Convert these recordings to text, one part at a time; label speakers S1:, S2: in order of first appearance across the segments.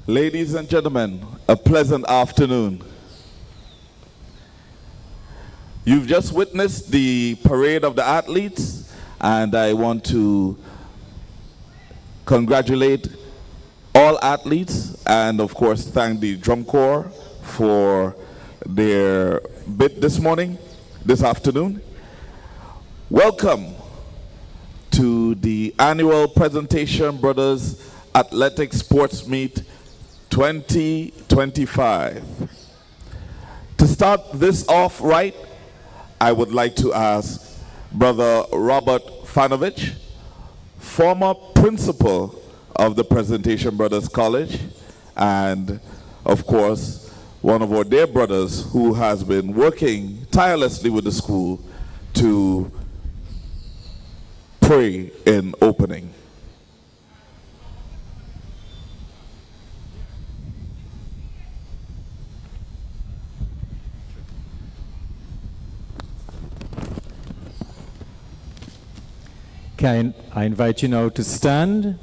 S1: Ladies and gentlemen, a pleasant afternoon. You've just witnessed the parade of the athletes, and I want to congratulate all athletes and, of course, thank the drum corps for their bit this afternoon. Welcome to the annual Presentation Brothers Athletic Sports Meet 2025. To start this off right, I would like to ask Brother Robert Fanovich, former principal of the Presentation Brothers College, and of course, one of our dear brothers who has been working tirelessly with the school to pray in opening.
S2: I invite you now to stand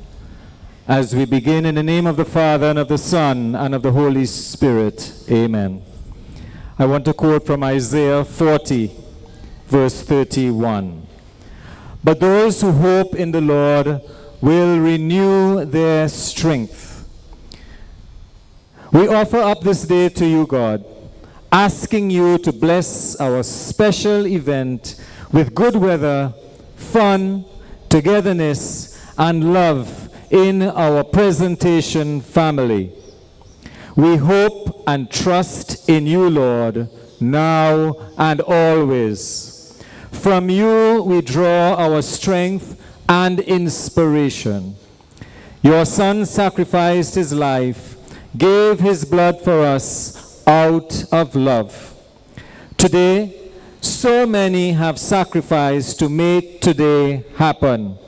S2: as we begin in the name of the Father, and of the Son, and of the Holy Spirit. Amen. I want to quote from Isaiah 40, verse 31. But those who hope in the Lord will renew their strength. We offer up this day to you, God, asking you to bless our special event with good weather, fun, togetherness, and love in our Presentation family. We hope and trust in you, Lord, now and always. From you we draw our strength and inspiration. Your Son sacrificed his life, gave his blood for us out of love. Today, so many have sacrificed to make today happen.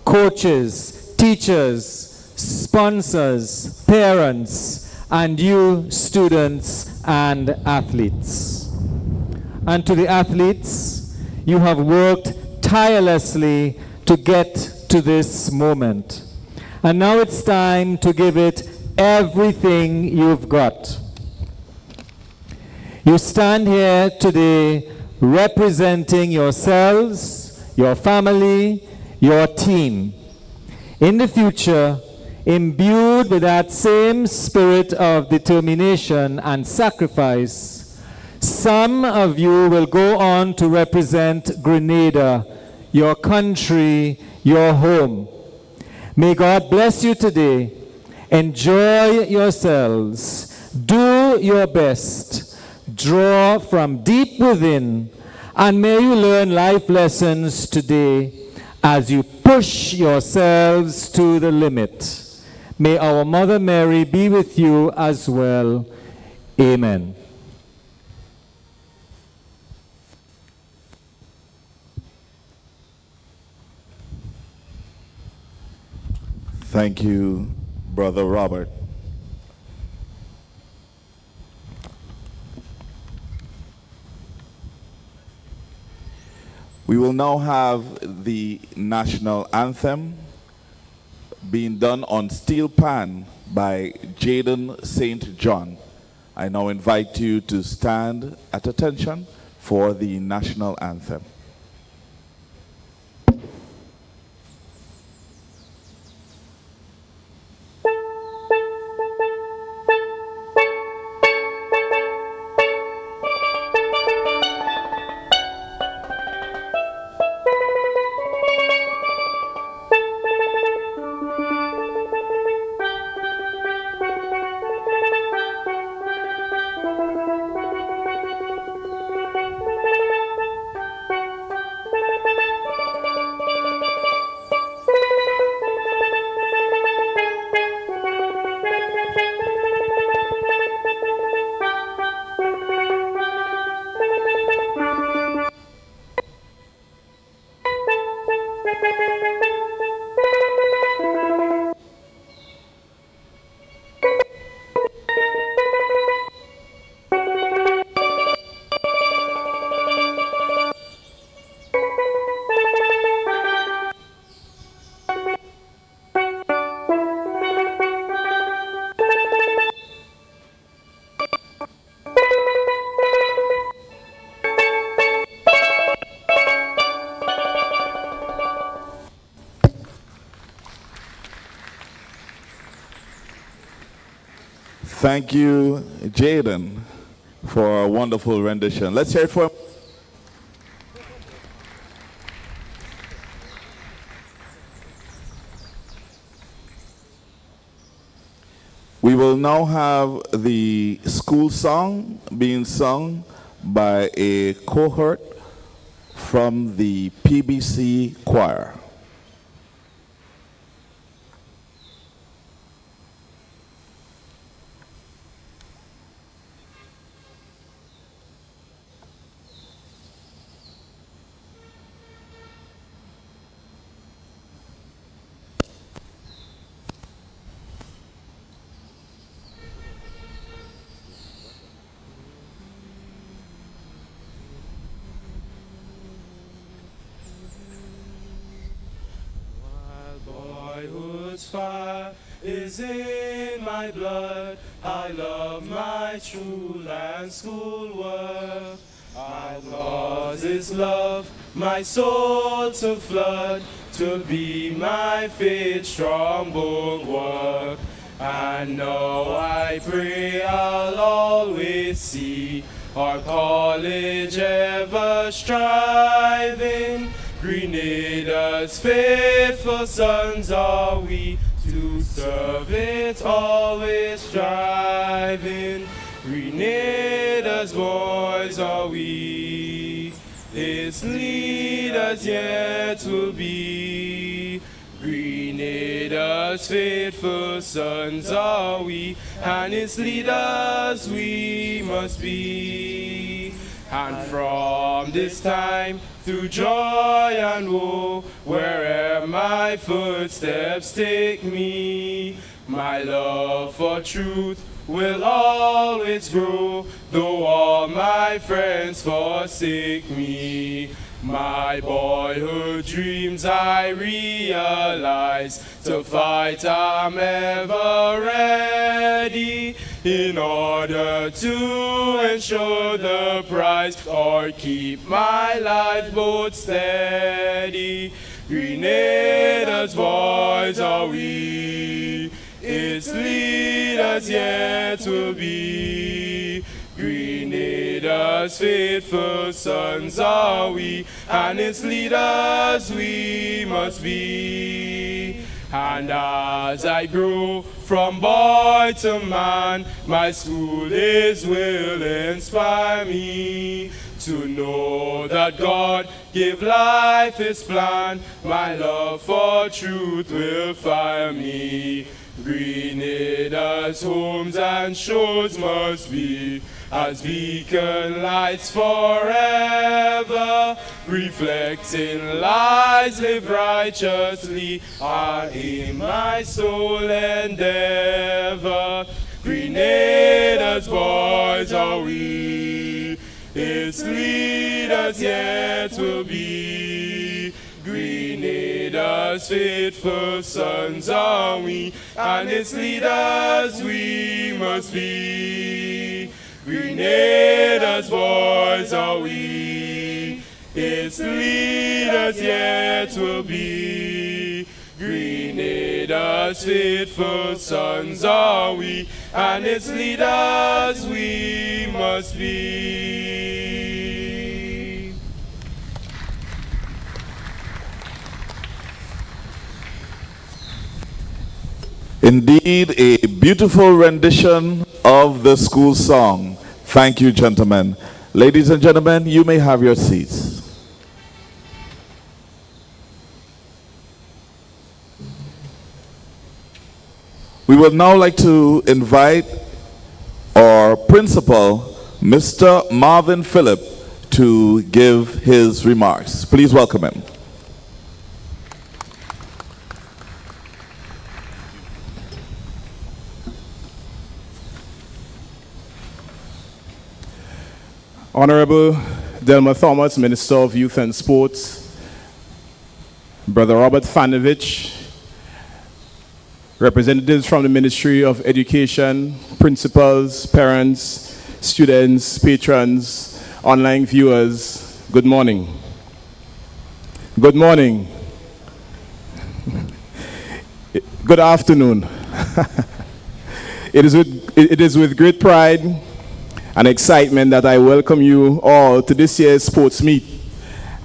S2: Coaches, teachers, sponsors, parents, and you, students and athletes. And to the athletes, you have worked tirelessly to get to this moment. And now it's time to give it everything you've got. You stand here today representing yourselves, your family, your team. In the future, imbued with that same spirit of determination and sacrifice, some of you will go on to represent Grenada, your country, your home. May God bless you today. Enjoy yourselves. Do your best. Draw from deep within, and may you learn life lessons today as you push yourselves to the limit. May our Mother Mary be with you as well. Amen.
S1: Thank you, Brother Robert. We will now have the national anthem being done on steel pan by Jaden St. John. I now invite you to stand at attention for the national anthem. Thank you, Jaden, for a wonderful rendition. Let's hear it for him. We will now have the school song being sung by a cohort from the PBC choir.
S3: Fire is in my blood. I love my true land school work. My cause is love, my soul to flood, to be my faith strong bulwark. And now I pray I'll always see our college ever striving. Grenada's faithful sons are we, to serve it always striving. Grenada's boys are we, its leaders yet will be. Grenada's faithful sons are we, and its leaders we must be. And from this time, through joy and woe, where'er my footsteps take me, my love for truth will always grow, though all my friends forsake me. My boyhood dreams I realize, to fight I'm ever ready, in order to ensure the prize, or keep my lifeboat steady. Grenada's boys are we, its leaders yet will be. Grenada's faithful sons are we, and its leaders we must be. And as I grow from boy to man, my school days will inspire me to know that God gave life His plan. My love for truth will fire me. Grenada's homes and shores must be as beacon lights forever, reflecting lives lived righteously, are in my soul endeavor. Grenada's boys are we, its leaders leaders yet will be. Grenada's faithful sons are we, and its leaders we must be. Grenada's boys are we, its leaders yet will be. Grenada's faithful sons are we, and its leaders we must be.
S1: Indeed, a beautiful rendition of the school song. Thank you, gentlemen. Ladies and gentlemen, you may have your seats. We would now like to invite our principal, Mr. Marvin Phillip, to give his remarks. Please welcome him.
S4: Honorable Delma Thomas, Minister of Youth and Sports, Brother Robert Fanovich, representatives from the Ministry of Education, principals, parents, students, patrons, online viewers, good morning. Good morning. Good afternoon. It is with great pride and excitement that I welcome you all to this year's sports meet,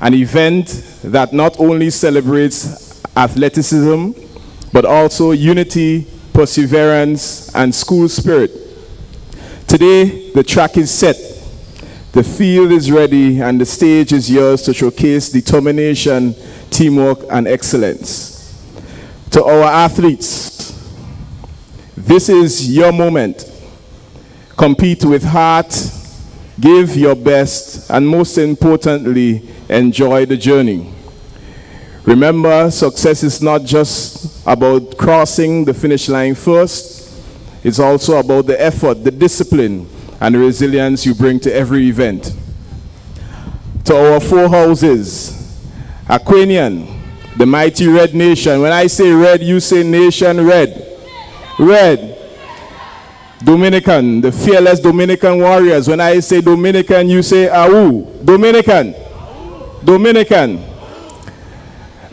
S4: an event that not only celebrates athleticism, but also unity, perseverance, and school spirit. Today, the track is set, the field is ready, and the stage is yours to showcase determination, teamwork, and excellence. To our athletes, this is your moment. Compete with heart, give your best, and most importantly, enjoy the journey. Remember, success is not just about crossing the finish line first, it's also about the effort, the discipline, and the resilience you bring to every event. To our four houses, Aquanian, the mighty Red Nation. When I say red, you say nation red. Red. Dominican, the fearless Dominican warriors. When I say Dominican, you say AU. Dominican. Dominican.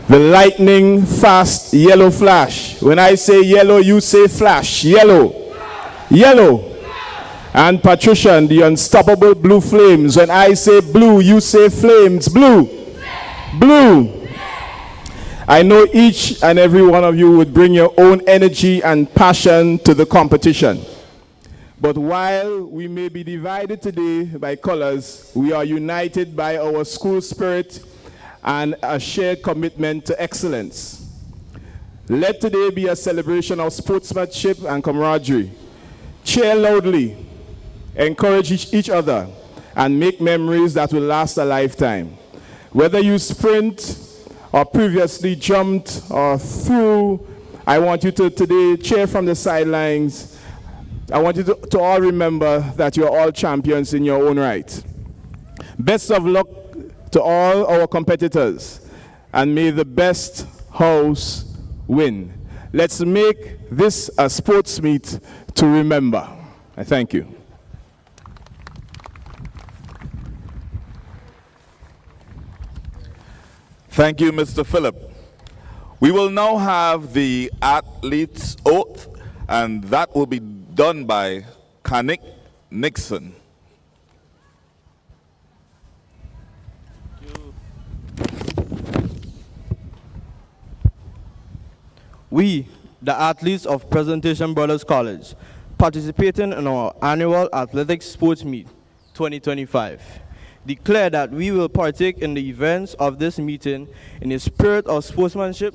S4: The lightning fast yellow flash. When I say yellow, you say flash. Yellow. Yellow. And Patrician, the unstoppable blue flames. When I say blue, you say flames. Blue. Blue. I know each and every one of you would bring your own energy and passion to the competition. But while we may be divided today by colors, we are united by our school spirit and a shared commitment to excellence. Let today be a celebration of sportsmanship and camaraderie. Cheer loudly, encourage each other, and make memories that will last a lifetime. Whether you sprint or previously jumped or threw, I want you to today cheer from the sidelines. I want you to all remember that you're all champions in your own right. Best of luck to all our competitors, and may the best house win. Let's make this a sports meet to remember. I thank you.
S1: Thank you, Mr. Phillip. We will now have the athlete's oath, and that will be done by Kanik Nixon.
S5: We, the athletes of Presentation Brothers College, participating in our annual athletics sports meet 2025, declare that we will partake in the events of this meeting in a spirit of sportsmanship,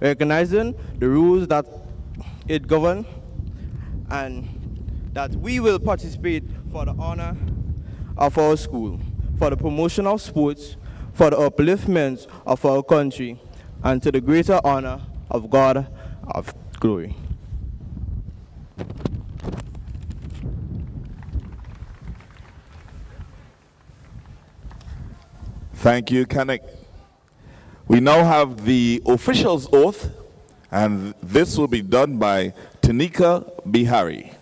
S5: recognizing the rules that it governs, and that we will participate for the honor of our school, for the promotion of sports, for the upliftment of our country, and to the greater honor of God of glory.
S1: Thank you, Kanik. We now have the official's oath, and this will be done by Tanika Bihari.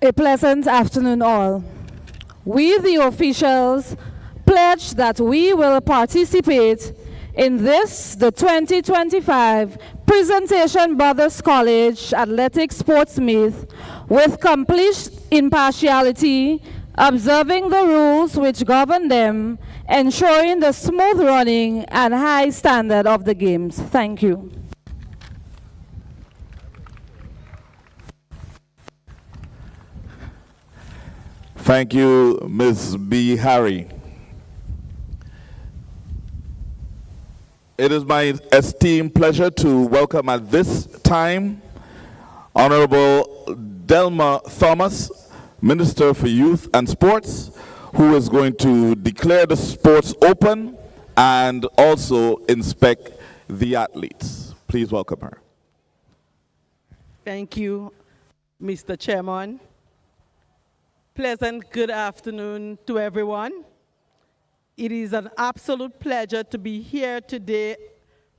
S6: A pleasant afternoon, all. We, the officials, pledge that we will participate in this, the 2025 Presentation Brothers College Athletic Sports Meet with complete impartiality, observing the rules which govern them, ensuring the smooth running and high standard of the games. Thank you.
S1: Thank you, Ms. Bihari. It is my esteemed pleasure to welcome at this time Honorable Delma Thomas, Minister for Youth and Sports, who is going to declare the sports open and also inspect the athletes. Please welcome her.
S7: Thank you, Mr. Chairman. Pleasant good afternoon to everyone. It is an absolute pleasure to be here today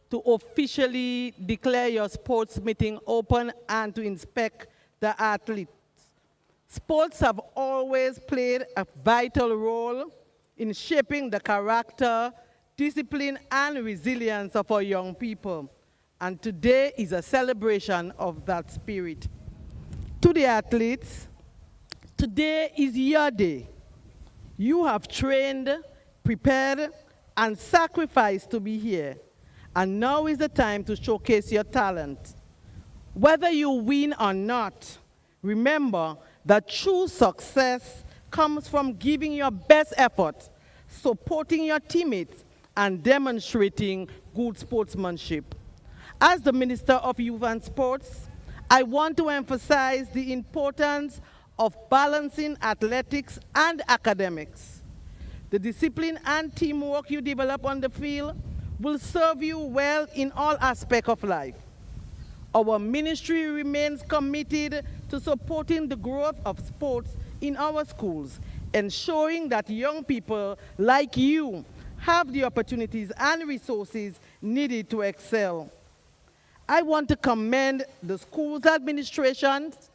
S7: to officially declare your sports meeting open and to inspect the athletes. Sports have always played a vital role in shaping the character, discipline, and resilience of our young people. And today is a celebration of that spirit. To the athletes, today is your day. You have trained, prepared, and sacrificed to be here. And now is the time to showcase your talent. Whether you win or not, remember that true success comes from giving your best effort, supporting your teammates, and demonstrating good sportsmanship. As the Minister of Youth and Sports, I want to emphasize the importance of balancing athletics and academics. The discipline and teamwork you develop on the field will serve you well in all aspects of life. Our ministry remains committed to supporting the growth of sports in our schools, ensuring that young people like you have the opportunities and resources needed to excel. I want to commend the school's administrations,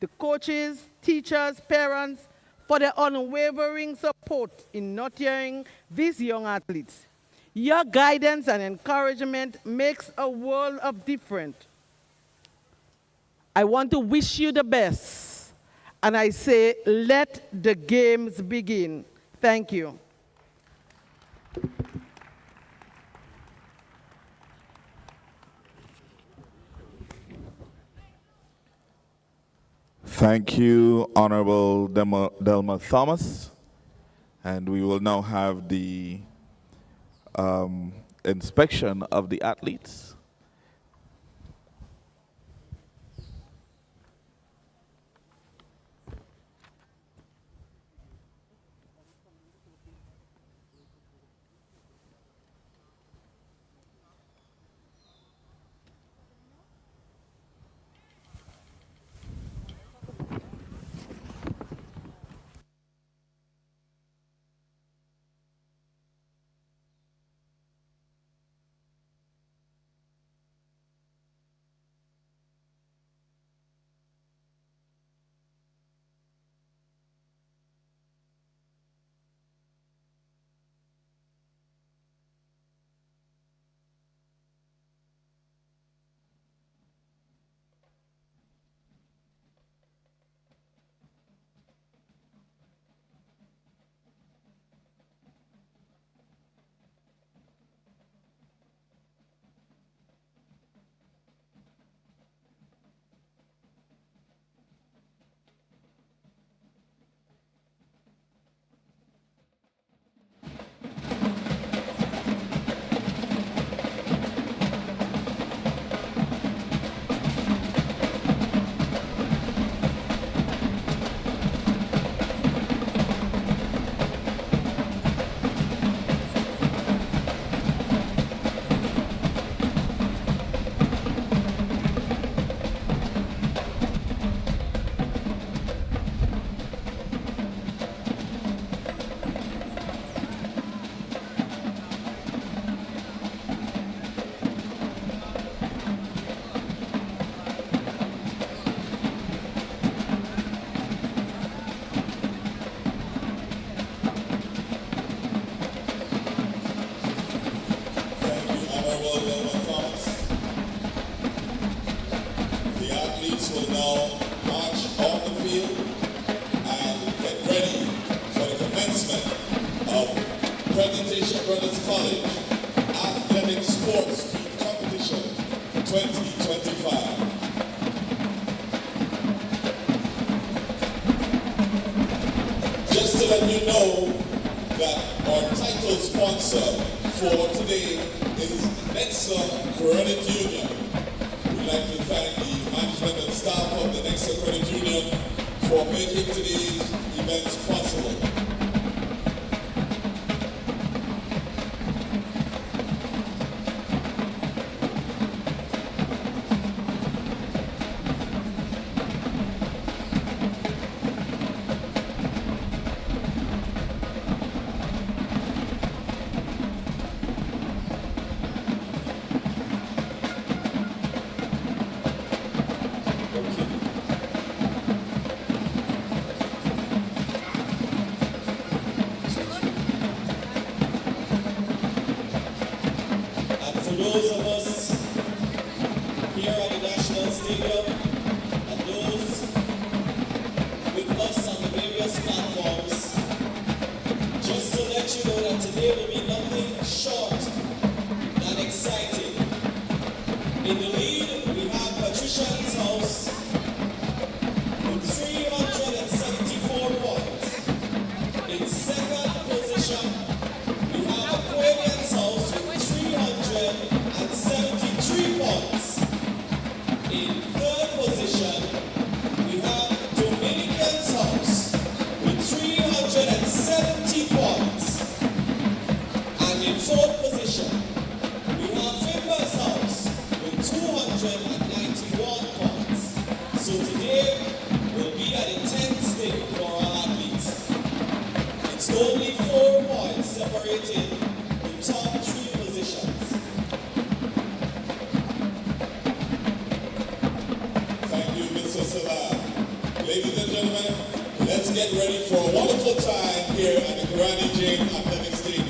S7: the coaches, teachers, parents, for their unwavering support in nurturing these young athletes. Your guidance and encouragement makes a world of difference. I want to wish you the best, and I say, let the games begin. Thank you.
S1: Thank you, Honorable Delma Thomas. And we will now have the inspection of the athletes. to let you know that our title sponsor for today is Nexa Credit Union. We'd like to thank the management and staff of the Nexa Credit Union for making today's events possible.
S8: For those of us here at the National Stadium and those with us on the various platforms, just to let you know that today will be nothing short than exciting. In the lead, we have Patricia's House with 374 points. In second position, we have Aquarian's House with 373 points. In third position, we have Dominican's House with 370 points. And in fourth position, we have Fimber's House with 291 points. So today will be an intense day for our athletes. It's only 4 points separated the top 3 positions.
S1: Thank you, Mr. Salah. Ladies and gentlemen, let's get ready for a wonderful time here at the Grenada James Athletic Stadium.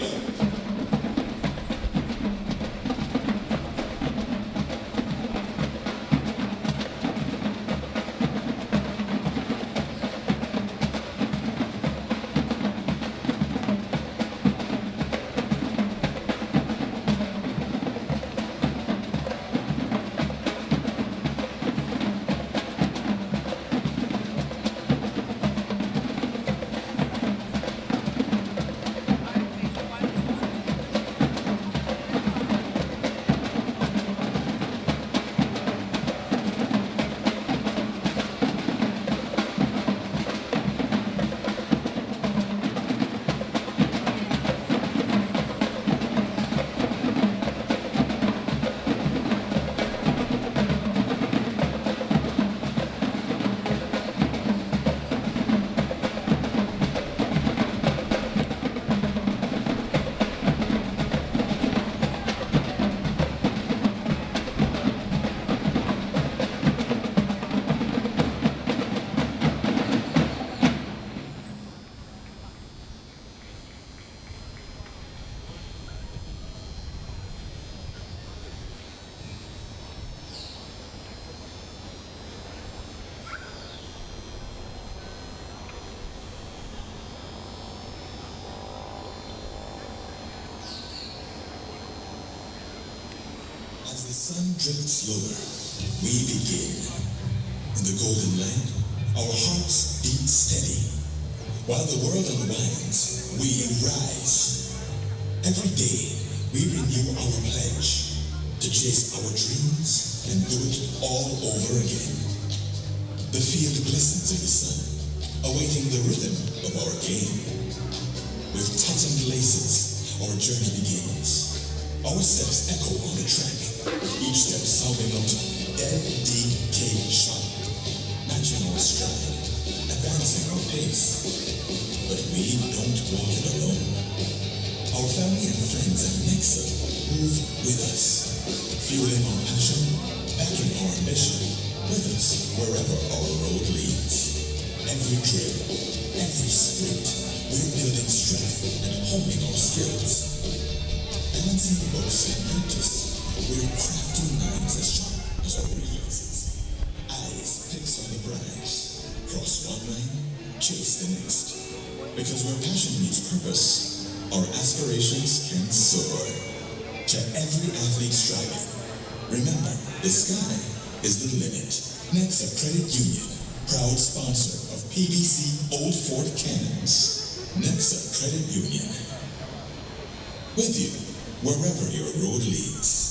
S9: As the sun drifts lower, we begin. In the golden land, our hearts beat steady. While the world unwinds, we rise. Every day, we renew our pledge to chase our dreams and do it all over again. The field glistens in the sun, awaiting the rhythm of our game. With tightened laces, our journey begins. Our steps echo on the track, each step sounding out dedication, matching our stride, advancing our pace. But we don't walk it alone. Our family and friends at Nexa move with us, fueling our passion, backing our ambition, with us wherever our road leads. Every drill, every sprint, we're building strength and honing our skills. Balancing books and practice, we're crafting minds as sharp as our reflexes. Eyes fixed on the prize, cross one line, chase the next. Because where passion meets purpose, our aspirations can soar. To every athlete striving, remember, the sky is the limit. Nexa Credit Union, proud sponsor of PBC Old Fort Cannons. Next, Credit Union. With you, wherever your road leads.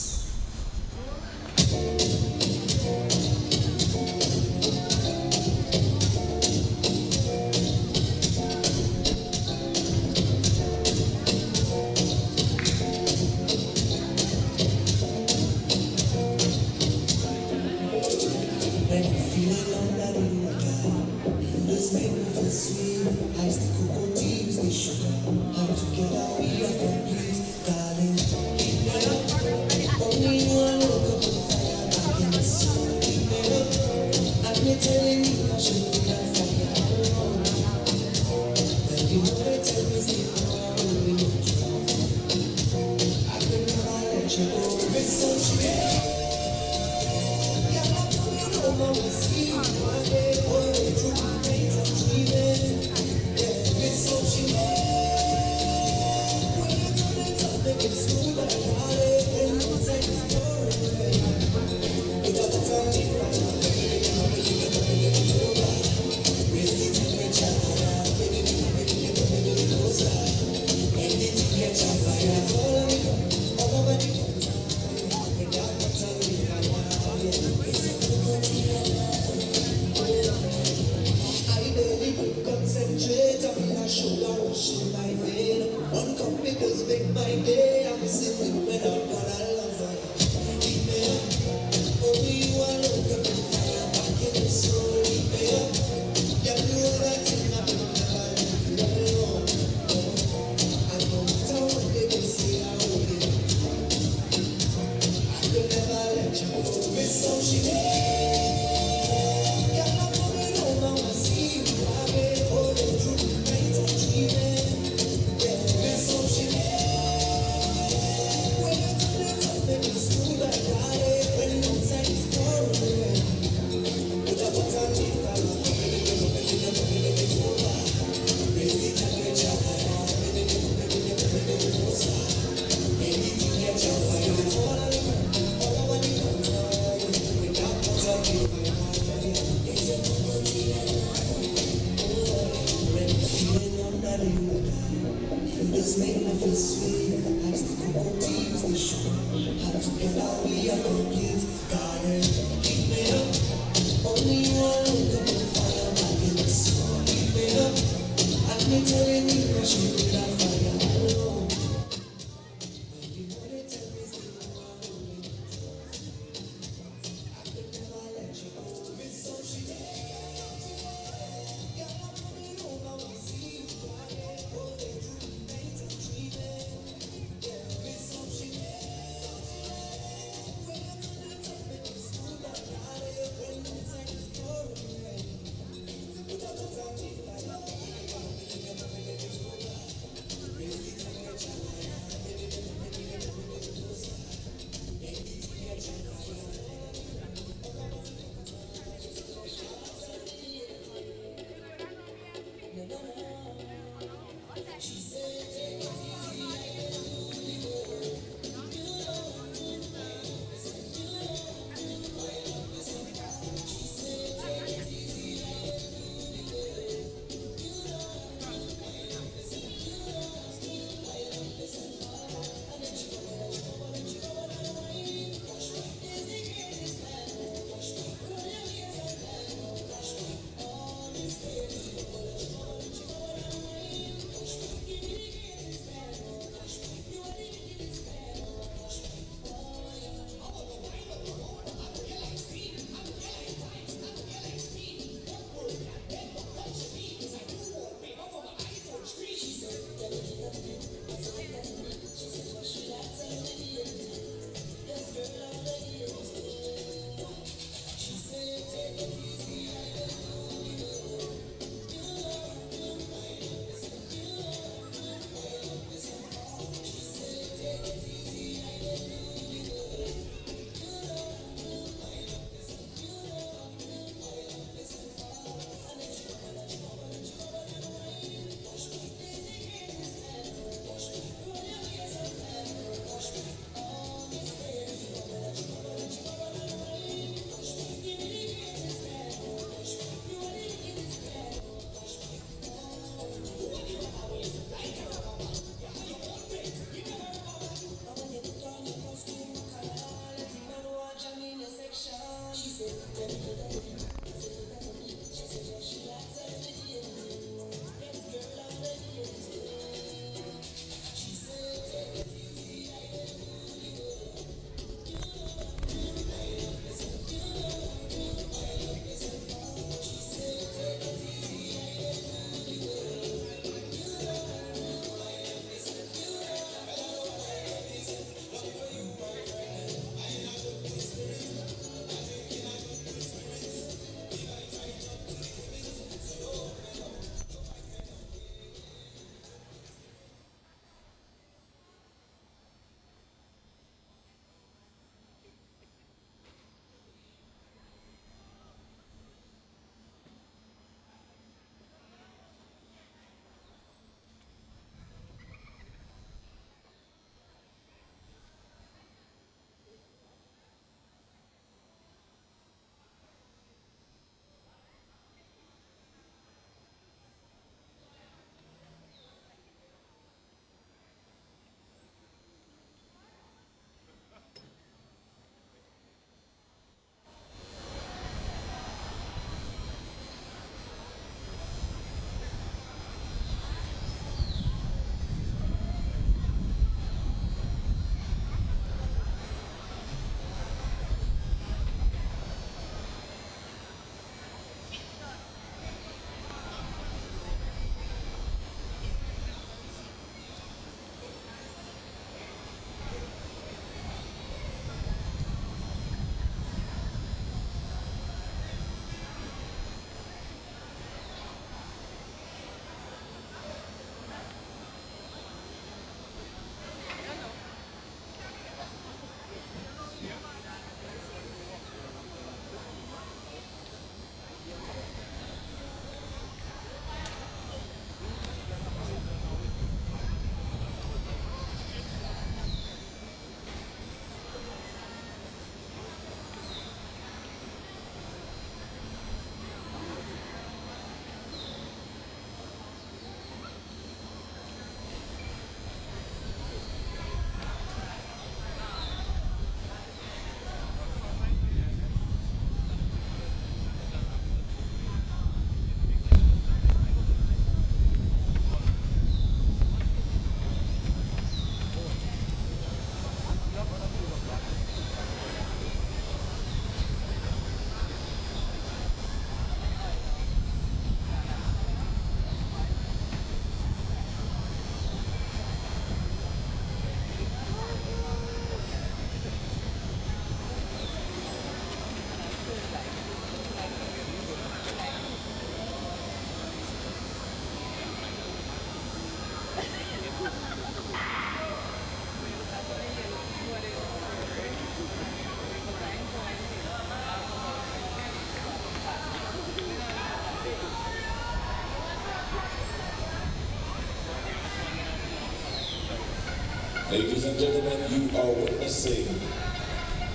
S8: Ladies and gentlemen, you are witnessing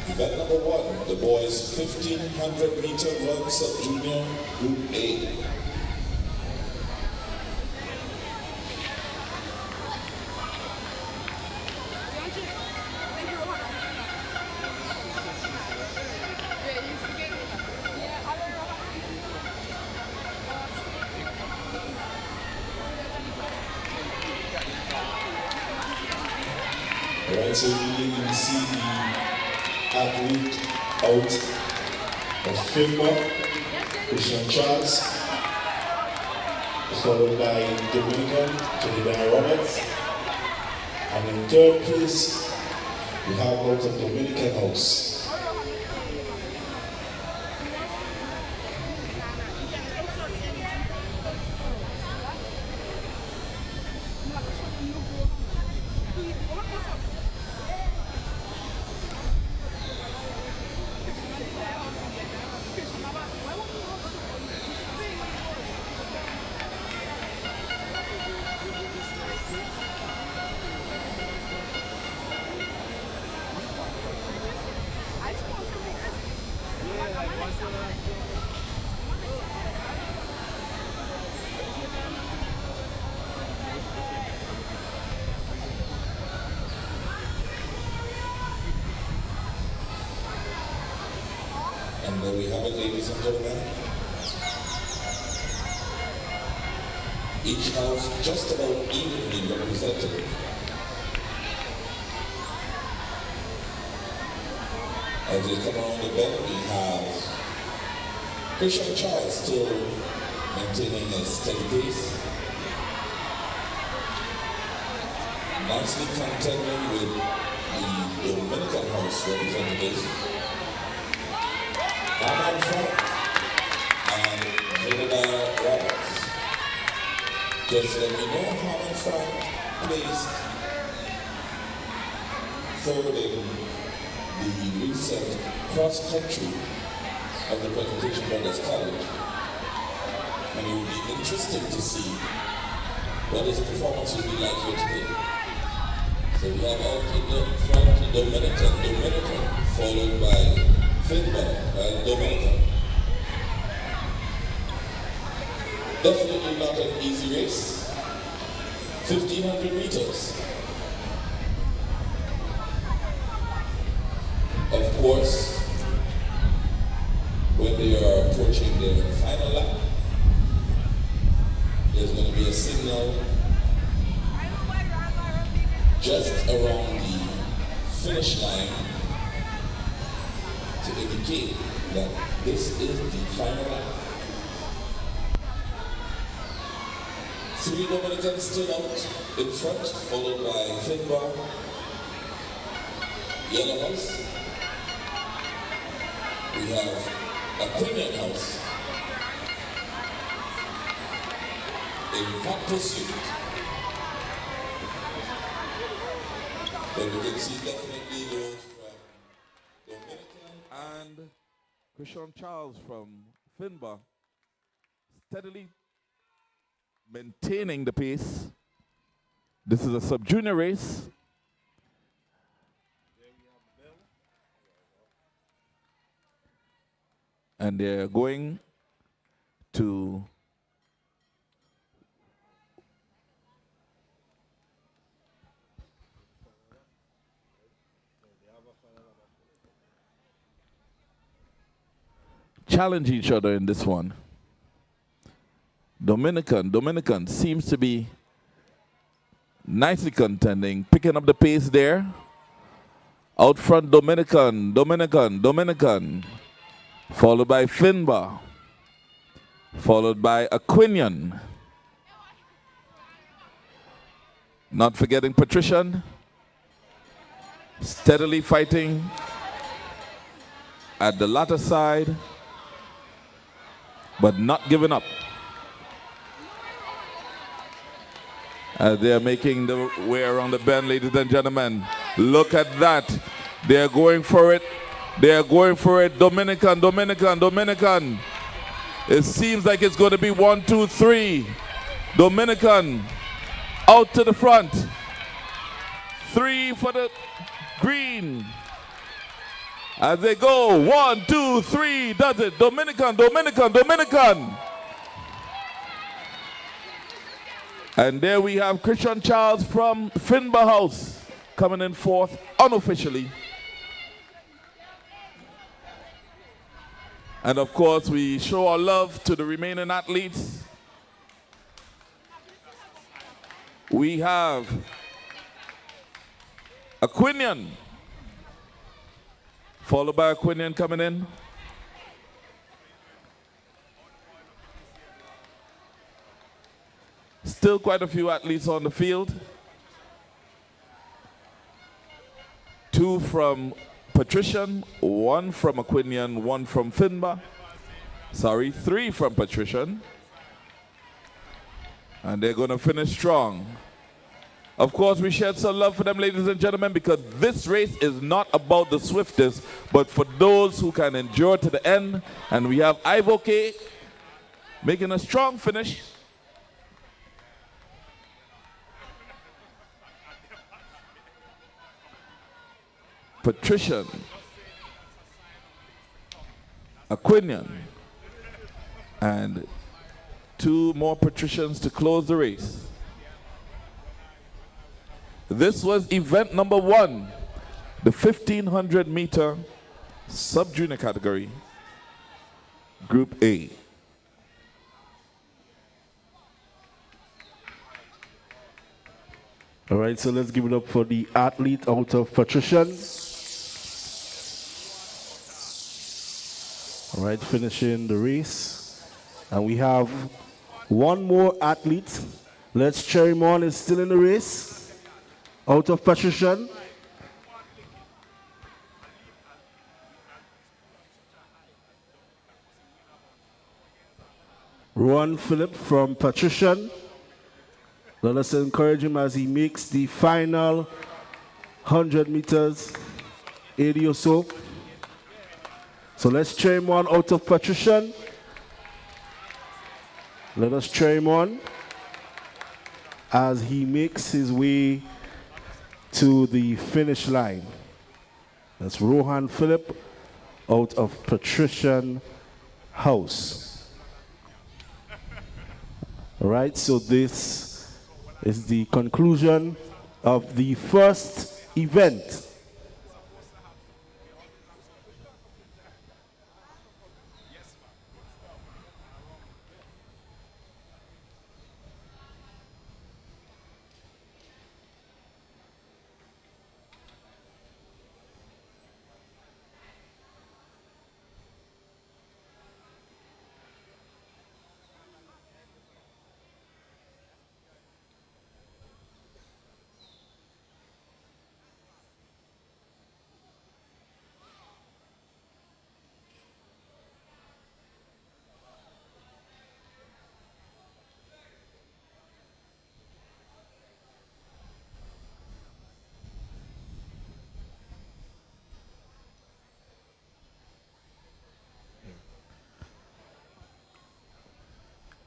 S8: event number 1, the boys 1500 meter run sub-junior Group A. Alright, so you can see the athlete out of Finba, Christian Charles, followed by Dominican, Trinidad Roberts, and in third place, we have out of Dominican House. And there we have it, ladies and gentlemen. Each house just about evenly represented. As they come around the bend, we have Christian Charles still maintaining a steady pace. Nicely contending with the Dominican House representatives. I'm front, and Grenada Roberts. Just let me know how in front placed third in the recent cross country of the Presentation Brothers College. And it will be interesting to see what his performance will be like here today. So we have out in the front Dominican, followed by Finba, Dominican. Definitely not an easy race. 1500 meters. Of course, when they are approaching their final lap, there's going to be a signal just around the finish line to indicate that this is the final lap. 3 Dominicans still out in front, followed by Finbar, Yellow House. We have a Premium House in hot pursuit. But we can see definitely those from Dominican
S1: And Christian Charles from Finba steadily maintaining the pace. This is a sub-junior race. And they're going to challenge each other in this one. Dominican seems to be nicely contending, picking up the pace there. Out front, Dominican. Followed by Finba. Followed by Aquinian. Not forgetting Patrician. Steadily fighting at the latter side, but not giving up. As they are making the way around the bend, ladies and gentlemen. Look at that. They are going for it. They are going for it. Dominican. It seems like it's going to be 1, 2, 3. Dominican out to the front. 3 for the green. As they go, 1, 2, 3, does it. Dominican, Dominican, Dominican. And there we have Christian Charles from Finbar House coming in fourth unofficially. And of course, we show our love to the remaining athletes. We have Aquinian, followed by Aquinian coming in. Still quite a few athletes on the field. 2 from Patrician, 1 from Aquinian, 1 from Finbar. Sorry, 3 from Patrician. And they're going to finish strong. Of course, we shared some love for them, ladies and gentlemen, because this race is not about the swiftest, but for those who can endure to the end. And we have Ivoke making a strong finish. Patrician, Aquinian, and 2 more Patricians to close the race. This was event number 1, the 1500 meter sub-junior category, Group A.
S10: All right, so let's give it up for the athlete out of Patrician. All right, finishing the race. And we have 1 more athlete. Let's cheer him on, is still in the race. Out of Patrician. Rowan Phillip from Patrician. Let us encourage him as he makes the final 100 meters, 80 or so. So let's cheer him on out of Patrician. Let us cheer him on as he makes his way to the finish line. That's Rohan Phillip out of Patrician House. All right, so this is the conclusion of the first event.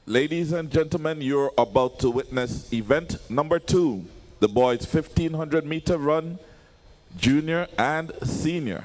S1: Ladies and gentlemen, you're about to witness event number 2, the boys 1500 meter run, junior and senior.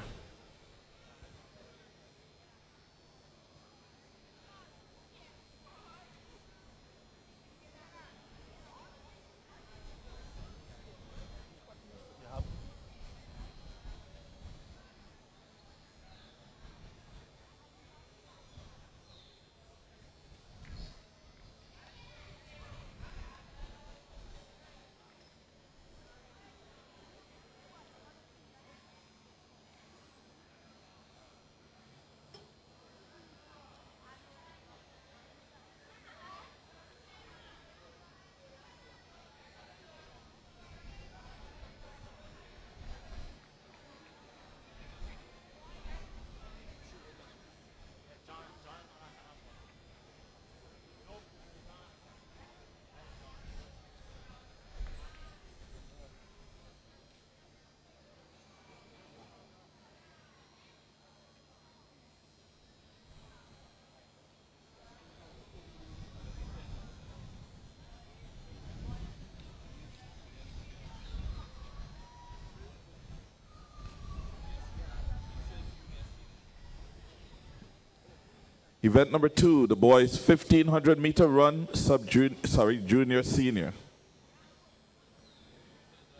S1: Event number 2, the boys 1500 meter run, junior senior.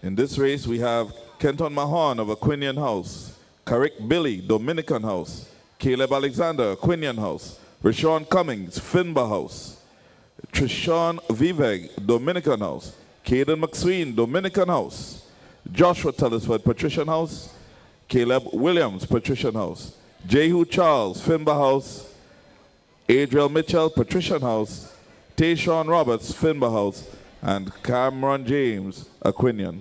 S1: In this race, we have Kenton Mahon of Aquinian House, Carrick Billy, Dominican House, Caleb Alexander, Aquinian House, Rashawn Cummings, Finba House, Trishawn Viveg, Dominican House, Caden McSween, Dominican House, Joshua Tellisford, Patrician House, Caleb Williams, Patrician House, Jehu Charles, Finba House, Adriel Mitchell, Patrician House, Tayshawn Roberts, Finba House, and Cameron James, Aquinian.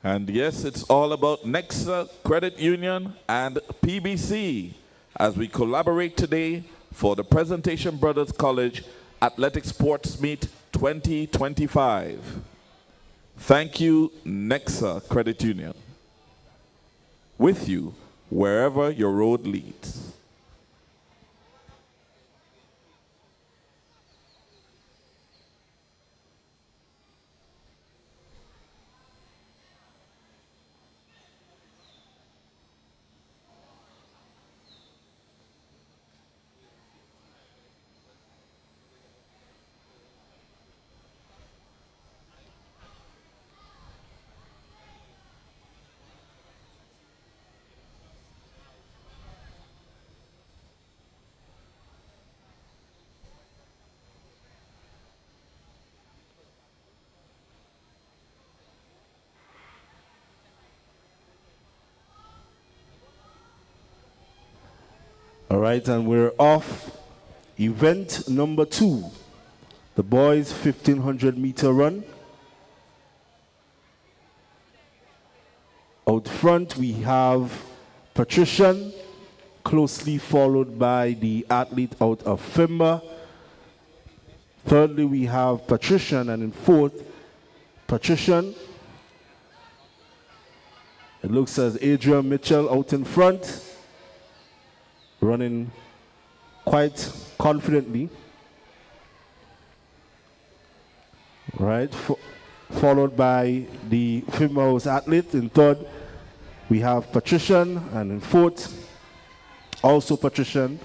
S1: And yes, it's all about Nexa Credit Union and PBC as we collaborate today for the Presentation Brothers College Athletic Sports Meet 2025. Thank you, Nexa Credit Union. With you, wherever your road leads.
S10: All right, and we're off. Event number 2, the boys 1500 meter run. Out front, we have Patrician, closely followed by the athlete out of Fimba. Thirdly, we have Patrician, and in fourth, Patrician. It looks as Adrian Mitchell out in front, running quite confidently. Right, followed by the Fimba House athlete. In third, we have Patrician, and in fourth, also Patrician.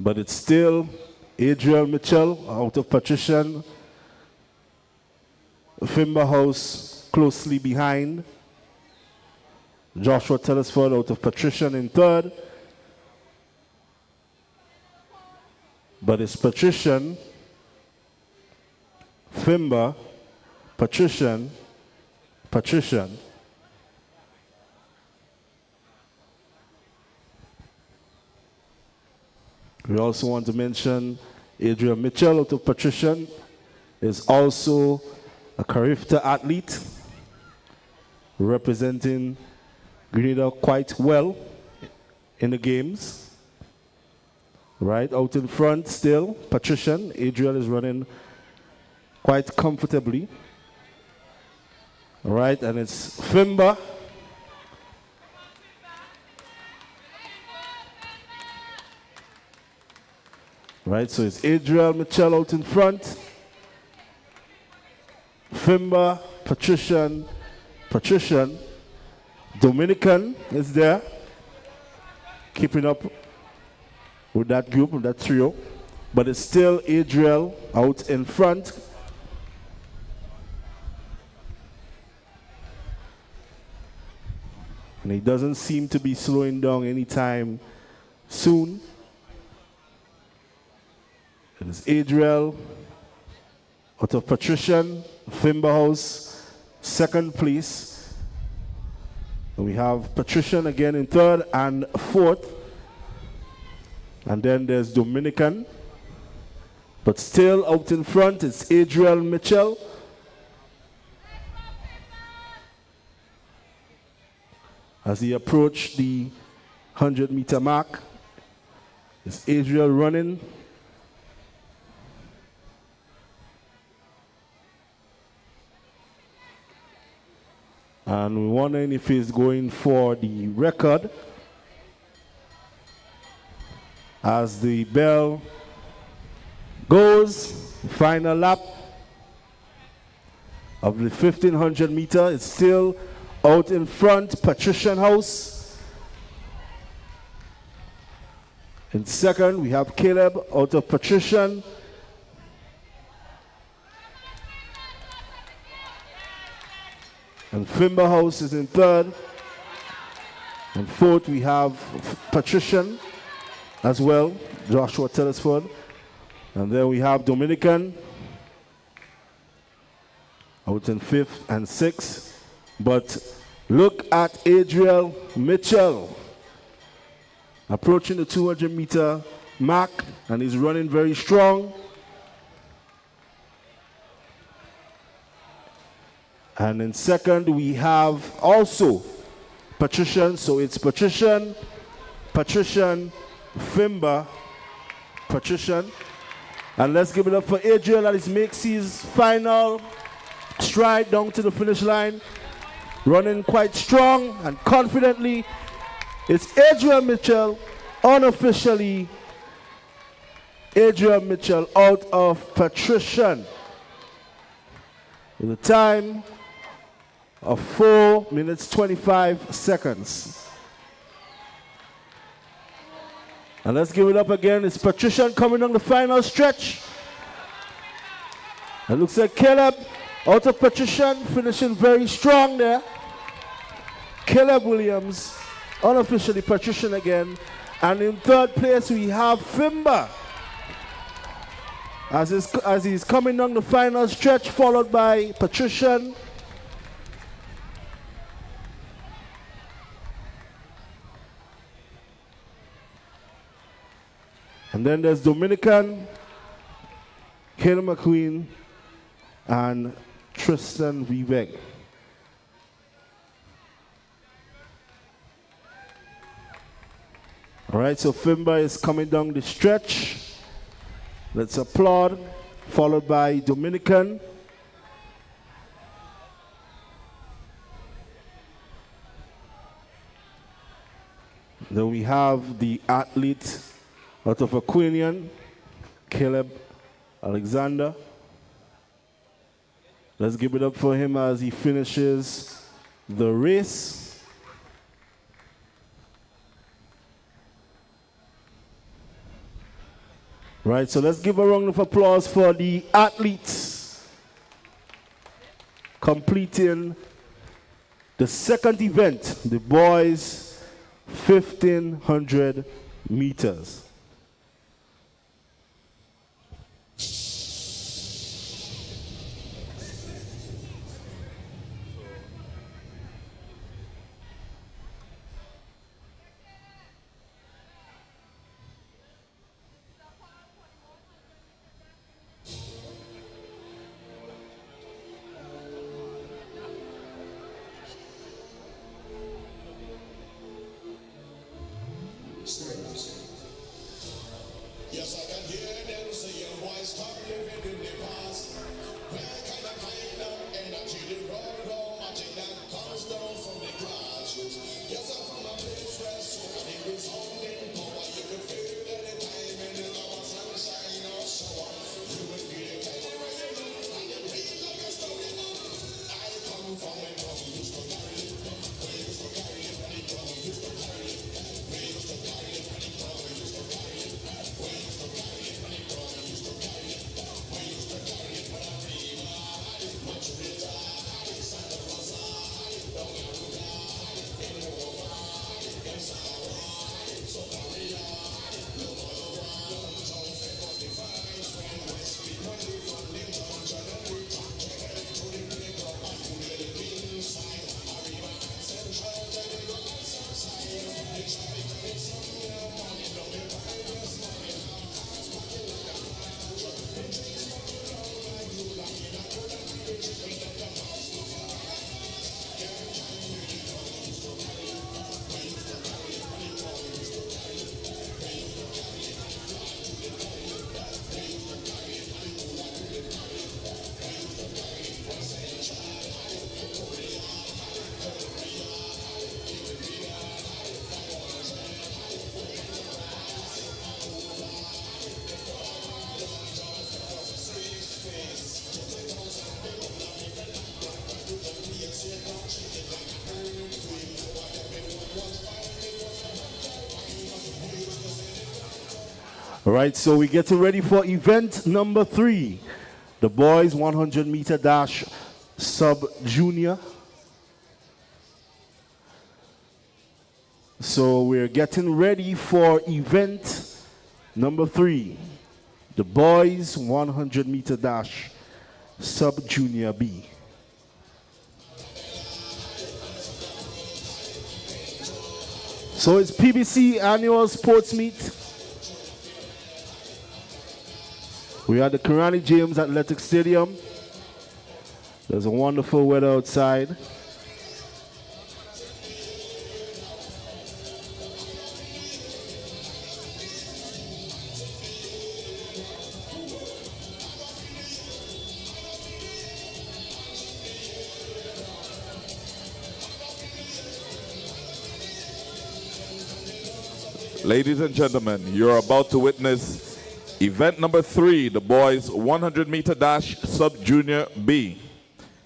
S10: But it's still Adriel Mitchell out of Patrician, Fimba House closely behind, Joshua Tellisford out of Patrician in third. But it's Patrician, Fimba, Patrician, Patrician. We also want to mention Adrian Mitchell out of Patrician is also a Carifta athlete representing Grenada quite well in the games. Right, out in front still, Patrician. Adriel is running quite comfortably. All right, and it's Fimba. Right, so it's Adriel Mitchell out in front. Fimba, Patrician, Patrician. Dominican is there, keeping up with that group, with that trio. But it's still Adriel out in front. And he doesn't seem to be slowing down anytime soon. It is Adriel out of Patrician, Fimba House, second place. We have Patrician again in third and fourth. And then there's Dominican. But still out in front, it's Adriel Mitchell. As he approached the 100-meter mark, it's Adriel running. And we're wondering if he's going for the record. As the bell goes, final lap of the 1500 meter. It's still out in front, Patrician House. In second, we have Caleb out of Patrician. And Fimber House is in third. And fourth, we have Patrician as well, Joshua Telesford. And then we have Dominican out in fifth and sixth. But look at Adriel Mitchell approaching the 200-meter mark, and he's running very strong. And in second, we have also Patrician. So it's Patrician, Fimber, Patrician. And let's give it up for Adriel as he makes his final stride down to the finish line. Running quite strong and confidently. It's Adriel Mitchell, unofficially Adriel Mitchell out of Patrician. With a time of 4 minutes 25 seconds. And let's give it up again. It's Patrician coming on the final stretch. It looks like Caleb out of Patrician finishing very strong there. Caleb Williams, unofficially Patrician again. And in third place we have Fimber. As he's coming on the final stretch, followed by Patrician. And then there's Dominican, Caleb McQueen, and Tristan Vivek. All right, so Fimber is coming down the stretch. Let's applaud, followed by Dominican. Then we have the athlete out of Aquinian, Caleb Alexander. Let's give it up for him as he finishes the race. Right, so let's give a round of applause for the athletes completing the second event, the boys 1500 meters. All right, so we're getting ready for event number 3, the boys 100 meter dash sub-junior. So we're getting ready for event number 3, the boys 100 meter dash sub-junior B. So it's PBC annual sports meet. We are at the Karani James Athletic Stadium. There's a wonderful weather outside.
S1: Ladies and gentlemen, you're about to witness event number 3, the boys 100 meter dash sub-junior B.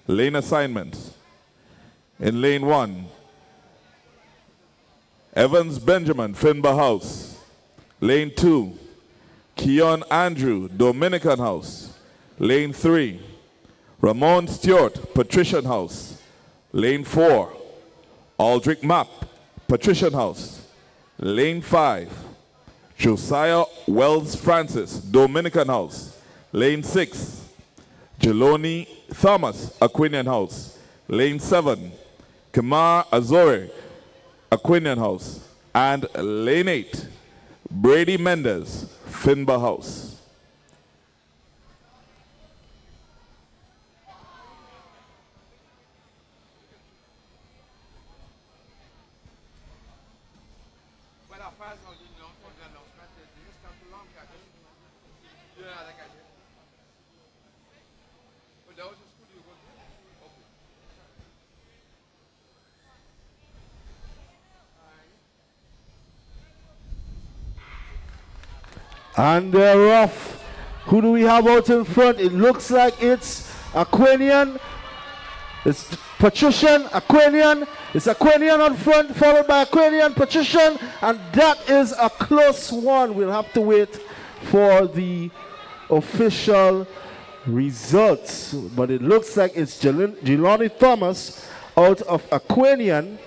S1: Lane assignments. In lane 1, Evans Benjamin, Finbar House. Lane 2, Keon Andrew, Dominican House. Lane 3, Ramon Stewart, Patrician House. Lane 4, Aldrich Mapp, Patrician House. Lane 5, Josiah Wells Francis, Dominican House. Lane 6, Jeloni Thomas, Aquinian House. Lane 7, Kamar Azore, Aquinian House. And Lane 8, Brady Mendez, Finbar House.
S10: And they're off. Who do we have out in front? It looks like it's Aquinian. It's Patrician, Aquinian. It's Aquinian on front, followed by Aquinian, Patrician. And that is a close one. We'll have to wait for the official results. But it looks like it's Jelani Thomas out of Aquinian.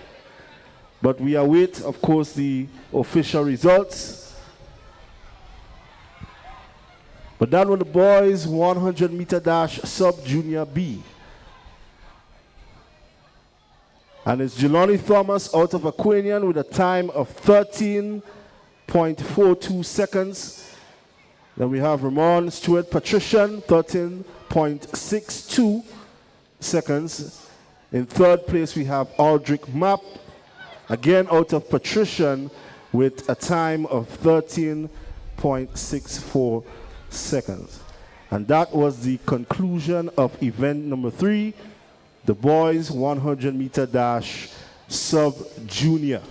S10: But we await, of course, the official results. But that was the boys 100 meter dash sub-junior B. And it's Jelani Thomas out of Aquinian with a time of 13.42 seconds. Then we have Ramon Stewart Patrician, 13.62 seconds. In third place, we have Aldrich Mapp, again out of Patrician with a time of 13.64 seconds. And that was the conclusion of event number 3, the boys 100 meter dash sub-junior.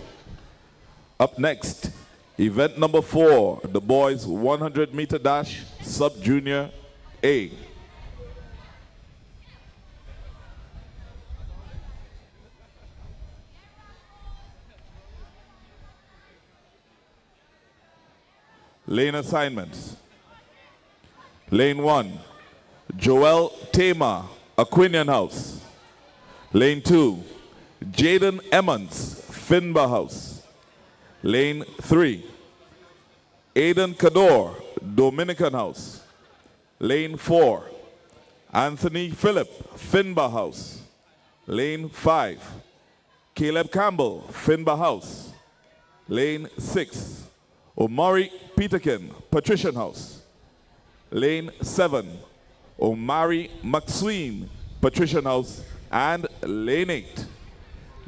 S1: Up next, event number 4, the boys 100 meter dash sub-junior A. Lane assignments. Lane 1, Joel Tama, Aquinian House. Lane 2, Jaden Emmons, Finbar House. Lane 3, Aidan Cador, Dominican House. Lane 4, Anthony Phillip, Finbar House. Lane 5, Caleb Campbell, Finbar House. Lane 6, Omari Peterkin, Patrician House. Lane 7, Omari McSween, Patrician House. And Lane 8,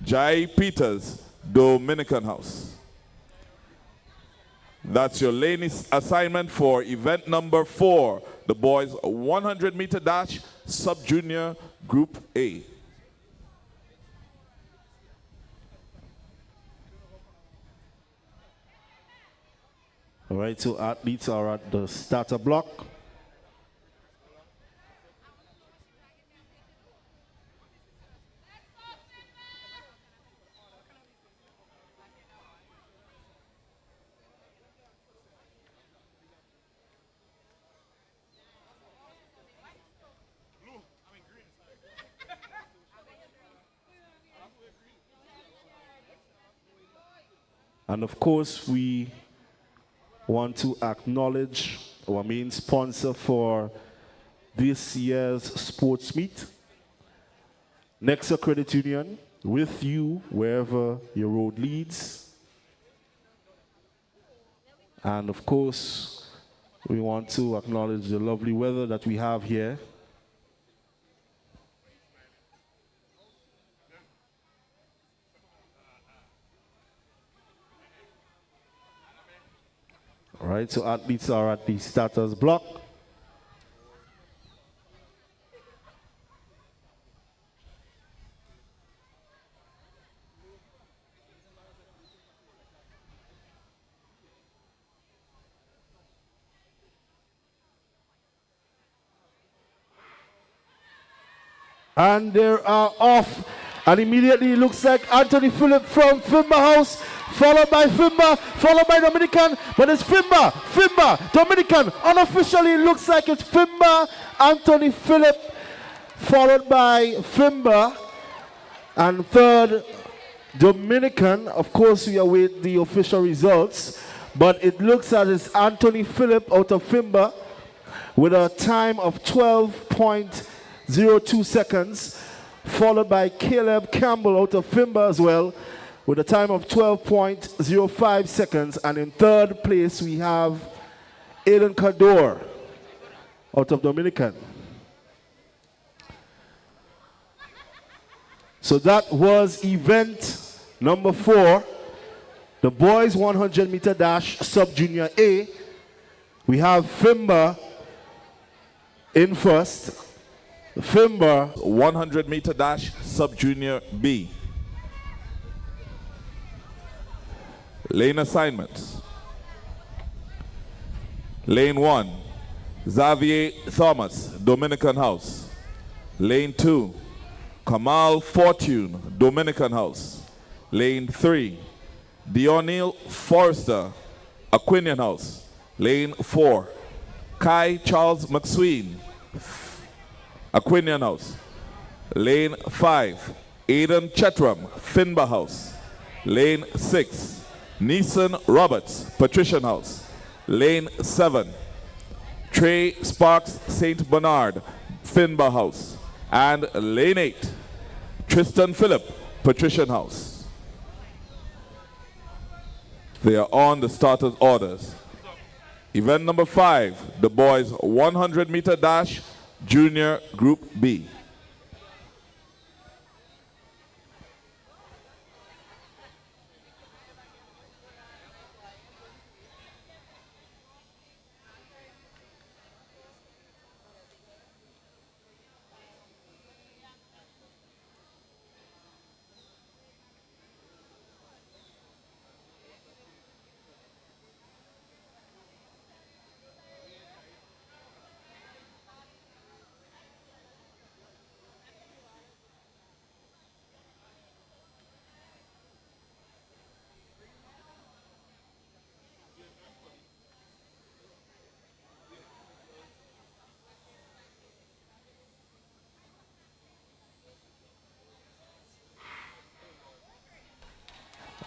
S1: Jai Peters, Dominican House. That's your lane assignment for event number 4, the boys 100 meter dash sub-junior group A.
S10: All right, so athletes are at the starter block. And of course, we want to acknowledge our main sponsor for this year's sports meet, Nexa Credit Union, with you wherever your road leads. And of course, we want to acknowledge the lovely weather that we have here. All right, so athletes are at the starters block. And they are off. And immediately it looks like Anthony Phillip from Fimba House, followed by Fimba, followed by Dominican. But it's Fimba, Dominican. Unofficially, it looks like it's Fimba, Anthony Phillip, followed by Fimba. And third, Dominican. Of course, we await the official results. But it looks as it's Anthony Phillip out of Fimba with a time of 12.02 seconds, followed by Caleb Campbell out of Fimba as well with a time of 12.05 seconds. And in third place, we have Aiden Kador out of Dominican. So that was event number 4, the boys 100-meter dash sub-junior A. We have Fimba in first. Fimba
S1: 100-meter dash sub-junior B. Lane assignments. Lane 1, Xavier Thomas, Dominican House. Lane 2, Kamal Fortune, Dominican House. Lane 3, Dionil Forrester, Aquinian House. Lane 4, Kai Charles McSween, Aquinian House. Lane 5, Aidan Chetram, Finba House. Lane 6, Neeson Roberts, Patrician House. Lane 7, Trey Sparks St. Bernard, Finba House. And Lane 8, Tristan Phillip, Patrician House. They are on the starters' orders. Event number 5, the boys 100-meter dash, Junior Group B.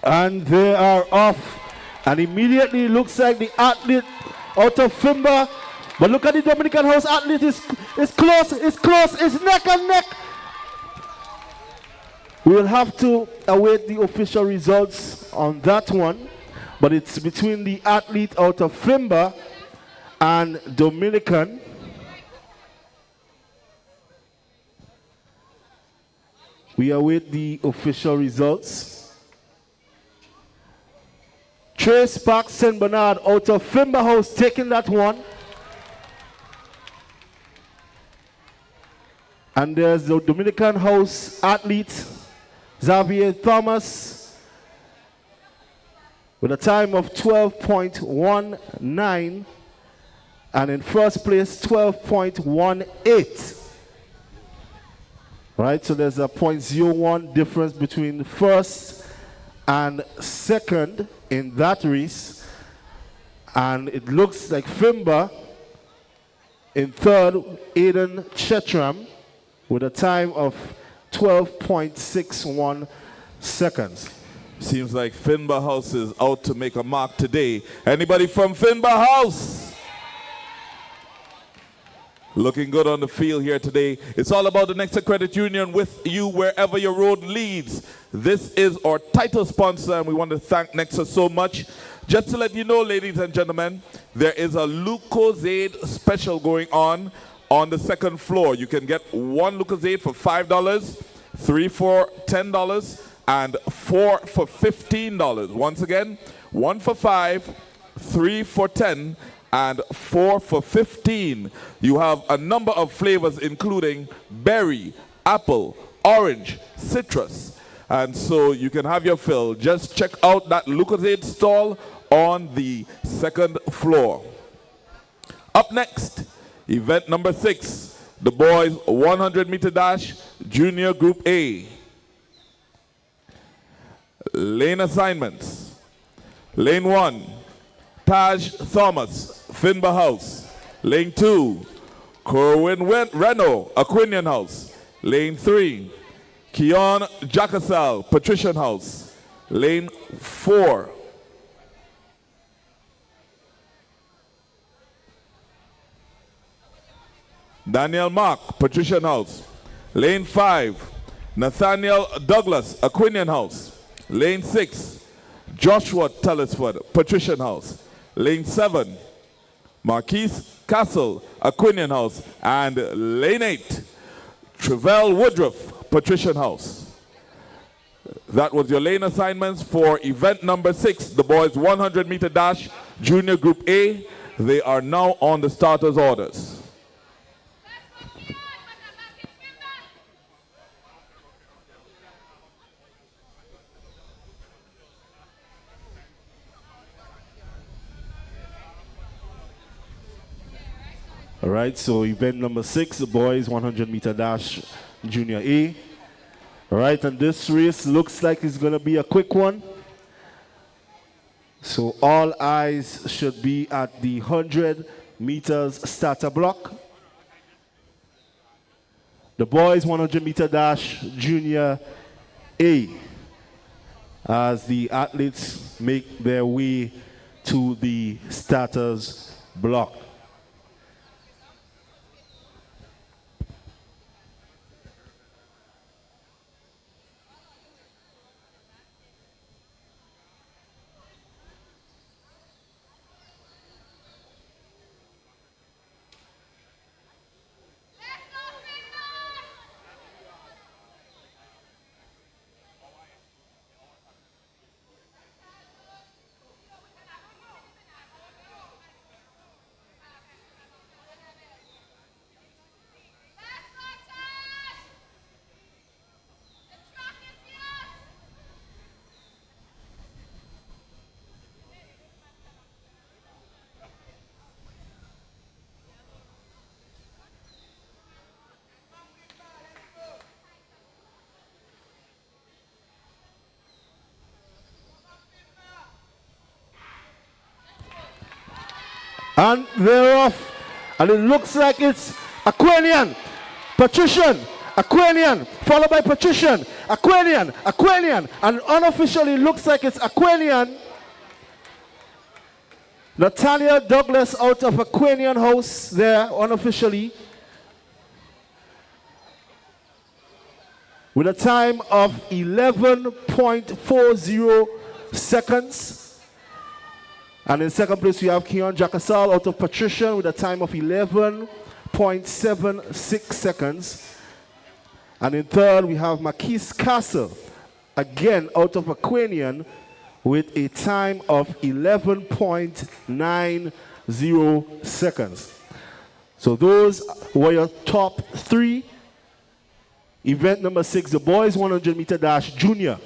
S10: And they are off. And immediately looks like the athlete out of Fimba. But look at the Dominican House athlete is close, it's neck and neck. We will have to await the official results on that one. But it's between the athlete out of Fimba and Dominican. We await the official results. Trace Park St. Bernard out of Fimba House taking that one. And there's the Dominican House athlete, Xavier Thomas, with a time of 12.19. And in first place, 12.18. Right, so there's a 0.01 difference between first and second in that race. And it looks like Fimba in third, Aidan Chetram, with a time of 12.61 seconds.
S1: Seems like Finbar House is out to make a mark today. Anybody from Finbar House? Looking good on the field here today. It's all about the Nexa Credit Union with you wherever your road leads. This is our title sponsor, and we want to thank Nexa so much. Just to let you know, ladies and gentlemen, there is a Lucozade special going on the second floor. You can get one Lucozade for $5, 3 for $10, and 4 for $15. Once again, 1 for $5, 3 for $10, and 4 for $15. You have a number of flavors including berry, apple, orange, citrus. And so you can have your fill. Just check out that Lucozade stall on the second floor. Up next, event number 6, the boys 100-meter dash, junior group A. Lane assignments. Lane 1, Taj Thomas, Finbar House. Lane 2, Corwin Reno, Aquinian House. Lane 3, Keon Jacasal, Patrician House. Lane 4, Daniel Mark, Patrician House. Lane 5, Nathaniel Douglas, Aquinian House. Lane 6, Joshua Tellisford, Patrician House. Lane 7, Marquise Castle, Aquinian House. And Lane 8, Travell Woodruff, Patrician House. That was your lane assignments for event number 6, the boys 100-meter dash, junior group A. They are now on the starters' orders.
S10: All right, so event number 6, the boys 100-meter dash, junior A. All right, and this race looks like it's going to be a quick one. So all eyes should be at the 100 meters starter block. The boys 100-meter dash, junior A, as the athletes make their way to the starters block. And they're off. And it looks like it's Aquinian, Patrician, Aquinian, followed by Patrician, Aquinian, Aquinian. And unofficially looks like it's Aquinian. Natalia Douglas out of Aquinian House there unofficially. With a time of 11.40 seconds. And in second place, we have Keon Jacasal out of Patrician with a time of 11.76 seconds. And in third, we have Marquise Castle, again out of Aquinian, with a time of 11.90 seconds. So those were your top 3. Event number 6, the boys 100-meter dash, junior.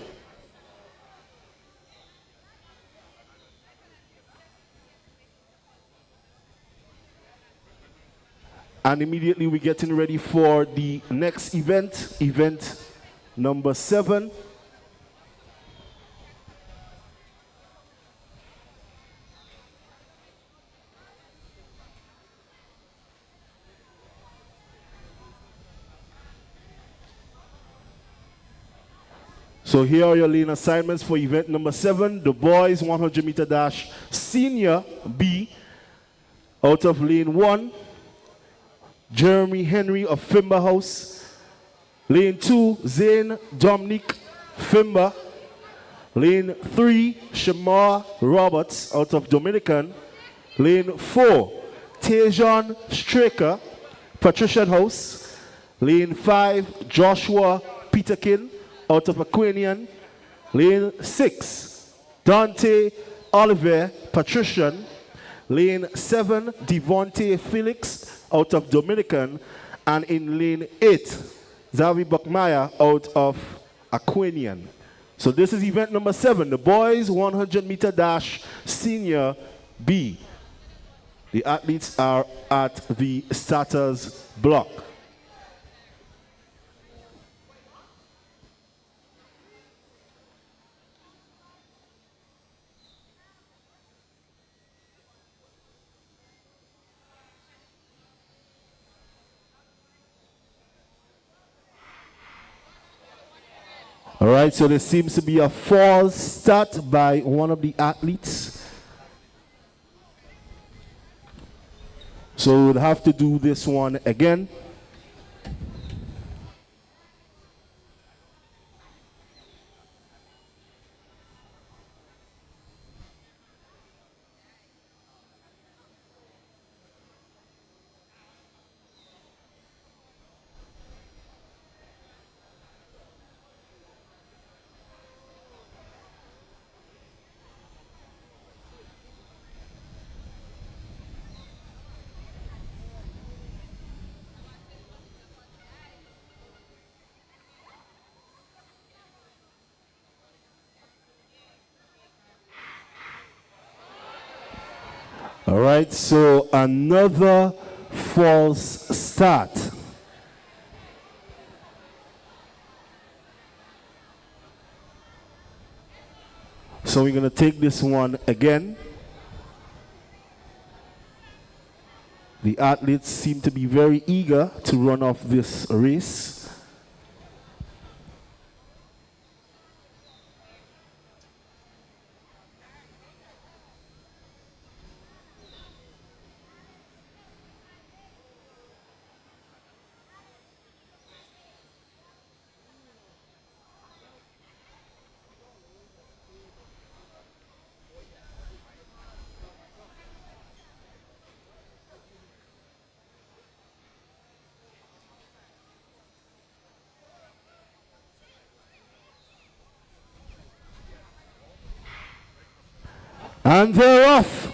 S10: And immediately we're getting ready for the next event, event number 7. So here are your lane assignments for event number 7, the boys 100 meter dash senior B. Out of lane 1, Jeremy Henry of Fimba House. Lane 2, Zane Dominic Fimba. Lane 3, Shamar Roberts out of Dominican. Lane 4, Tejan Straker, Patrician House. Lane 5, Joshua Peterkin out of Aquanian. Lane 6, Dante Oliver, Patrician. Lane 7, Devontae Felix out of Dominican. And in lane 8, Zavi Buckmeyer out of Aquanian. So this is event number 7, the boys 100 meter dash senior B. The athletes are at the starters block. All right, so there seems to be a false start by one of the athletes. So we'll have to do this one again. All right, so another false start. So we're going to take this one again. The athletes seem to be very eager to run off this race. And they're off.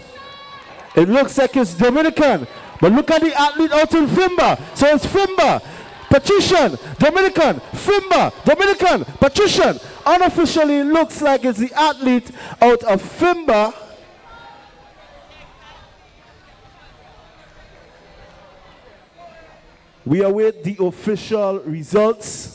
S10: It looks like it's Dominican, but look at the athlete out in Fimba. So it's Fimba, Patrician, Dominican, Fimba, Dominican, Patrician. Unofficially, it looks like it's the athlete out of Fimba. We await the official results.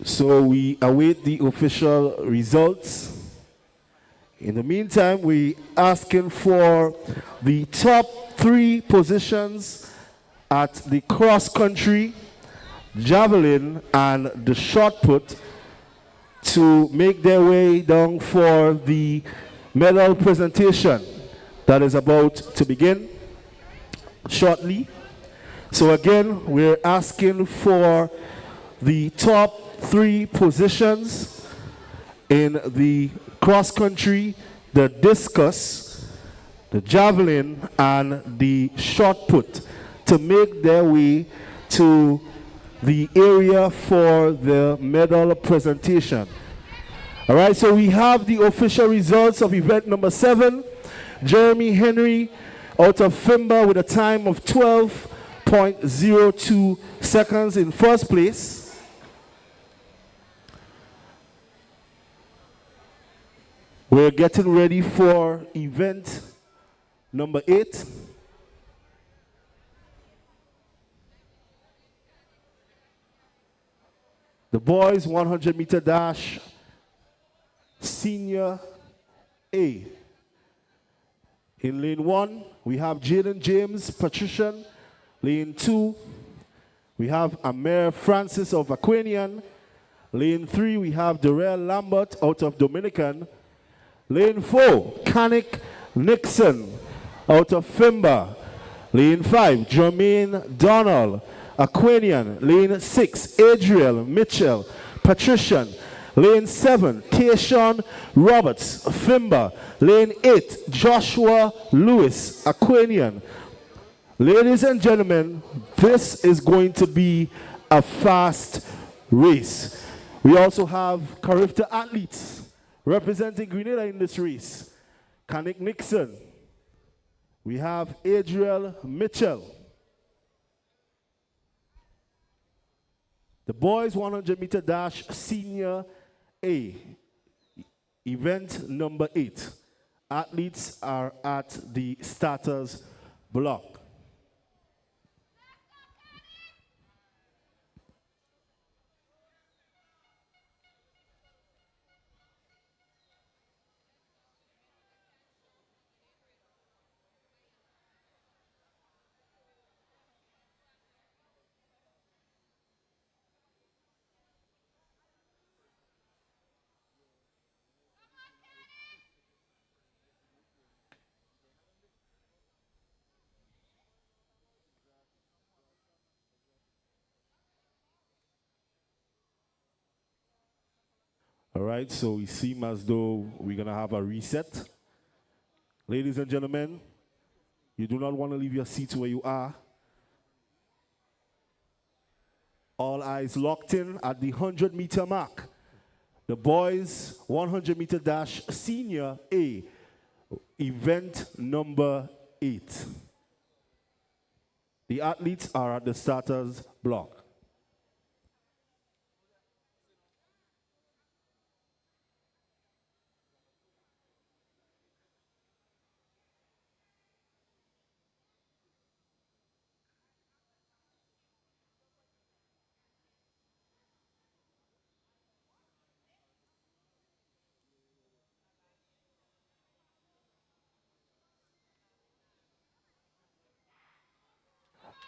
S10: So we await the official results. In the meantime, we're asking for the top 3 positions at the cross country, javelin, and the shot put to make their way down for the medal presentation that is about to begin shortly. So again, we're asking for the top 3 positions in the cross country, the discus, the javelin, and the shot put to make their way to the area for the medal presentation. All right, so we have the official results of event number 7. Jeremy Henry out of Fimba with a time of 12.02 seconds in first place. We're getting ready for event number 8. The boys 100 meter dash, senior A. In lane 1, we have Jaden James Patrician. Lane 2, we have Amir Francis of Aquanian. Lane 3, we have Darrell Lambert out of Dominican. Lane 4, Kanik Nixon out of Fimba. Lane 5, Jermaine Donald, Aquanian. Lane 6, Adriel Mitchell, Patrician. Lane 7, Tayshawn Roberts, Fimba. Lane 8, Joshua Lewis, Aquanian. Ladies and gentlemen, this is going to be a fast race. We also have Carifta athletes representing Grenada in this race. Kanik Nixon. We have Adriel Mitchell. The boys 100 meter dash, senior A, event number 8. Athletes are at the starters block. All right, so we seem as though we're going to have a reset. Ladies and gentlemen, you do not want to leave your seats where you are. All eyes locked in at the 100 meter mark. The boys 100 meter dash, senior A, event number 8. The athletes are at the starters block.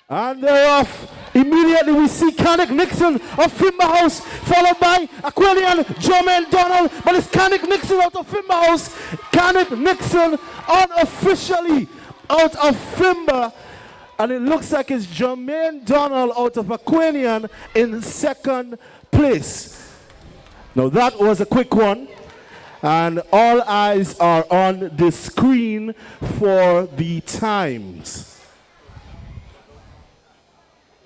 S10: And they're off. Immediately we see Kanik Nixon of Fimba House, followed by Aquilian Jermaine Donald. But it's Kanik Nixon out of Fimba House. Kanik Nixon unofficially out of Fimba. And it looks like it's Jermaine Donald out of Aquanian in second place. Now that was a quick one. And all eyes are on the screen for the times.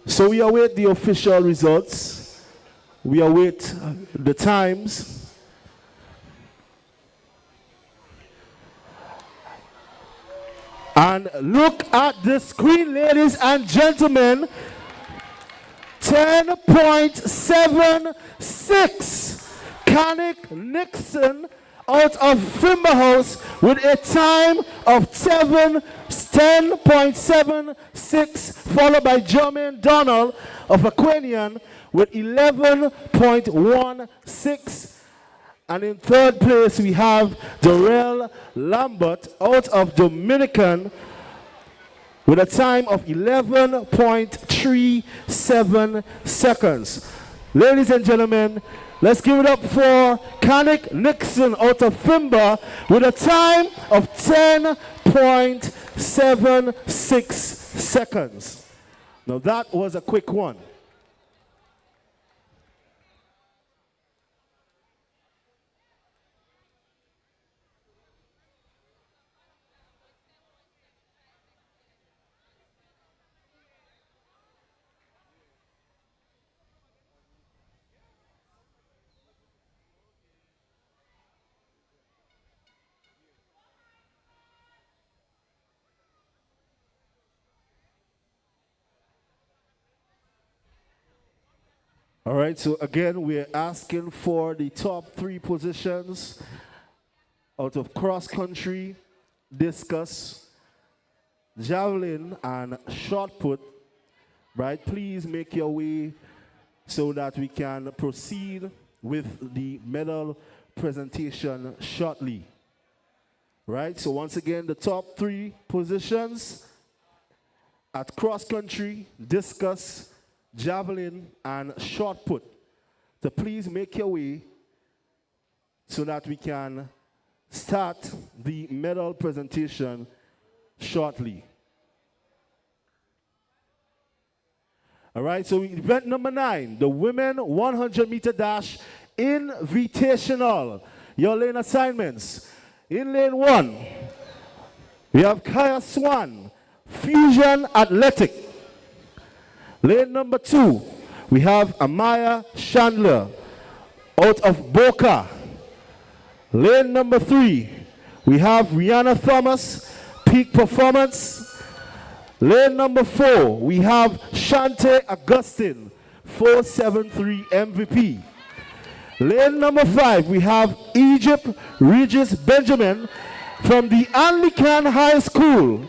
S10: So we await the official results. We await the times. And look at the screen, ladies and gentlemen. 10.76. Kanik Nixon out of Fimba House with a time of 10.76, followed by Jermaine Donald of Aquanian with 11.16. And in third place, we have Darrell Lambert out of Dominican with a time of 11.37 seconds. Ladies and gentlemen, let's give it up for Kanik Nixon out of Fimba with a time of 10.76 seconds. Now that was a quick one. All right, so again, we're asking for the top 3 positions out of cross-country, discus, javelin, and shot put. Right, please make your way so that we can proceed with the medal presentation shortly. Right, so once again, the top 3 positions at cross country, discus, javelin, and shot put. So please make your way so that we can start the medal presentation shortly. All right, so event number 9, the women 100-meter dash invitational. Your lane assignments. In lane 1, we have Kaya Swan, Fusion Athletic. Lane number 2, we have Amaya Chandler, out of Boca. Lane number 3, we have Rihanna Thomas, Peak Performance. Lane number 4, we have Shante Augustine, 473 MVP. Lane number 5, we have Egypt Regis Benjamin from the Anglican High School.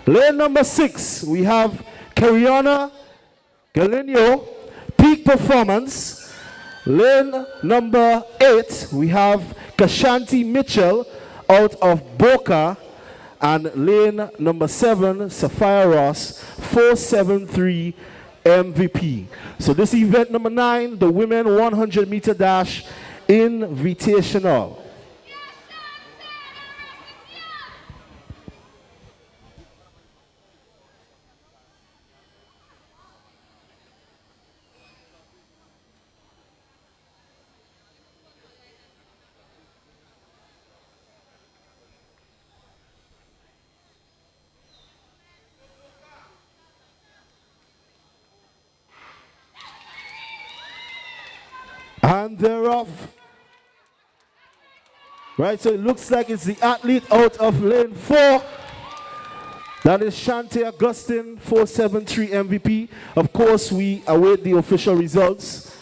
S10: Lane number 6, we have Kariana Galinio, Peak Performance. Lane number 8, we have Kashanti Mitchell out of Boca. And lane number 7, Sapphire Ross, 473 MVP. So this event number 9, the women 100-meter dash invitational. And they're off. Right, so it looks like it's the athlete out of lane 4. That is Shante Augustine, 473 MVP. Of course, we await the official results.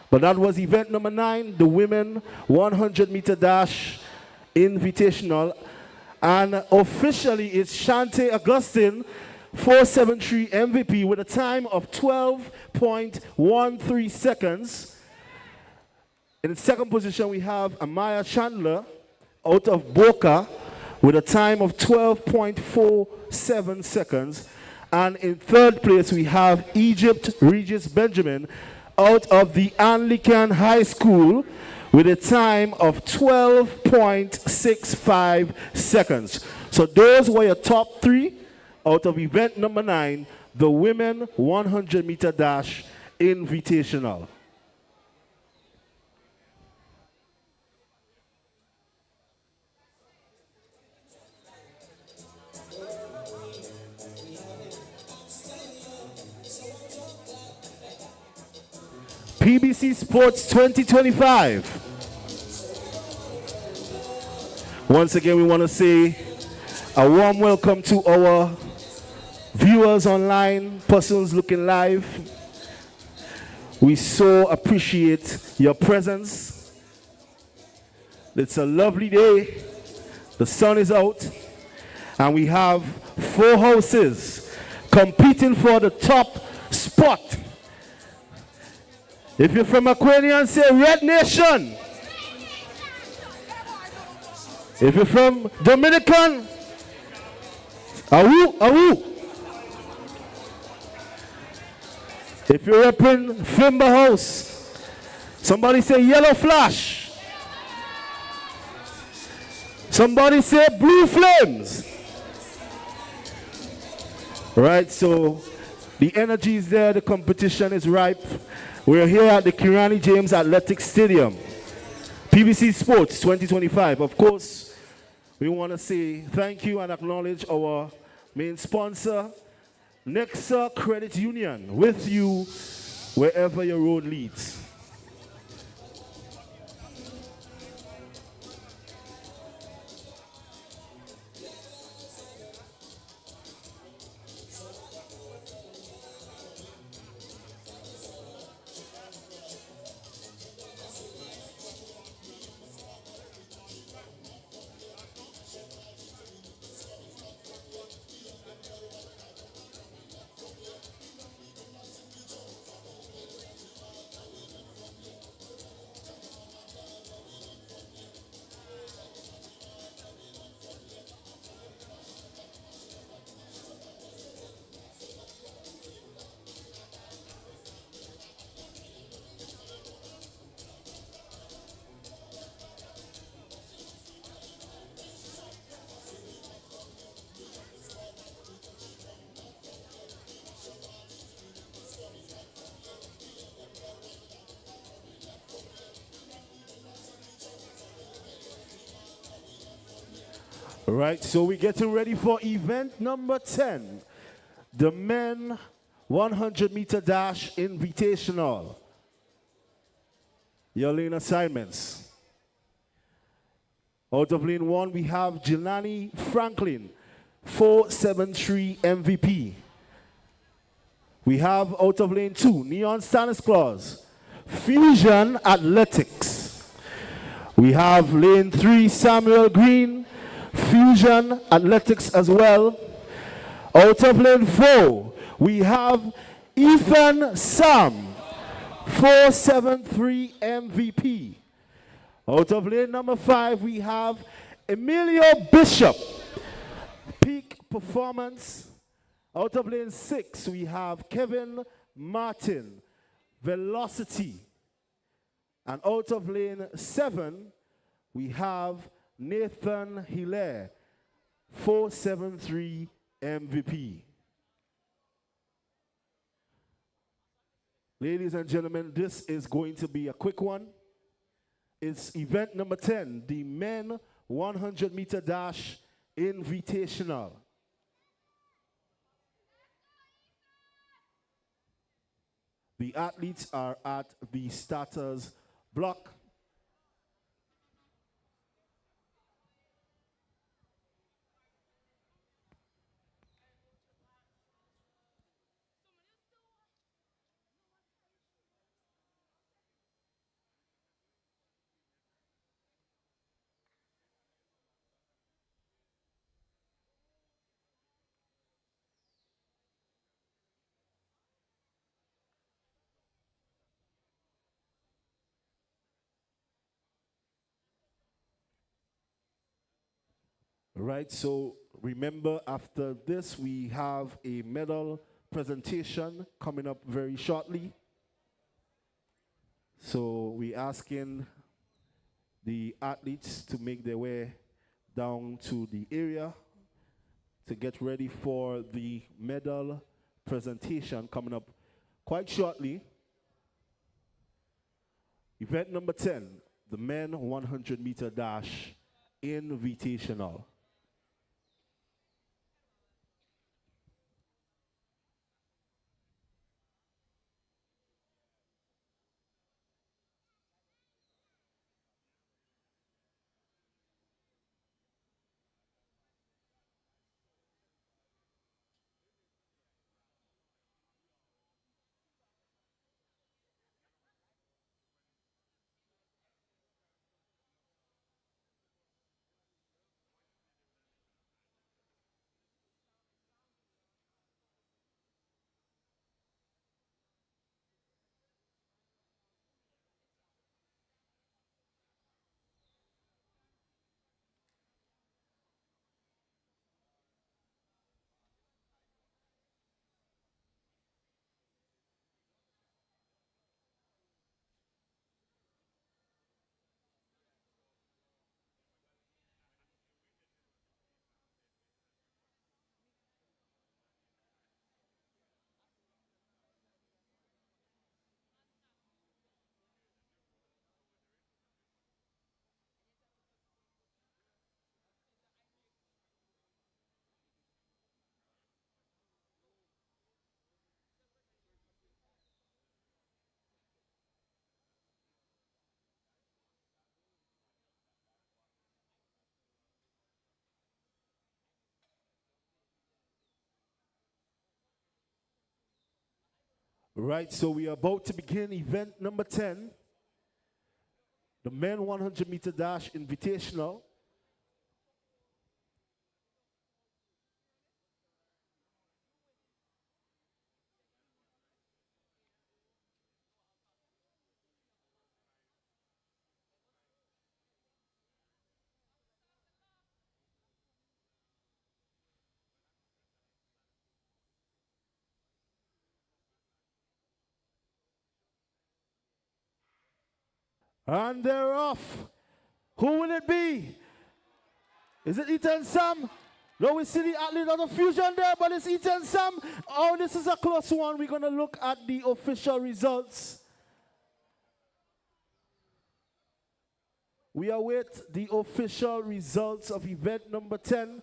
S10: But that was event number 9, the women 100-meter dash invitational. And officially, it's Shante Augustine, 473 MVP with a time of 12.13 seconds. In the second position, we have Amaya Chandler out of Boca with a time of 12.47 seconds. And in third place, we have Egypt Regis Benjamin out of the Anglican High School with a time of 12.65 seconds. So those were your top 3 out of event number 9, the women 100-meter dash invitational. PBC Sports 2025. Once again, we want to say a warm welcome to our viewers online, persons looking live. We so appreciate your presence. It's a lovely day. The sun is out, and we have 4 houses competing for the top spot. If you're from Aquarian, say Red Nation. If you're from Dominican, awoo, awoo. If you're repping Fimber House, somebody say Yellow Flash. Somebody say Blue Flames. Right, so the energy is there, the competition is ripe. We're here at the Kirani James Athletic Stadium, PBC Sports 2025. Of course, we want to say thank you and acknowledge our main sponsor, Nexa Credit Union, with you wherever your road leads. All right, so we're getting ready for event number 10, the men 100-meter dash invitational. Your lane assignments. Out of lane 1, we have Jelani Franklin, 473 MVP. We have out of lane 2, Neon Stanislaus, Fusion Athletics. We have lane 3, Samuel Green, Fusion Athletics as well. Out of lane 4, we have Ethan Sam, 473 MVP. Out of lane number 5, we have Emilio Bishop, Peak Performance. Out of lane 6, we have Kevin Martin, Velocity. And out of lane 7, we have Nathan Hilaire, 473 MVP. Ladies and gentlemen, this is going to be a quick one. It's event number 10, the men 100-meter dash invitational. The athletes are at the starters block. Right, so remember after this we have a medal presentation coming up very shortly. So we're asking the athletes to make their way down to the area to get ready for the medal presentation coming up quite shortly. Event number 10, the men 100-meter dash invitational. Right, so we are about to begin event number 10, the men 100-meter dash invitational. And they're off. Who will it be? Is it Ethan Sam? No, we see the athlete of the Fusion there, but it's Ethan Sam. Oh, this is a close one. We're going to look at the official results. we await the official results of event number 10.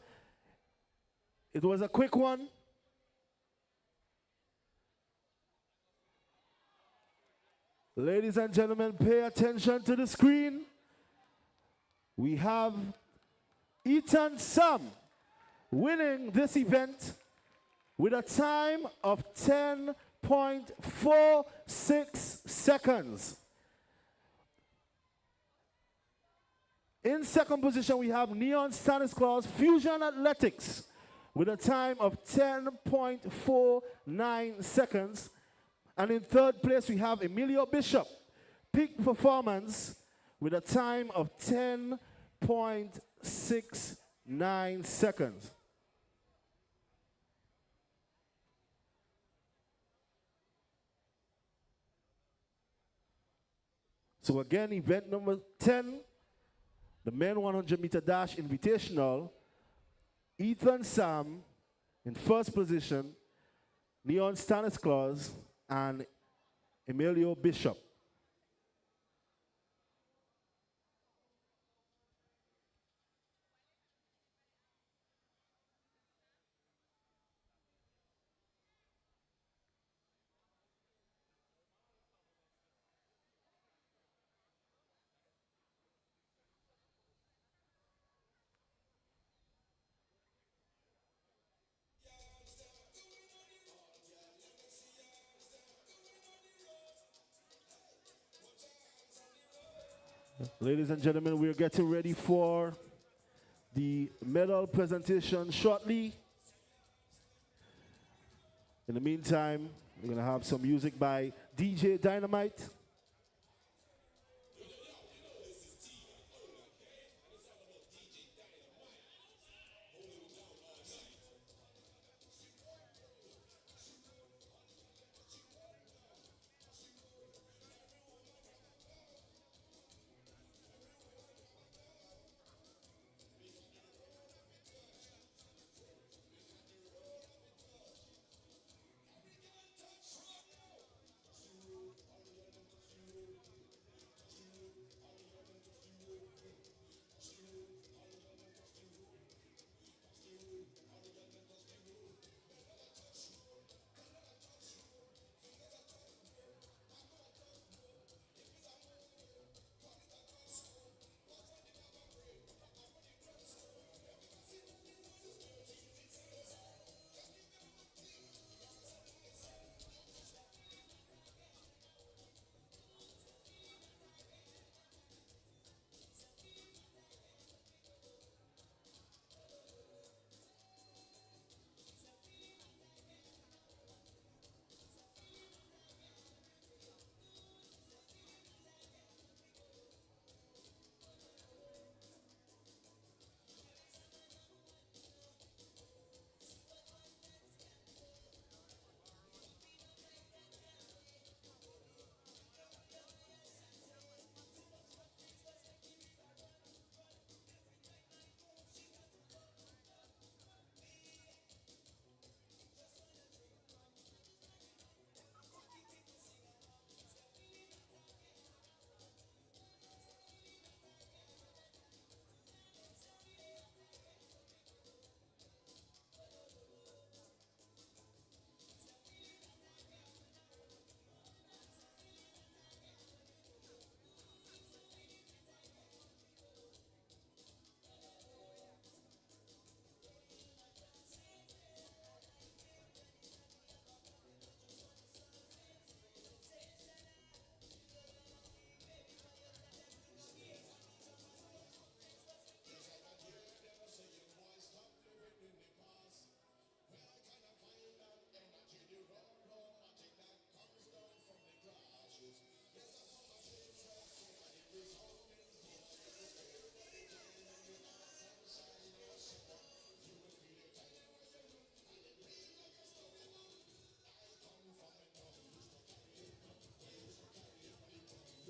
S10: It was a quick one. Ladies and gentlemen, pay attention to the screen. We have Ethan Sam winning this event with a time of 10.46 seconds. In second position, we have Neon Stanislaus Fusion Athletics with a time of 10.49 seconds. And in third place, we have Emilio Bishop, Peak Performance, with a time of 10.69 seconds. So again, event number 10, the men 100-meter dash invitational, Ethan Sam in first position, Leon Stanislaus, and Emilio Bishop. Ladies and gentlemen, we're getting ready for the medal presentation shortly. In the meantime, we're going to have some music by DJ Dynamite.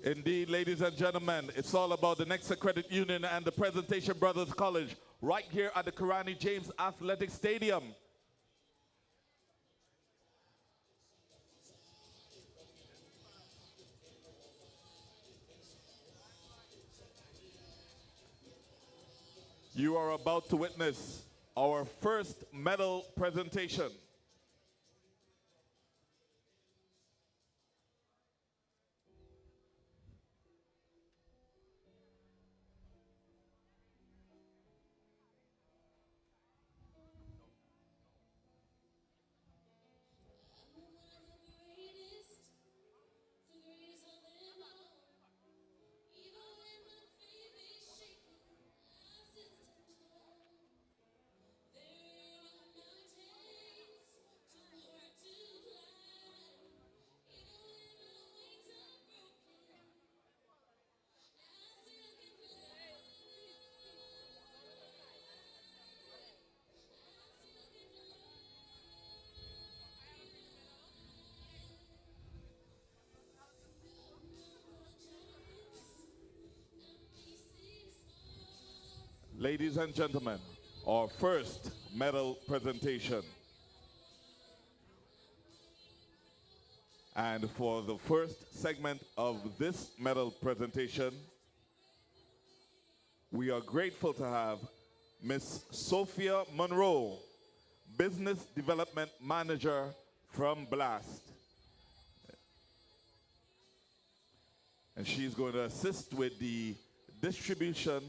S1: Indeed, ladies and gentlemen, it's all about the Next Credit Union and the Presentation Brothers College right here at the Karani James Athletic Stadium. You are about to witness our first medal presentation. Ladies and gentlemen, our first medal presentation. And for the first segment of this medal presentation, we are grateful to have Miss Sophia Monroe, Business Development Manager from BLAST. And she's going to assist with the distribution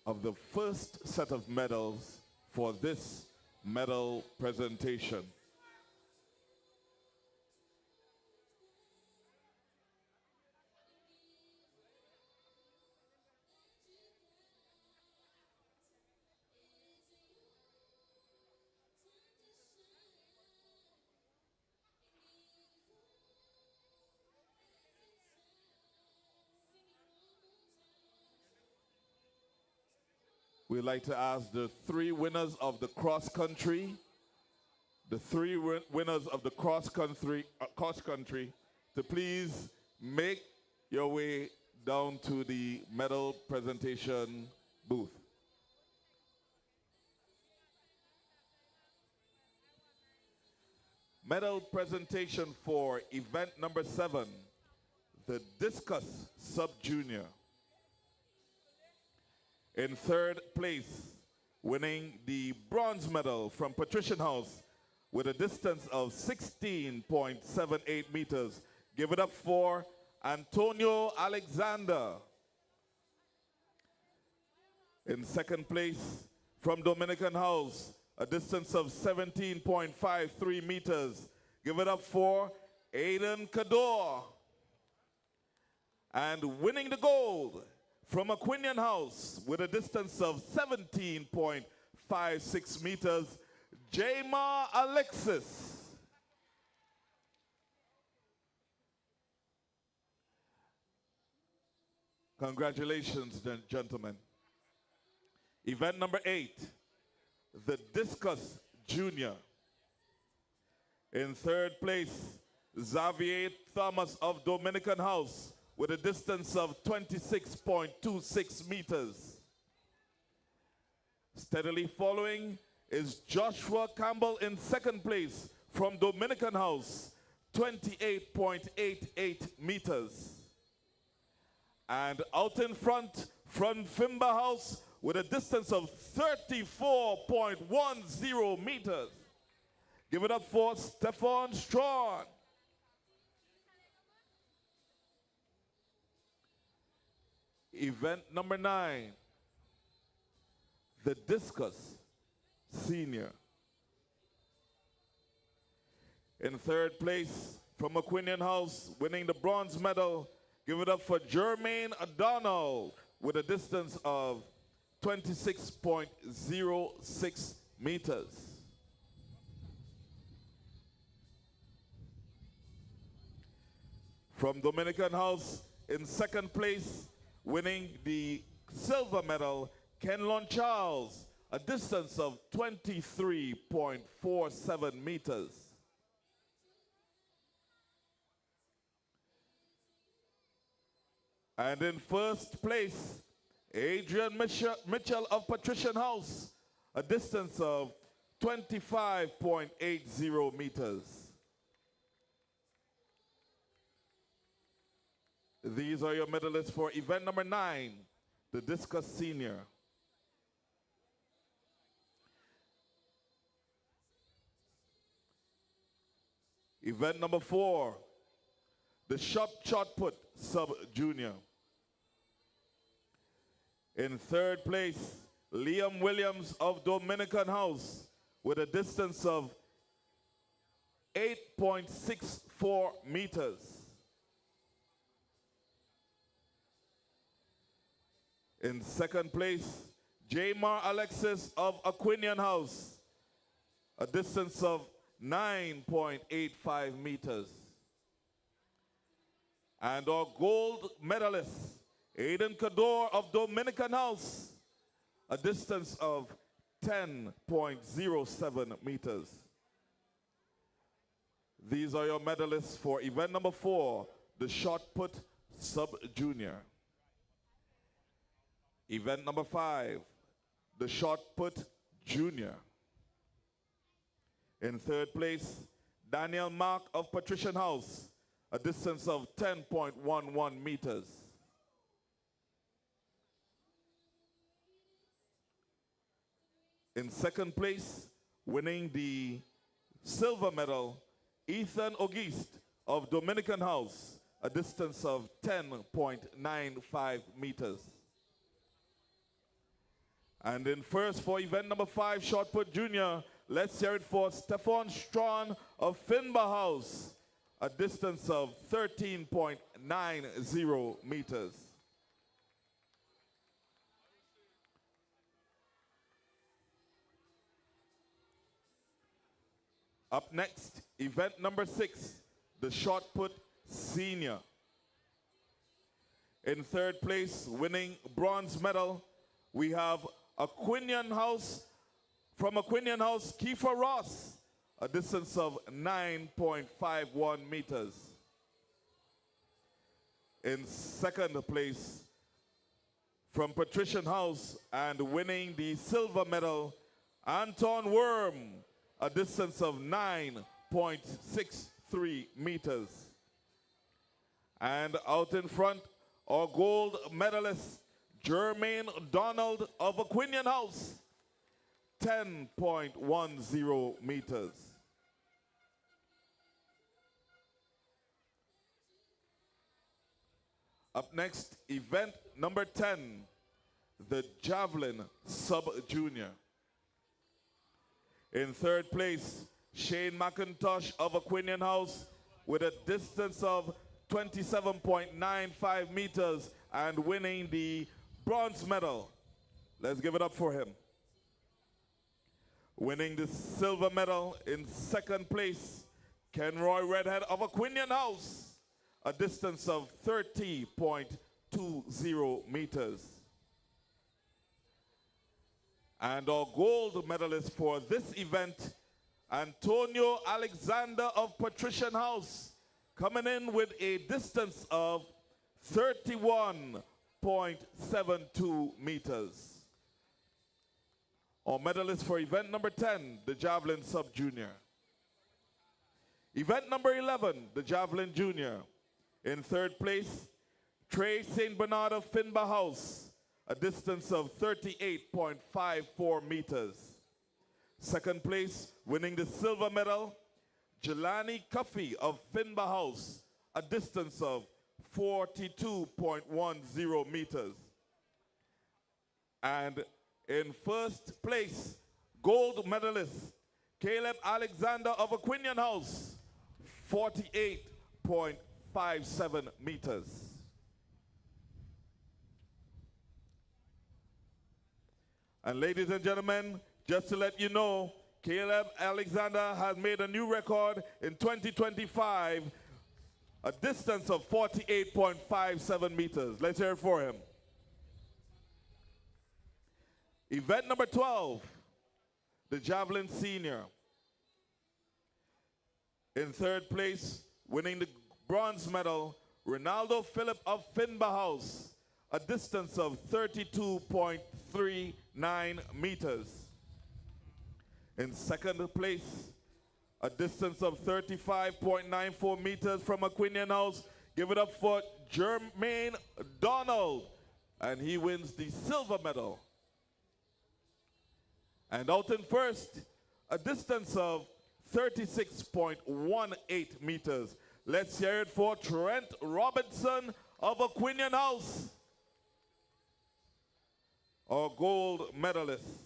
S1: of the first set of medals for this medal presentation. We'd like to ask the three winners of the cross country, cross country, to please make your way down to the medal presentation booth. Medal presentation for event number 7, the discus sub-junior. In third place, winning the bronze medal from Patrician House with a distance of 16.78 meters. Give it up for Antonio Alexander. In second place, from Dominican House, a distance of 17.53 meters. Give it up for Aiden Cador. And winning the gold, from Aquinian House with a distance of 17.56 meters, Jama Alexis. Congratulations, gentlemen. Event number 8, the discus junior. In third place, Xavier Thomas of Dominican House with a distance of 26.26 meters. Steadily following is Joshua Campbell in second place from Dominican House, 28.88 meters. And out in front from Fimba House with a distance of 34.10 meters. Give it up for Stefan Strawn. Event number 9, the discus senior. In third place from Aquinian House, winning the bronze medal, give it up for Jermaine O'Donnell with a distance of 26.06 meters. From Dominican House, in second place, winning the silver medal, Kenlon Charles, a distance of 23.47 meters. And in first place, Adrian Mitchell of Patrician House, a distance of 25.80 meters. These are your medalists for event number 9, the discus senior. Event number 4, the shot put sub-junior. In 3rd place, Liam Williams of Dominican House with a distance of 8.64 meters. In 2nd place, Jamar Alexis of Aquinian House, a distance of 9.85 meters. And our gold medalist, Aiden Cador of Dominican House, a distance of 10.07 meters. These are your medalists for event number 4, the shot put sub-junior. Event number 5, the shot put junior. In 3rd place, Daniel Mark of Patrician House, a distance of 10.11 meters. In 2nd place, winning the silver medal, Ethan Auguste of Dominican House, a distance of 10.95 meters. And in 1st for event number 5, shot put junior, let's hear it for Stefan Strawn of Finba House, a distance of 13.90 meters. Up next, event number 6, the shot put senior. In 3rd place, winning bronze medal, we have Aquinian House, from Aquinian House, Kiefer Ross, a distance of 9.51 meters. In 2nd place, from Patrician House and winning the silver medal, Anton Worm, a distance of 9.63 meters. And out in front, our gold medalist, Jermaine Donald of Aquinian House, 10.10 meters. Up next, event number 10, the javelin sub-junior. In 3rd place, Shane McIntosh of Aquinian House with a distance of 27.95 meters and winning the bronze medal. Let's give it up for him. Winning the silver medal in 2nd place, Kenroy Redhead of Aquinian House, a distance of 30.20 meters. And our gold medalist for this event, Antonio Alexander of Patrician House, coming in with a distance of 31.72 meters. Our medalist for event number 10, the javelin sub-junior. Event number 11, the javelin junior. In 3rd place, Trey St. Bernard of Finba House, a distance of 38.54 meters. 2nd place, winning the silver medal, Jelani Cuffey of Finba House, a distance of 42.10 meters. And in 1st place, gold medalist, Caleb Alexander of Aquinian House, 48.57 meters. And ladies and gentlemen, just to let you know, Caleb Alexander has made a new record in 2025, a distance of 48.57 meters. Let's hear it for him. Event number 12, the javelin senior. In 3rd place, winning the bronze medal, Ronaldo Phillip of Finba House, a distance of 32.39 meters. In 2nd place, a distance of 35.94 meters from Aquinian House, Give it up for Jermaine Donald, and he wins the silver medal. And out in first, a distance of 36.18 meters. Let's hear it for Trent Robinson of Aquinian House, our gold medalist.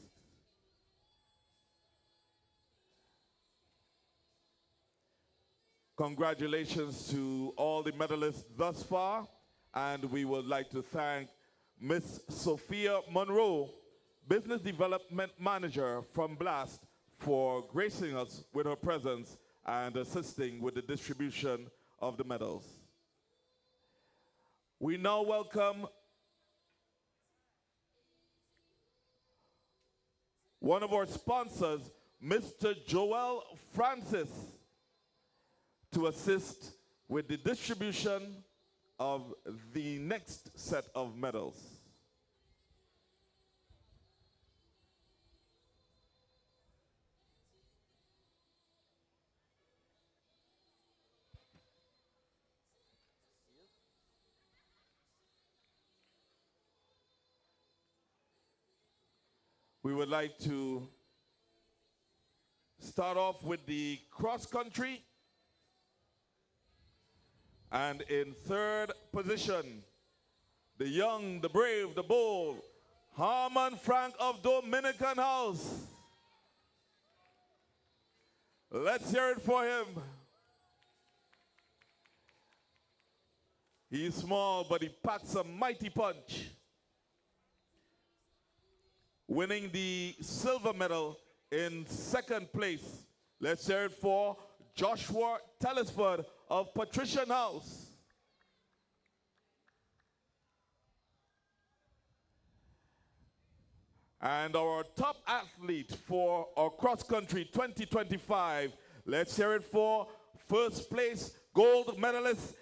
S1: Congratulations to all the medalists thus far, and we would like to thank Miss Sophia Monroe, Business Development Manager from BLAST, for gracing us with her presence and assisting with the distribution of the medals. We now welcome one of our sponsors, Mr. Joel Francis, to assist with the distribution of the next set of medals. We would like to start off with the cross country. And in third position, the young, the brave, the bold, Harmon Frank of Dominican House. Let's hear it for him. He's small, but he packs a mighty punch. Winning the silver medal in second place. Let's hear it for Joshua Telesford of Patrician House. And our top athlete for our cross country 2025, let's hear it for first place gold medalist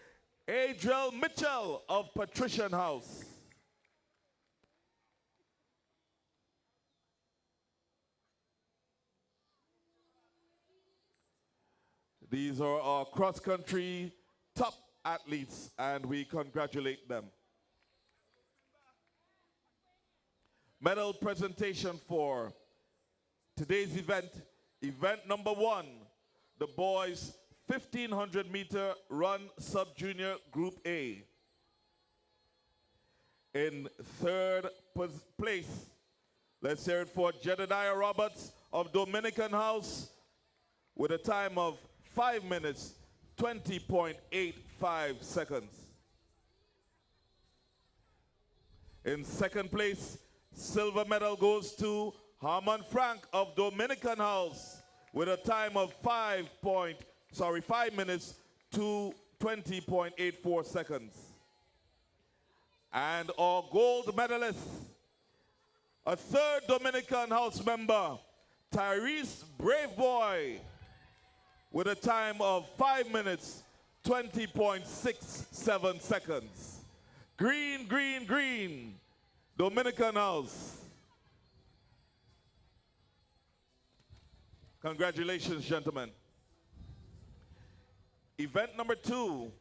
S1: Adriel Mitchell of Patrician House. These are our cross-country top athletes, and we congratulate them. Medal presentation for today's event, event number 1, the boys 1500 meter run sub-junior group A. In third place, let's hear it for Jedediah Roberts of Dominican House with a time of 5 minutes, 20.85 seconds. In second place, silver medal goes to Harmon Frank of Dominican House with a time of 5 minutes to 20.84 seconds. And our gold medalist, a third Dominican House member, Tyrese Braveboy, with a time of 5 minutes, 20.67 seconds. Green, green, green, Dominican House. Congratulations, gentlemen. Event number 2,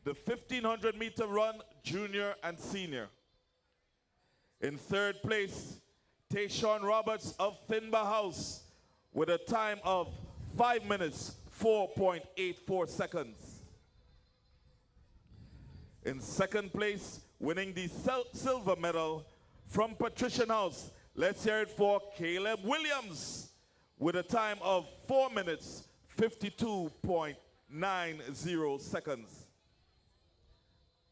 S1: the 1500 meter run, junior and senior. In third place, Tayshawn Roberts of Finba House with a time of 5 minutes, 4.84 seconds. In second place, winning the silver medal from Patrician House, let's hear it for Caleb Williams with a time of 4 minutes, 52.90 seconds.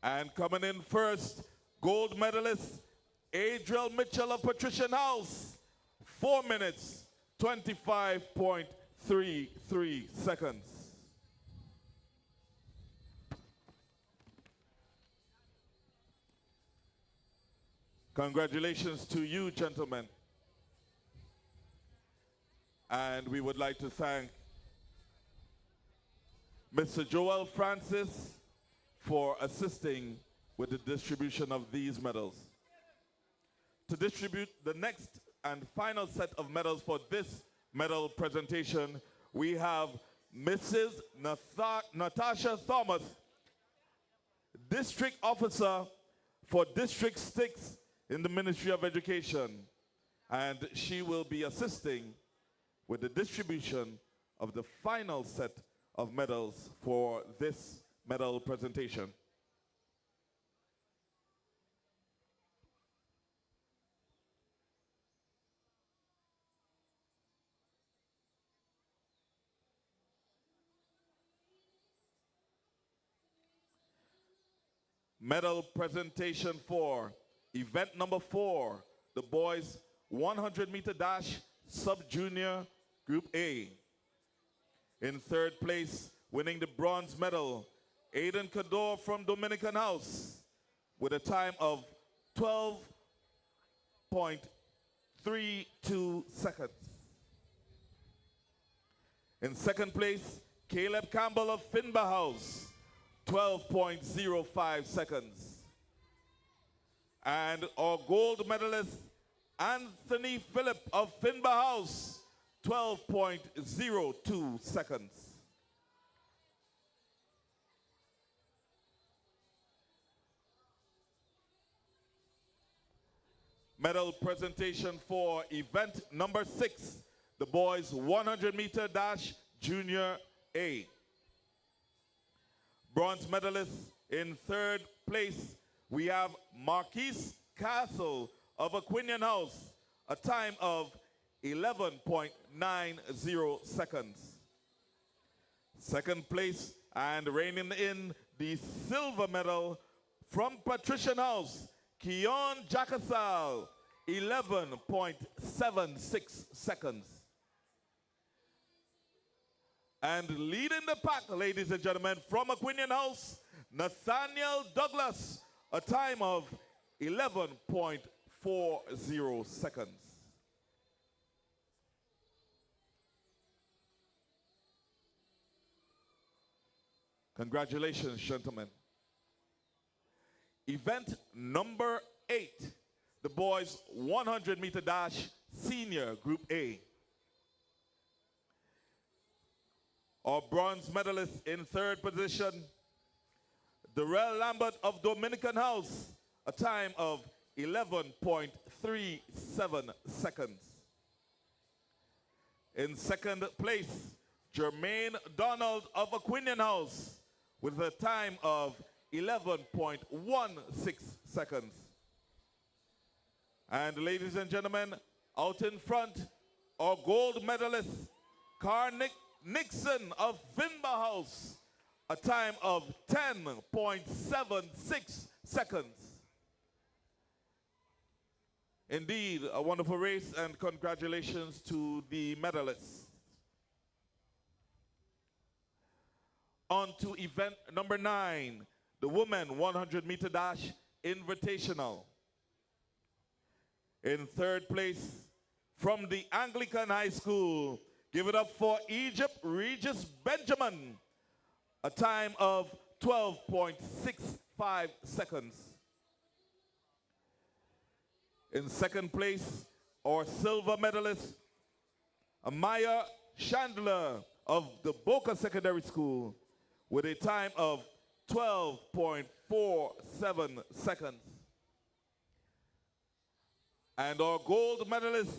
S1: And coming in first, gold medalist Adriel Mitchell of Patrician House, 4 minutes, 25.33 seconds. Congratulations to you, gentlemen. And we would like to thank Mr. Joel Francis for assisting with the distribution of these medals. To distribute the next and final set of medals for this medal presentation, we have Mrs. Natasha Thomas district officer for District 6 in the Ministry of Education, and she will be assisting with the distribution of the final set of medals for this medal presentation. Medal presentation for event number 4, the boys 100-meter dash sub-junior group A. In third place, winning the bronze medal, Aiden Cador from Dominican House with a time of 12.32 seconds. In second place, Caleb Campbell of Finba House, 12.05 seconds. And our gold medalist, Anthony Phillip of Finba House, 12.02 seconds. Medal presentation for event number 6, the boys 100-meter dash junior A. Bronze medalist in third place, we have Marquise Castle of Aquinian House, a time of 11.90 seconds. Second place and reigning in the silver medal from Patrician House, Keon Jacasal, 11.76 seconds. And leading the pack, ladies and gentlemen, from Aquinian House, Nathaniel Douglas, a time of 11.40 seconds. Congratulations, gentlemen. Event number 8, the boys 100-meter dash senior group A. Our bronze medalist in third position, Darrell Lambert of Dominican House, a time of 11.37 seconds. In second place, Jermaine Donald of Aquinian House with a time of 11.16 seconds. And ladies and gentlemen, out in front, our gold medalist, Karnik Nixon of Finba House, a time of 10.76 seconds. Indeed, a wonderful race, and congratulations to the medalists. On to event number 9, the women 100-meter dash invitational. In third place, from the Anglican High School, give it up for Egypt Regis Benjamin, a time of 12.65 seconds. In second place, our silver medalist, Amaya Chandler of the Boca Secondary School, with a time of 12.47 seconds. And our gold medalist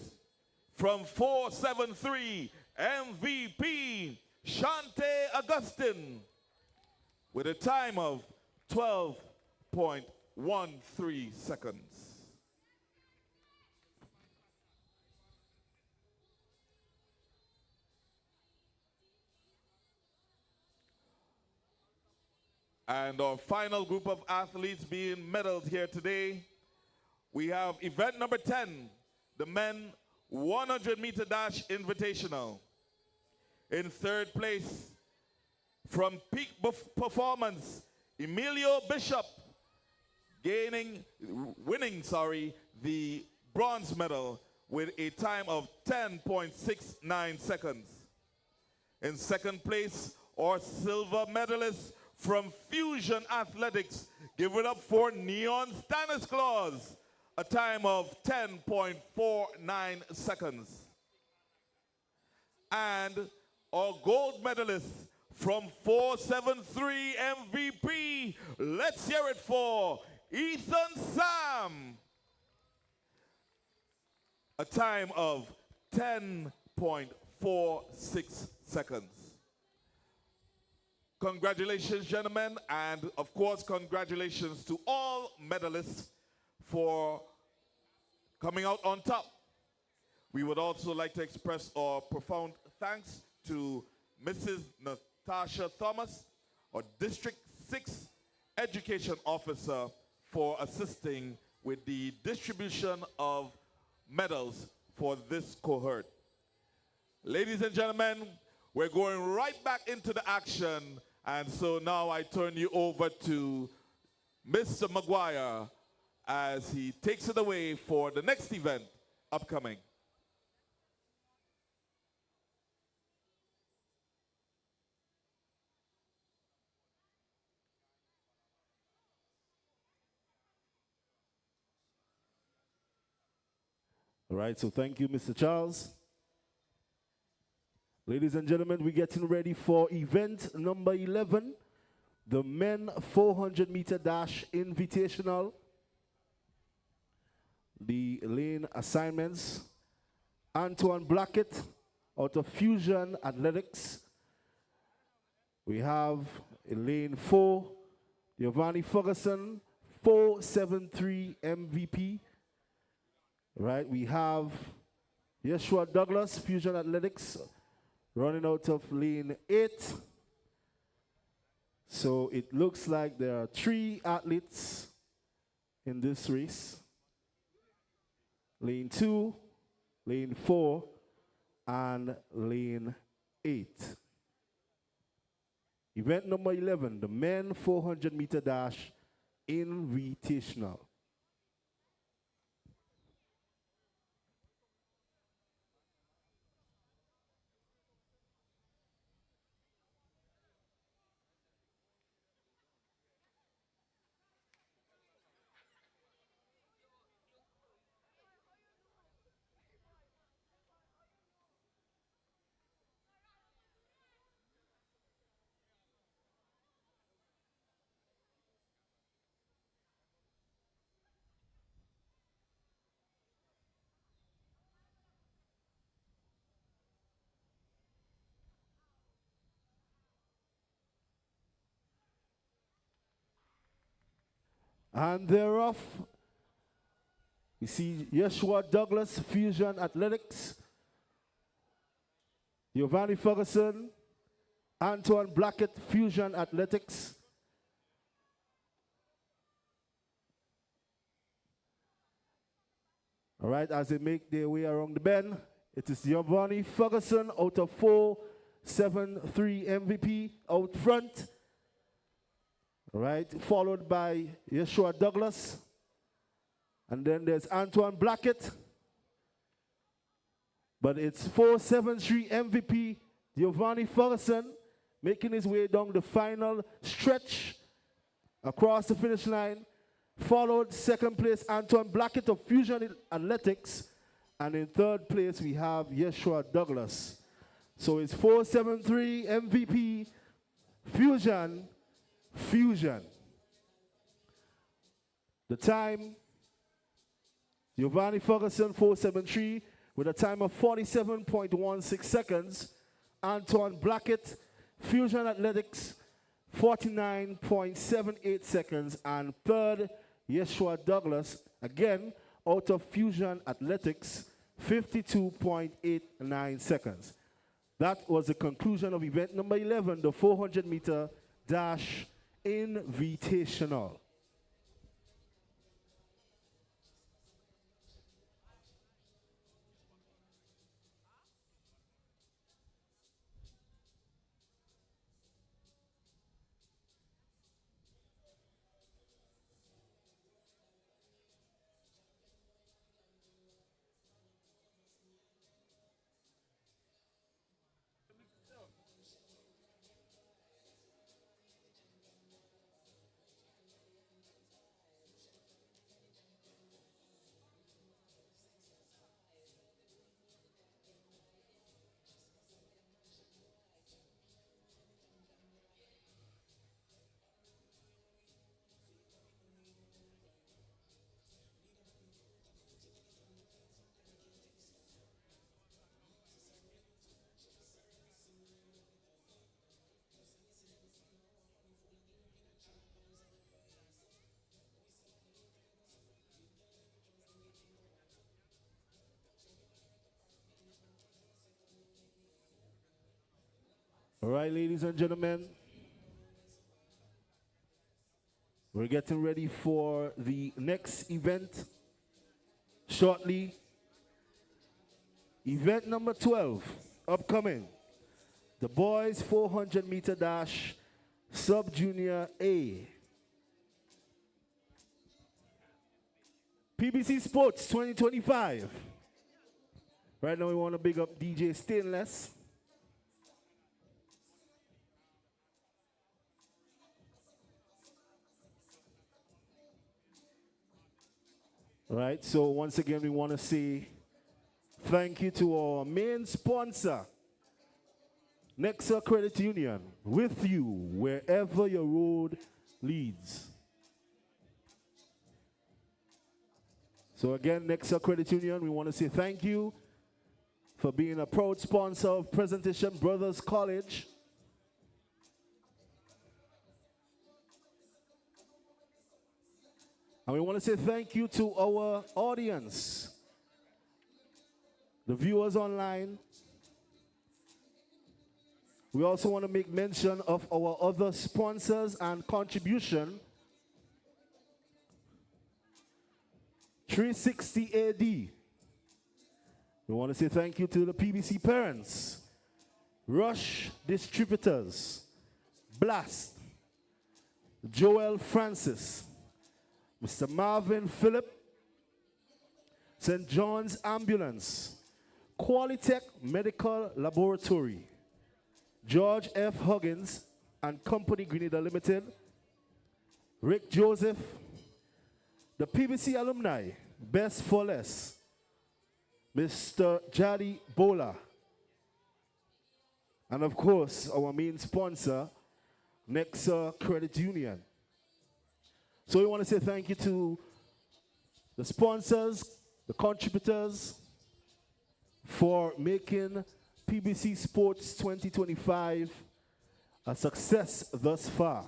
S1: from 473 MVP, Shante Augustine, with a time of 12.13 seconds. And our final group of athletes being medaled here today, we have event number 10, the men 100-meter dash invitational. In third place, from Peak Performance, Emilio Bishop, winning the bronze medal with a time of 10.69 seconds. In second place, our silver medalist from Fusion Athletics, give it up for Neon Stanislaus, a time of 10.49 seconds. And our gold medalist From 473 MVP, let's hear it for Ethan Sam. A time of 10.46 seconds. Congratulations, gentlemen, and of course, congratulations to all medalists for coming out on top. We would also like to express our profound thanks to Mrs. Natasha Thomas, our District 6 Education Officer, for assisting with the distribution of medals for this cohort. Ladies and gentlemen, we're going right back into the action, and so now I turn you over to Mr. Maguire as he takes it away for the next event upcoming.
S10: All right, so thank you, Mr. Charles. Ladies and gentlemen, we're getting ready for event number 11, the men 400 meter dash invitational. The lane assignments: Antoine Blackett out of Fusion Athletics. We have in lane 4, Giovanni Ferguson, 473 MVP. Right, we have Yeshua Douglas, Fusion Athletics, running out of lane 8. So it looks like there are 3 athletes in this race. Lane 2, lane 4, and lane 8. Event number 11, the men 400 meter dash invitational. And thereof, we see Yeshua Douglas, Fusion Athletics, Giovanni Ferguson, Antoine Blackett, Fusion Athletics. All right, as they make their way around the bend, it is Giovanni Ferguson out of 473 MVP out front. All right, followed by Yeshua Douglas. And then there's Antoine Blackett. But it's 473 MVP Giovanni Ferguson making his way down the final stretch across the finish line. Followed second place Antoine Blackett of Fusion Athletics. And in third place we have Yeshua Douglas. So it's 473 MVP Fusion. The time, Giovanni Ferguson 473 with a time of 47.16 seconds. Antoine Blackett, Fusion Athletics, 49.78 seconds. And third, Yeshua Douglas, again, out of Fusion Athletics, 52.89 seconds. That was the conclusion of event number 11, the 400 meter dash invitational. All right, ladies and gentlemen, we're getting ready for the next event shortly. Event number 12, upcoming. The boys 400 meter dash, sub-junior A. PBC Sports 2025. Right now we want to big up DJ Stainless. All right, so once again we want to say thank you to our main sponsor, Nexa Credit Union, with you wherever your road leads. So again, Nexa Credit Union, we want to say thank you for being a proud sponsor of Presentation Brothers College. And we want to say thank you to our audience, the viewers online. We also want to make mention of our other sponsors and contribution. 360 AD. We want to say thank you to the PBC parents, Rush Distributors, Blast, Joel Francis, Mr. Marvin Phillip, St. John's Ambulance, Qualitech Medical Laboratory, George F. Huggins and Company Grenada Limited, Rick Joseph, the PBC alumni, Best for Less, Mr. Jadi Bola, and of course our main sponsor, Nexa Credit Union. So we want to say thank you to the sponsors, the contributors, for making PBC Sports 2025 a success thus far.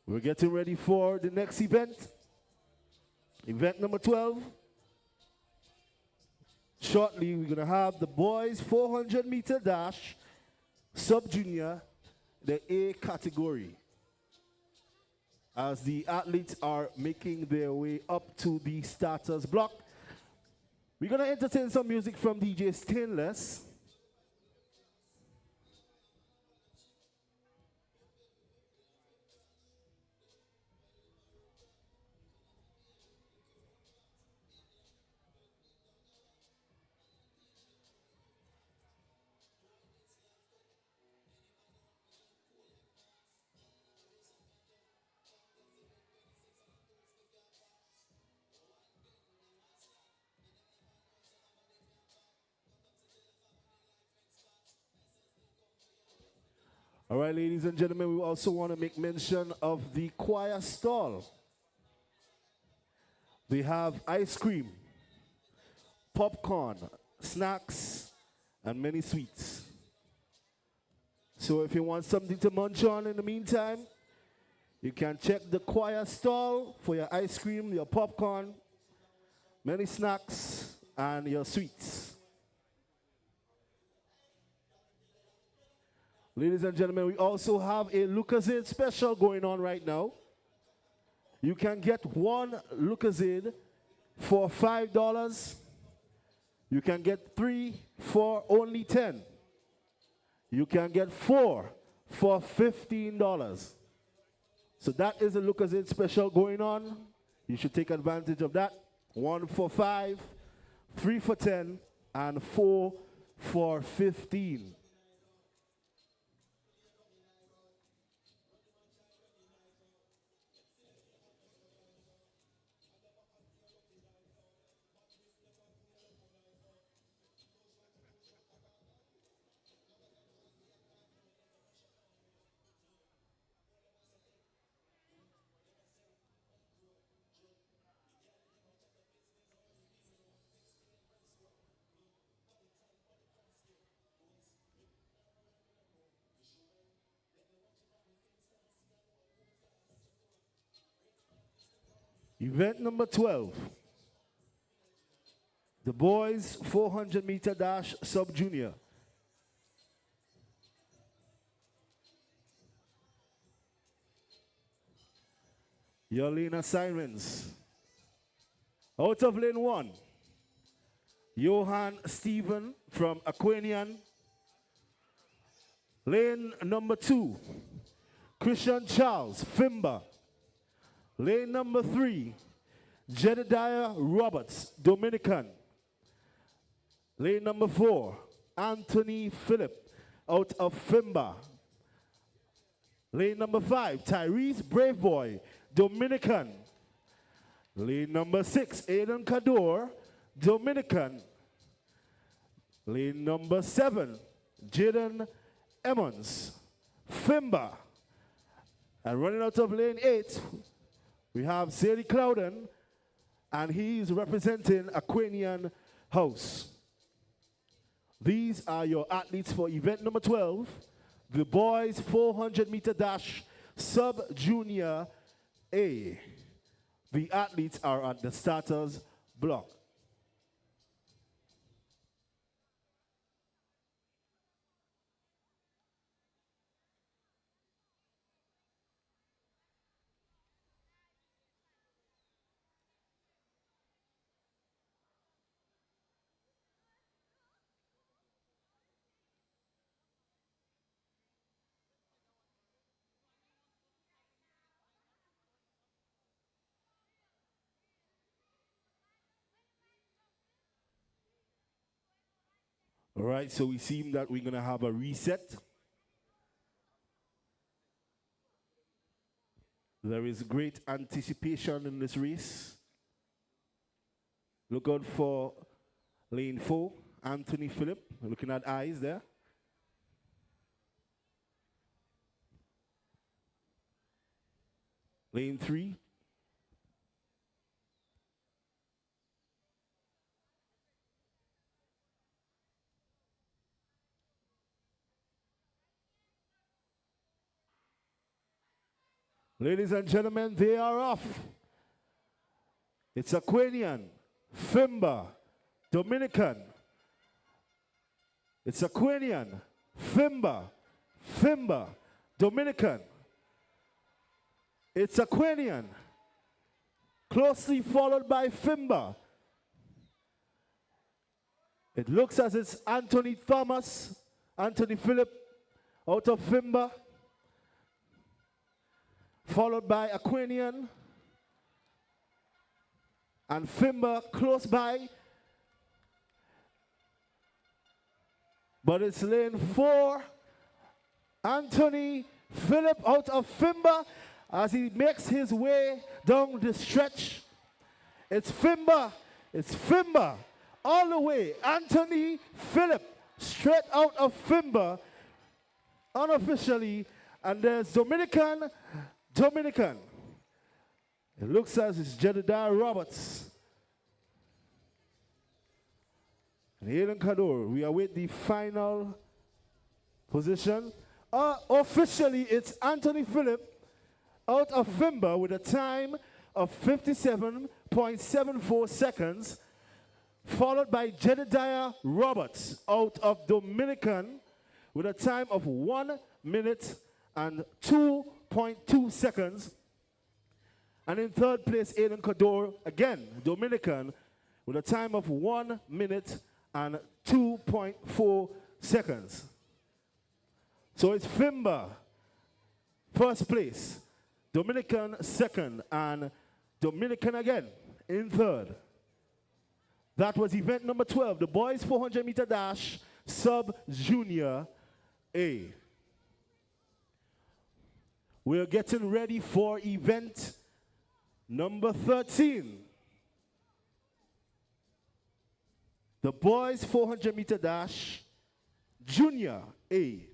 S10: We're getting ready for the next event, event number 12. Shortly, we're going to have the boys 400 meter dash, sub-junior, the A category, as the athletes are making their way up to the starters block. We're going to entertain some music from DJ Stainless. All right, ladies and gentlemen, we also want to make mention of the choir stall. They have ice cream, popcorn, snacks, and many sweets. So if you want something to munch on in the meantime, you can check the choir stall for your ice cream, your popcorn, many snacks, and your sweets. Ladies and gentlemen, we also have a Lucozade special going on right now. You can get one Lucozade for $5. You can get 3 for only $10. You can get 4 for $15. So that is a Lucozade special going on. You should take advantage of that. 1 for $5, 3 for $10, and 4 for $15. Event number 12, the boys 400 meter dash sub-junior. Your lane assignments. Out of lane 1, Johann Stephen from Aquanian. Lane number 2, Christian Charles, Fimba. Lane number 3, Jedediah Roberts, Dominican. Lane number 4, Anthony Phillip, out of Fimba. Lane number 5, Tyrese Braveboy, Dominican. Lane number 6, Aiden Kador, Dominican. Lane number 7, Jaden Emmons, Fimba. And running out of lane 8, we have Sadie Clouden, and he's representing Aquanian House. These are your athletes for event number 12, the boys 400-meter dash sub-junior A. The athletes are at the starters block. All right, so we seem that we're going to have a reset. There is great anticipation in this race. Look out for lane 4, Anthony Phillip, looking at eyes there. Lane 3. Ladies and gentlemen, they are off. It's Aquanian, Fimba, Dominican. It's Aquanian, Fimba, Fimba, Dominican. It's Aquanian, closely followed by Fimba. It looks as it's Anthony Thomas, Anthony Phillip out of Fimba, followed by Aquanian, and Fimba close by. But it's lane 4, Anthony Phillip out of Fimba as he makes his way down the stretch. It's Fimba, all the way. Anthony Phillip straight out of Fimba, unofficially, and there's Dominican. It looks as it's Jedediah Roberts. And Aiden Kador, we await the final position. Officially, it's Anthony Phillip out of Fimba with a time of 57.74 seconds, followed by Jedediah Roberts out of Dominican with a time of 1 minute and 2.2 seconds. And in third place, Aiden Kador, again, Dominican, with a time of 1 minute and 2.4 seconds. So it's Fimba, first place, Dominican second, and Dominican again in third. That was event number 12, the boys 400-meter dash, sub-junior A. We're getting ready for event number 13. The boys 400-meter dash, junior A.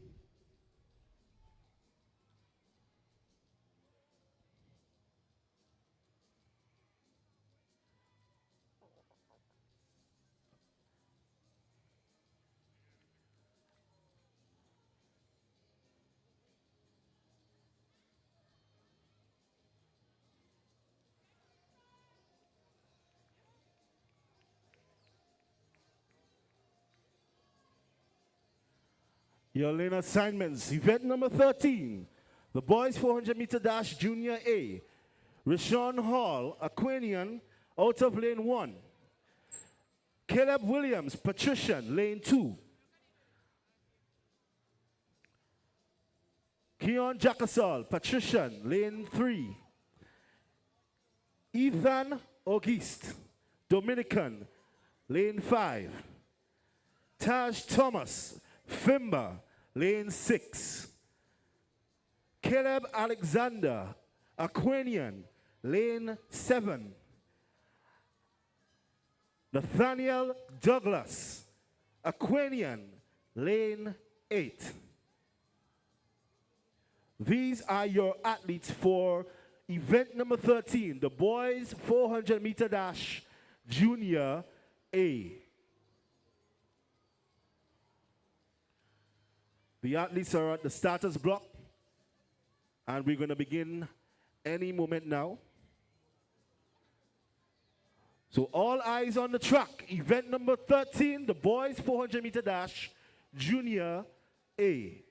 S10: Your lane assignments, event number 13, the boys 400-meter dash junior A. Rashawn Hall, Aquanian, out of lane 1. Caleb Williams, Patrician, lane 2. Keon Jackasol, Patrician, lane 3. Ethan Auguste, Dominican, lane 5. Taj Thomas, Fimba, lane 6. Caleb Alexander, Aquanian, lane 7. Nathaniel Douglas, Aquanian, lane 8. These are your athletes for event number 13, the boys 400 meter dash junior A. The athletes are at the starters block, and we're going to begin any moment now. So all eyes on the track. Event number 13, the boys 400 meter dash junior A.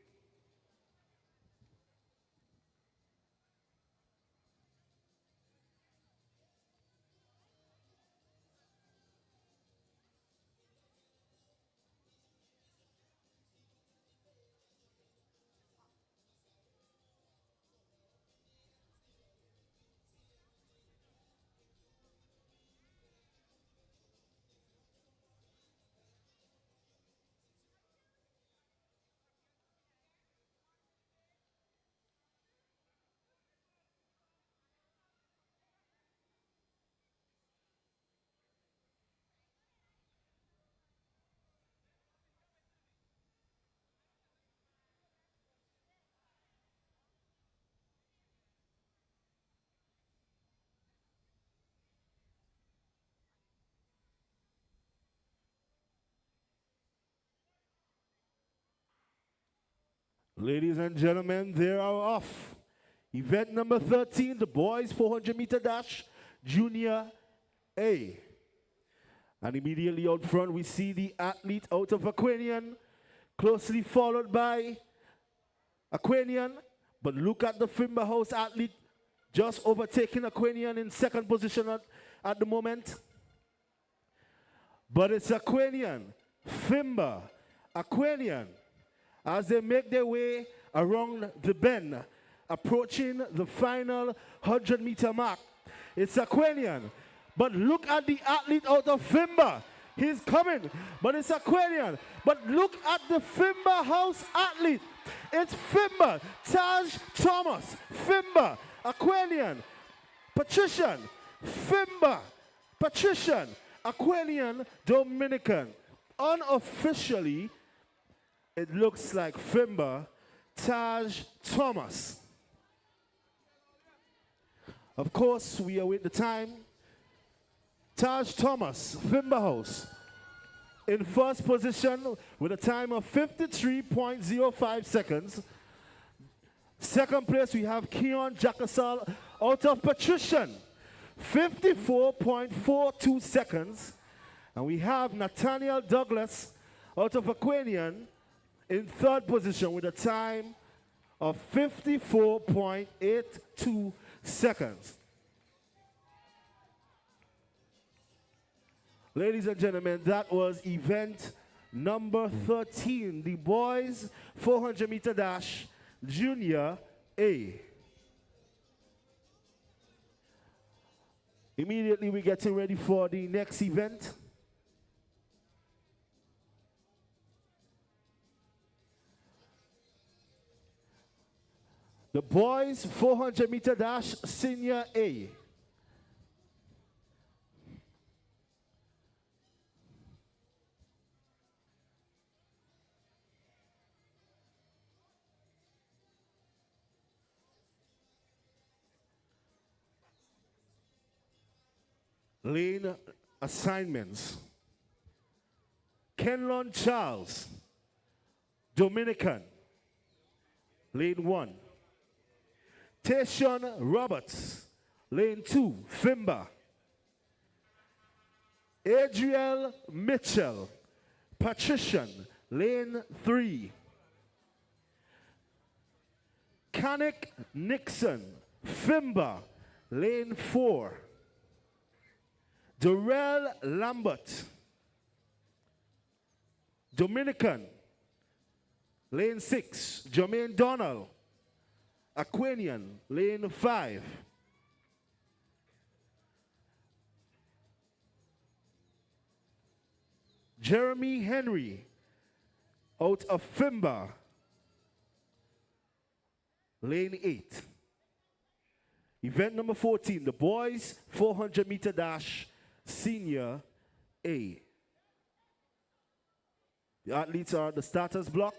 S10: Ladies and gentlemen, they are off. Event number 13, the boys 400 meter dash, junior A. And immediately out front, we see the athlete out of Aquanian, closely followed by Aquanian. But look at the Fimba House athlete just overtaking Aquanian in second position at the moment. But it's Aquanian, Fimba, Aquanian, as they make their way around the bend, approaching the final 100 meter mark. It's Aquanian. But look at the athlete out of Fimba. He's coming, but it's Aquanian. But look at the Fimba House athlete. It's Fimba, Taj Thomas, Fimba, Aquanian, Patrician, Fimba, Patrician, Aquanian, Dominican. Unofficially, it looks like Fimba, Taj Thomas. Of course, we await the time. Taj Thomas, Fimba House, in first position with a time of 53.05 seconds. Second place, we have Keon Jackasol out of Patrician, 54.42 seconds. And we have Nathaniel Douglas out of Aquanian in third position with a time of 54.82 seconds. Ladies and gentlemen, that was event number 13, the boys 400 meter dash junior A. Immediately we're getting ready for the next event. The boys 400 meter dash senior A. Lane assignments. Kenlon Charles, Dominican, lane 1. Tayshawn Roberts, lane 2, Fimba. Adriel Mitchell, Patrician, lane 3. Kanik Nixon, Fimba, Lane 4, Darrell Lambert. Dominican, Lane 6, Jermaine Donald. Aquanian, Lane 5. Jeremy Henry, out of Fimba, Lane 8. Event number 14, the boys 400 meter dash, Senior A. The athletes are the starters block.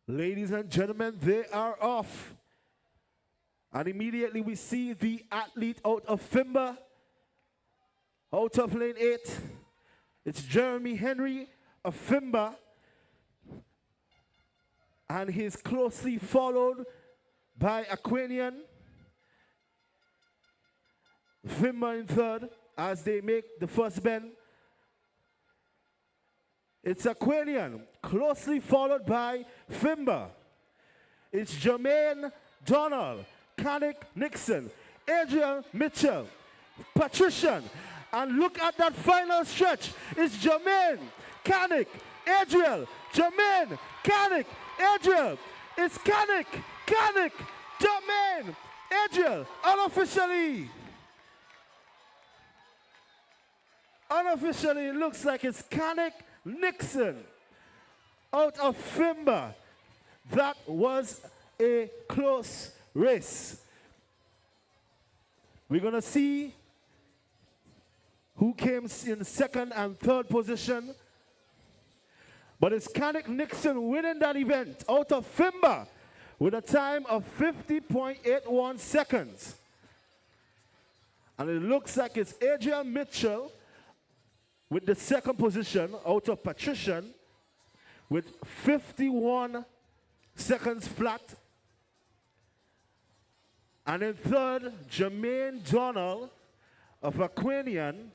S10: Ladies and gentlemen, they are off. And immediately we see the athlete out of Fimba, out of lane 8. It's Jeremy Henry of Fimba. And he's closely followed by Aquanian. Fimba in third as they make the first bend. It's Aquanian, closely followed by Fimba. It's Jermaine Donald, Kanik Nixon, Adrian Mitchell, Patrician. And look at that final stretch. It's Jermaine, Kanik, Adriel, Jermaine, Kanik, Adriel. It's Kanik, Jermaine, Adriel, unofficially. Unofficially, it looks like it's Kanik Nixon out of Fimba. That was a close race. We're going to see who came in second and third position. But it's Kanik Nixon winning that event out of Fimba with a time of 50.81 seconds. And it looks like it's Adrian Mitchell with the second position out of Patrician with 51 seconds flat. And in third, Jermaine Donald of Aquanian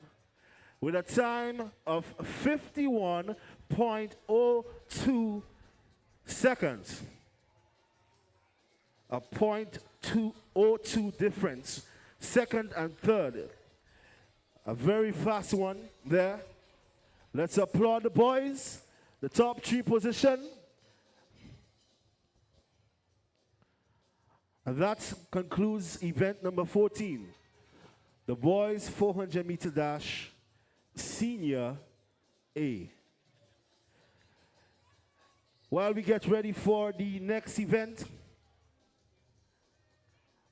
S10: with a time of 51.02 seconds. A 0.202 difference, second and third. A very fast one there. Let's applaud the boys. The top 3 position. And that concludes event number 14. The boys 400 meter dash, Senior A. While we get ready for the next event,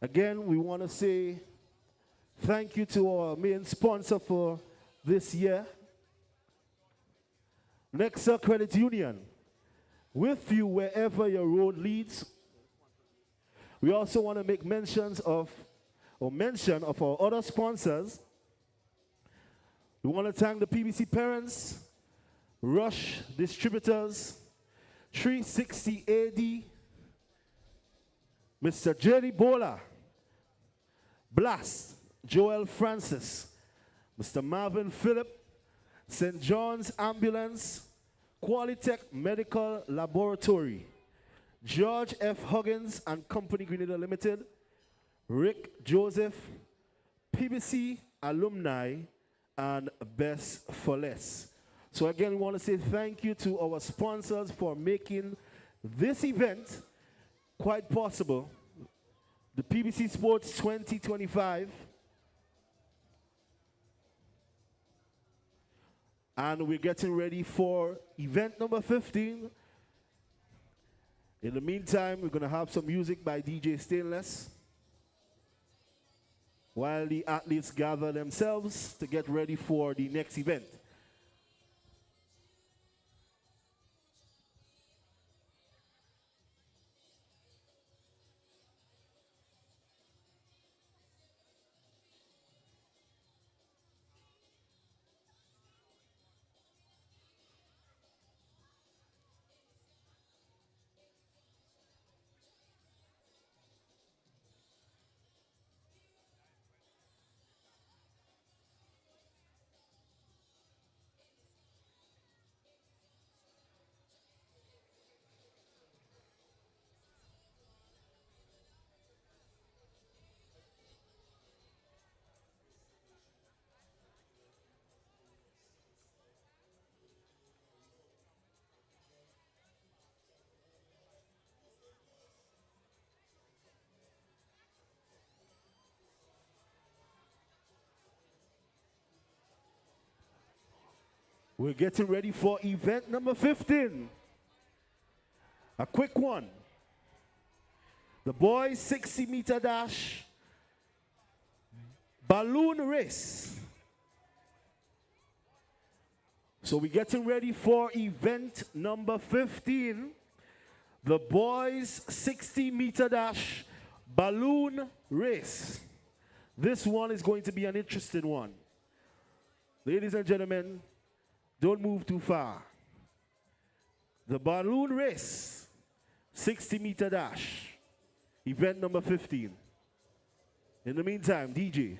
S10: again, we want to say thank you to our main sponsor for this year, Nexa Credit Union, with you wherever your road leads. We also want to make mention of our other sponsors. We want to thank the PBC parents, Rush Distributors, 360 AD, Mr. Jerry Bola, Blast, Joel Francis, Mr. Marvin Phillip, St. John's Ambulance, Qualitech Medical Laboratory, George F. Huggins and Company Grenada Limited, Rick Joseph, PBC Alumni, and Best for Less. So again, we want to say thank you to our sponsors for making this event quite possible. The PBC Sports 2025. And we're getting ready for event number 15. In the meantime, we're going to have some music by DJ Stainless. while the athletes gather themselves to get ready for the next event. We're getting ready for event number 15. A quick one. The boys 60-meter dash balloon race. So we're getting ready for event number 15. The boys 60-meter dash balloon race. This one is going to be an interesting one. Ladies and gentlemen, don't move too far. The balloon race, 60-meter dash, event number 15. In the meantime, DJ.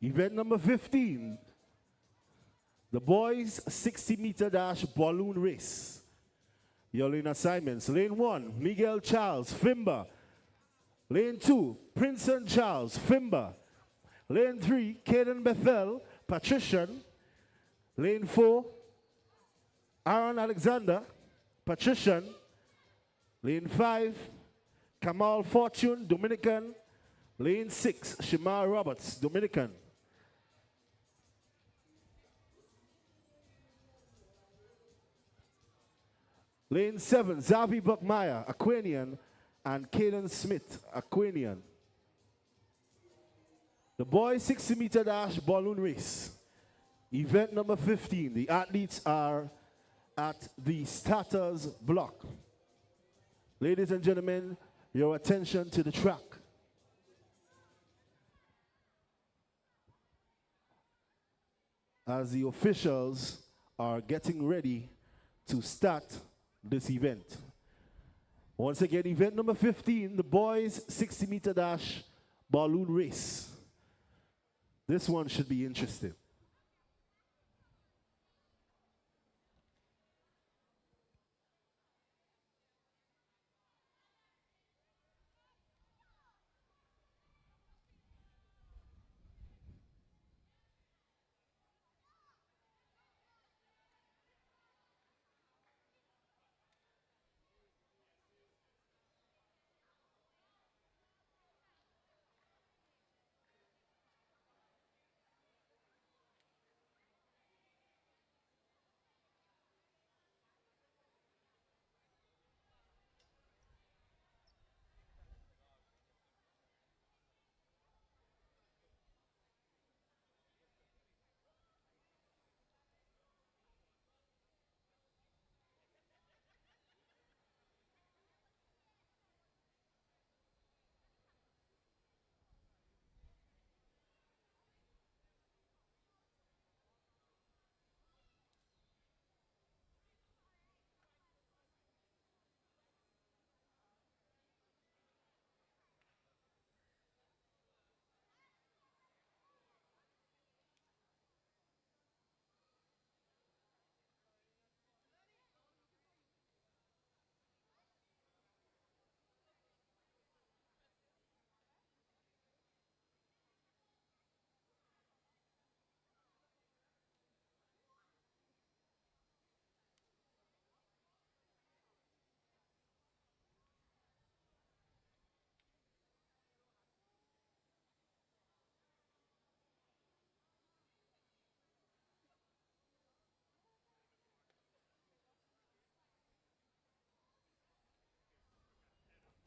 S10: Event number 15, the boys 60-meter dash balloon race. Your lane assignments. Lane 1, Miguel Charles, Fimba. Lane 2, Princeton Charles, Fimba. Lane 3, Caden Bethel, Patrician. Lane 4, Aaron Alexander, Patrician. Lane 5, Kamal Fortune, Dominican. Lane 6, Shimar Roberts, Dominican. Lane 7, Zavi Buckmeyer, Aquanian, and Caden Smith, Aquanian. The boys 60-meter dash balloon race. Event number 15. The athletes are at the starters block. Ladies and gentlemen, your attention to the track. As the officials are getting ready to start this event. Once again, event number 15, the boys 60-meter dash balloon race. This one should be interesting.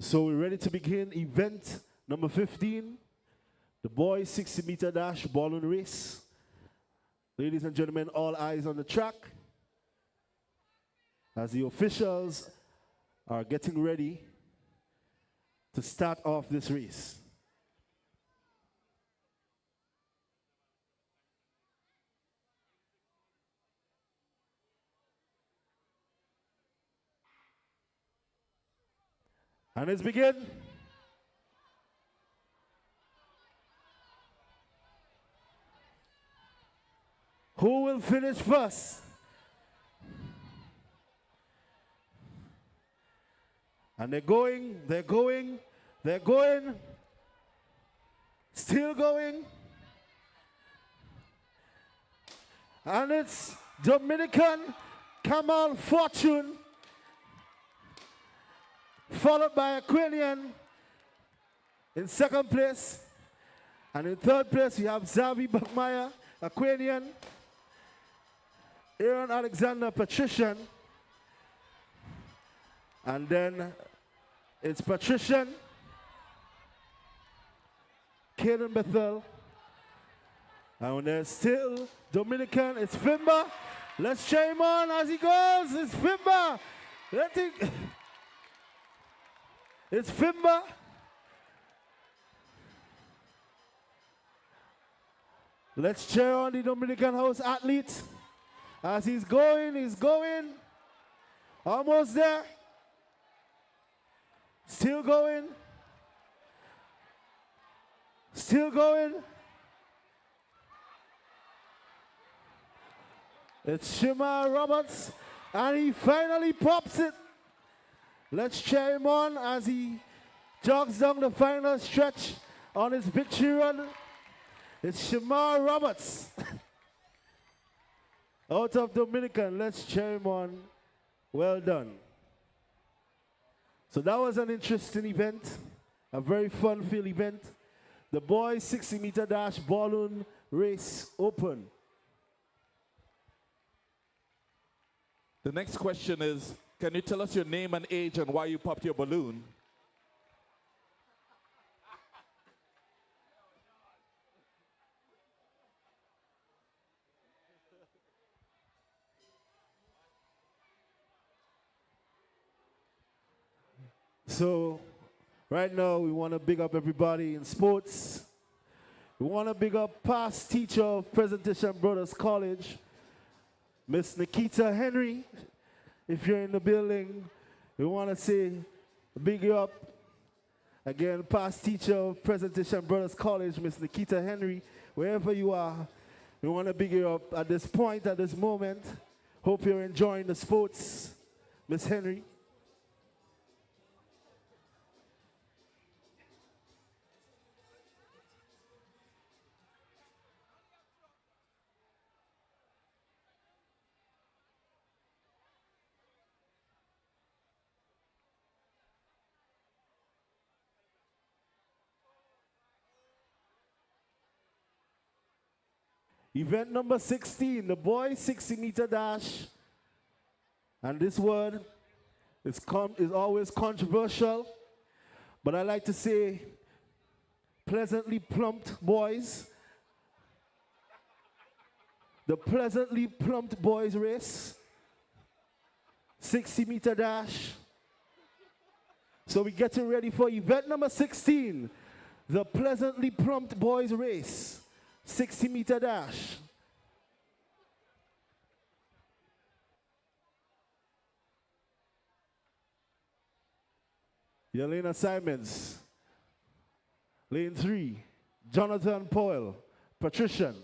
S10: So we're ready to begin event number 15, the boys 60-meter dash balloon race. Ladies and gentlemen, all eyes on the track as the officials are getting ready to start off this race. And let's begin. Who will finish first? And they're going, still going. And it's Dominican Kamal Fortune, followed by Aquarian in second place. And in third place, you have Zavi Bachmaya, Aquarian, Aaron Alexander, Patrician. And then it's Patrician, Kaden Bethel. And when there's still Dominican, it's Fimba. Let's cheer him on as he goes. It's Fimba. It's Fimba. Let's cheer on the Dominican house athlete as he's going. Almost there. Still going. It's Shima Roberts, and he finally pops it. Let's cheer him on as he jogs down the final stretch on his victory run. It's Shima Roberts out of Dominican. Let's cheer him on. Well done. So that was an interesting event, a very fun-filled event. The boys 60-meter dash balloon race open.
S1: The next question is, can you tell us your name and age and why you popped your balloon?
S10: So right now we want to big up everybody in sports. We want to big up past teacher of Presentation Brothers College, Miss Nikita Henry. If you're in the building, we want to say big you up. Again, past teacher of Presentation Brothers College, Miss Nikita Henry, wherever you are, we want to big you up at this point, at this moment. Hope you're enjoying the sports, Miss Henry. Event number 16, the boys 60-meter dash. And this word is always controversial, but I like to say pleasantly plumped boys. The pleasantly plumped boys race, 60-meter dash. So we're getting ready for event number 16, the pleasantly plumped boys race. 60-meter dash. Yelena Simons. Lane 3, Jonathan Powell, Patrician.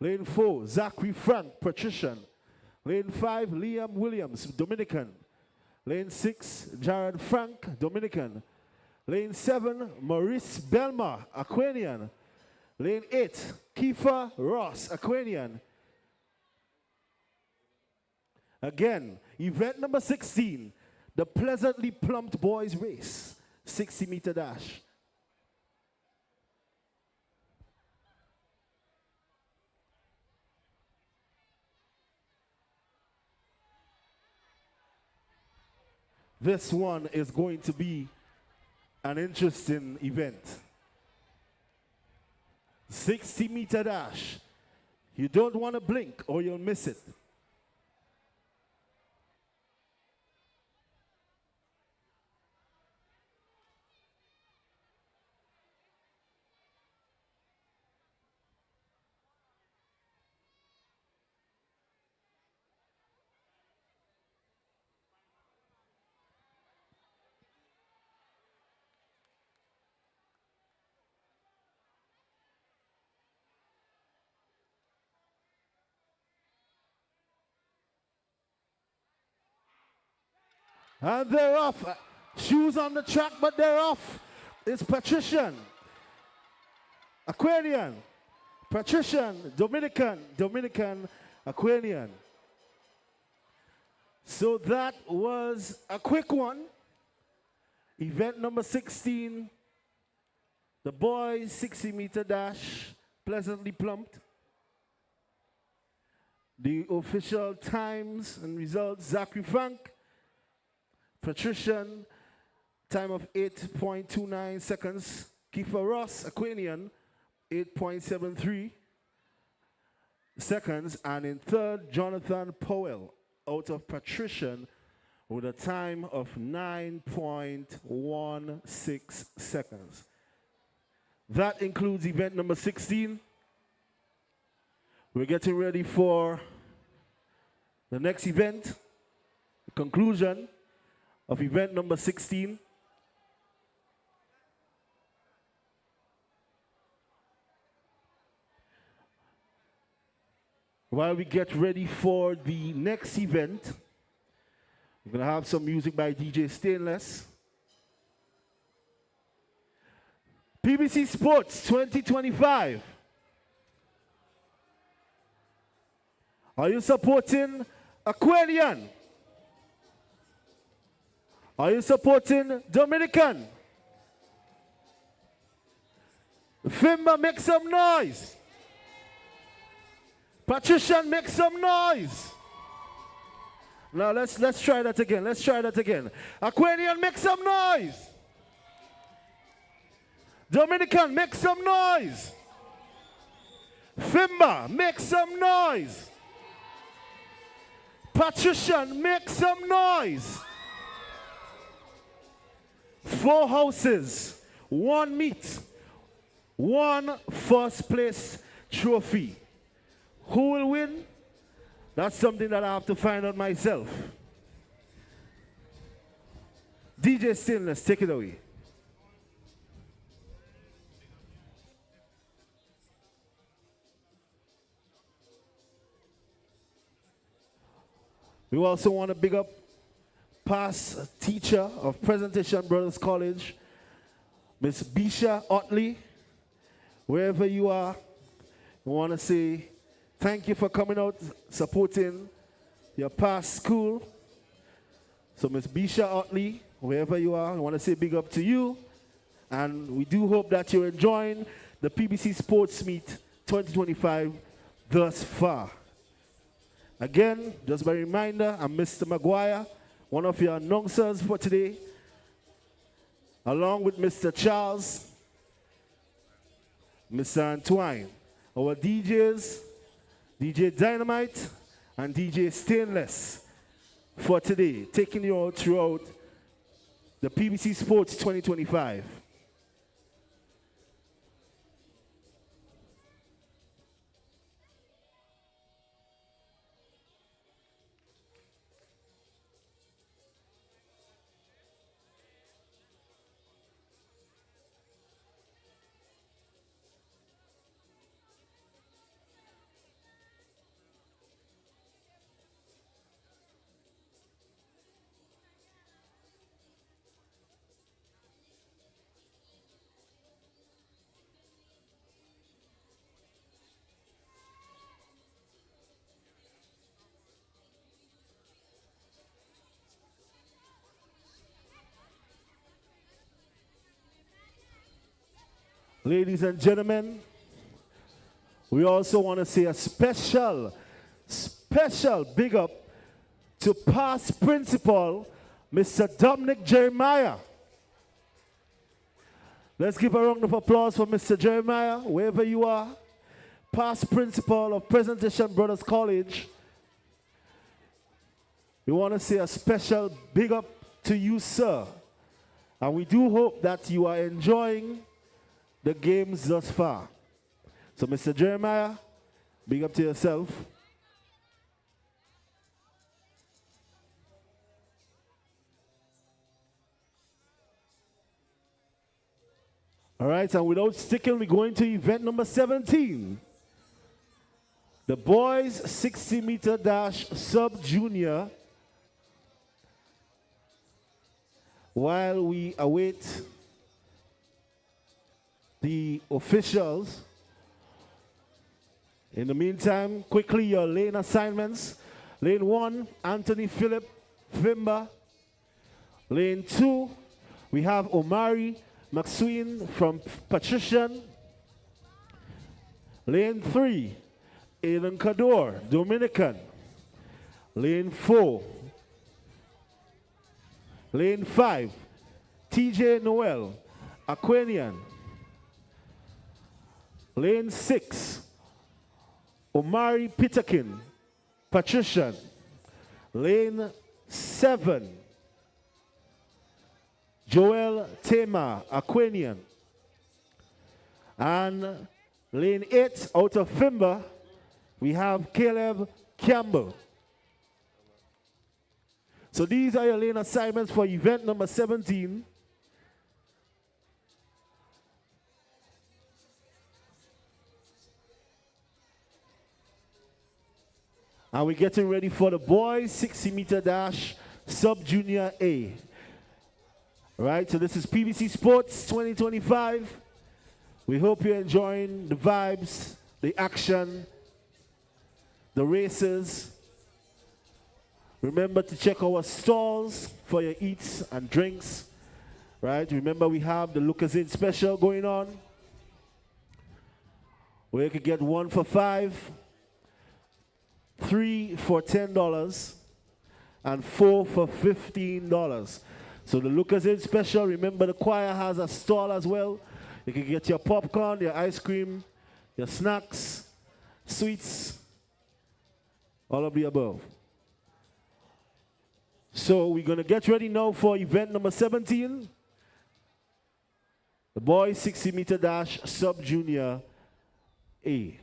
S10: Lane 4, Zachary Frank, Patrician. Lane 5, Liam Williams, Dominican. Lane 6, Jared Frank, Dominican. Lane 7, Maurice Belma, Aquanian. Lane 8, Kiefer Ross, Aquanian. Again, event number 16, the pleasantly plumped boys race, 60-meter dash. This one is going to be an interesting event. 60-meter dash. You don't want to blink or you'll miss it. And they're off. Shoes on the track, but they're off. It's Patrician, Aquanian, Patrician, Dominican, Aquanian. So that was a quick one. Event number 16, the boys 60-meter dash, pleasantly plumped. The official times and results, Zachary Frank, Patrician, time of 8.29 seconds. Kiefer Ross, Aquanian, 8.73 seconds. And in third, Jonathan Powell, out of Patrician, with a time of 9.16 seconds. That includes event number 16. We're getting ready for the next event, the conclusion of event number 16. While we get ready for the next event, we're going to have some music by DJ Stainless. PBC Sports 2025. Are you supporting Aquanian? Are you supporting Dominican? Fimba, make some noise. Patrician, make some noise. Now let's try that again. Let's try that again. Aquanian, make some noise. Dominican, make some noise. Fimba, make some noise. Patrician, make some noise. 4 houses, 1 meet, 1 first place trophy. Who will win? That's something that I have to find out myself. DJ Stainless, take it away. We also want to big up past teacher of Presentation Brothers College, Miss Bisha Otley. Wherever you are, we want to say thank you for coming out, supporting your past school. So Miss Bisha Otley, wherever you are, I want to say big up to you. And we do hope that you're enjoying the PBC Sports Meet 2025 thus far. Again, just by reminder, I'm Mr. Maguire, one of your announcers for today, along with Mr. Charles, Mr. Antoine, our DJs, DJ Dynamite and DJ Stainless for today, taking you all throughout the PBC Sports 2025. Ladies and gentlemen, we also want to say a special big up to past principal, Mr. Dominic Jeremiah. Let's give a round of applause for Mr. Jeremiah, wherever you are. Past principal of Presentation Brothers College. We want to say a special big up to you, sir. And we do hope that you are enjoying the games thus far. So, Mr. Jeremiah, big up to yourself. All right, and without sticking, we're going to event number 17. The boys 60-meter dash sub-junior. While we await the officials, in the meantime, quickly your lane assignments. Lane 1, Anthony Philip Vimba. Lane 2, we have Omari McSween from Patrician. Lane 3, Aiden Cador, Dominican. Lane 4. Lane 5, TJ Noel, Aquanian. Lane 6, Omari Pitakin, Patrician. Lane 7, Joel Tema, Aquanian. And lane 8, out of Fimba, we have Caleb Campbell. So these are your lane assignments for event number 17. And we're getting ready for the boys 60-meter dash sub-junior A. Right, so this is PBC Sports 2025. We hope you're enjoying the vibes, the action, the races. Remember to check our stalls for your eats and drinks. Right, remember we have the Lucas In special going on, where you can get 1 for $5, 3 for $10, and 4 for $15. So the Lucas In special, remember the choir has a stall as well. You can get your popcorn, your ice cream, your snacks, sweets, all of the above. So we're going to get ready now for event number 17. The boys 60-meter dash sub-junior A.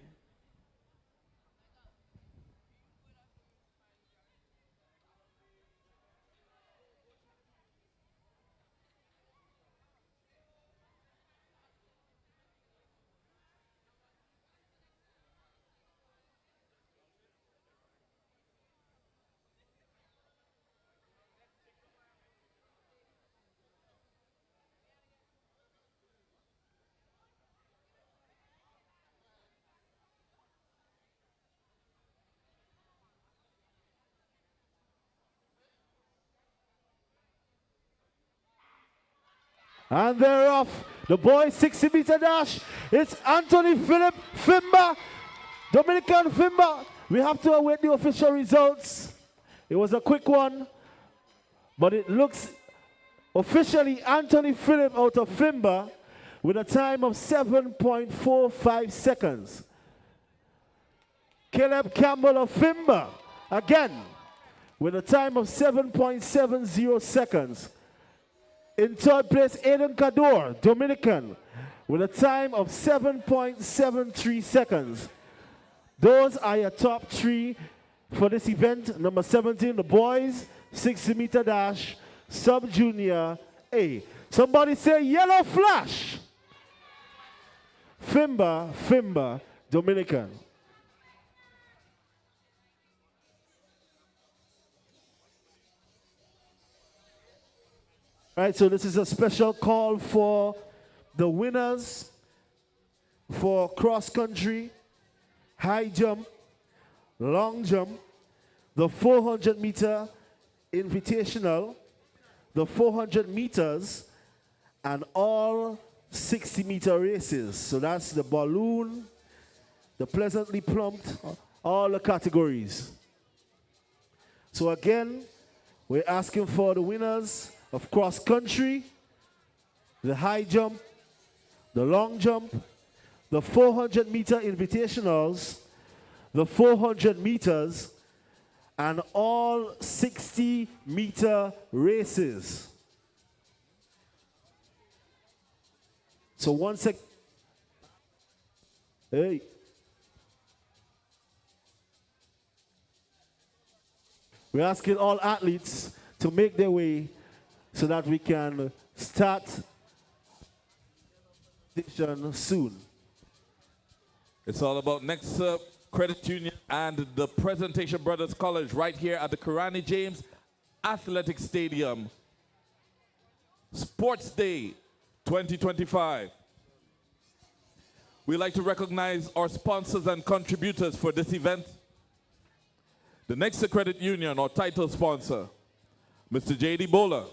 S10: And they're off. The boys 60-meter dash. It's Anthony Philip Fimba, Dominican Fimba. We have to await the official results. It was a quick one, but it looks officially Anthony Philip out of Fimba with a time of 7.45 seconds. Caleb Campbell of Fimba, again, with a time of 7.70 seconds. In third place, Aiden Cador, Dominican, with a time of 7.73 seconds. Those are your top 3 for this event. Number 17, the boys, 60-meter dash, sub-junior A. Somebody say yellow flash. Fimba, Fimba, Dominican. Right, so this is a special call for the winners for cross country, high jump, long jump, the 400-meter invitational, the 400 meters, and all 60-meter races. So that's the balloon, the pleasantly plumped, all the categories. So again, we're asking for the winners of cross country, the high jump, the long jump, the 400-meter invitationals, the 400 meters, and all 60-meter races. So one sec. Hey. We're asking all athletes to make their way so that we can start soon.
S1: It's all about next Credit Union and the Presentation Brothers College right here at the Karani James Athletic Stadium. Sports Day 2025. We'd like to recognize our sponsors and contributors for this event. The next Credit Union, or title sponsor, Mr. J.D. Bowler,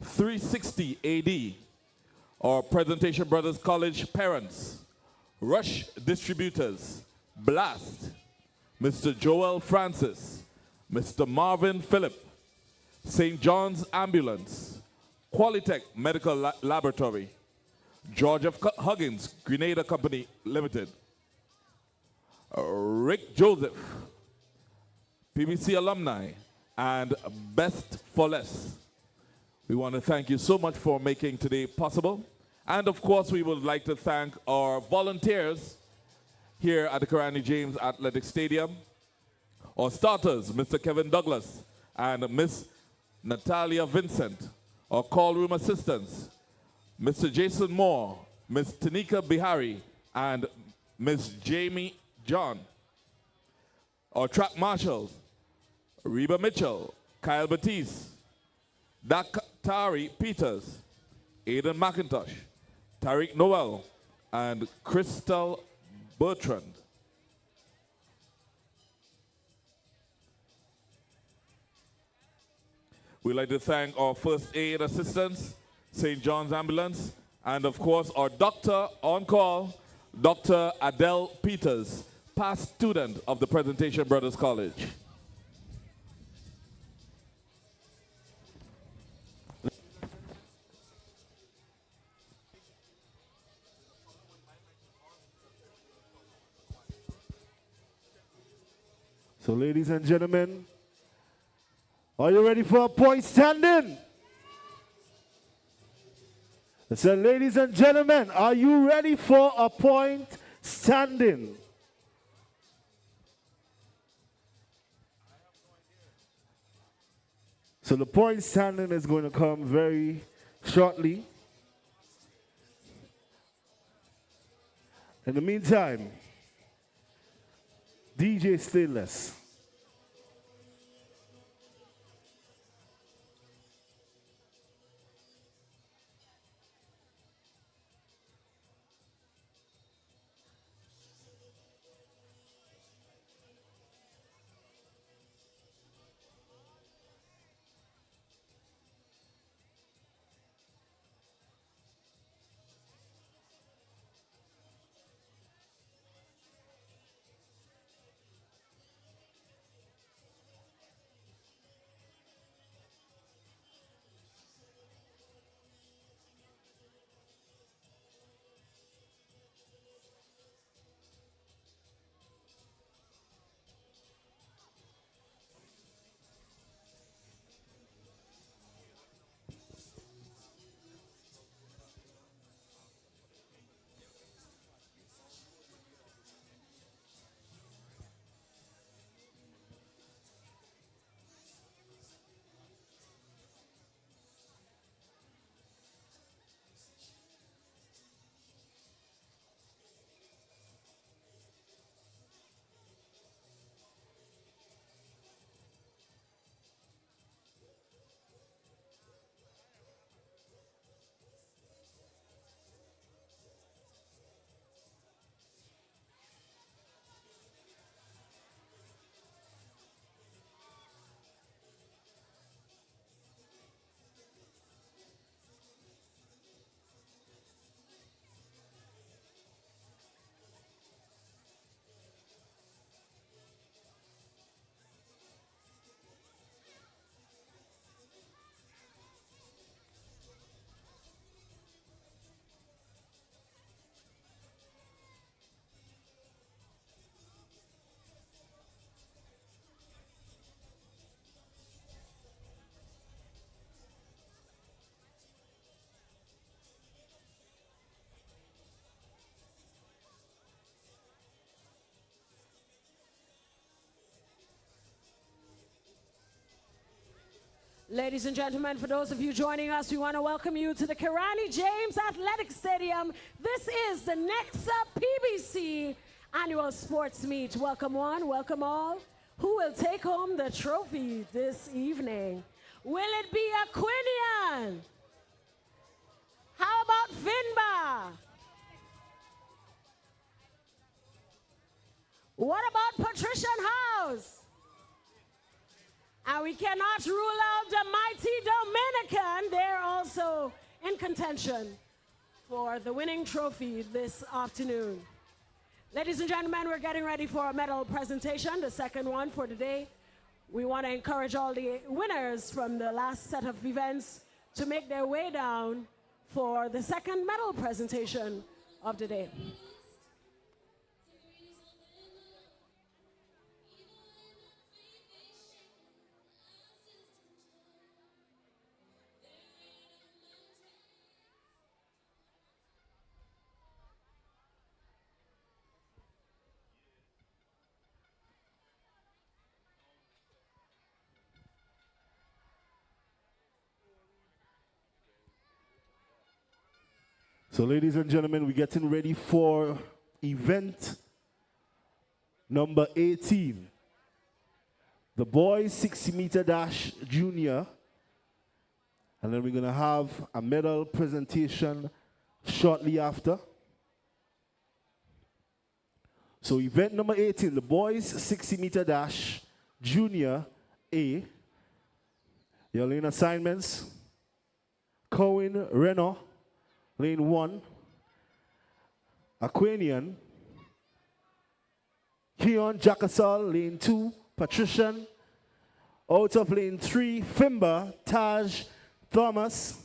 S1: 360 AD, our Presentation Brothers College parents, Rush Distributors, Blast, Mr. Joel Francis, Mr. Marvin Phillip, St. John's Ambulance, Qualitech Medical Laboratory, George F. Huggins, Grenada Company Limited, Rick Joseph, PBC alumni, and Best for Less. We want to thank you so much for making today possible. And of course, we would like to thank our volunteers here at the Karani James Athletic Stadium. Our starters, Mr. Kevin Douglas and Miss Natalia Vincent. Our call room assistants, Mr. Jason Moore, Miss Tanika Bihari, and Miss Jamie John. Our track marshals, Reba Mitchell, Kyle Batiste, Tari Peters, Aidan McIntosh, Tariq Noel, and Crystal Bertrand. We'd like to thank our first aid assistants, St. John's Ambulance, and of course our doctor on call, Dr. Adele Peters, past student of the Presentation Brothers College.
S10: So ladies and gentlemen, are you ready for a point standing? I said, ladies and gentlemen, are you ready for a point standing? So the point standing is going to come very shortly. In the meantime, DJ Stainless.
S11: Ladies and gentlemen, for those of you joining us, we want to welcome you to the Kirani James Athletic Stadium. This is the Nexa PBC annual sports meet. Welcome one, welcome all. Who will take home the trophy this evening? Will it be Aquinian? How about Finba? What about Patrician House? And we cannot rule out the mighty Dominican. They're also in contention for the winning trophy this afternoon. Ladies and gentlemen, we're getting ready for a medal presentation, the second one for today. We want to encourage all the winners from the last set of events to make their way down for the second medal presentation of the day.
S10: So, ladies and gentlemen, we're getting ready for event number 18. The boys 60-meter dash junior. And then we're going to have a medal presentation shortly after. So, event number 18, the boys 60-meter dash junior A. Your lane assignments: Cohen Renault, lane 1, Aquanian, Keon Jackasol, lane 2, Patrician, out of lane 3, Fimba, Taj, Thomas,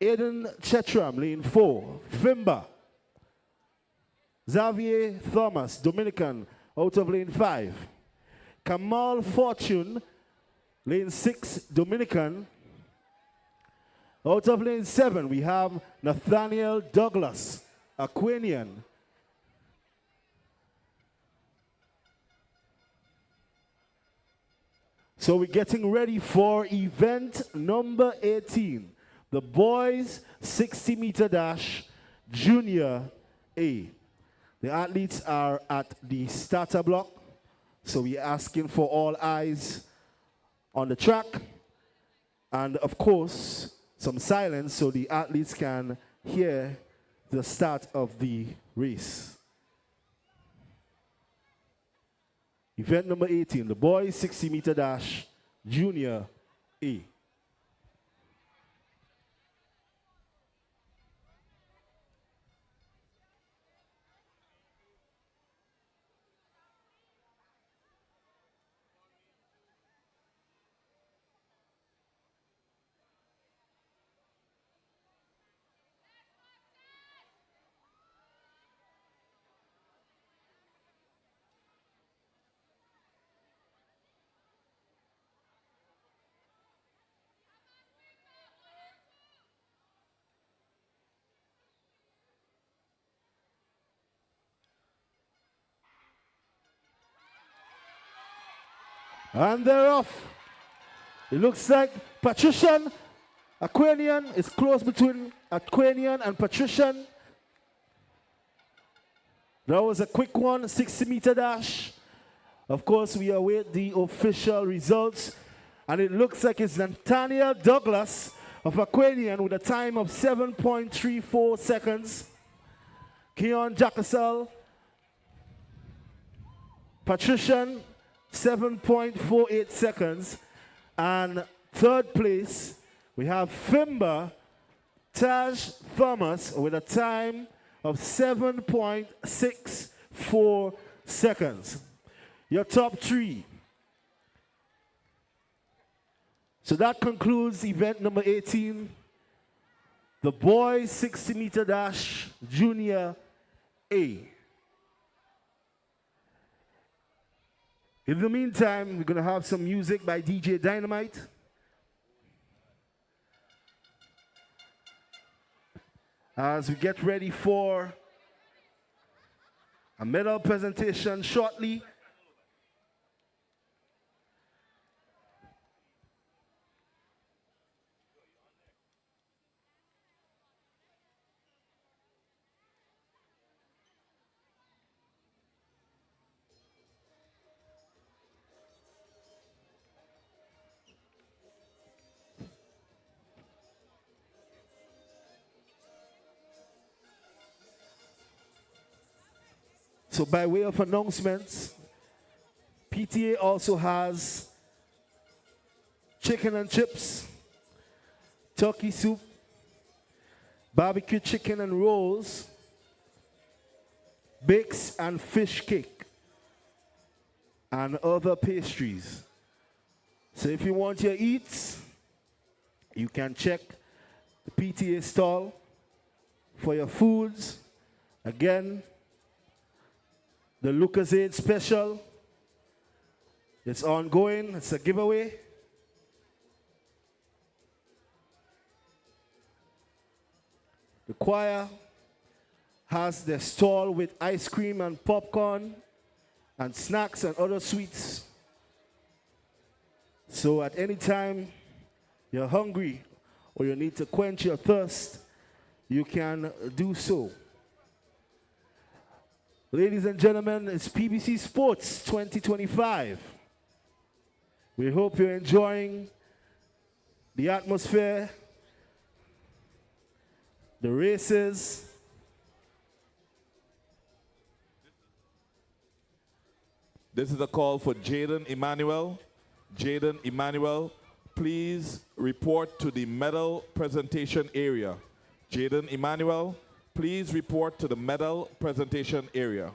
S10: Aiden Chetram, lane 4, Fimba, Xavier Thomas, Dominican, out of lane 5, Kamal Fortune, lane 6, Dominican. Out of lane 7, we have Nathaniel Douglas, Aquanian. So we're getting ready for event number 18, the boys 60-meter dash junior A. The athletes are at the starter block, so we're asking for all eyes on the track, and of course, some silence so the athletes can hear the start of the race. Event number 18, the boys 60-meter dash junior A. And they're off. It looks like Patrician, Aquanian, is close between Aquanian and Patrician. That was a quick one, 60-meter dash. Of course, we await the official results. And it looks like it's Nathaniel Douglas of Aquanian with a time of 7.34 seconds. Keon Jackasol, Patrician, 7.48 seconds. And third place, we have Fimba Taj Thomas with a time of 7.64 seconds. Your top three. So that concludes event number 18, the boys 60-meter dash junior A. In the meantime, we're going to have some music by DJ Dynamite. As we get ready for a medal presentation shortly. So by way of announcements, PTA also has chicken and chips, turkey soup, barbecue chicken and rolls, bakes and fish cake, and other pastries. So if you want your eats, you can check the PTA stall for your foods. Again, the Lucas Aid special, it's ongoing, it's a giveaway. The choir has their stall with ice cream and popcorn and snacks and other sweets. So at any time you're hungry or you need to quench your thirst, you can do so. Ladies and gentlemen, it's PBC Sports 2025. We hope you're enjoying the atmosphere, the races.
S1: This is a call for Jaden Emmanuel. Jaden Emmanuel, please report to the medal presentation area. Jaden Emmanuel, please report to the medal presentation area.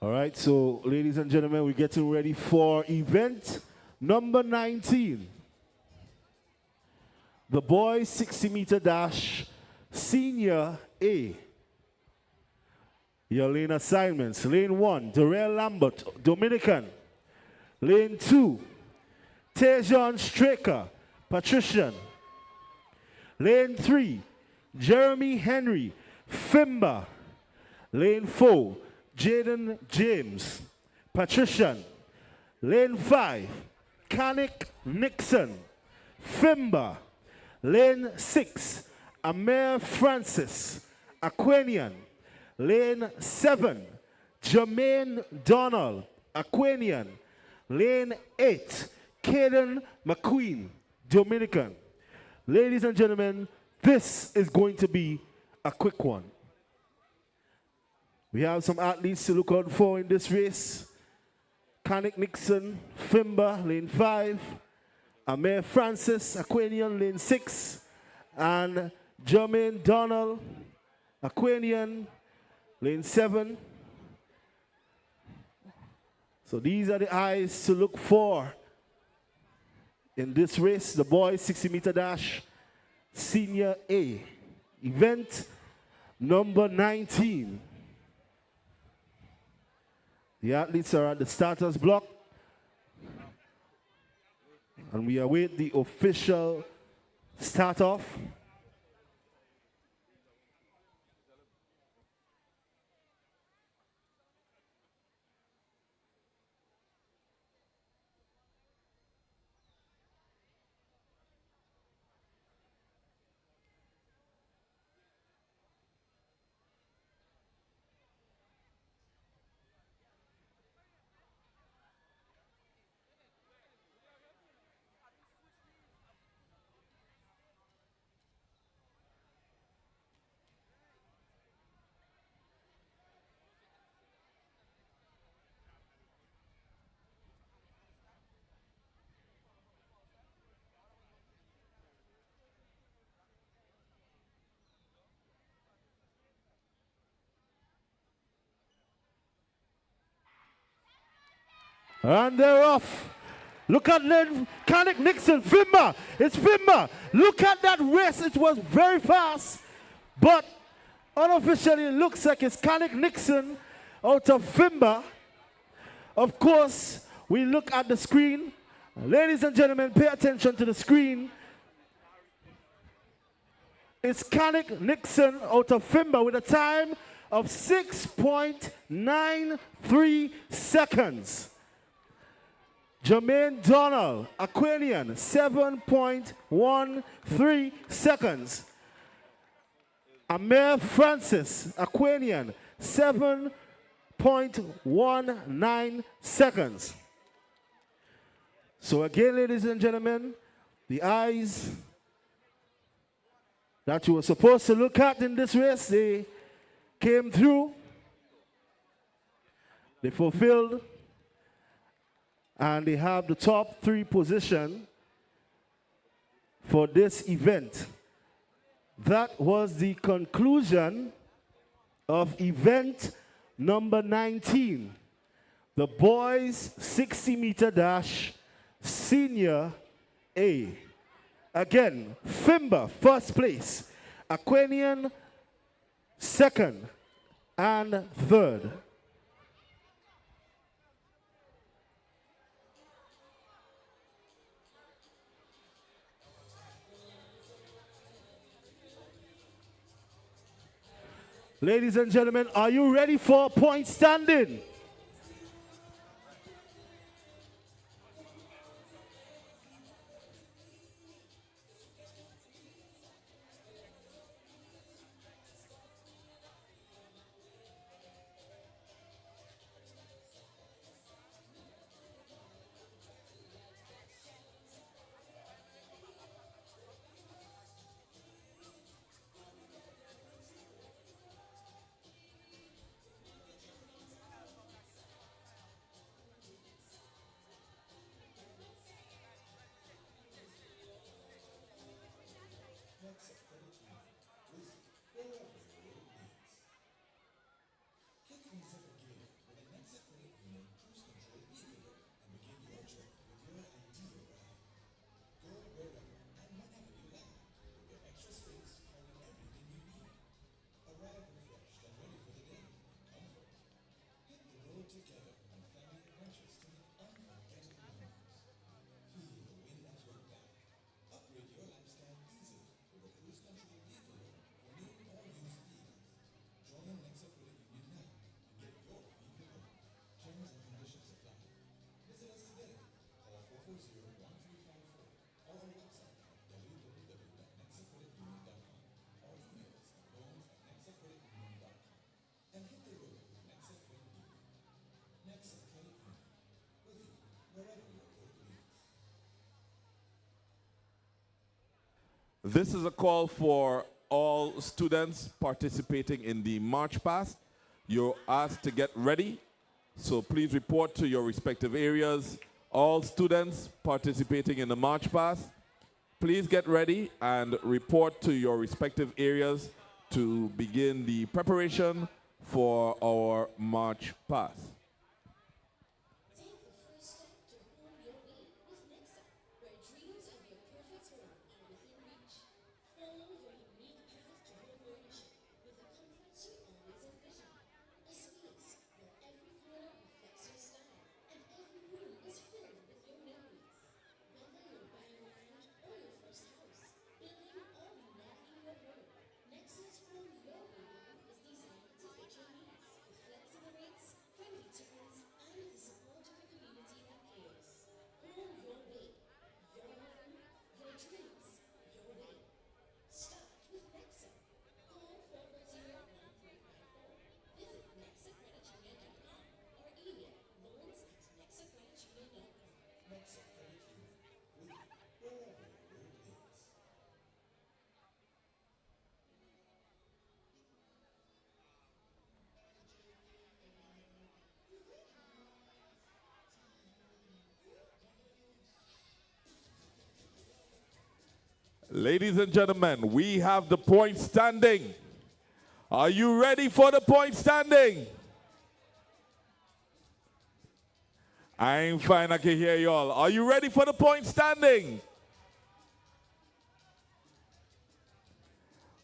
S10: All right, so ladies and gentlemen, we're getting ready for event number 19. The boys 60-meter dash, Senior A. Your lane assignments. Lane 1, Darrell Lambert, Dominican. Lane 2, Tejon Straker, Patrician. Lane 3, Jeremy Henry, Fimba. Lane 4, Jaden James, Patrician. Lane 5, Kanik Nixon, Fimba. Lane 6, Amir Francis, Aquanian. Lane 7, Jermaine Donald, Aquanian. Lane 8, Caden McQueen, Dominican. Ladies and gentlemen, this is going to be a quick one. We have some athletes to look out for in this race. Kanik Nixon, Fimba, lane 5. Amir Francis, Aquanian, lane 6. And Jermaine Donald, Aquanian, lane 7. So these are the eyes to look for in this race. The boys 60-meter dash, Senior A. Event number 19. The athletes are at the starters block, and we await the official start off. And they're off. Look at Kanik Nixon, Fimba. It's Fimba. Look at that race. It was very fast. But unofficially, it looks like it's Kanik Nixon out of Fimba. Of course, we look at the screen. Ladies and gentlemen, pay attention to the screen. It's Kanik Nixon out of Fimba with a time of 6.93 seconds. Jermaine Donald, Aquanian, 7.13 seconds. Amir Francis, Aquanian, 7.19 seconds. So again, ladies and gentlemen, the eyes that you were supposed to look at in this race, they came through, they fulfilled, and they have the top 3 position for this event. That was the conclusion of event number 19, the boys 60-meter dash senior A. Again, Fimba first place, Aquanian second and third. Ladies and gentlemen, are you ready for a point standing?
S1: This is a call for all students participating in the March Past. You're asked to get ready, so please report to your respective areas. All students participating in the March Past, please get ready and report to your respective areas to begin the preparation for our March Past. Ladies and gentlemen, we have the point standing. Are you ready for the point standing? I'm fine, I can hear y'all. Are you ready for the point standing?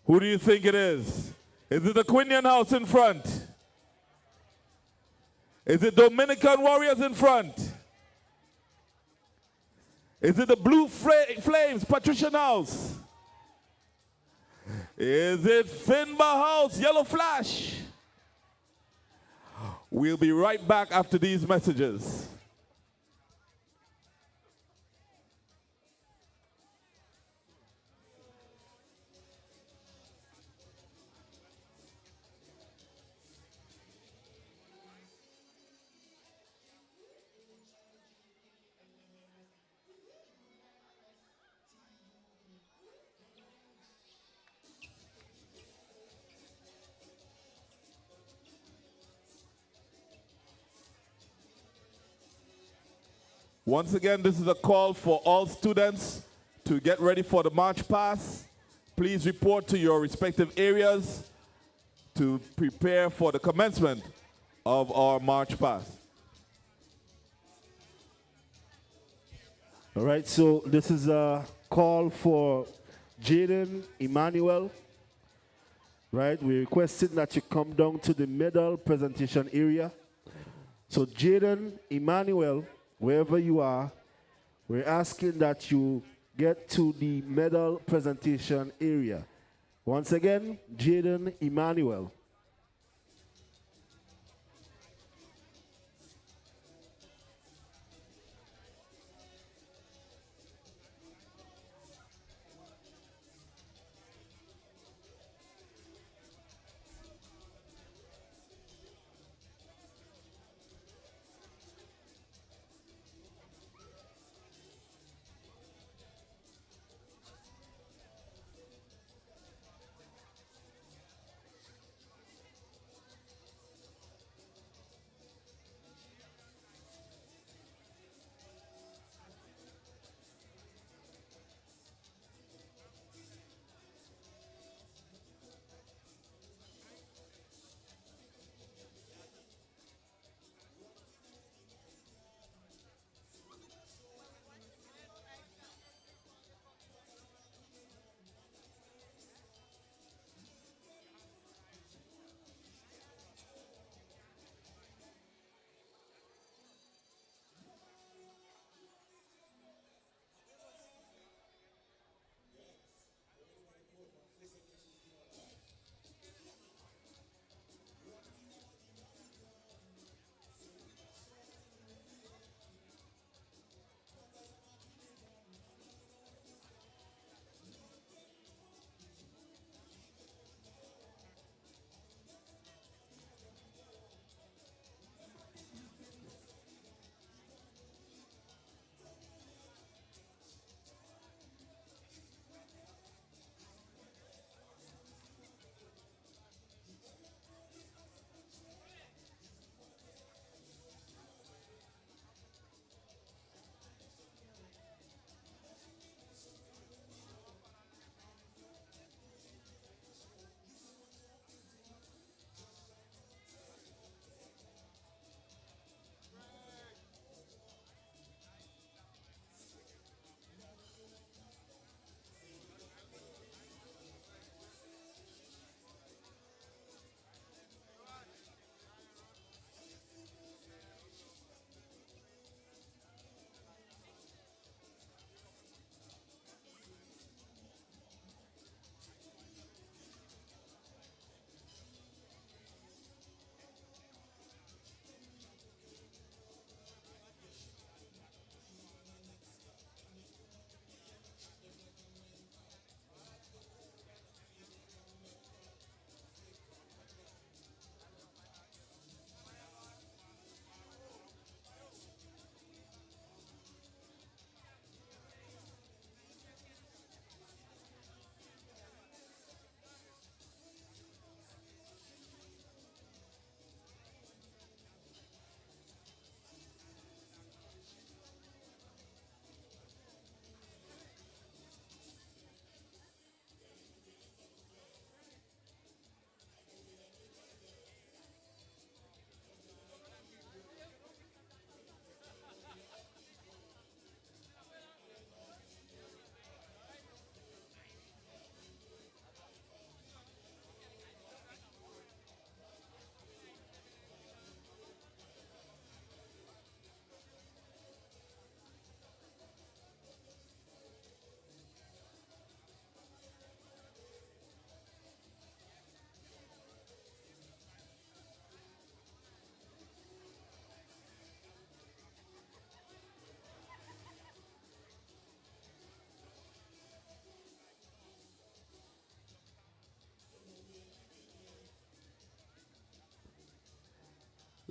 S1: Who do you think it is? Is it the Quinian House in front? Is it Dominican Warriors in front? Is it the Blue Flames, Patrician House? Is it Finba House, Yellow Flash? We'll be right back after these messages. Once again, this is a call for all students to get ready for the march past. Please report to your respective areas to prepare for the commencement of our march past.
S10: All right, so this is a call for Jaden Emmanuel. Right, we're requesting that you come down to the medal presentation area. So Jaden Emmanuel, wherever you are, we're asking that you get to the medal presentation area. Once again, Jaden Emmanuel.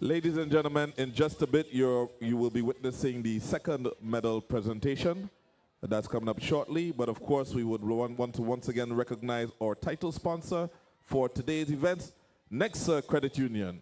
S1: Ladies and gentlemen, in just a bit, you will be witnessing the second medal presentation. That's coming up shortly, but of course, we would want to once again recognize our title sponsor for today's events, Nexa Credit Union.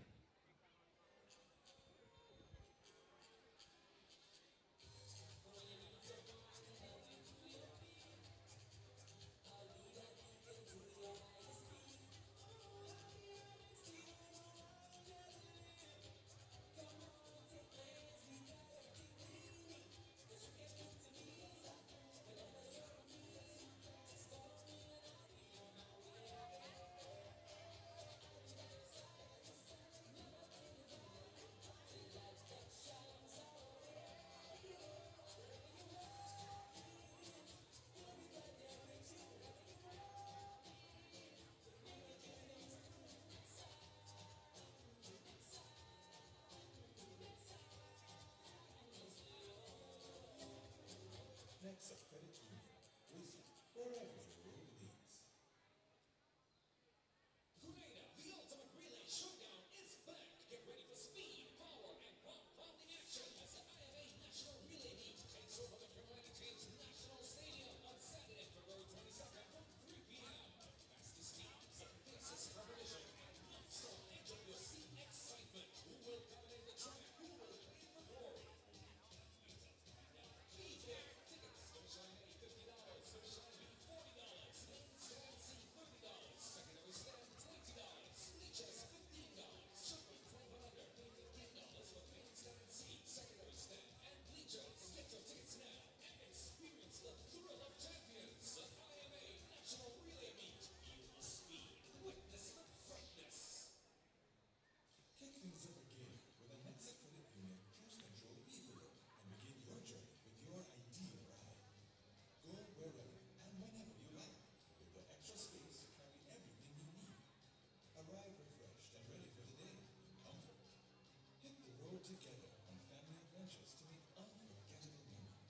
S9: together on family adventures to make unforgettable memories.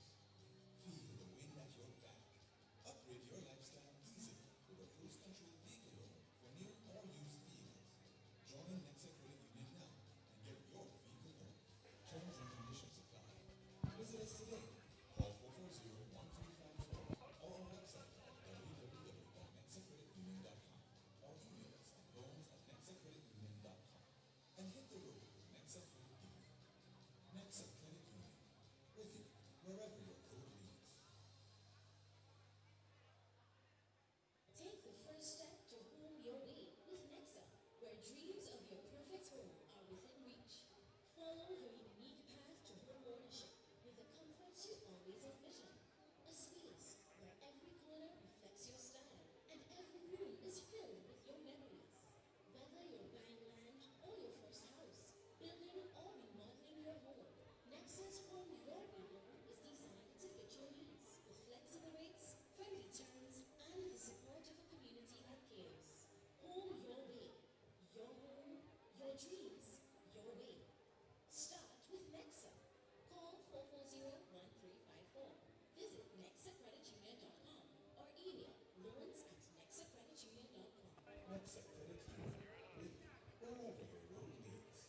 S9: Feel the wind at your back. Upgrade your lifestyle easily with a cruise control vehicle loan for new or used vehicles. Join Nexa Credit Union now and get your vehicle loan. Terms and conditions apply. Visit us today. Call 440-1354 or our website at www.nexacreditunion.com or email us at loans@nexacreditunion.com and hit the road with Nexa Credit Union. Nexa Credit Union, with you wherever your road leads.
S12: Take the first step to home your way with Nexa, where dreams of your perfect home are within reach. Follow your unique path to home ownership with the comforts you always envisioned. A space where every corner reflects your style and every room is filled with your memories. Whether you're buying land or your first house, building or remodeling your home, Nexa's Home Your Way loan is designed to fit your needs with flexible rates, friendly terms, and the support of a community that cares. Home Your Way. Your home, your dreams, your way. Start with Nexa. Call 440-1354. Visit nexacreditunion.com or email loans@nexacreditunion.com.
S9: Nexa Credit Union, with you wherever your road leads.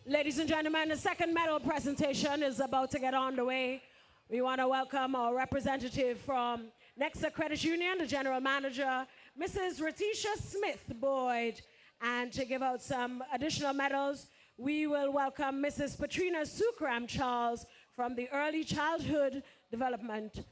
S11: Ladies and gentlemen, the second medal presentation is about to get on the way. We want to welcome our representative from Nexa Credit Union, the general manager, Mrs. Ratisha Smith Boyd. And to give out some additional medals, we will welcome Mrs. Patrina Sukram Charles from the Early Childhood Development.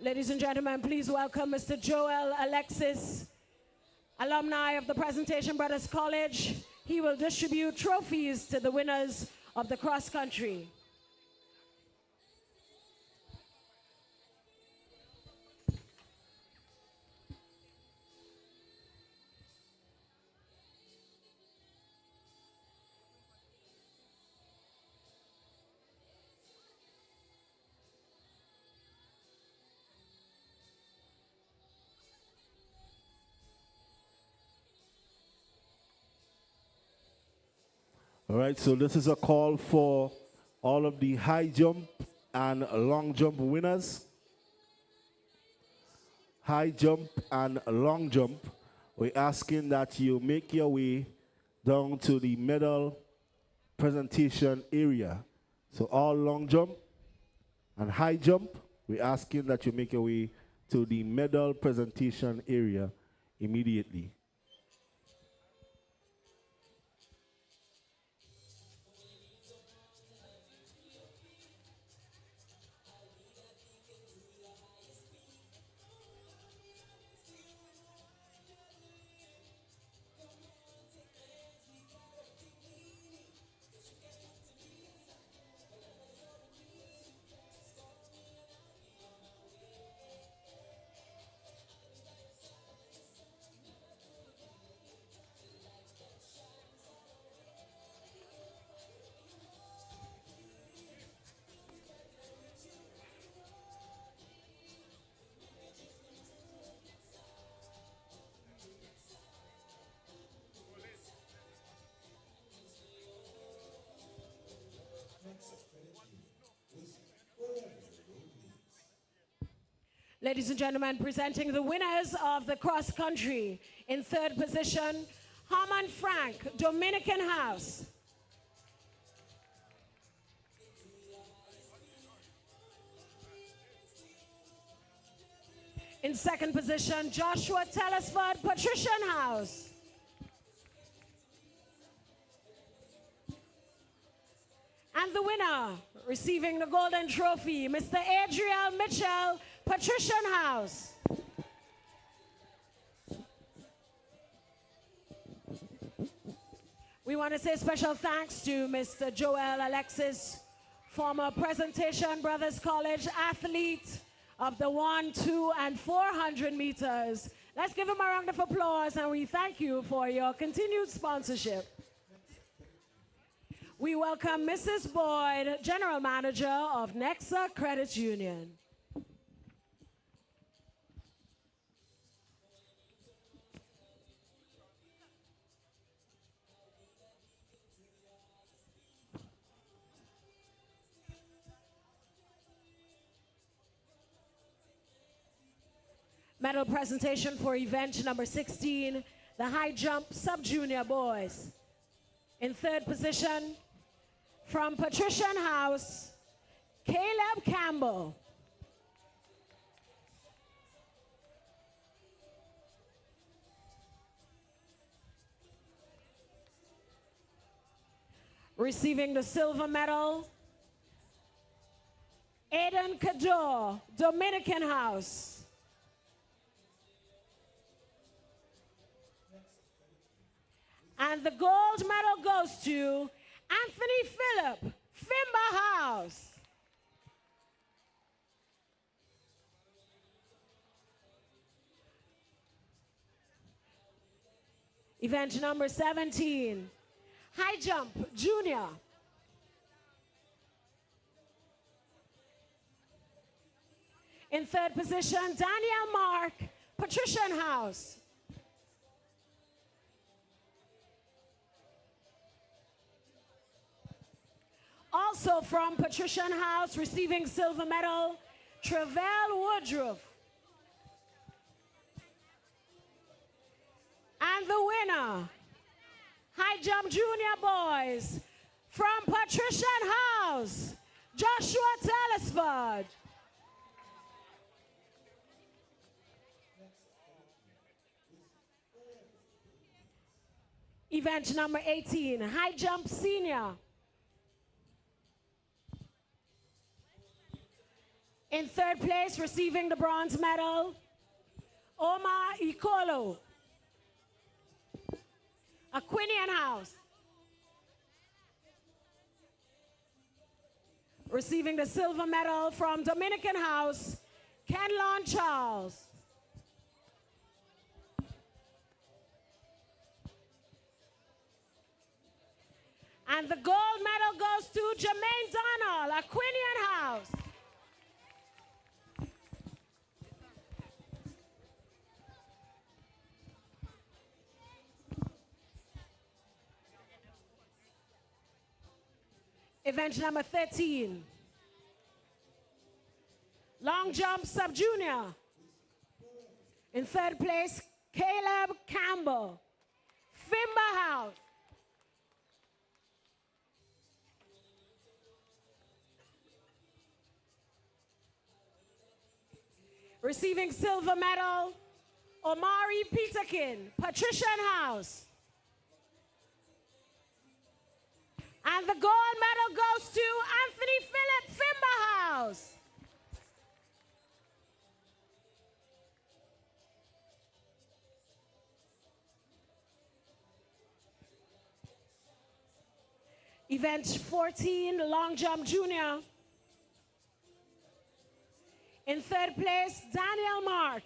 S11: Ladies and gentlemen, please welcome Mr. Joel Alexis, alumni of the Presentation Brothers College. He will distribute trophies to the winners of the cross country.
S10: All right, so this is a call for all of the high jump and long jump winners. High jump and long jump. We're asking that you make your way down to the medal presentation area. So all long jump and high jump, we're asking that you make your way to the medal presentation area immediately.
S11: Ladies and gentlemen, presenting the winners of the cross country. In third position, Harmon Frank, Dominican House. In second position, Joshua Telesford, Patrician House. And the winner, receiving the golden trophy, Mr. Adriel Mitchell, Patrician House. We want to say special thanks to Mr. Joel Alexis, former Presentation Brothers College athlete of the 1, 2, and 400 meters. Let's give him a round of applause, and we thank you for your continued sponsorship. We welcome Mrs. Boyd, General Manager of Nexa Credit Union. Medal presentation for event number 16, the high jump sub-junior boys. In third position, from Patrician House, Caleb Campbell. Receiving the silver medal, Aiden Cador, Dominican House. And the gold medal goes to Anthony Phillip, Fimba House. Event number 17, high jump, junior. In third position, Daniel Mark, Patrician House. Also from Patrician House, receiving silver medal, Travell Woodruff. And the winner, high jump junior boys, from Patrician House, Joshua Telesford. Event number 18, high jump senior. In third place, receiving the bronze medal, Omar Ikolo, Aquinian House. Receiving the silver medal from Dominican House, Kenlon Charles. And the gold medal goes to Jermaine Donald, Aquinian House. Event number 13, long jump sub-junior. In third place, Caleb Campbell, Fimba House. Receiving silver medal, Omari Peterkin, Patrician House. And the gold medal goes to Anthony Phillip, Fimba House. Event 14, long jump junior. In third place, Daniel Mark,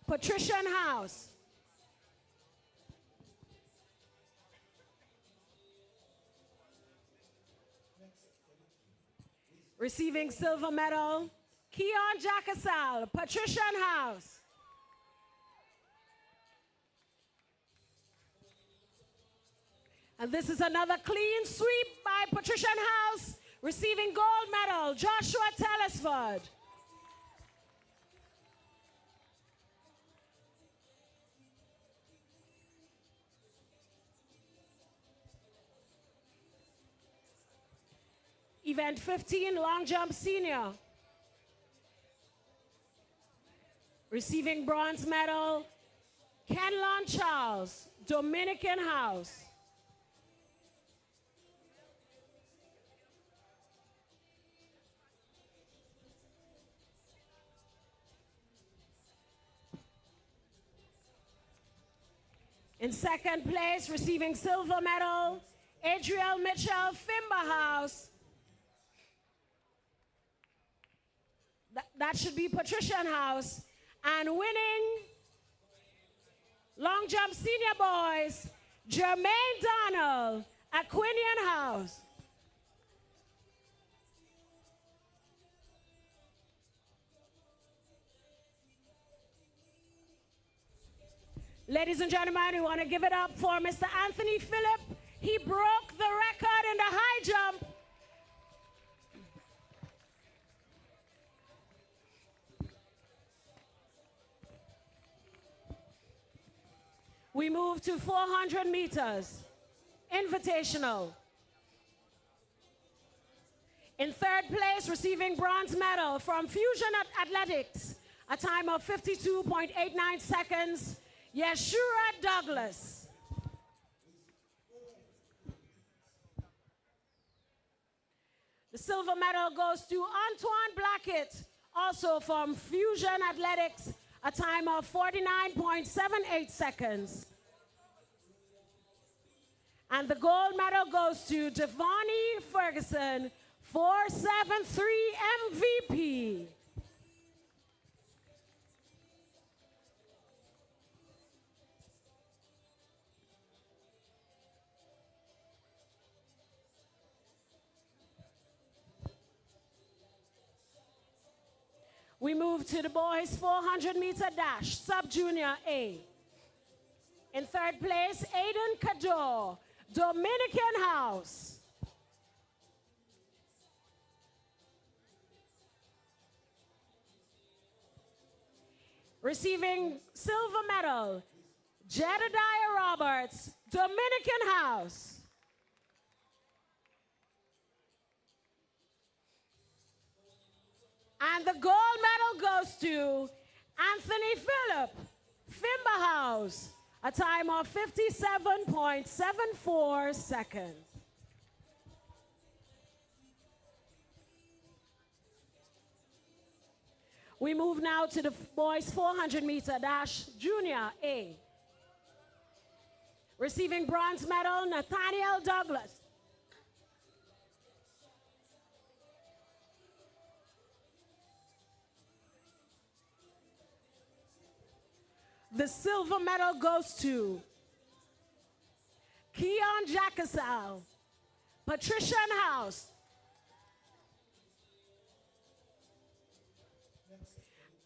S11: Patrician House. Receiving silver medal, Keon Jacasal, Patrician House. And this is another clean sweep by Patrician House, receiving gold medal, Joshua Telesford. Event 15, long jump senior. Receiving bronze medal, Kenlon Charles, Dominican House. In second place, receiving silver medal, Adriel Mitchell, Fimba House. That should be Patrician House. And winning long jump senior boys, Jermaine Donald, Aquinian House. Ladies and gentlemen, we want to give it up for Mr. Anthony Phillip. He broke the record in the high jump. We move to 400 meters, invitational. In third place, receiving bronze medal from Fusion Athletics, a time of 52.89 seconds, Yeshua Douglas. The silver medal goes to Antoine Blackett, also from Fusion Athletics, a time of 49.78 seconds. And the gold medal goes to Devani Ferguson, 473 MVP. We move to the boys 400-meter dash, sub-junior A. In third place, Aiden Cador, Dominican House. Receiving silver medal, Jedediah Roberts, Dominican House. And the gold medal goes to Anthony Phillip, Fimba House, a time of 57.74 seconds. We move now to the boys 400-meter dash, junior A. Receiving bronze medal, Nathaniel Douglas. The silver medal goes to Keon Jackasal, Patrician House.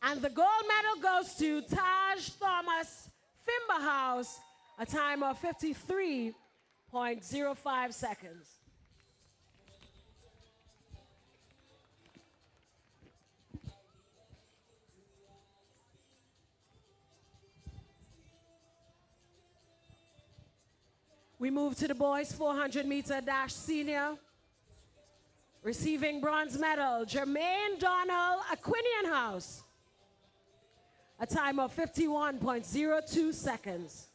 S11: And the gold medal goes to Taj Thomas, Fimba House, a time of 53.05 seconds. We move to the boys 400-meter dash senior. Receiving bronze medal, Jermaine Donald, Aquinian House. A time of 51.02 seconds.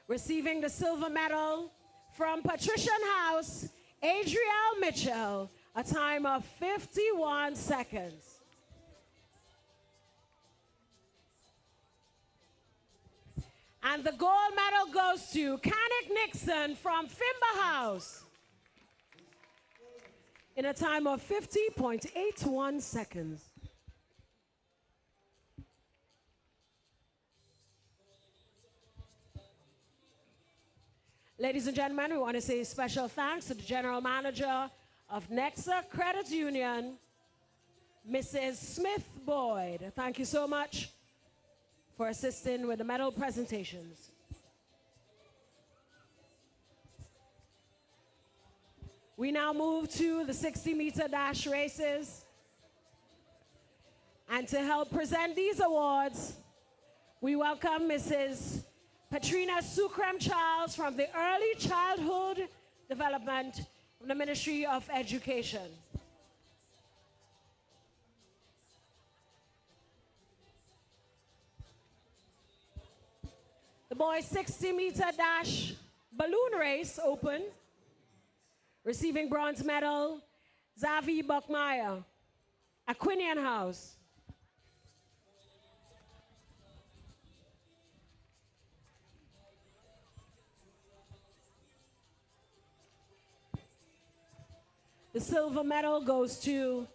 S11: Receiving the silver medal from Patrician House, Adriel Mitchell. A time of 51 seconds. And the gold medal goes to Kanik Nixon from Fimba House in a time of 50.81 seconds. Ladies and gentlemen, we want to say special thanks to the General Manager of Nexa Credit Union, Mrs. Smith Boyd. Thank you so much for assisting with the medal presentations. We now move to the 60-meter dash races. And to help present these awards, we welcome Mrs. Patrina Sukrem Charles from the Early Childhood Development from the Ministry of Education. The boys 60-meter dash balloon race open. Receiving bronze medal, Zavi Buckmeyer, Aquinian House. The silver medal goes to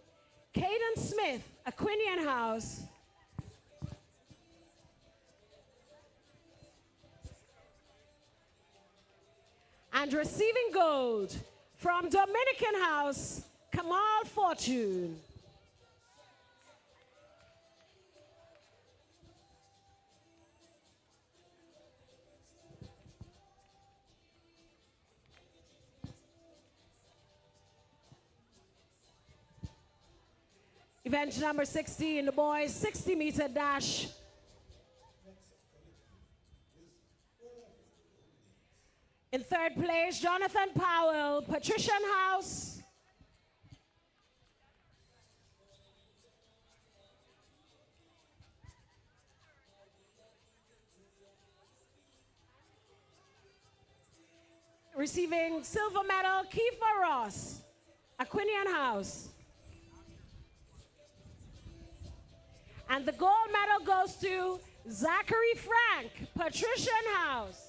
S11: Caden Smith, Aquinian House. And receiving gold from Dominican House, Kamal Fortune. Event number 60 in the boys 60-meter dash. In third place, Jonathan Powell, Patrician House. Receiving silver medal, Kiefer Ross, Aquinian House. And the gold medal goes to Zachary Frank, Patrician House.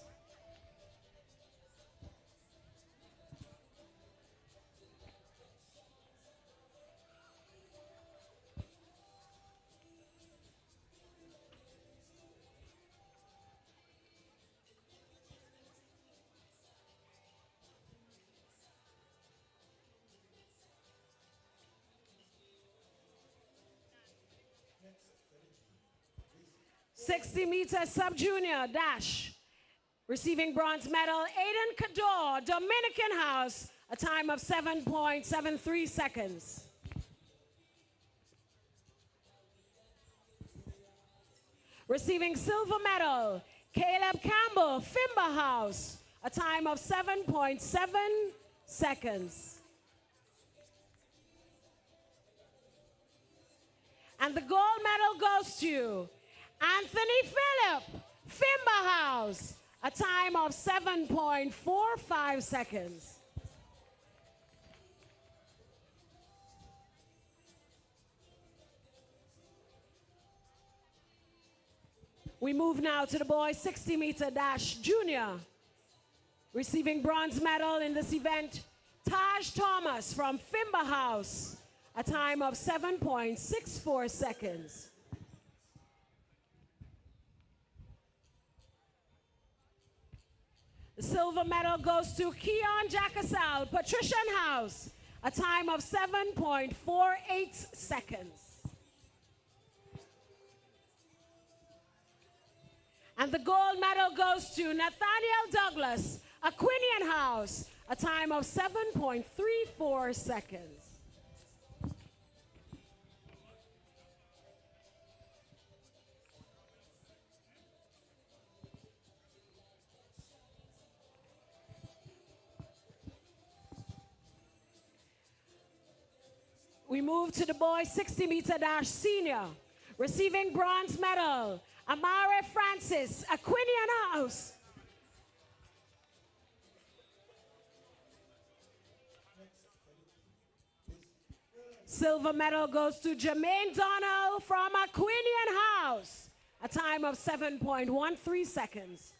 S11: $60-meter sub-junior dash. Receiving bronze medal, Aiden Cador, Dominican House, a time of 7.73 seconds. Receiving silver medal, Caleb Campbell, Fimba House, a time of 7.7 seconds. And the gold medal goes to Anthony Phillip, Fimba House, a time of 7.45 seconds. We move now to the boys 60-meter dash junior. Receiving bronze medal in this event, Taj Thomas from Fimba House, a time of 7.64 seconds. The silver medal goes to Keon Jackasal, Patrician House, a time of 7.48 seconds. And the gold medal goes to Nathaniel Douglas, Aquinian House, a time of 7.34 seconds. We move to the boys 60-meter dash senior. Receiving bronze medal, Amare Francis, Aquinian House. Silver medal goes to Jermaine Donald from Aquinian House, a time of 7.13 seconds.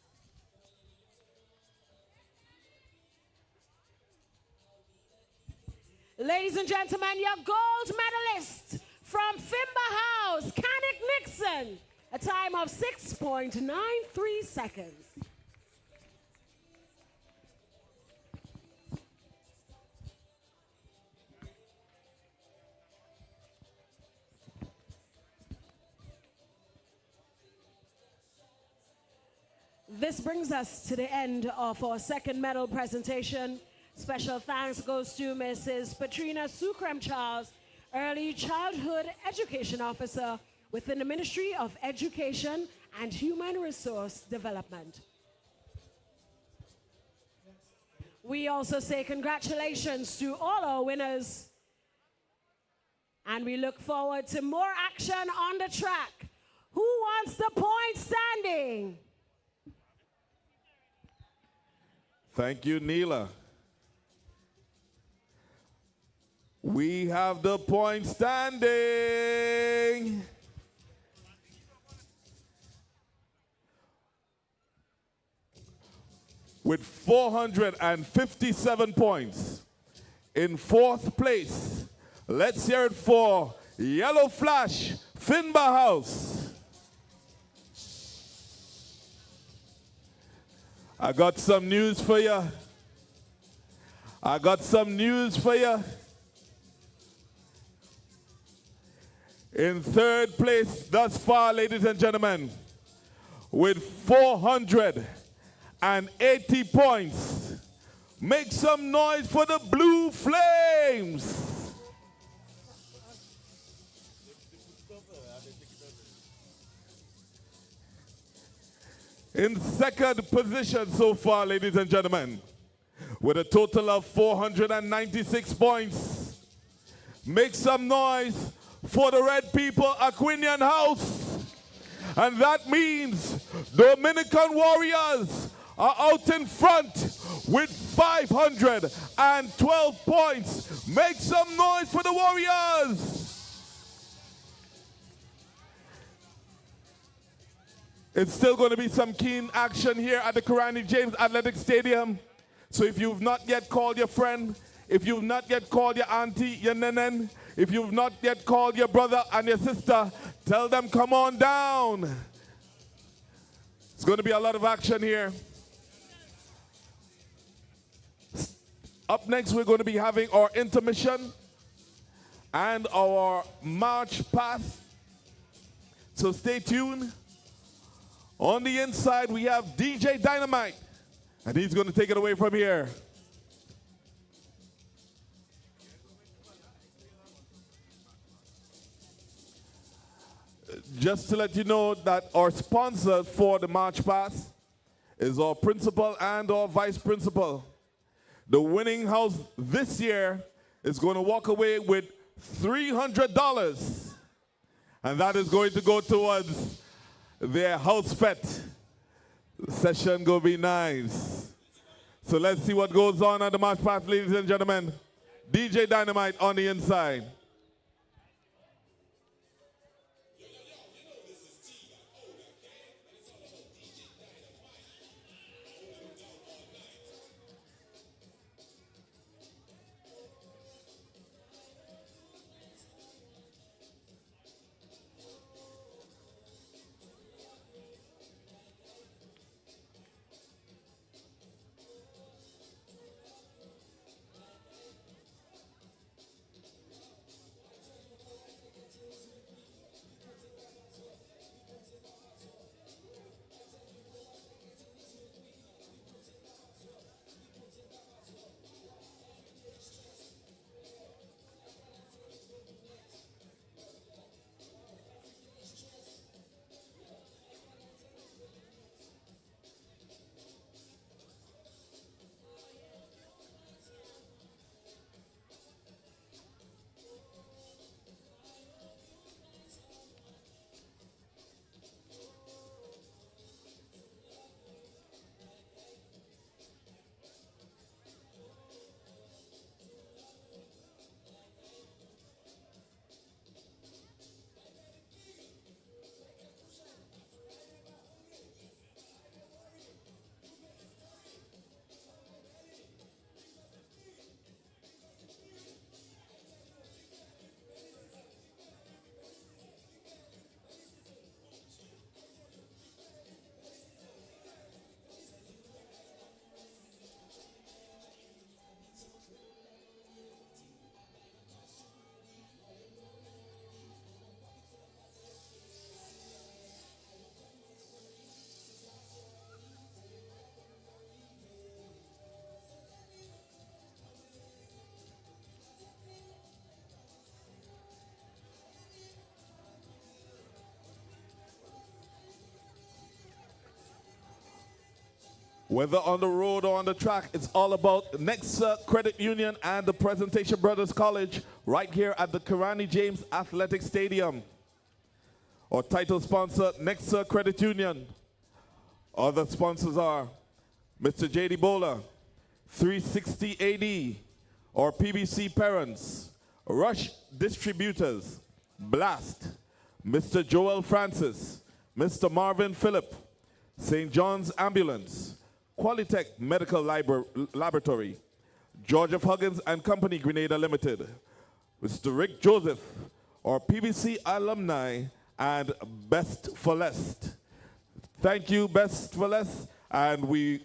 S11: Ladies and gentlemen, your gold medalist from Fimba House, Kanik Nixon, a time of 6.93 seconds. This brings us to the end of our second medal presentation. Special thanks goes to Mrs. Patrina Sukrem Charles, Early Childhood Education Officer within the Ministry of Education and Human Resource Development. We also say congratulations to all our winners. And we look forward to more action on the track. Who wants the point standing?
S1: Thank you, Neela. We have the point standing. With 457 points. In fourth place, let's hear it for Yellow Flash, Finbar House. I got some news for you. I got some news for you. In third place thus far, ladies and gentlemen, with 480 points. Make some noise for the Blue Flames. In second position so far, ladies and gentlemen, with a total of 496 points. Make some noise for the Red People Aquinian House. And that means Dominican Warriors are out in front with 512 points. Make some noise for the Warriors. It's still going to be some keen action here at the Karani James Athletic Stadium. So if you've not yet called your friend, if you've not yet called your auntie, your nenen, if you've not yet called your brother and your sister, tell them come on down. It's going to be a lot of action here. Up next, we're going to be having our intermission and our march path. So stay tuned. On the inside, we have DJ Dynamite, and he's going to take it away from here. Just to let you know that our sponsor for the March Pass is our principal and our vice principal. The winning house this year is going to walk away with $300, and that is going to go towards their house pet. The session gonna be nice. So let's see what goes on at the March Path, ladies and gentlemen. DJ Dynamite on the inside. Whether on the road or on the track, it's all about Nexa Credit Union and the Presentation Brothers College right here at the Kirani James Athletic Stadium. Our title sponsor, Nexa Credit Union. Other sponsors are Mr. J.D. Bowler, 360 AD, or PBC Parents, Rush Distributors, Blast, Mr. Joel Francis, Mr. Marvin Phillip, St. John's Ambulance, Qualitech Medical Laboratory, George F. Huggins and Company Grenada Limited, Mr. Rick Joseph, or PBC Alumni, and Best for Less. Thank you, Best for Less, and we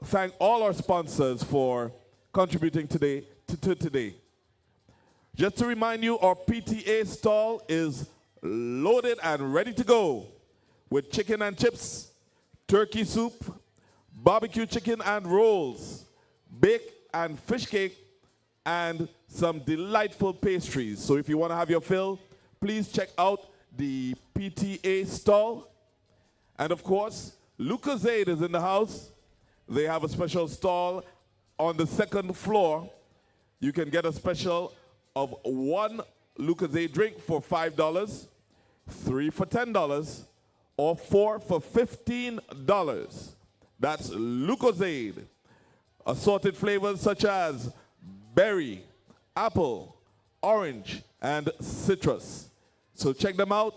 S1: thank all our sponsors for contributing today to today. Just to remind you, our PTA stall is loaded and ready to go with chicken and chips, turkey soup, barbecue chicken and rolls, bake and fish cake, and some delightful pastries. So if you want to have your fill, please check out the PTA stall. And of course, Lucozade is in the house. They have a special stall on the second floor. You can get a special of 1 Lucozade drink for $5, 3 for $10, or 4 for $15. That's Lucozade. Assorted flavors such as berry, apple, orange, and citrus. So check them out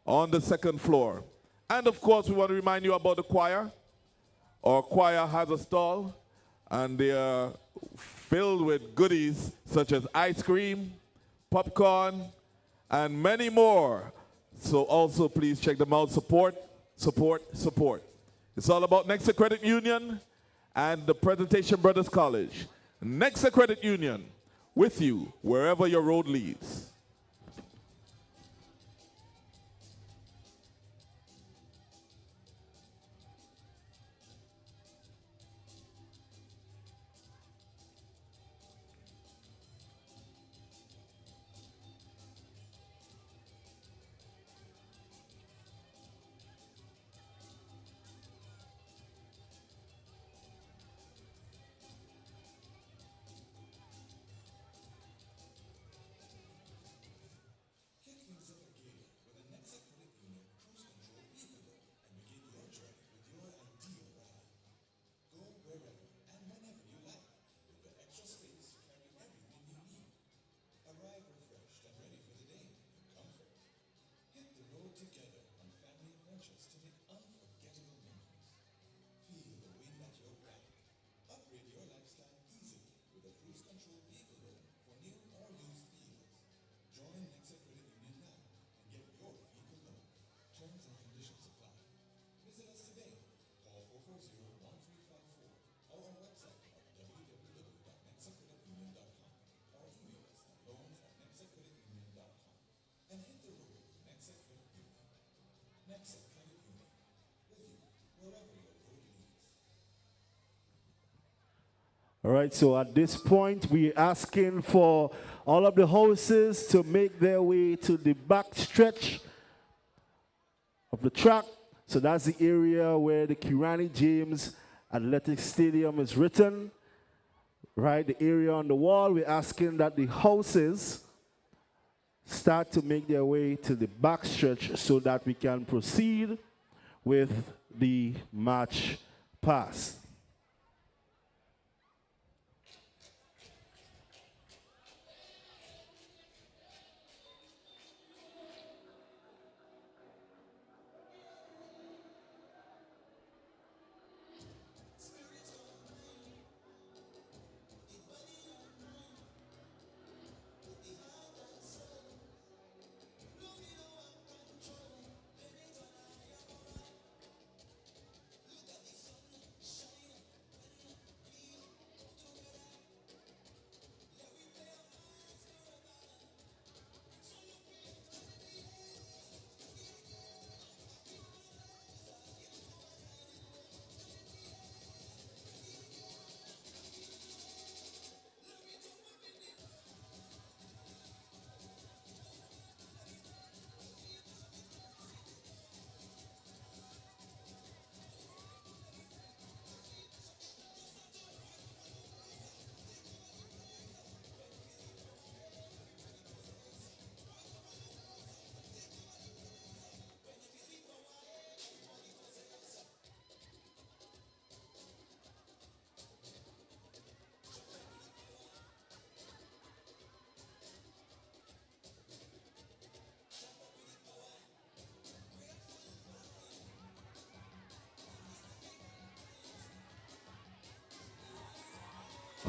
S1: on the second floor. And of course, we want to remind you about the choir. Our choir has a stall, and they are filled with goodies such as ice cream, popcorn, and many more. So also please check them out. Support, support, support. It's all about Nexa Credit Union and the Presentation Brothers College. Nexa Credit Union, with you wherever your road leads.
S10: All right, so at this point, we're asking for all of the houses to make their way to the back stretch of the track. So that's the area where the Kirani James Athletic Stadium is written. Right, the area on the wall, we're asking that the houses start to make their way to the back stretch so that we can proceed with the march past.
S9: Shine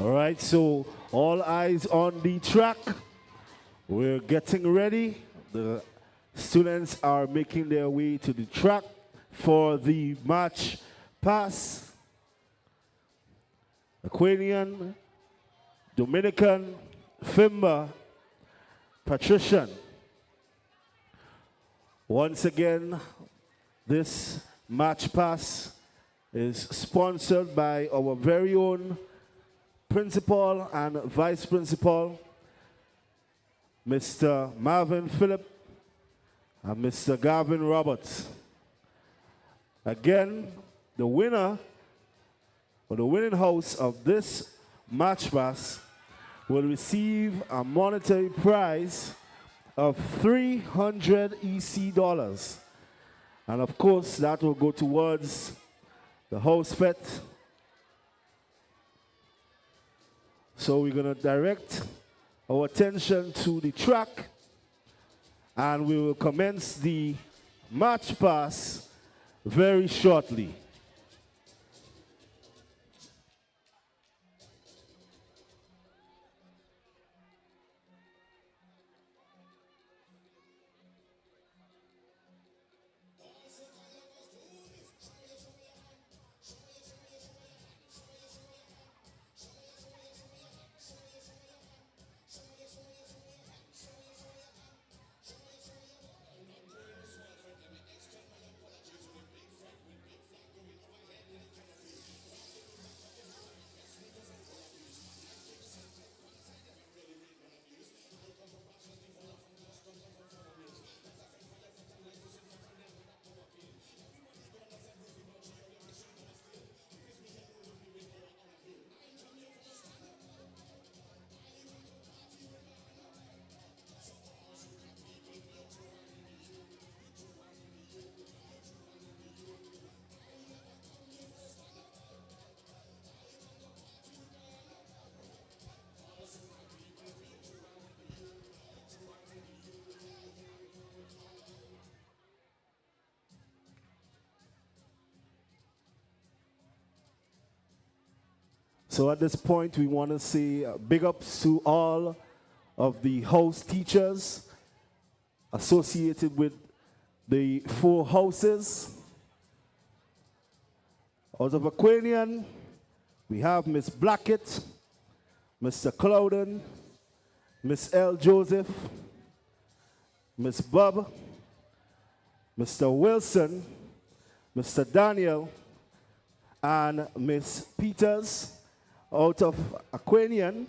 S10: All right, so all eyes on the track. We're getting ready. The students are making their way to the track for the march pass. Aquanian, Dominican, Fimba, Patrician. Once again, this march pass is sponsored by our very own principal and vice principal, Mr. Marvin Phillip and Mr. Gavin Roberts. Again, the winner or the winning house of this march pass will receive a monetary prize of $300 EC. And of course, that will go towards the house fete. So we're going to direct our attention to the track, and we will commence the march pass very shortly. So at this point, we want to say big ups to all of the house teachers associated with the 4 houses. Out of Aquanian, we have Miss Blackett, Mr. Clouden, Miss L. Joseph, Miss Bob, Mr. Wilson, Mr. Daniel, and Miss Peters. Out of Aquanian,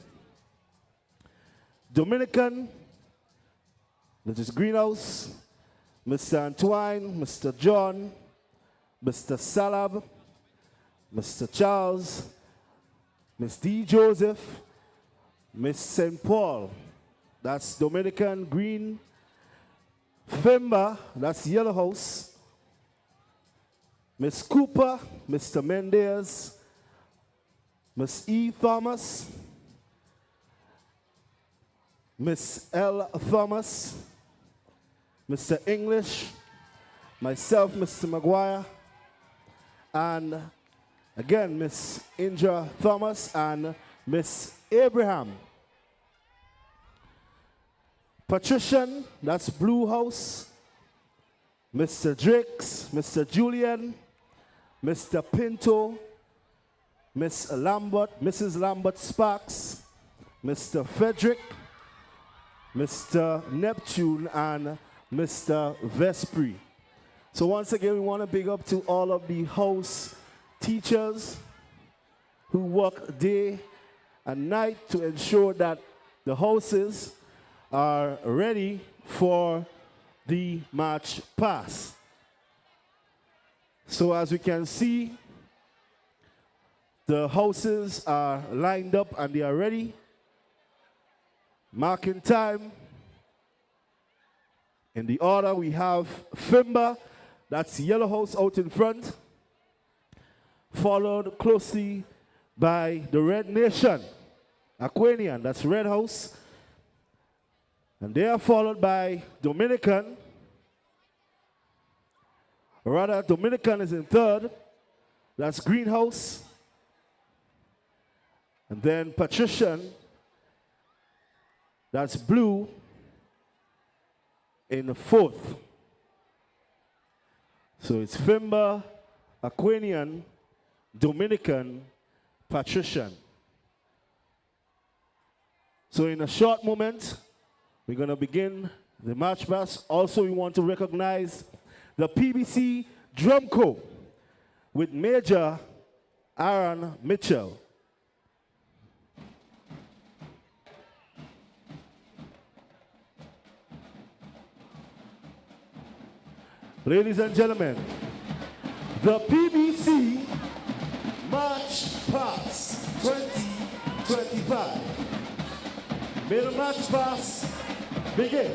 S10: Dominican, that is Greenhouse, Mr. Antoine, Mr. John, Mr. Salab, Mr. Charles, Miss D. Joseph, Miss St. Paul, that's Dominican Green, Fimba, that's Yellow House, Miss Cooper, Mr. Mendez, Miss E. Thomas, Miss L. Thomas, Mr. English, myself, Mr. Maguire, and again, Miss Indra Thomas and Miss Abraham. Patrician, that's Blue House, Mr. Drakes, Mr. Julian, Mr. Pinto, Miss Lambert, Mrs. Lambert Sparks, Mr. Frederick, Mr. Neptune, and Mr. Vespri. So once again, we want to big up to all of the house teachers who work day and night to ensure that the houses are ready for the march pass. So as we can see, the houses are lined up and they are ready. Marking time. In the order, we have Fimba, that's Yellow House out in front, followed closely by the Red Nation, Aquanian, that's Red House, and they are followed by Dominican. Rather, Dominican is in third, that's Greenhouse. And then patrician, that's blue, in the fourth. So it's Fimba, Aquanian, Dominican, patrician. So in a short moment, we're going to begin the march past. Also, we want to recognize the PBC Drum Corps with Major Aaron Mitchell. Ladies and gentlemen, the PBC March Past 2025. May the March Past begin.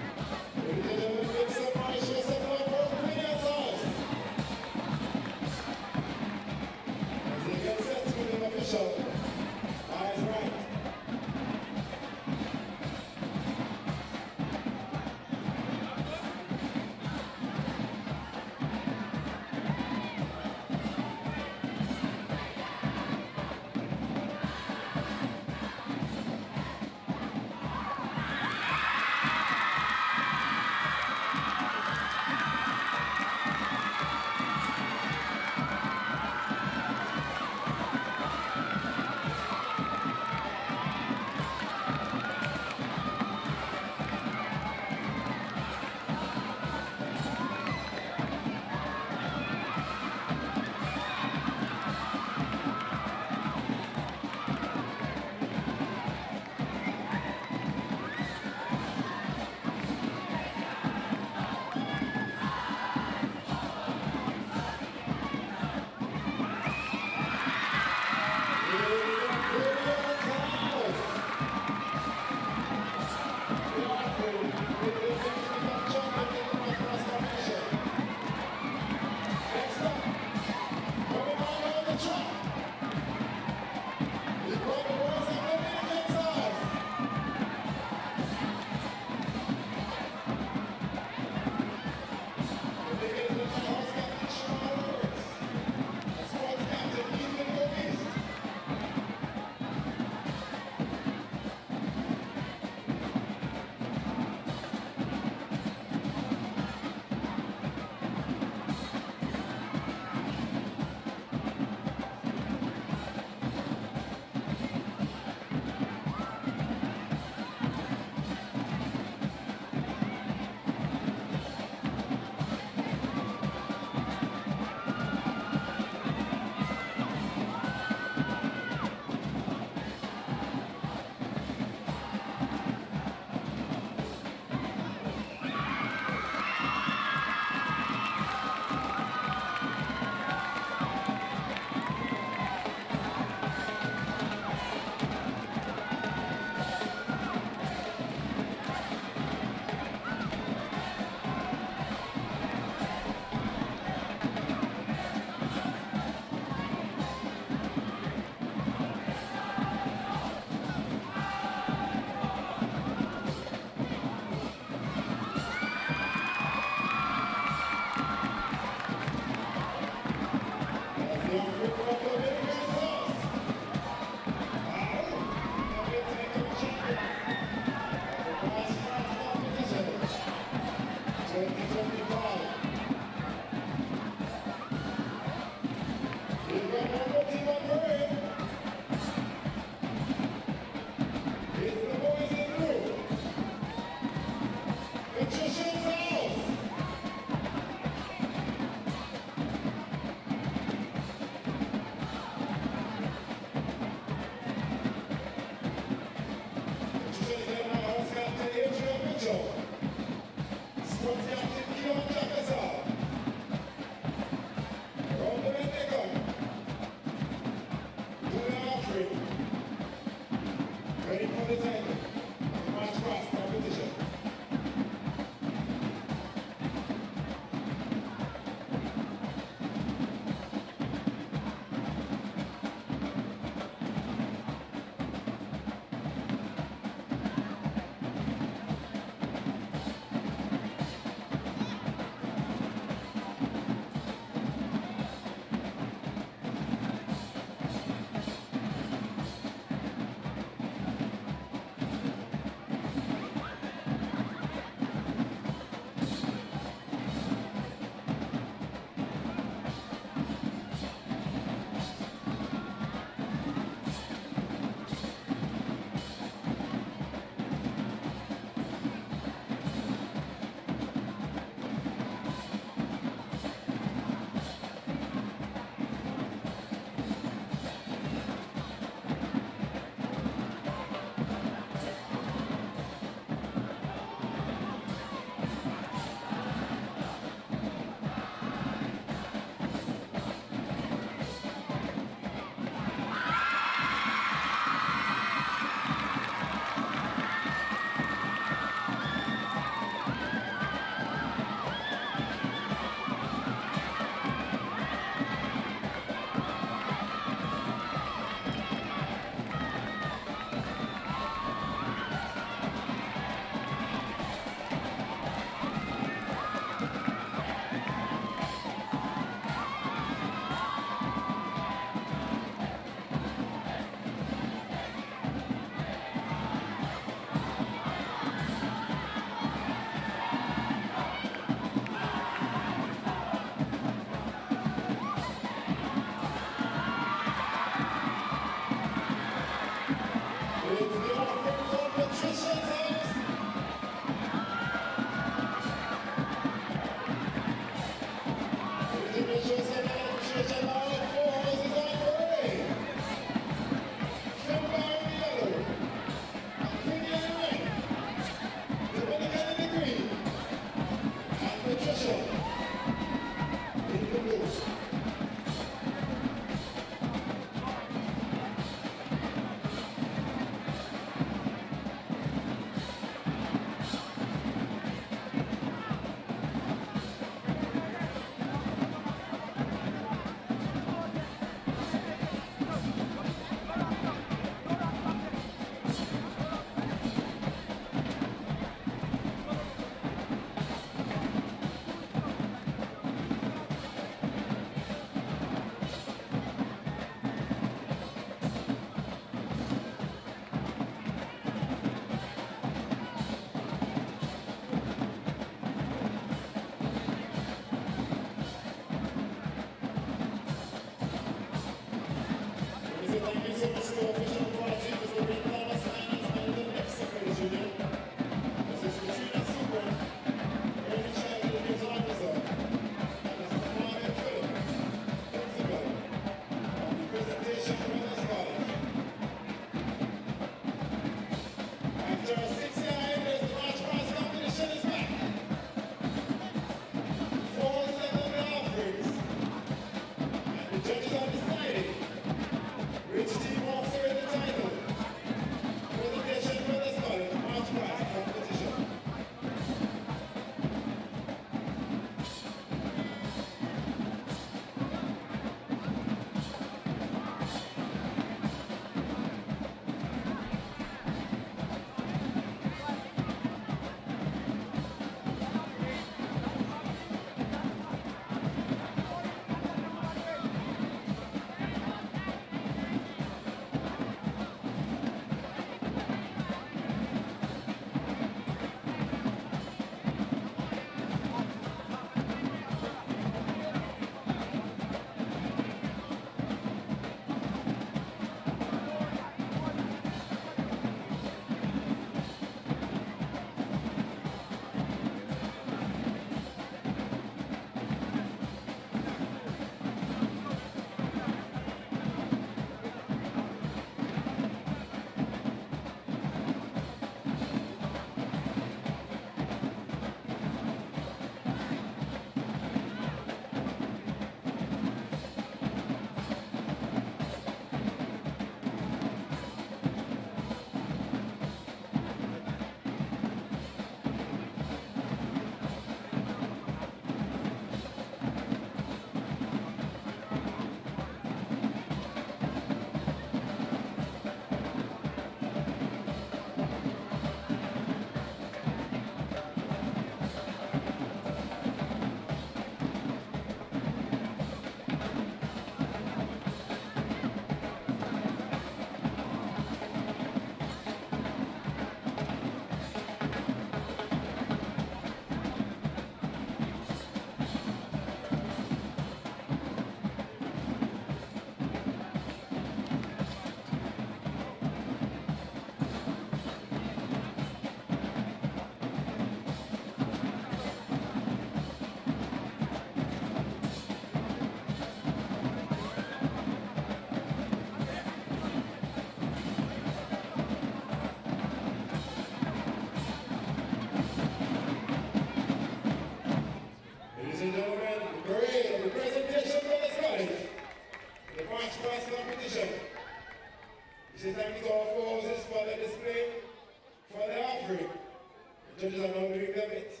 S13: wait a bit.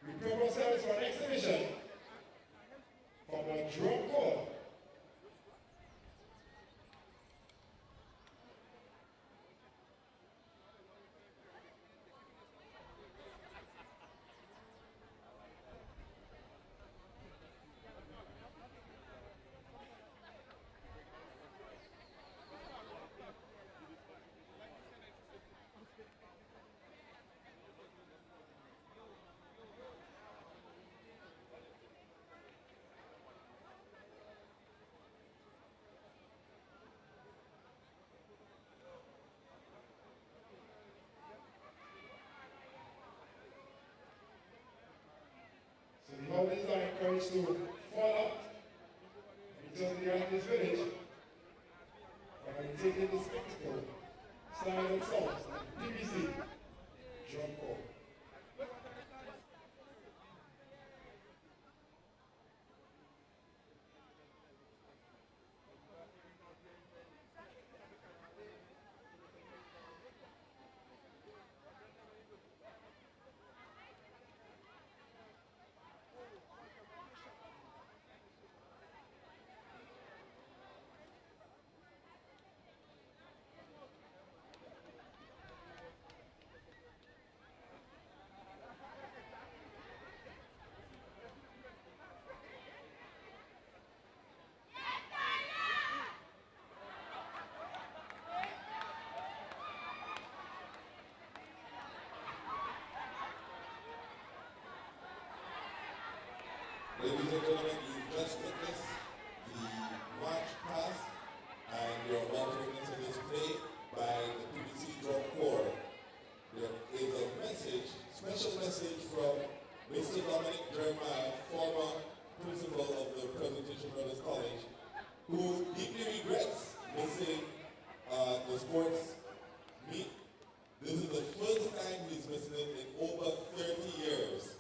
S13: We prepare ourselves for an exhibition from a drum corps. So the audience are encouraged to fall out into the artist village and taking the spectacle, style and sounds like PBC drum corps.
S1: Ladies and gentlemen, you've just witnessed the march past, and you're about to witness a display by the PBC Drum Corps. There is a message, special message from Mr. Dominic Jeremiah, former principal of the Presentation Brothers College, who deeply regrets missing the sports meet. This is the first time he's missing it in over 30 years.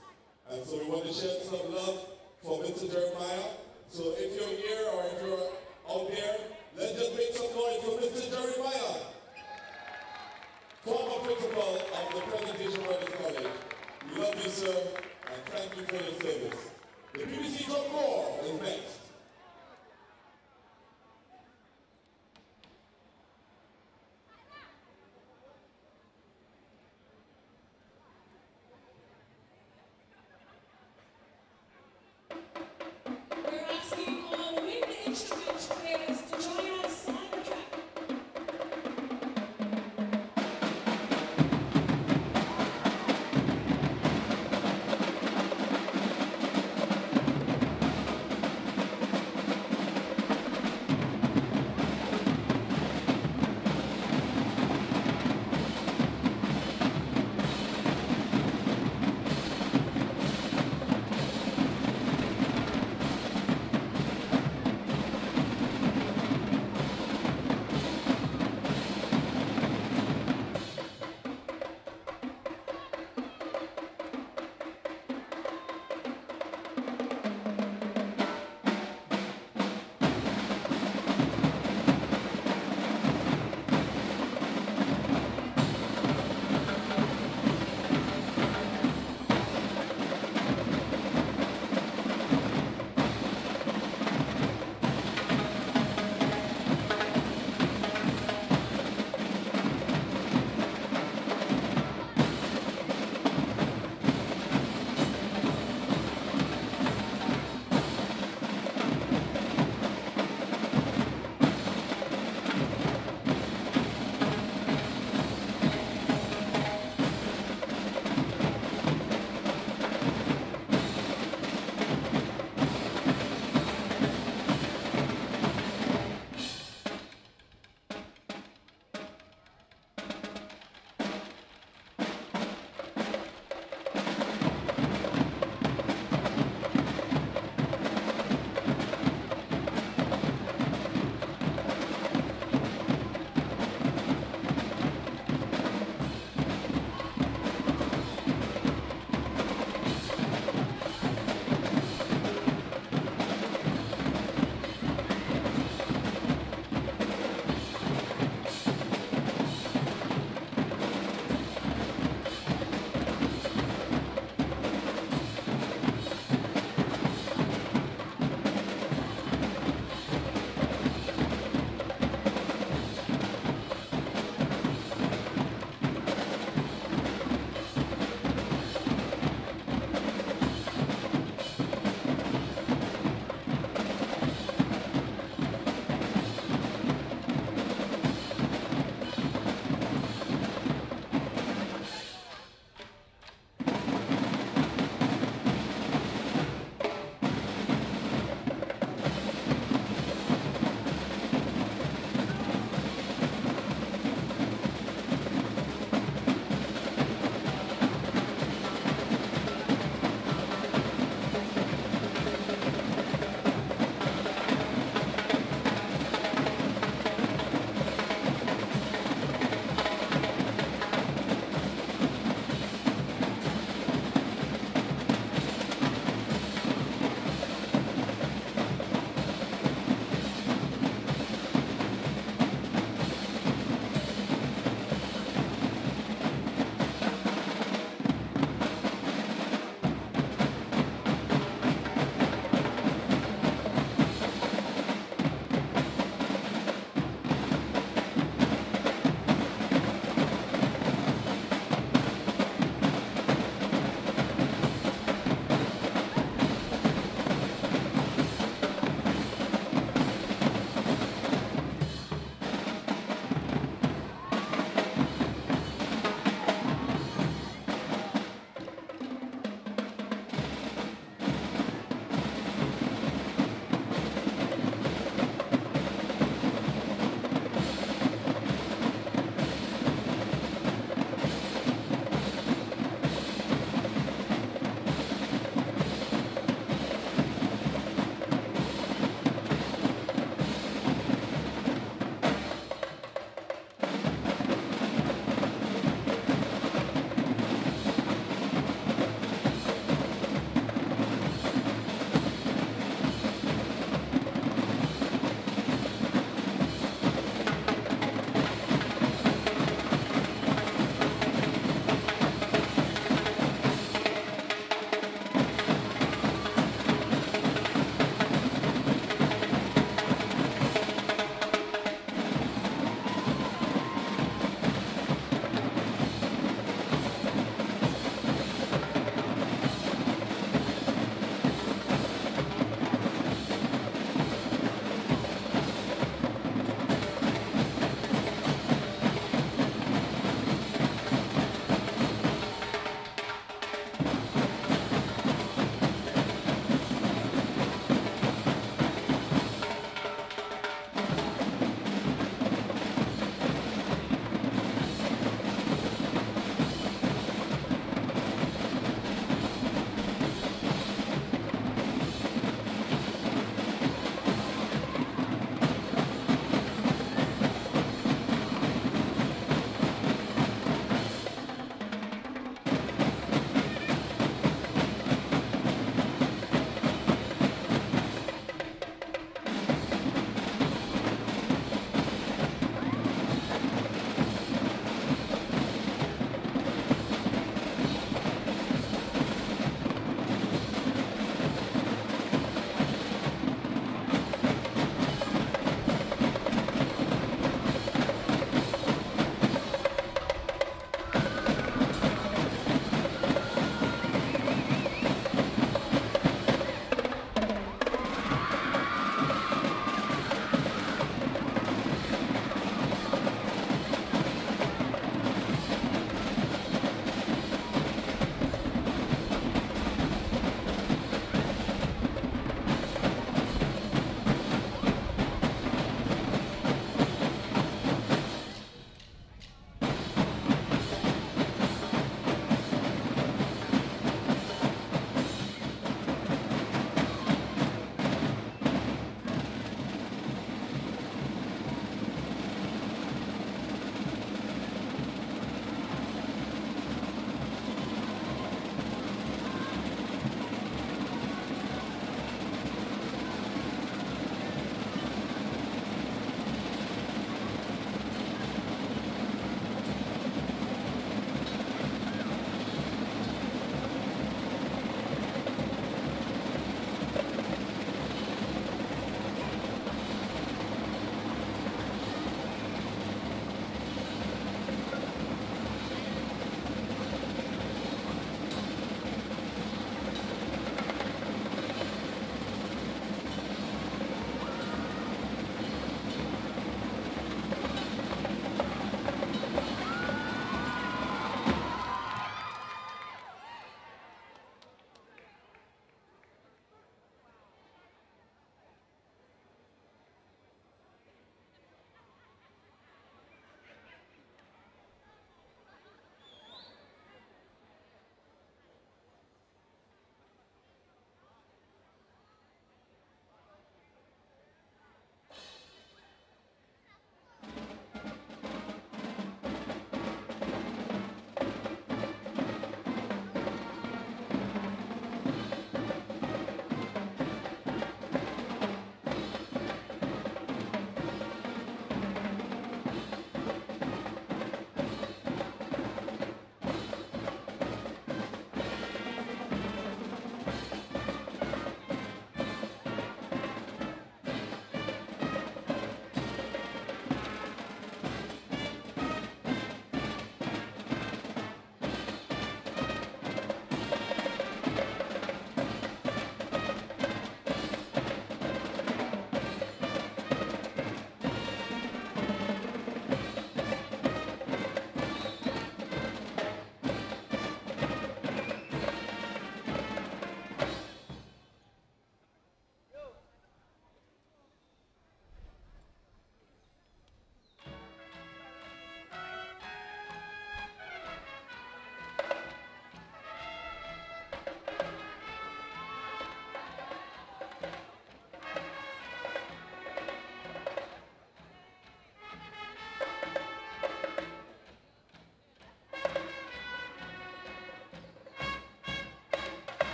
S1: And so we want to share some love for Mr. Jeremiah. So if you're here or if you're out there, let's just make some noise for Mr. Jeremiah, former principal of the Presentation Brothers College. We love you, sir, and thank you for your service. The PBC Drum Corps is next.
S12: We're asking all wind instrument players to join us on the track.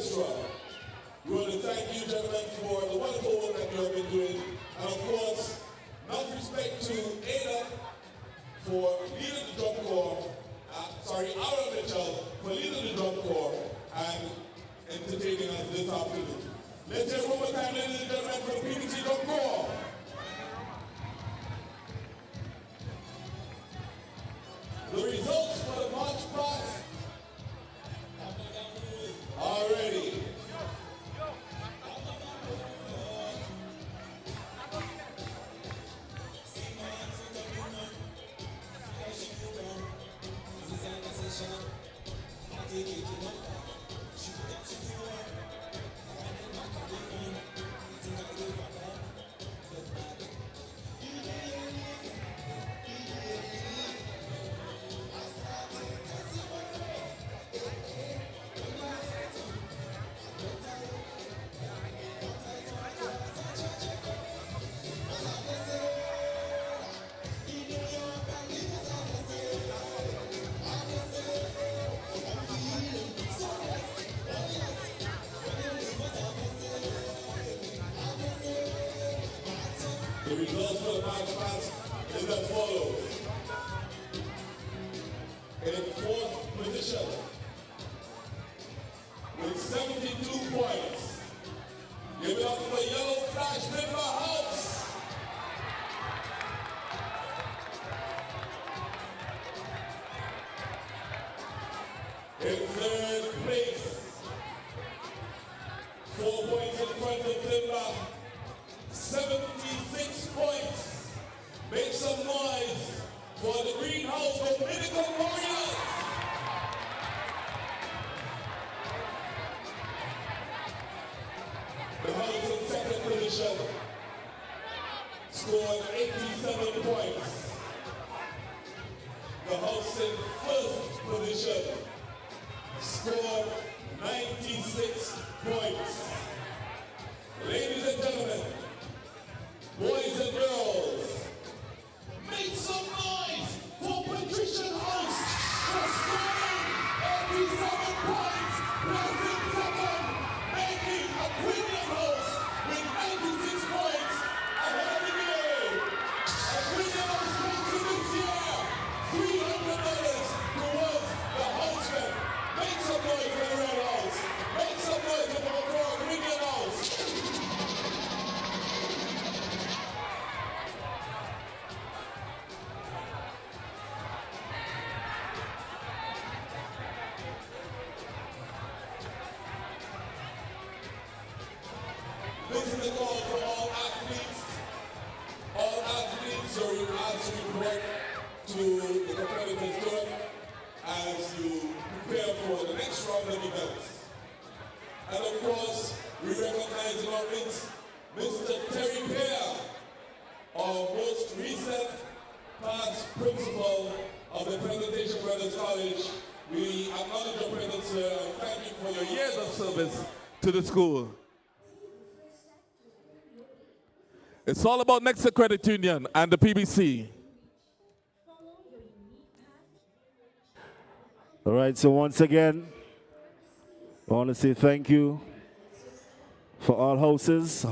S1: orchestra. We want to thank you, gentlemen, for the wonderful work that you have been doing. And of course, enough respect to Ada for leading the drum corps. Aaron Mitchell for leading the drum corps and entertaining us this afternoon. Let's hear one more time, ladies and gentlemen, for the PBC drum corps. The results for the march past are ready. The results for the march past is as follows. In fourth position, with 72 points, give it up for Yellow Flash Member House. In third place, 4 points in front of Timber, 76 points. Make some noise for the Greenhouse Dominican Warriors. The house in second position scored 87 points. The house in first position scored 96 points. Ladies and gentlemen, boys and girls, make some noise for Patrician House for scoring 87 points, placing second, making a Quinion House with 96 points ahead of the game. A Quinion House wins this year $300 towards the houseman. Make some noise for the Red House. Make some noise for a Quinion House. This is a call for all athletes. All athletes are asked to report to the competitors club as you prepare for the next round of events. And of course, we recognize in our midst Mr. Terry Pear, our most recent past principal of the Presentation Brothers College. We acknowledge your presence, sir, and thank you for your years of service to the school. It's all about Nexa Credit Union and the PBC.
S10: All right, so once again, I want to say thank you for all houses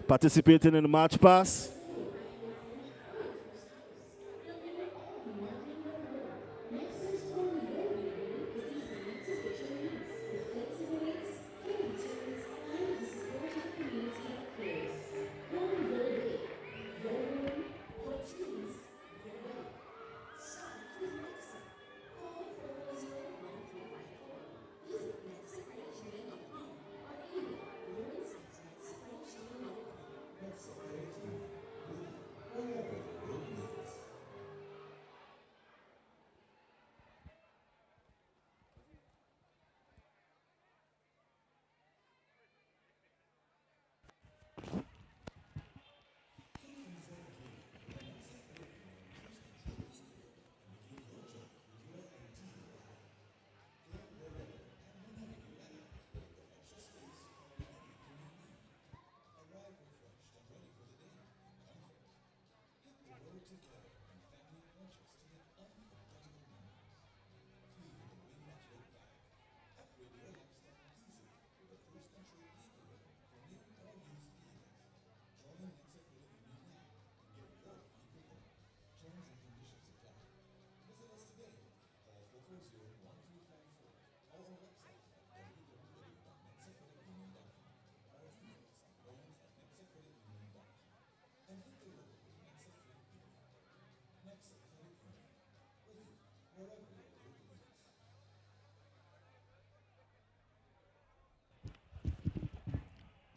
S10: participating in the March Pass.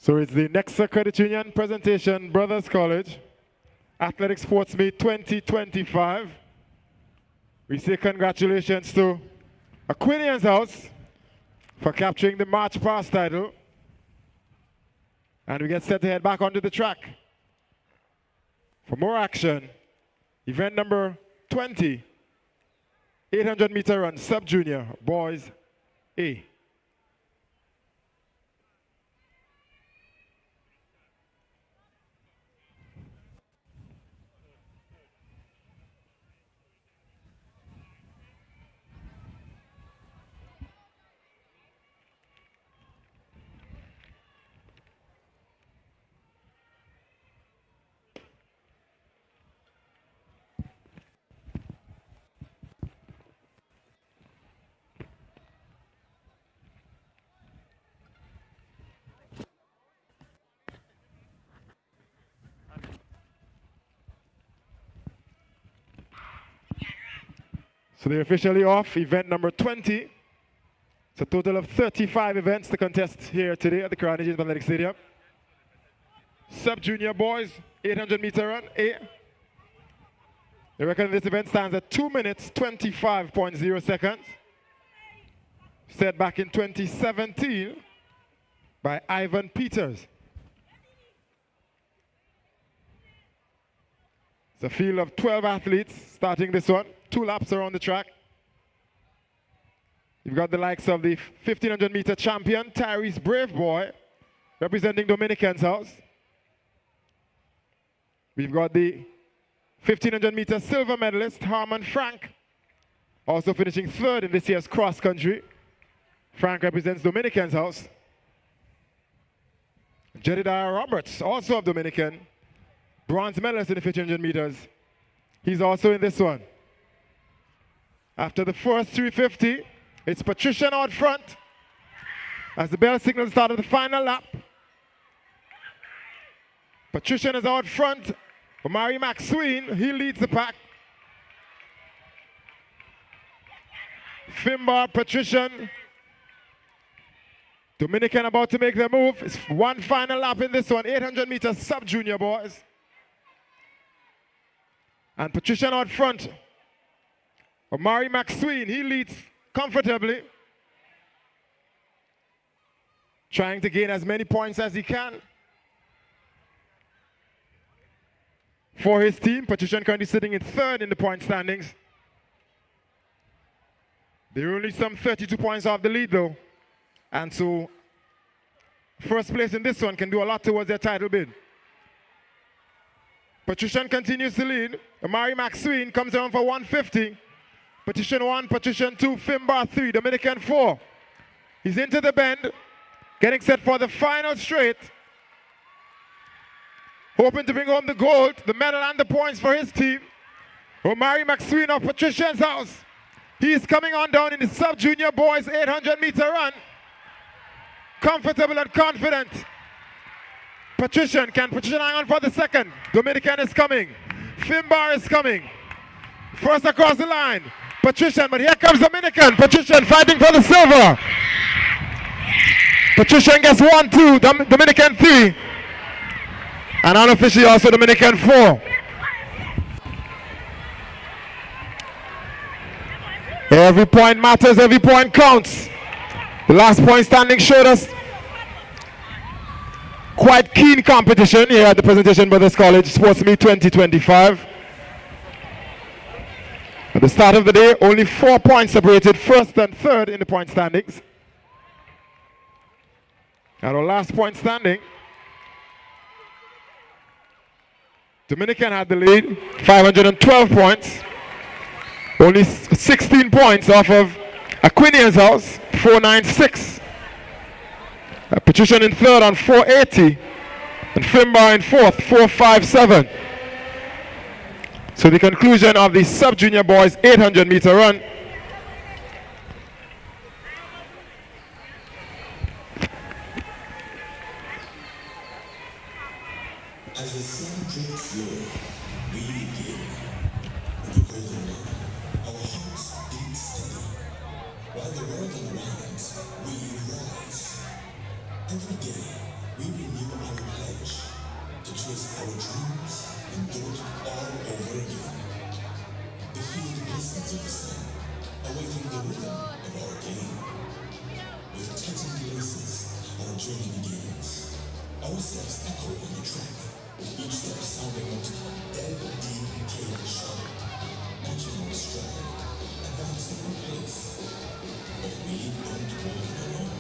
S13: So it's the Nexa Credit Union presentation, Brothers College, Athletic Sports Meet 2025. We say congratulations to Aquinian's House for capturing the March Pass title. And we get set to head back onto the track for more action. Event number 20, 800 meter run, sub-junior, boys A. So they're officially off event number 20. It's a total of 35 events to contest here today at the Carnegie Athletic Stadium. Sub-junior boys, 800 meter run, A. The record of this event stands at 2 minutes, 25.0 seconds. Set back in 2017 by Ivan Peters. It's a field of 12 athletes starting this one. 2 laps around the track. You've got the likes of the 1500 meter champion, Tyrese Brave Boy, representing Dominican's House. We've got the 1500 meter silver medalist, Harmon Frank, also finishing 3rd in this year's cross country. Frank represents Dominican's House. Jedediah Roberts, also of Dominican, bronze medalist in the 1500 meters. He's also in this one. After the first 350, it's Patrician out front as the bell signals start of the final lap. Patrician is out front. Omari McSween, he leads the pack. Finbar, Patrician. Dominican about to make their move. It's one final lap in this one, 800 meters sub-junior boys. And Patrician out front. Omari McSween, he leads comfortably. Trying to gain as many points as he can. For his team, Patrician currently sitting in 3rd in the point standings. They're only some 32 points off the lead though. And so, first place in this one can do a lot towards their title bid. Patrician continues to lead. Omari McSween comes around for 150. Patrician 1, Patrician 2, Finbar 3, Dominican 4. He's into the bend, getting set for the final straight. Hoping to bring home the gold, the medal and the points for his team. Omari McSween of Patrician's House. He's coming on down in the sub-junior boys 800 meter run. Comfortable and confident. Can Patrician hang on for the second? Dominican is coming. Finbar is coming. First across the line. Patrician, but here comes Dominican. Patrician fighting for the silver. Patrician gets 1, 2, Dominican 3. And unofficially also Dominican 4. Every point matters, every point counts. The last point standing showed us quite keen competition here at the presentation Brothers College Sports Meet 2025. At the start of the day, only 4 points separated 1st and 3rd in the point standings. And our last point standing, Dominican had the lead, 512 points. Only 16 points off of Aquinian's House, 496. Patrician in 3rd on 480. And Finbar in 4th, 457. So the conclusion of the sub-junior boys 800 meter run.
S9: As the sun drifts low, we begin. In the golden light, our hearts beat steady. While the world unwinds, we rise. Every day, we renew our pledge to chase our dreams and do it all over again. The field glistens in the sun, awaiting the rhythm of our game. With tightened laces, our journey begins. Our steps echo on the track, each step sounding out dead, deep, cave sharp, matching our stride, advancing our pace. But we don't walk it alone.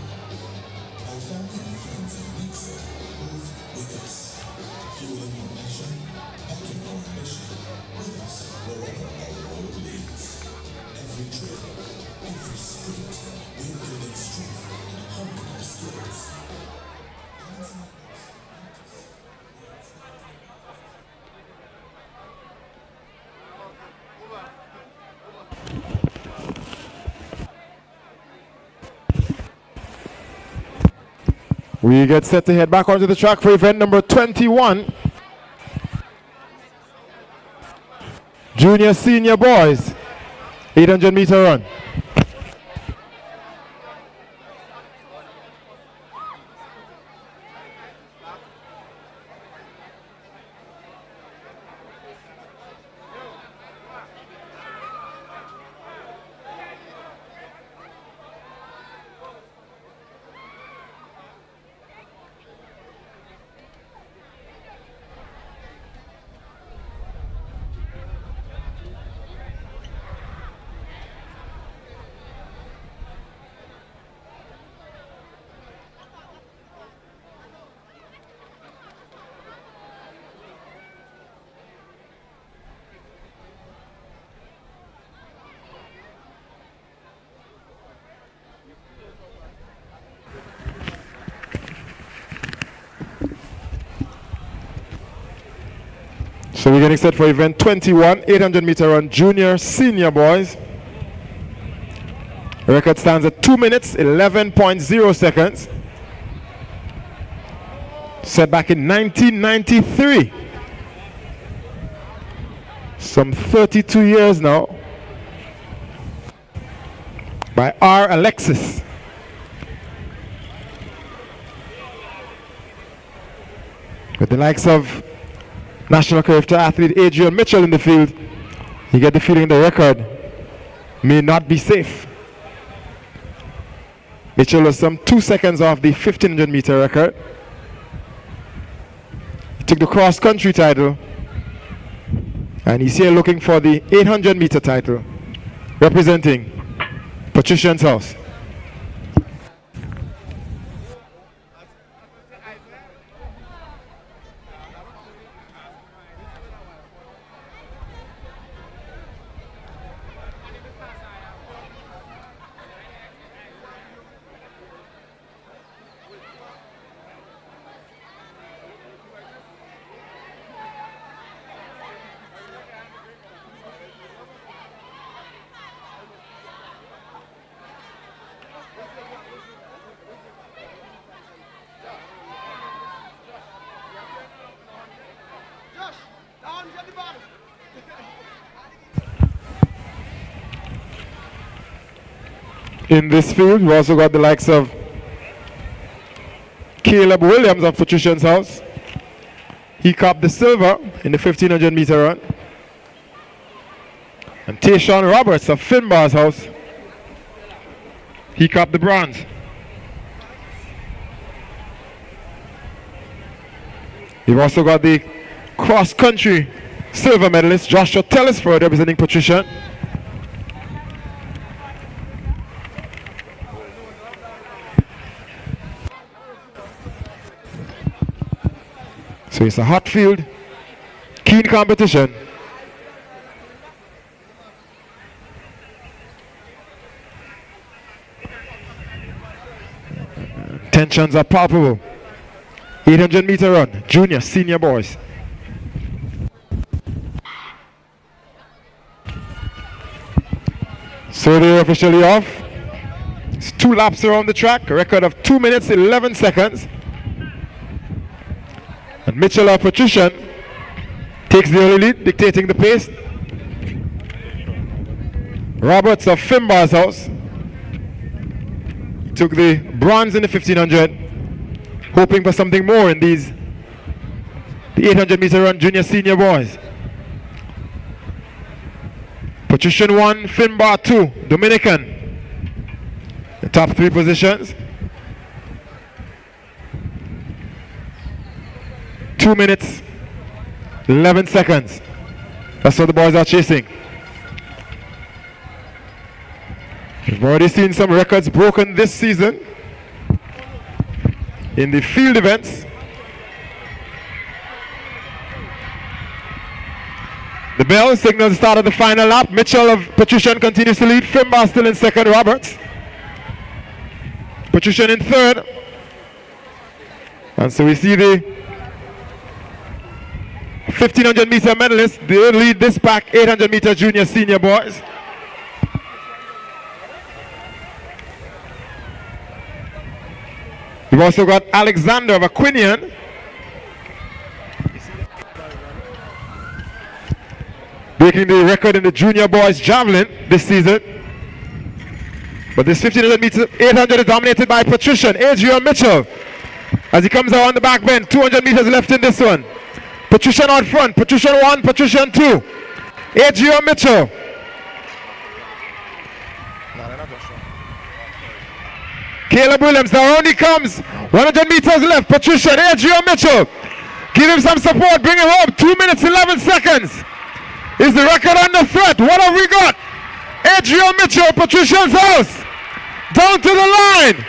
S9: Our family and friends in Nexa move with us, fueling our passion, backing our ambition, with us wherever our road leads. Every trail, every sprint, we're building strength and honing our skills.
S14: We get set to head back onto the track for event number 21. Junior Senior Boys, 800 meter run. So we're getting set for event 21, 800 meter run, junior, senior boys. The record stands at 2 minutes, 11.0 seconds. Set back in 1993. Some 32 years now. By R. Alexis. With the likes of national character athlete Adrian Mitchell in the field, you get the feeling the record may not be safe. Mitchell was some 2 seconds off the 1500 meter record. He took the cross country title, and he's here looking for the 800 meter title, representing Patrician's House. In this field, we also got the likes of Caleb Williams of Patrician's House. He copped the silver in the 1500 meter run. And Tayshawn Roberts of Finbar's House, he copped the bronze. We've also got the cross-country silver medalist Joshua Tellisford representing Patrician. So it's a hot field, keen competition. Tensions are palpable. 800 meter run, junior, senior boys. So they're officially off. It's 2 laps around the track, a record of 2 minutes, 11 seconds. And Mitchell of Patrician takes the early lead, dictating the pace. Roberts of Finbar's House took the bronze in the 1500. hoping for something more in the 800 meter run junior senior boys. Patrician 1, Finbar 2, Dominican. The top 3 positions. 2 minutes, 11 seconds. That's what the boys are chasing. We've already seen some records broken this season in the field events. The bell signals the start of the final lap. Mitchell of Patrician continues to lead. Finbar still in second, Roberts. Patrician in third. And so we see the 1500 meter medalists. They lead this pack, 800 meter junior senior boys. We've also got Alexander of Aquinian. Breaking the record in the junior boys javelin this season. But this 1500 meter, 800 is dominated by Patrician, Adrian Mitchell. As he comes out on the back bend, 200 meters left in this one. Patrician on front, Patrician 1, Patrician 2. Adrian Mitchell. Caleb Williams, around he comes. 100 meters left, Patrician, Adrian Mitchell. Give him some support, bring him up. 2 minutes, 11 seconds. Is the record under threat? What have we got? Adrian Mitchell, Patrician's house. Down to the line.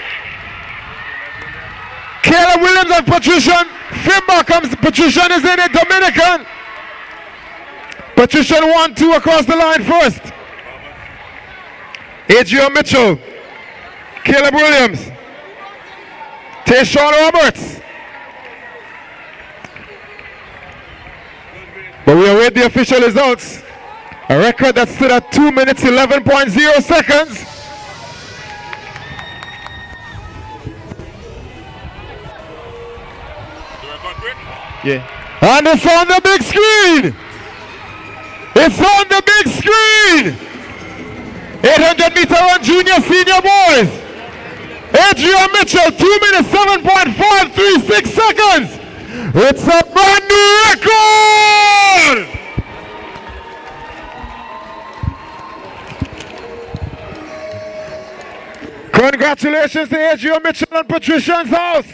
S14: Caleb Williams and Patrician. Finbar comes, Patrician is in it, Dominican. Patrician 1-2 across the line first. Adrian Mitchell. Caleb Williams. Tayshawn Roberts. But we await the official results. A record that stood at 2 minutes 11.0 seconds. Yeah. And it's on the big screen. It's on the big screen. 800 meter run junior senior boys. Adrian Mitchell, 2 minutes 7.536 seconds. It's a brand new record. Congratulations to Adrian Mitchell and Patrician's house.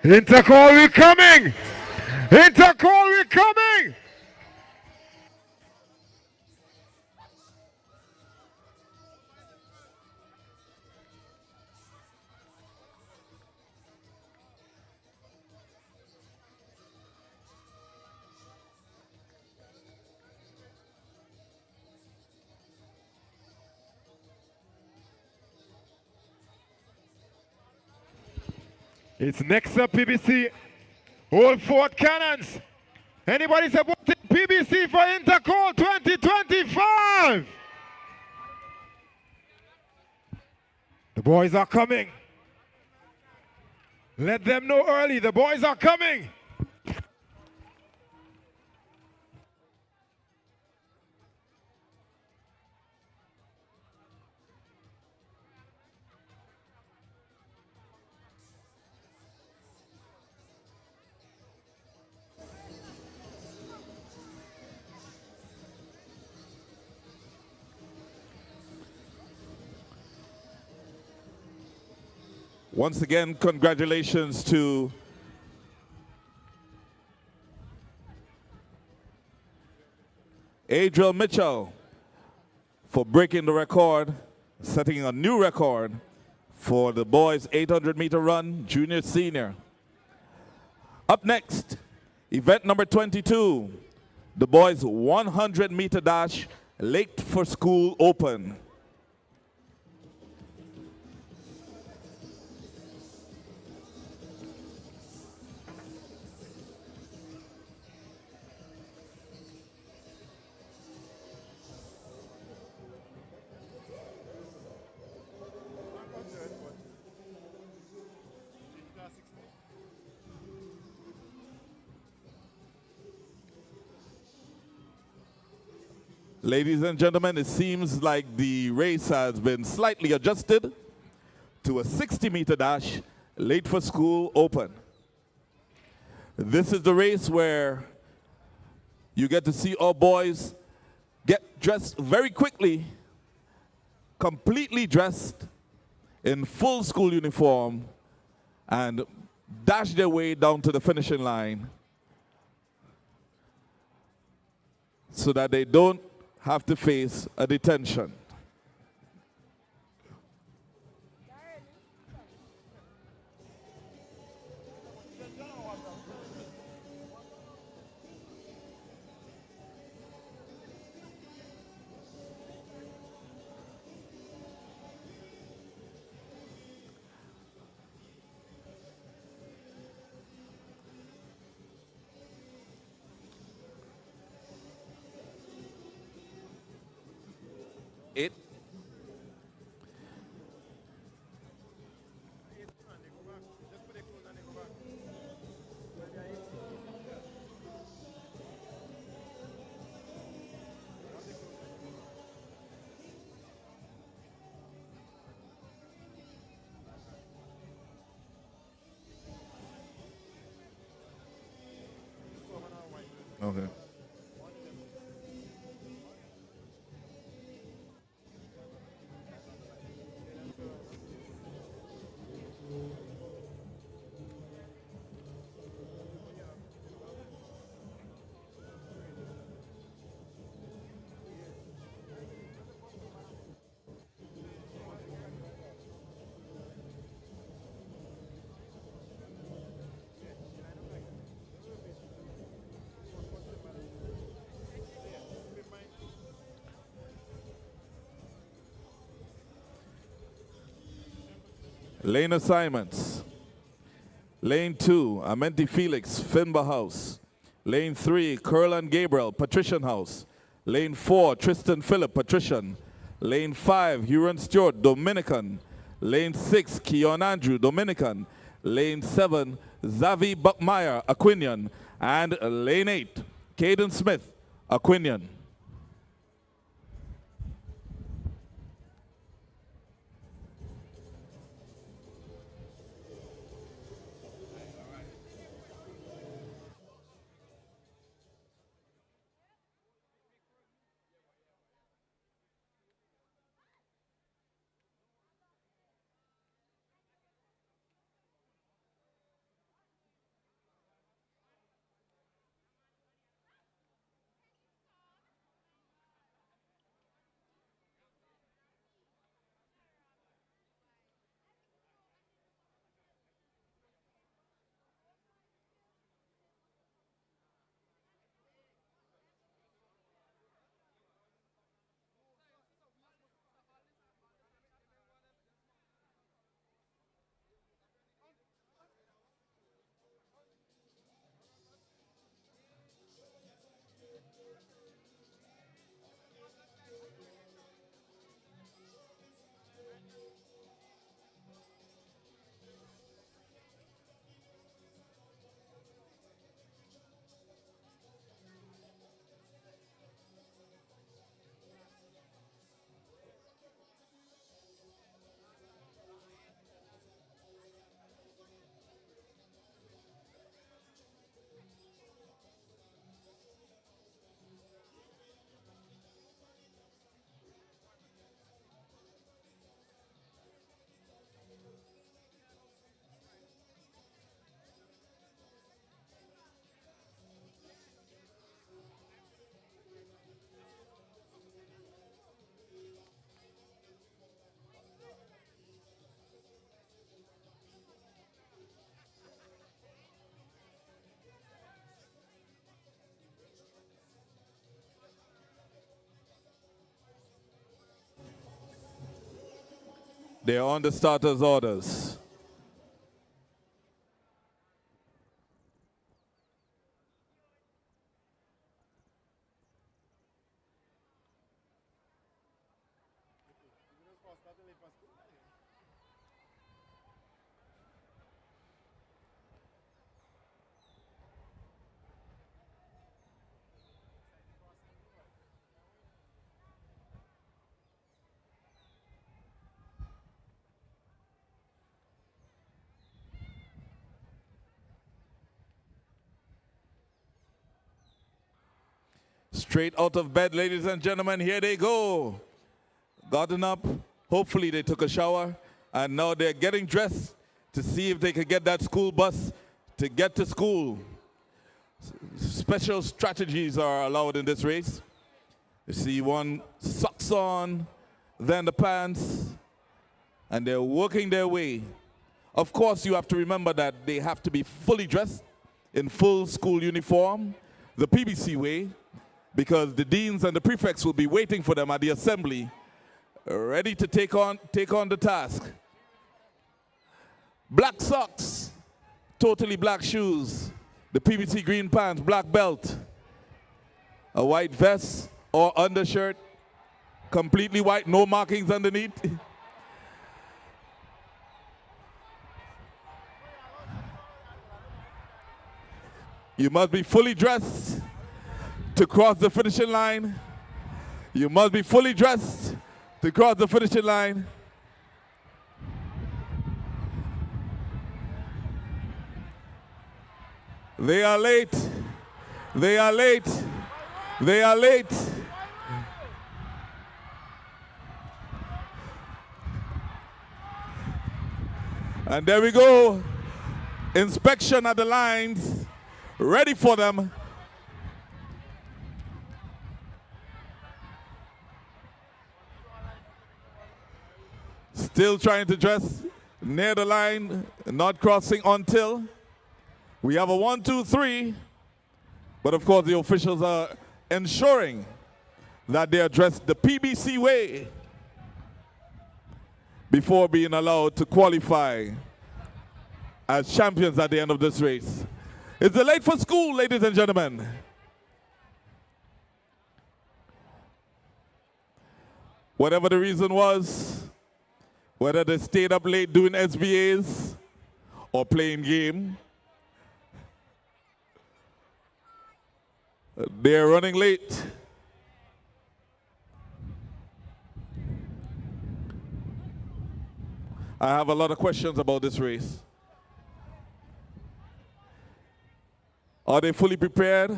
S14: Intercall, we're coming. Intercall, we're coming. It's next up, PBC. Old Fort Cannons. Anybody supporting PBC for Intercall 2025? The boys are coming. Let them know early. The boys are coming.
S1: Once again, congratulations to Adrian Mitchell for breaking the record, setting a new record for the boys' 800 meter run, junior senior. Up next, event number 22, the boys' 100 meter dash, Late for School Open. Ladies and gentlemen, it seems like the race has been slightly adjusted to a 60-meter dash Late for School Open. This is the race where you get to see our boys get dressed very quickly, completely dressed in full school uniform, and dash their way down to the finishing line so that they don't have to face a detention. It. Okay. Lane assignments. Lane 2, Amenti Felix, Finba House. Lane 3, Curlan Gabriel, Patrician House. Lane 4, Tristan Phillip, Patrician. Lane 5, Huron Stewart, Dominican. Lane 6, Keon Andrew, Dominican. Lane 7, Zavi Buckmeyer, Aquinian. And Lane 8, Caden Smith, Aquinian. They are on the starters' orders. Straight out of bed, ladies and gentlemen, here they go. Gotten up, hopefully they took a shower, and now they're getting dressed to see if they could get that school bus to get to school. Special strategies are allowed in this race. You see one socks on, then the pants, and they're working their way. Of course, you have to remember that they have to be fully dressed in full school uniform, the PBC way, because the deans and the prefects will be waiting for them at the assembly, ready to take on the task. Black socks, totally black shoes, the PBC green pants, black belt, a white vest or undershirt, completely white, no markings underneath. You must be fully dressed to cross the finishing line. You must be fully dressed to cross the finishing line. They are late. They are late. They are late. And there we go. Inspection at the lines. Ready for them. Still trying to dress near the line, not crossing until we have a 1, 2, 3. But of course, the officials are ensuring that they are dressed the PBC way before being allowed to qualify as champions at the end of this race. It's late for school, ladies and gentlemen. Whatever the reason was, whether they stayed up late doing SBAs or playing game, they're running late. I have a lot of questions about this race. Are they fully prepared?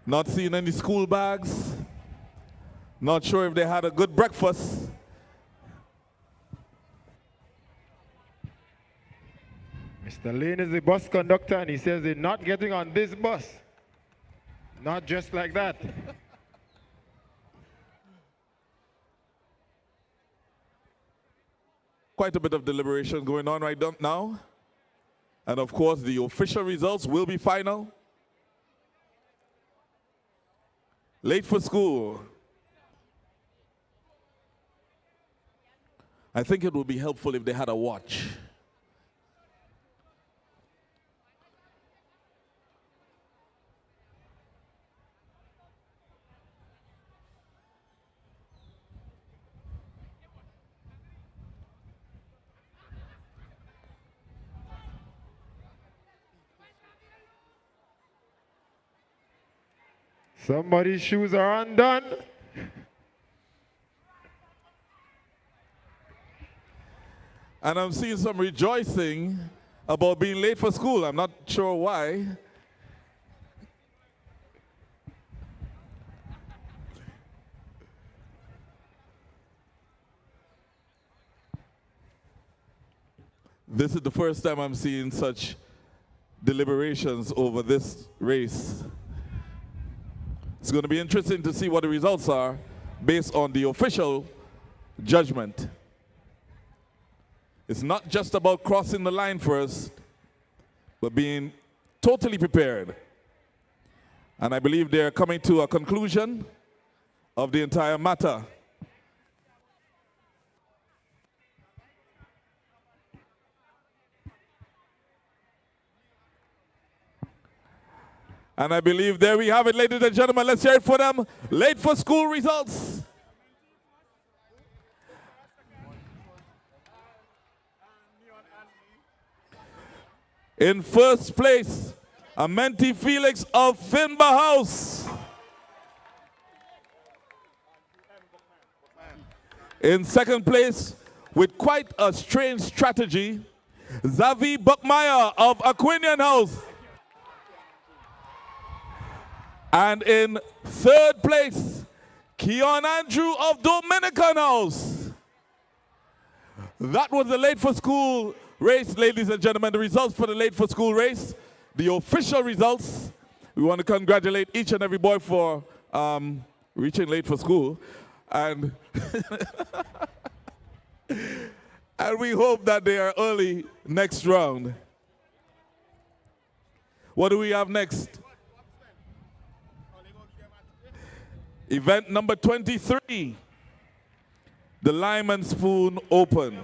S1: Not seeing any school bags? Not sure if they had a good breakfast?
S14: Mr. Lane is the bus conductor and he says they're not getting on this bus. Not just like that.
S1: Quite a bit of deliberation going on right now. And of course, the official results will be final. Late for school. I think it would be helpful if they had a watch.
S14: Somebody's shoes are undone.
S1: And I'm seeing some rejoicing about being late for school. I'm not sure why. This is the first time I'm seeing such deliberations over this race. It's going to be interesting to see what the results are based on the official judgment. It's not just about crossing the line first, but being totally prepared. And I believe they're coming to a conclusion of the entire matter. And I believe there we have it, ladies and gentlemen. Let's hear it for them. Late for school results. In first place, Amenti Felix of Finba House. In second place, with quite a strange strategy, Zavi Buckmeyer of Aquinian House. And in third place, Keon Andrew of Dominican House. That was the late for school race, ladies and gentlemen. The results for the late for school race, the official results. We want to congratulate each and every boy for reaching late for school. And, and we hope that they are early next round. What do we have next? Event number 23, the Lime and Spoon Open.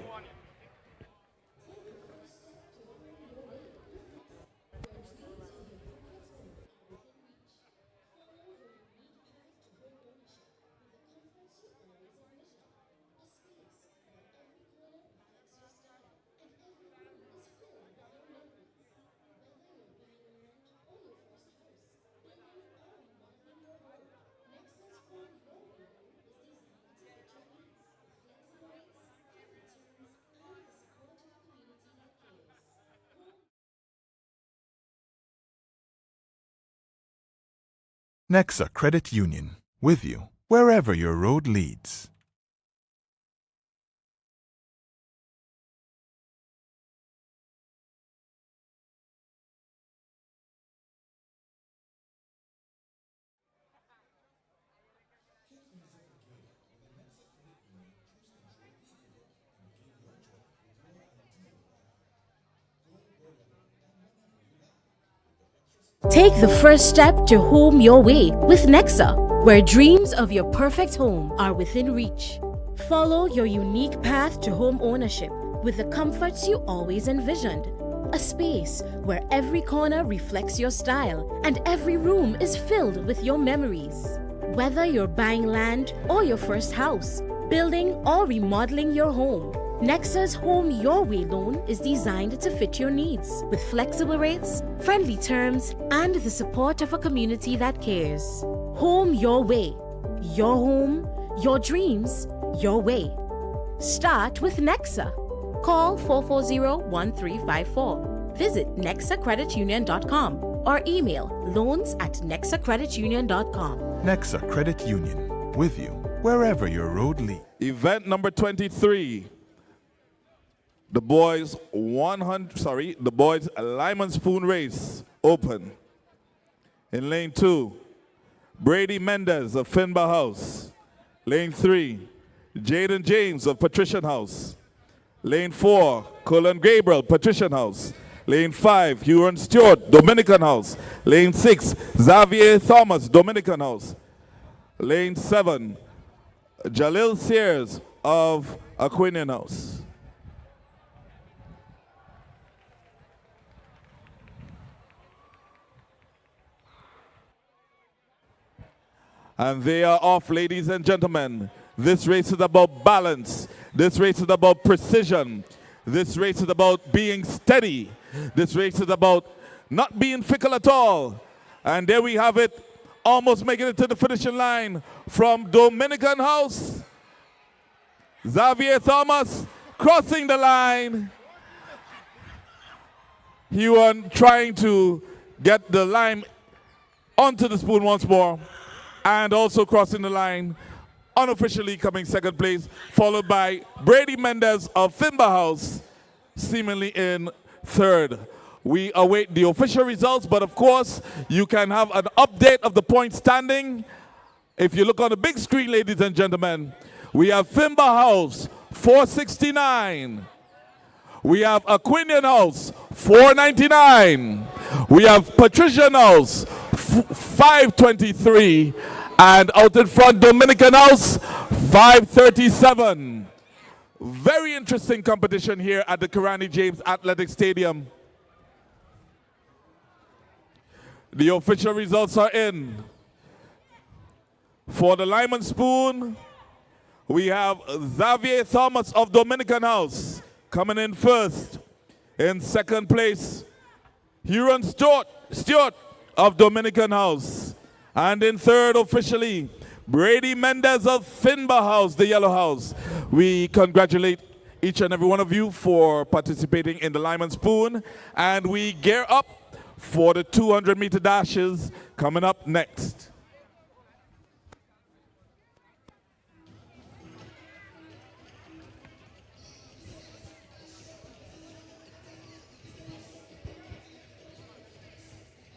S15: Nexa Credit Union, with you wherever your road leads.
S12: Take the first step to home your way with Nexa, where dreams of your perfect home are within reach. Follow your unique path to home ownership with the comforts you always envisioned. A space where every corner reflects your style and every room is filled with your memories. Whether you're buying land or your first house, building or remodeling your home, Nexa's Home Your Way loan is designed to fit your needs with flexible rates, friendly terms, and the support of a community that cares. Home Your Way. Your home, your dreams, your way. Start with Nexa. Call 440-1354. Visit nexacreditunion.com or email loans@nexacreditunion.com.
S15: Nexa Credit Union, with you wherever your road leads.
S1: Event number 23. The boys Lime and Spoon Race Open. In lane 2, Brady Mendez of Finbar House. Lane 3, Jaden James of Patrician House. Lane 4, Colin Gabriel, Patrician House. Lane 5, Huron Stewart, Dominican House. Lane 6, Xavier Thomas, Dominican House. Lane 7, Jalil Sears of Aquinian House. And they are off, ladies and gentlemen. This race is about balance. This race is about precision. This race is about being steady. This race is about not being fickle at all. And there we have it, almost making it to the finishing line from Dominican House. Xavier Thomas crossing the line. He was trying to get the lime onto the spoon once more. And also crossing the line, unofficially coming second place, followed by Brady Mendez of Finbar House, seemingly in third. We await the official results, but of course, you can have an update of the point standing. If you look on the big screen, ladies and gentlemen, we have Finbar House, 469. We have Aquinian House, 499. We have Patrician House, 523, and out in front Dominican House 537. Very interesting competition here at the Karani James Athletic Stadium. The official results are in. For the Lime and Spoon, we have Xavier Thomas of Dominican House coming in first. In second place, Huron Stewart of Dominican House. And in third officially, Brady Mendez of Finbar House, the Yellow House. We congratulate each and every one of you for participating in the Lime and Spoon. And we gear up for the 200-meter dashes coming up next.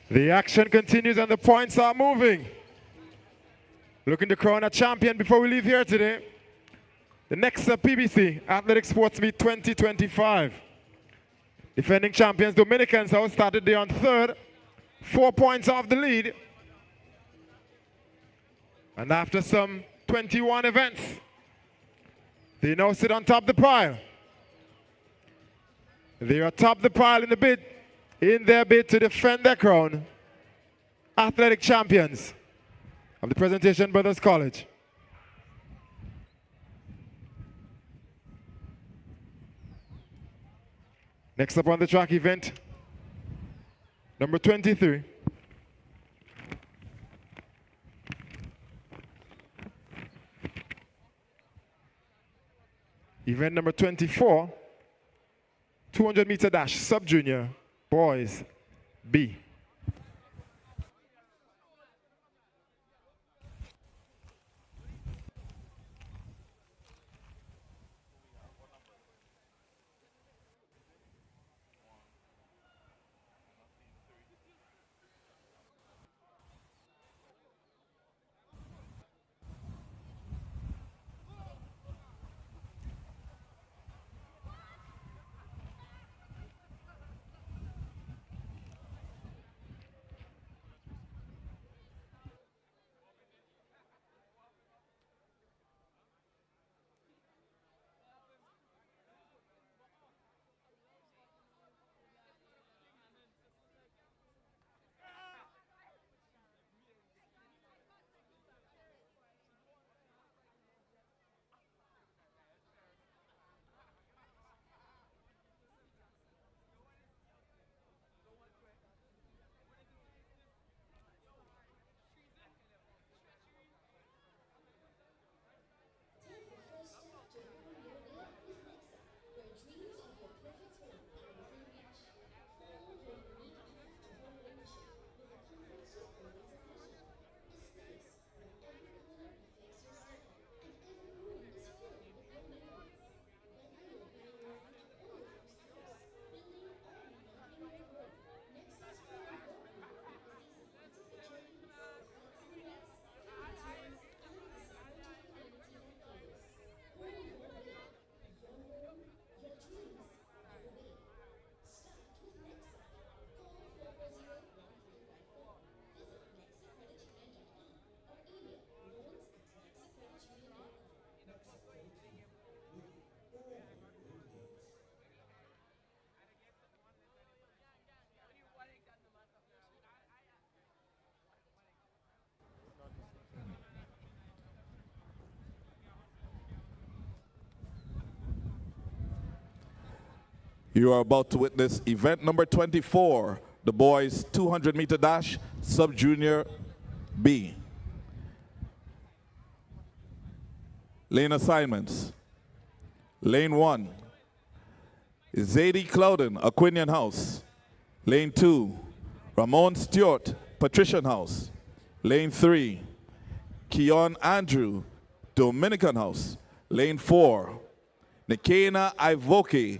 S14: The action continues and the points are moving. Looking to crown a champion before we leave here today. The next PBC Athletic Sports Meet 2025. Defending champions Dominicans House started there on third, 4 points off the lead. And after some 21 events, they now sit on top of the pile. They are top of the pile in their bid to defend their crown. Athletic champions of the Presentation Brothers College. Next up on the track, event number 23. Event number 24, 200-meter dash, sub-junior, boys, B.
S1: You are about to witness event number 24, the boys 200-meter dash, sub-junior B. Lane assignments. Lane 1, Zadie Clouden, Aquinian House. Lane 2, Ramon Stewart, Patrician House. Lane 3, Keon Andrew, Dominican House. Lane 4, Nikena Ivoke,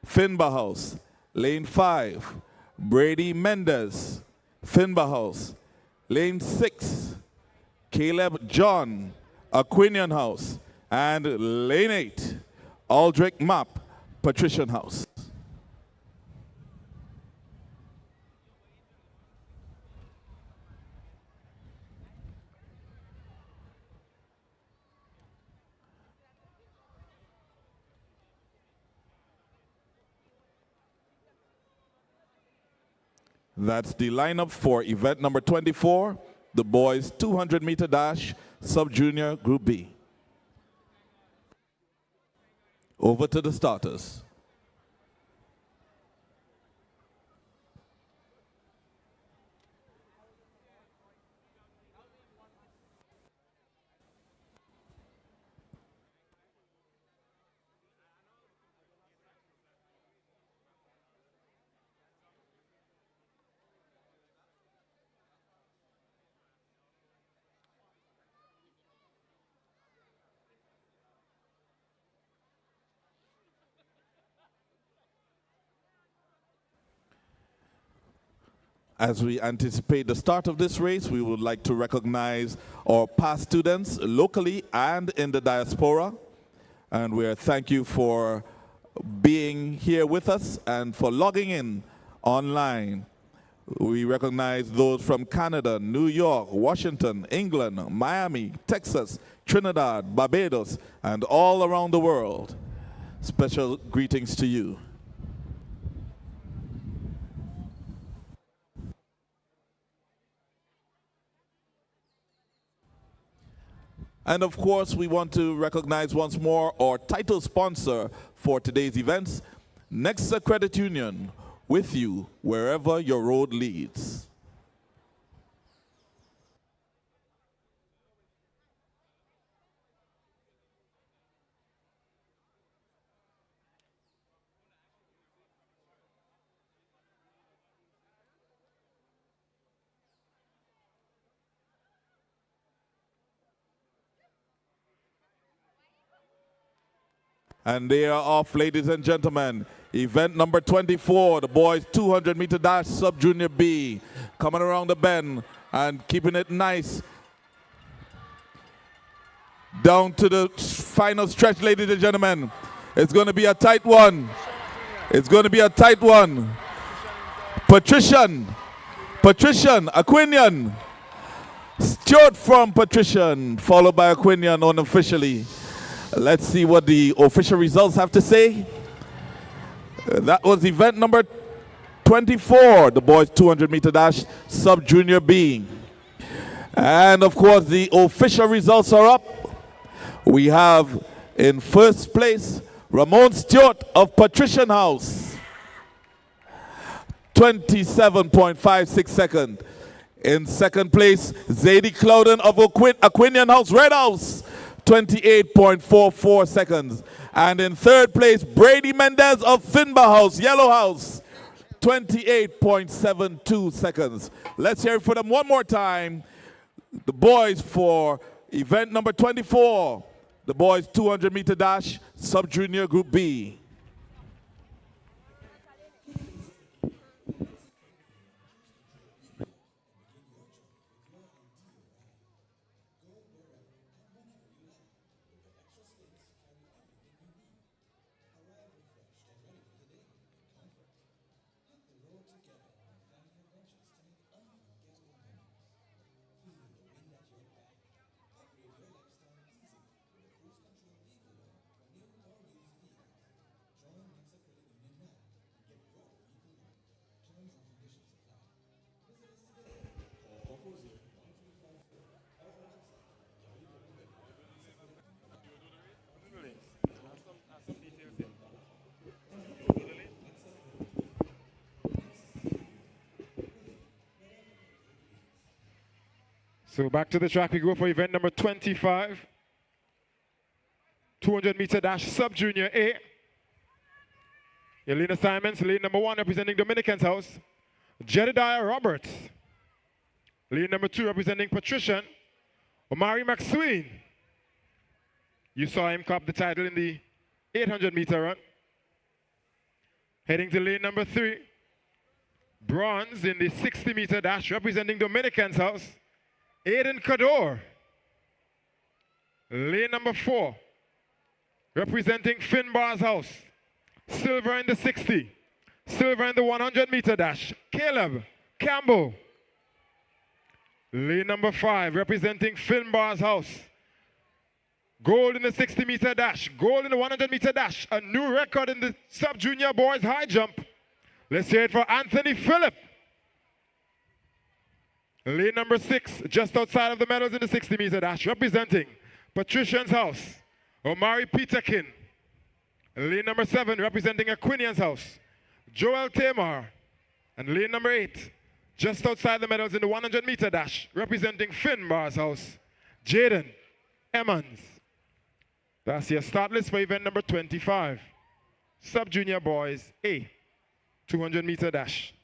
S1: Finba House. Lane 5, Brady Mendez, Finba House. Lane 6, Caleb John, Aquinian House. And Lane 8, Aldrich Mapp, Patrician House. That's the lineup for event number 24, the boys 200-meter dash, sub-junior Group B. Over to the starters. As we anticipate the start of this race, we would like to recognize our past students locally and in the diaspora. And we thank you for being here with us and for logging in online. We recognize those from Canada, New York, Washington, England, Miami, Texas, Trinidad, Barbados, and all around the world. Special greetings to you. And of course, we want to recognize once more our title sponsor for today's events, Nexa Credit Union, with you wherever your road leads. And they are off, ladies and gentlemen. Event number 24, the boys 200-meter dash sub-junior B. Coming around the bend and keeping it nice. Down to the final stretch, ladies and gentlemen. It's going to be a tight one. It's going to be a tight one. Patrician, Aquinian. Stewart from Patrician, followed by Aquinian unofficially. Let's see what the official results have to say. That was event number 24, the boys 200-meter dash sub-junior B. And of course, the official results are up. We have in first place, Ramon Stewart of Patrician House, 27.56 seconds. In second place, Zadie Clouden of Aquinian House, Red House, 28.44 seconds. And in third place, Brady Mendez of Finbar House, Yellow House, 28.72 seconds. Let's hear it for them one more time. The boys for event number 24, the boys 200-meter dash, sub-junior group B.
S14: So back to the track we go for event number 25. 200-meter dash sub-junior A. Elena Simons, lane number 1, representing Dominican's House. Jedediah Roberts, lane number 2, representing Patrician. Omari McSween. You saw him cop the title in the 800-meter run. Heading to lane number 3. Bronze in the 60-meter dash, representing Dominican's House. Aiden Cador, lane number 4, representing Finbar's House. Silver in the 60, silver in the 100-meter dash, Caleb Campbell. Lane number 5, representing Finbar's House. Gold in the 60-meter dash, gold in the 100-meter dash, a new record in the sub-junior boys high jump. Let's hear it for Anthony Phillip. Lane number 6, just outside of the medals in the 60-meter dash, representing Patrician's House, Omari Peterkin. Lane number 7, representing Aquinian's House, Joel Tamar. And lane number 8, just outside the medals in the 100-meter dash, representing Finbar's House, Jaden Emmons. That's your start list for event number 25. Sub-junior boys A, 200-meter dash.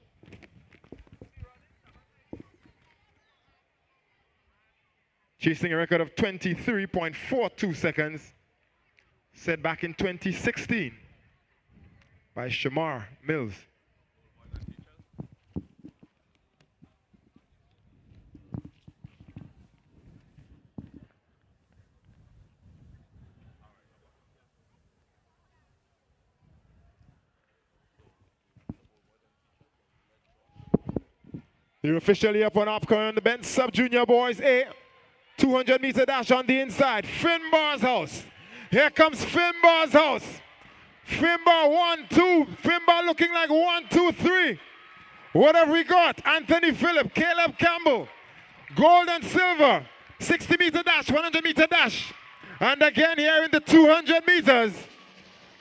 S14: Chasing a record of 23.42 seconds, set back in 2016 by Shamar Mills. They're officially up on upcoming on the bench. Sub-junior boys A. 200-meter dash on the inside. Finbar's house. Here comes Finbar's house. Finbar 1, 2. Finbar looking like 1, 2, 3. What have we got? Anthony Phillip, Caleb Campbell. Gold and silver. 60-meter dash, 100-meter dash. And again here in the 200 meters.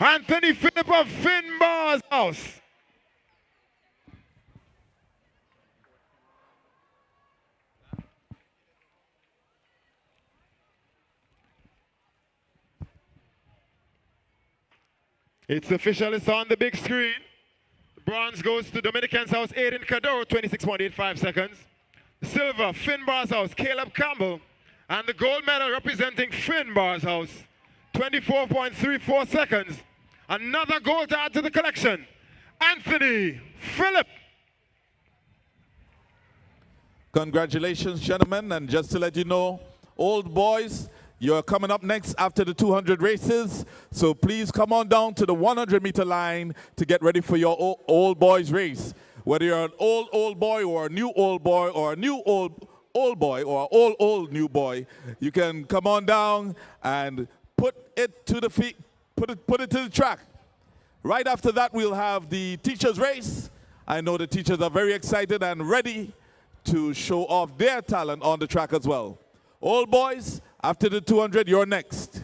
S14: Anthony Phillip of Finbar's house. It's official, it's on the big screen. Bronze goes to Dominican's house, Aiden Cadoro, 26.85 seconds. Silver, Finbar's house, Caleb Campbell. And the gold medal representing Finbar's house, 24.34 seconds. Another gold to add to the collection, Anthony Phillip.
S1: Congratulations, gentlemen. And just to let you know, old boys, you're coming up next after the 200 races. So please come on down to the 100-meter line to get ready for your old boys race. Whether you're an old boy or a new old boy or a new old boy or old new boy, you can come on down and put it to the feet, put it to the track. Right after that, we'll have the teachers race. I know the teachers are very excited and ready to show off their talent on the track as well. Old boys, after the 200, you're next.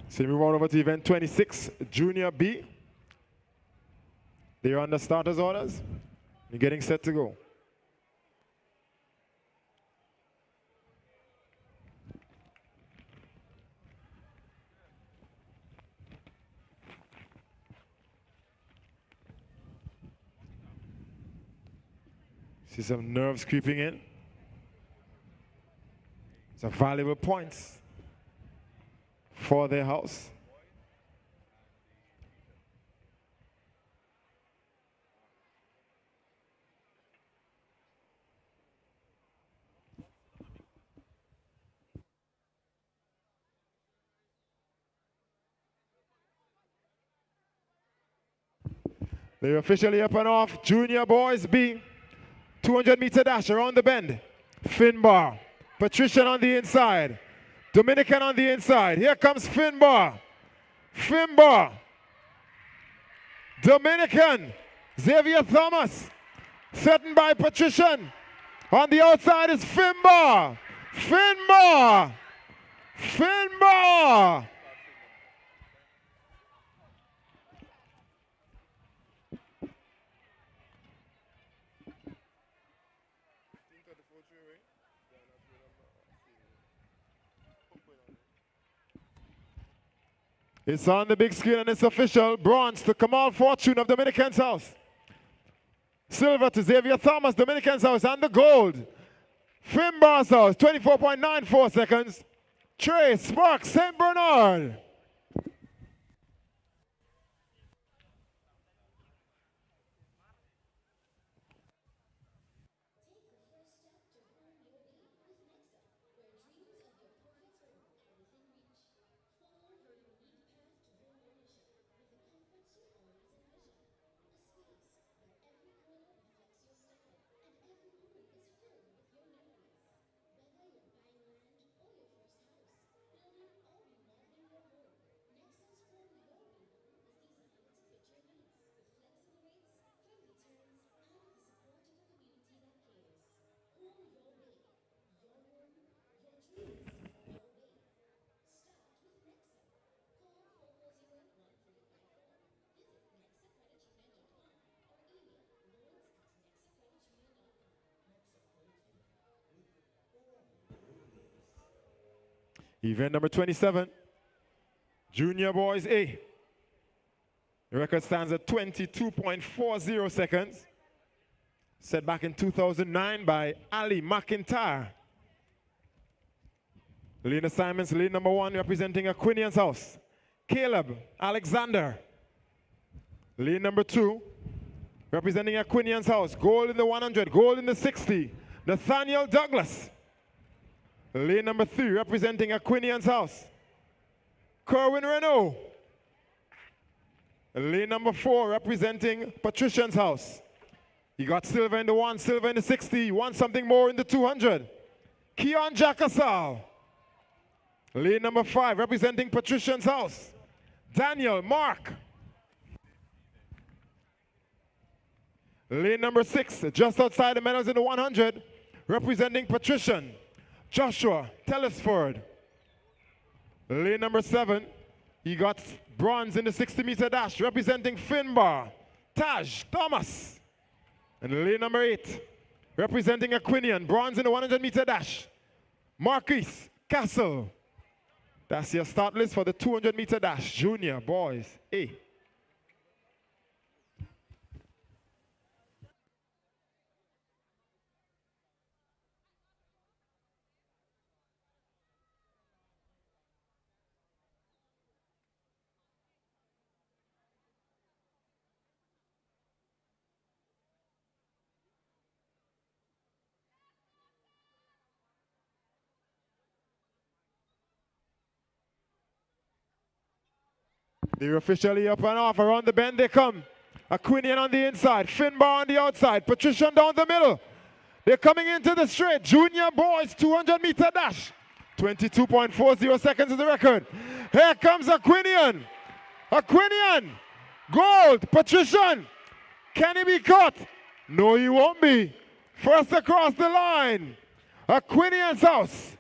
S14: So we move on over to event 26, Junior B. They're on the starters orders. You're getting set to go. See some nerves creeping in. Some valuable points for their house. They're officially up and off. Junior boys B. 200-meter dash around the bend. Finbar. Patrician on the inside. Dominican on the inside. Here comes Finbar. Finbar. Dominican. Xavier Thomas. Threatened by Patrician. On the outside is Finbar. Finbar. Finbar. It's on the big screen and it's official. Bronze to Kamal Fortune of Dominican's house. Silver to Xavier Thomas, Dominican's house. And the gold, Finbar's house, 24.94 seconds. Trey Sparks, St. Bernard. Event number 27, Junior Boys A. The record stands at 22.40 seconds. Set back in 2009 by Ali McIntyre. Lead assignments, lead number 1 representing Aquinian's house. Caleb Alexander. Lead number 2 representing Aquinian's house. Gold in the 100, gold in the 60. Nathaniel Douglas. Lane number 3, representing Aquinian's house, Kerwin Renault. Lane number 4, representing Patrician's house. He got silver in the 1, silver in the 60, won something more in the 200. Keon Jacasal. Lane number 5, representing Patrician's house, Daniel Mark. Lane number 6, just outside the medals in the 100, representing Patrician, Joshua Telesford. Lane number 7, he got bronze in the 60-meter dash, representing Finbar, Taj Thomas. And lane number 8, representing Aquinian, bronze in the 100-meter dash, Marquis Castle. That's your start list for the 200-meter dash, junior boys A. They're officially up and off. Around the bend they come. Aquinian on the inside. Finbar on the outside. Patrician down the middle. They're coming into the straight. Junior boys 200-meter dash. 22.40 seconds is the record. Here comes Aquinian. Aquinian. Gold. Patrician. Can he be caught? No, he won't be. First across the line. Aquinian's house.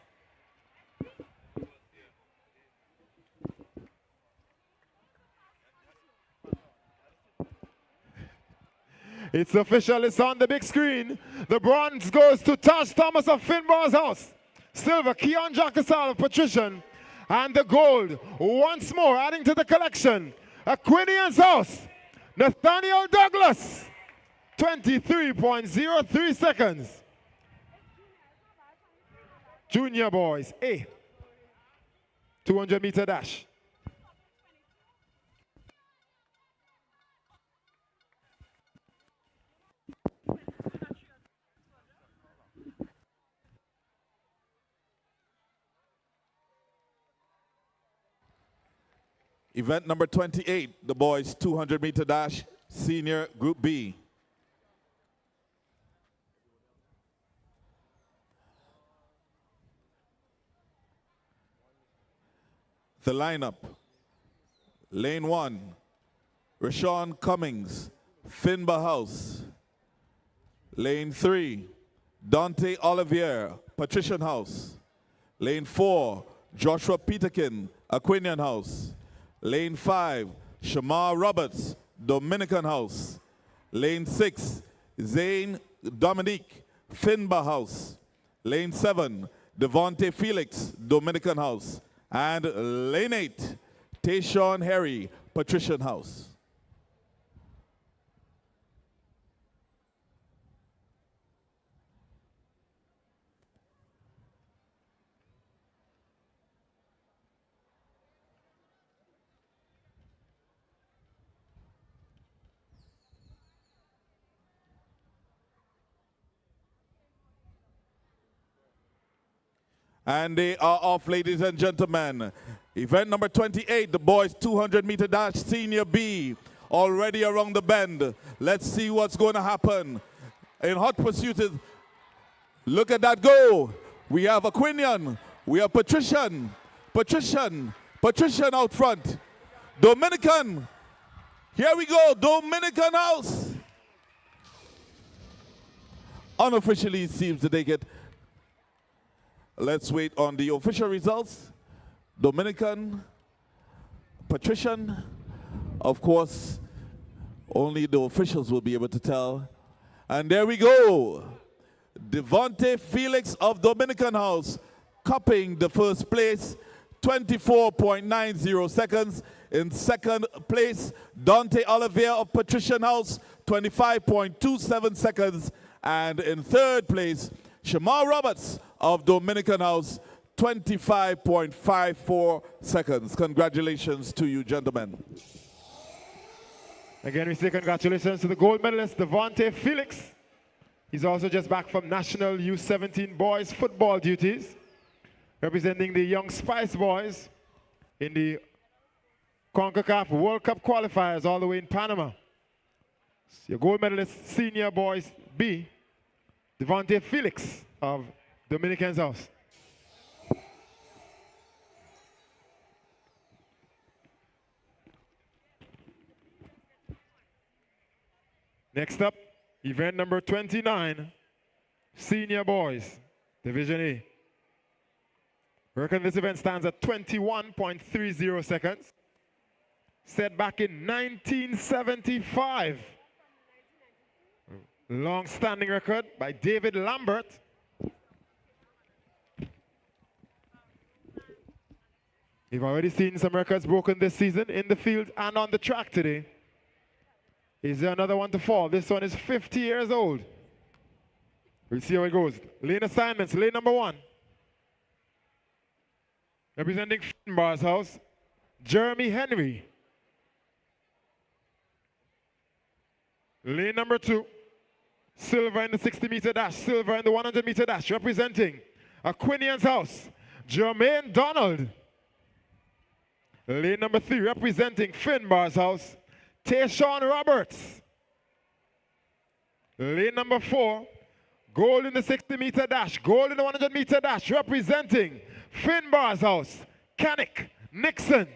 S14: It's official, it's on the big screen. The bronze goes to Taj Thomas of Finbar's house. Silver, Keon Jacasal of Patrician. And the gold, once more, adding to the collection, Aquinian's house, Nathaniel Douglas, 23.03 seconds. Junior boys, A, 200-meter dash.
S1: Event number 28, the boys 200-meter dash, senior group B. The lineup: lane 1, Rashawn Cummings, Finbar House. Lane 3, Dante Olivier, Patrician House. Lane 4, Joshua Peterkin, Aquinian House. Lane 5, Shamar Roberts, Dominican House. Lane 6, Zane Dominique, Finbar House. Lane 7, Devontae Felix, Dominican House. And Lane 8, Tayshawn Harry, Patrician House. And they are off, ladies and gentlemen. Event number 28, the boys 200-meter dash, senior B, already around the bend. Let's see what's going to happen. In hot pursuit, look at that go. We have Aquinian, we have Patrician out front. Dominican, here we go, Dominican house. Unofficially, it seems that they get. Let's wait on the official results. Dominican, Patrician, of course, only the officials will be able to tell. And there we go. Devontae Felix of Dominican House, cupping the first place, 24.90 seconds. In second place, Dante Olivier of Patrician House, 25.27 seconds. And in third place, Shamar Roberts of Dominican House, 25.54 seconds. Congratulations to you, gentlemen.
S14: Again, we say congratulations to the gold medalist, Devontae Felix He's also just back from National U17 Boys football duties, representing the Young Spice Boys in the CONCACAF World Cup qualifiers all the way in Panama. Your gold medalist, Senior Boys B, Devontae Felix of Dominican's House. Next up, event number 29, Senior Boys, Division A. Record in this event stands at 21.30 seconds. Set back in 1975. Long-standing record by David Lambert. You've already seen some records broken this season in the field and on the track today. Is there another one to fall? This one is 50 years old. We'll see how it goes. Lane assignments, lane number 1. Representing Finbar's House, Jeremy Henry. Lane number 2, silver in the 60-meter dash, silver in the 100-meter dash, representing Aquinian's House, Jermaine Donald. Lane number 3, representing Finbar's House, Tayshawn Roberts. Lane number 4, gold in the 60-meter dash, gold in the 100-meter dash, representing Finbar's House, Kanik Nixon.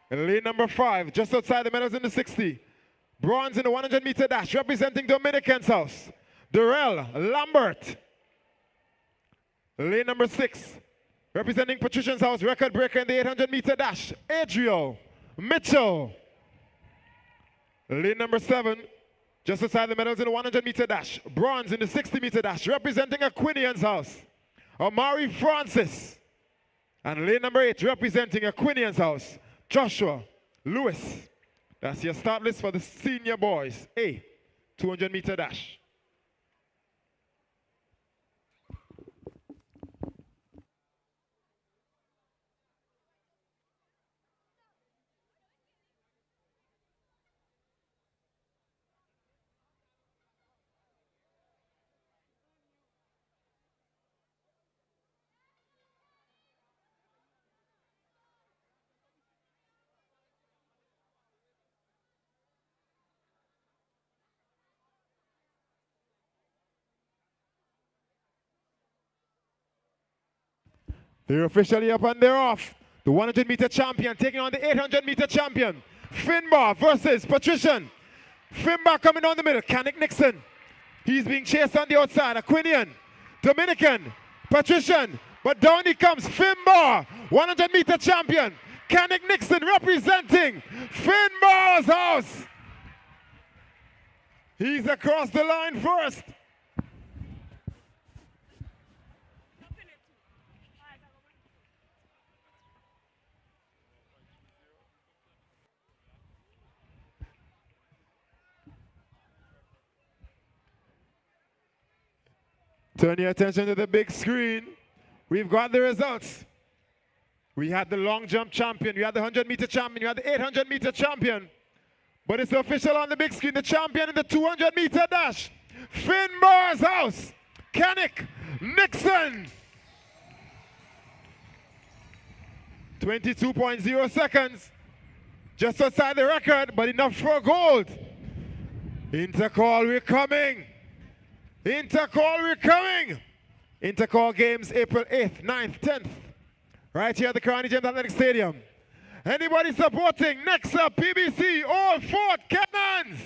S14: Lane number 5, just outside the medals in the 60, bronze in the 100-meter dash, representing Dominican's House, Darrell Lambert. Lane number 6, representing Patrician's House, record breaker in the 800-meter dash, Adriel Mitchell. Lane number 7, just outside the medals in the 100-meter dash, bronze in the 60-meter dash, representing Aquinian's House, Amari Francis. And lane number 8, representing Aquinian's House, Joshua Lewis. That's your start list for the Senior Boys A 200-meter dash. They're officially up and they're off. The 100-meter champion taking on the 800-meter champion. Finbar versus Patrician. Finbar coming down the middle. Kanik Nixon. He's being chased on the outside. Aquinian. Dominican. Patrician. But down he comes. Finbar. 100-meter champion. Kanik Nixon representing Finbar's House. He's across the line first. Turn your attention to the big screen. We've got the results. We had the long jump champion, we had the 100-meter champion, we had the 800-meter champion. But it's official on the big screen, the champion in the 200-meter dash. Finbar's House, Kanik Nixon. 22.0 seconds. Just outside the record, but enough for gold. Intercall, we're coming. Intercall, we're coming. Intercall games April 8th, 9th, 10th. Right here at the Carney James Athletic Stadium. Anybody supporting next up PBC or Fort Cannons?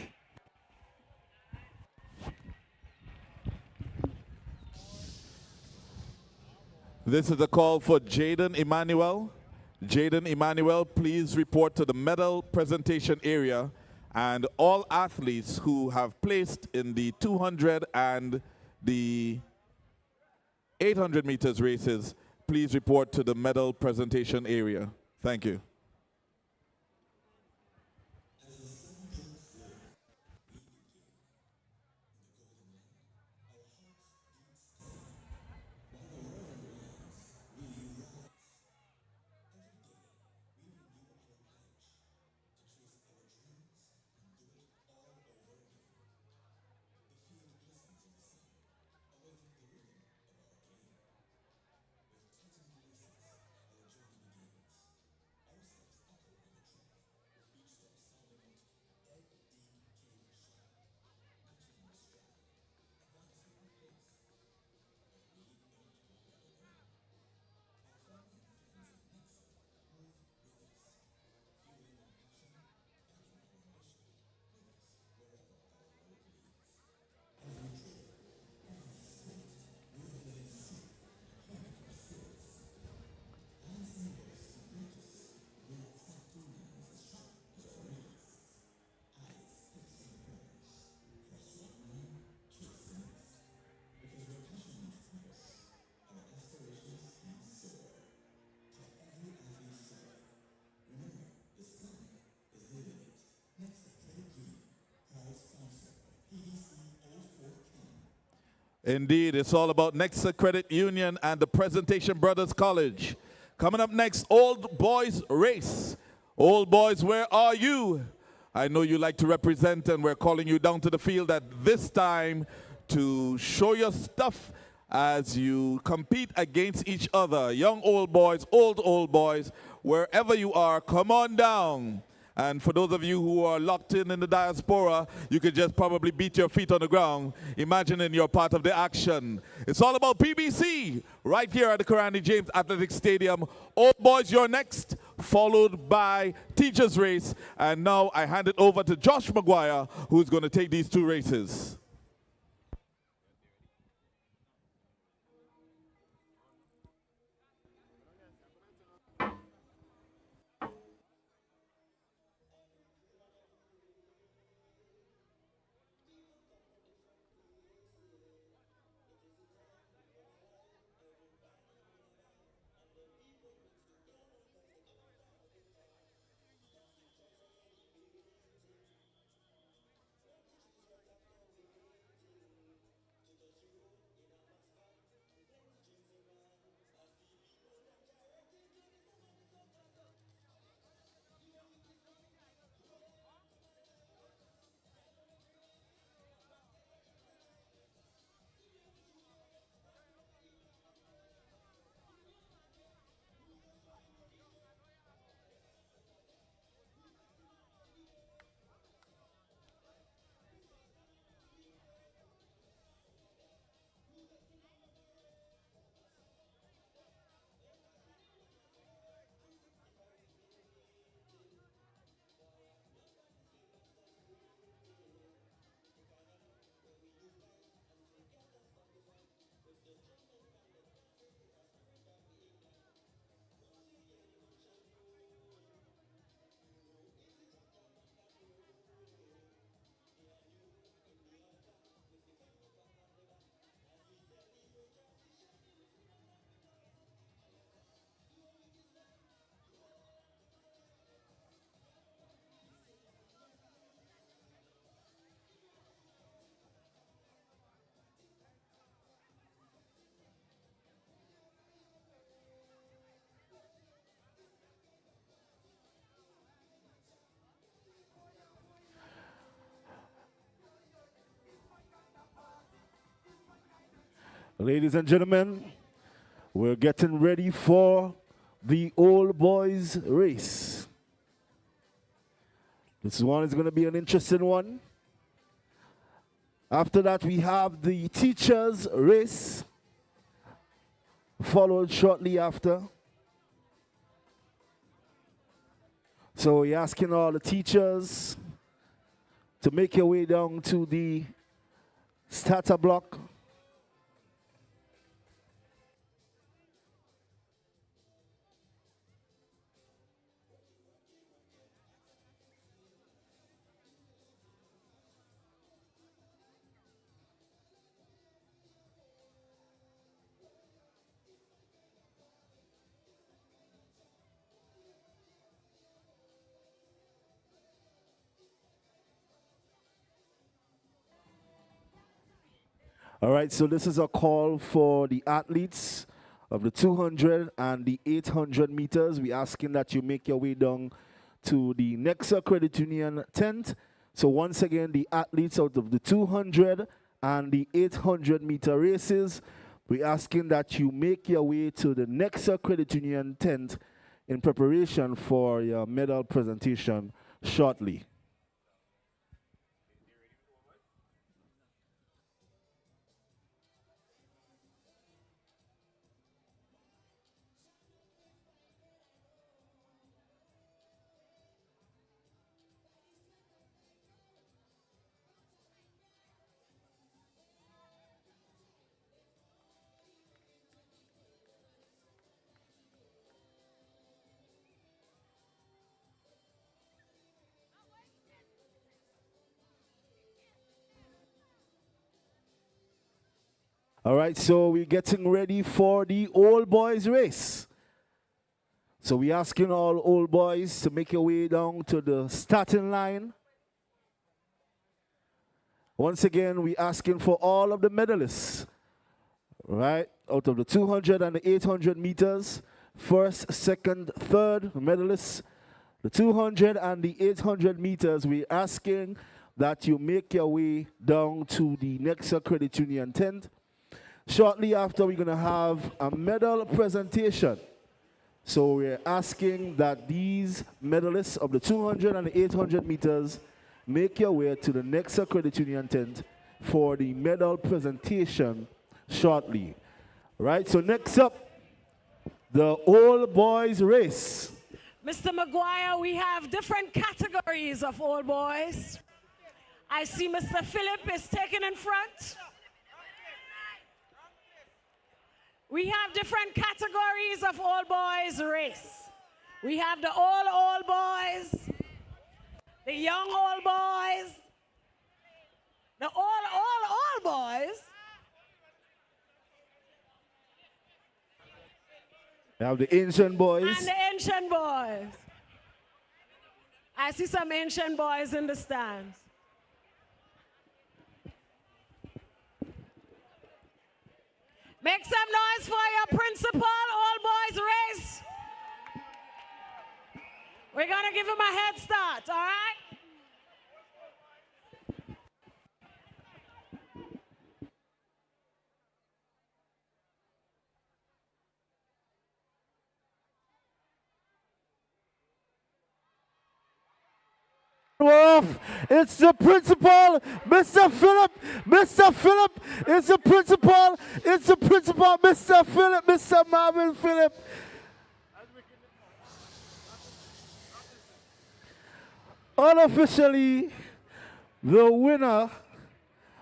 S1: This is a call for Jaden Emmanuel. Jaden Emmanuel, please report to the medal presentation area. And all athletes who have placed in the 200 and the 800 meters races, please report to the medal presentation area. Thank you. Indeed, it's all about Nexa Credit Union and the Presentation Brothers College. Coming up next, Old Boys Race. Old boys, where are you? I know you like to represent, and we're calling you down to the field at this time to show your stuff as you compete against each other. Young old boys, old boys, wherever you are, come on down. And for those of you who are locked in the diaspora, you could just probably beat your feet on the ground, imagining you're part of the action. It's all about PBC, right here at the Karani James Athletic Stadium. Old boys, you're next, followed by Teachers Race. And now I hand it over to Josh McGuire, who's going to take these two races.
S10: Ladies and gentlemen, we're getting ready for the old boys race. This one is going to be an interesting one. After that, we have the teachers race, followed shortly after. So we're asking all the teachers to make your way down to the starter block. All right, so this is a call for the athletes of the 200 and the 800 meters. We're asking that you make your way down to the Nexa Credit Union tent. So once again, the athletes out of the 200 and the 800 meter races, we're asking that you make your way to the Nexa Credit Union tent in preparation for your medal presentation shortly. All right, so we're getting ready for the old boys race. So we're asking all old boys to make your way down to the starting line. Once again, we're asking for all of the medalists, right? Out of the 200 and the 800 meters, first, second, third medalists, the 200 and the 800 meters, we're asking that you make your way down to the Nexa Credit Union tent. Shortly after, we're going to have a medal presentation. So we're asking that these medalists of the 200 and the 800 meters make your way to the Nexa Credit Union tent for the medal presentation shortly. Right, so next up, the old boys race.
S11: Mr. McGuire, we have different categories of old boys. I see Mr. Phillip is taken in front. We have different categories of old boys race. We have the old boys, the young old boys, the old boys.
S10: We have the ancient boys.
S11: And the ancient boys. I see some ancient boys in the stands. Make some noise for your principal, old boys race. We're gonna give him a head start, all right?
S10: Off. It's the principal, Mr. Phillip. Mr. Phillip, it's the principal. It's the principal, Mr. Phillip, Mr. Marvin Phillip. Unofficially, the winner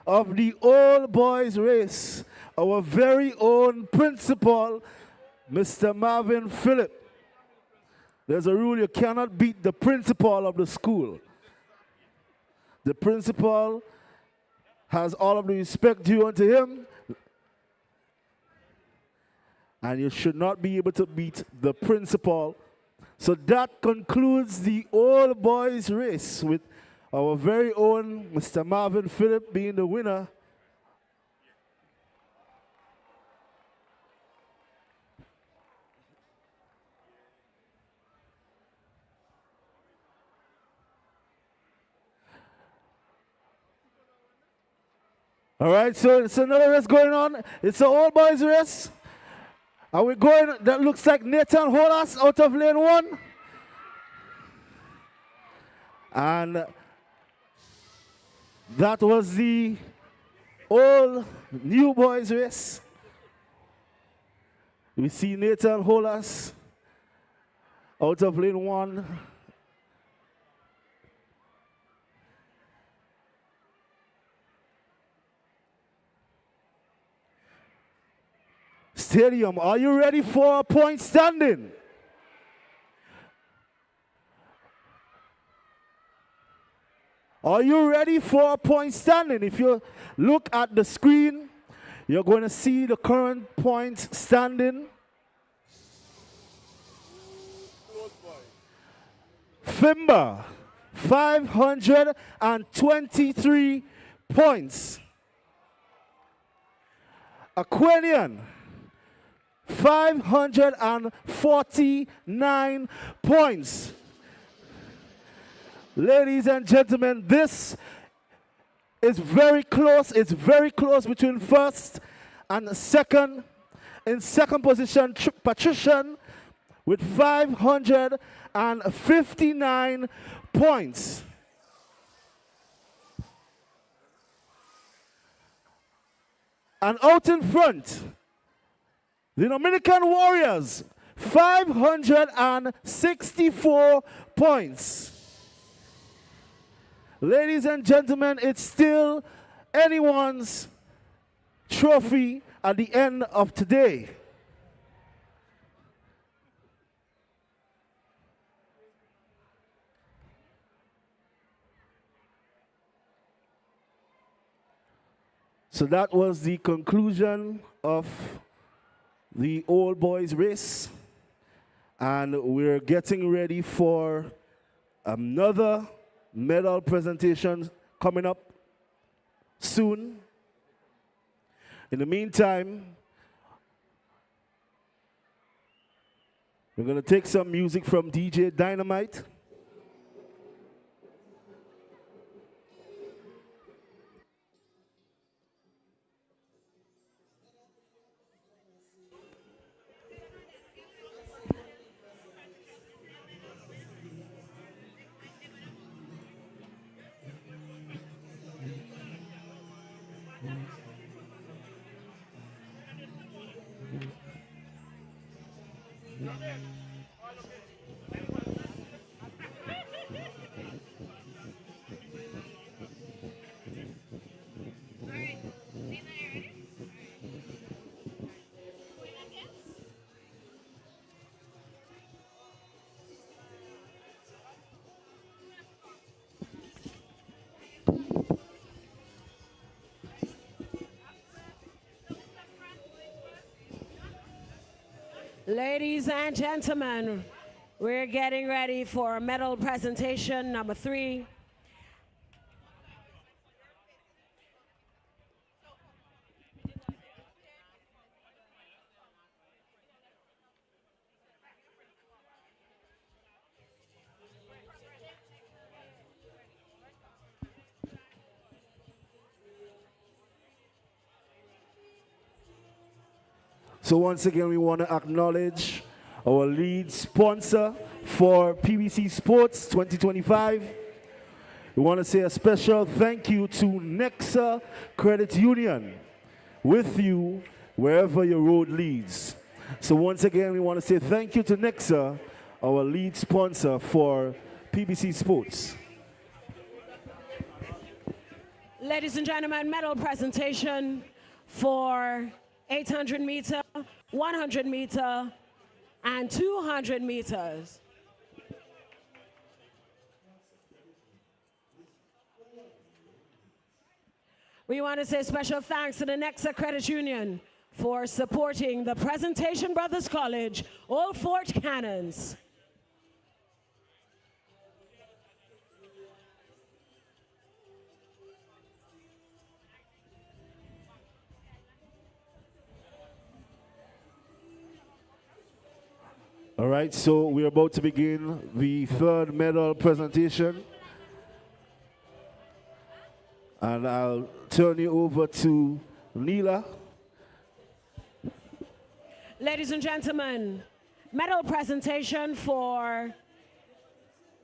S10: of the old boys race, our very own principal, Mr. Marvin Phillip. There's a rule: you cannot beat the principal of the school. The principal has all of the respect due unto him, and you should not be able to beat the principal. So that concludes the old boys race with our very own Mr. Marvin Phillip being the winner. All right, so it's another race going on. It's an old boys race. Are we going? That looks like Nathan Holas out of lane 1. And that was the old new boys race. We see Nathan Holas out of lane 1. Stadium, are you ready for a point standing? Are you ready for a point standing? If you look at the screen, you're going to see the current point standing. Fimba, 523 points. Aquanian, 549 points. Ladies and gentlemen, this is very close. It's very close between first and second. In second position, Patrician with 559 points. And out in front, the Dominican Warriors, 564 points. Ladies and gentlemen, it's still anyone's trophy at the end of today. So that was the conclusion of the old boys race. And we're getting ready for another medal presentation coming up. soon. In the meantime, we're going to take some music from DJ Dynamite.
S11: Ladies and gentlemen, we're getting ready for medal presentation number 3.
S10: So once again, we want to acknowledge our lead sponsor for PBC Sports 2025. We want to say a special thank you to Nexa Credit Union, with you wherever your road leads. So once again, we want to say thank you to Nexa, our lead sponsor for PBC Sports.
S11: Ladies and gentlemen, medal presentation for 800 meter, 100 meter, and 200 meters. We want to say special thanks to the Nexa Credit Union for supporting the Presentation Brothers College, Old Fort Cannons.
S10: All right, so we're about to begin the third medal presentation. And I'll turn you over to Neela.
S11: Ladies and gentlemen, medal presentation for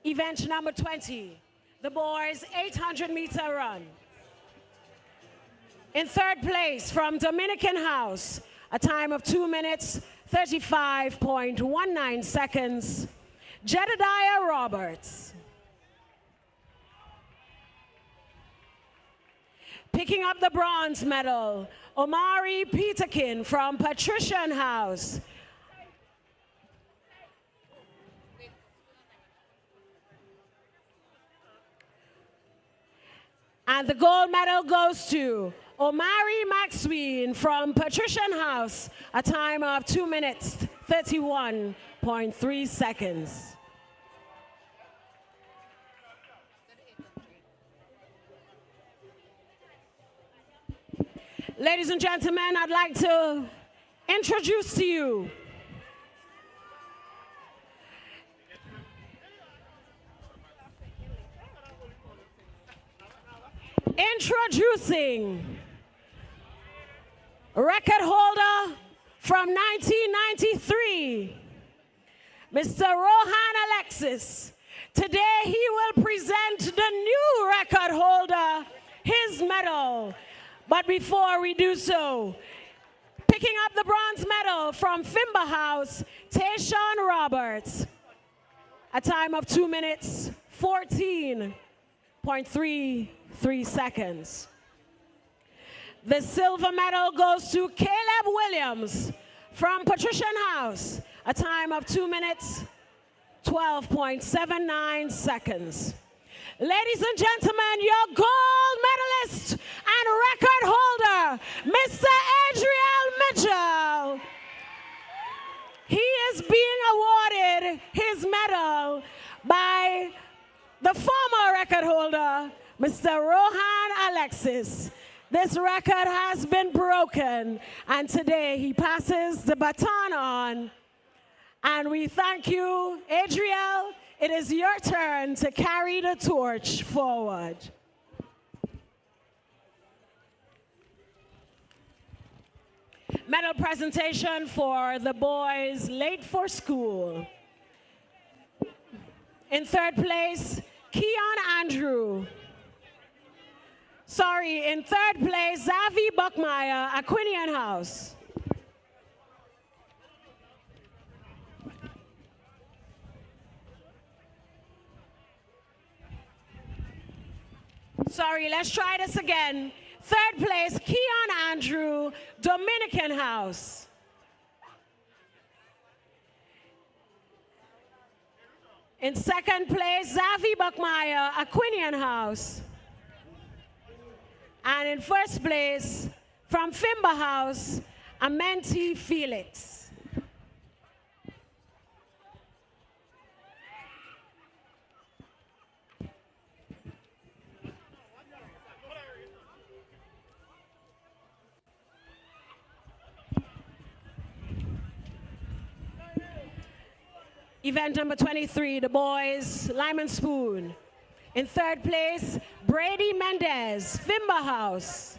S11: event number 20, the boys 800 meter run. In third place from Dominican House, a time of 2 minutes, 35.19 seconds, Jedediah Roberts. Picking up the bronze medal, Omari Peterkin from Patrician House. And the gold medal goes to Omari Maxween from Patrician House, a time of 2 minutes, 31.3 seconds. Ladies and gentlemen, I'd like to introduce to you record holder from 1993, Mr. Rohan Alexis. Today he will present the new record holder his medal. But before we do so, picking up the bronze medal from Fimba House, Tayshawn Roberts, a time of 2 minutes, 14.33 seconds. The silver medal goes to Caleb Williams from Patrician House, a time of 2 minutes, 12.79 seconds. Ladies and gentlemen, your gold medalist and record holder, Mr. Adriel Mitchell. He is being awarded his medal by the former record holder, Mr. Rohan Alexis. This record has been broken, and today he passes the baton on. And we thank you, Adriel. It is your turn to carry the torch forward. Medal presentation for the boys late for school. In third place, Keon Andrew. Sorry, in third place, Zavi Buckmeyer, Aquinian House. Sorry, let's try this again. Third place, Keon Andrew, Dominican House. In second place, Zavi Buckmeyer, Aquinian House. And in first place, from Fimba House, Amenti Felix. Event number 23, the boys, Lyman Spoon. In third place, Brady Mendez, Fimba House.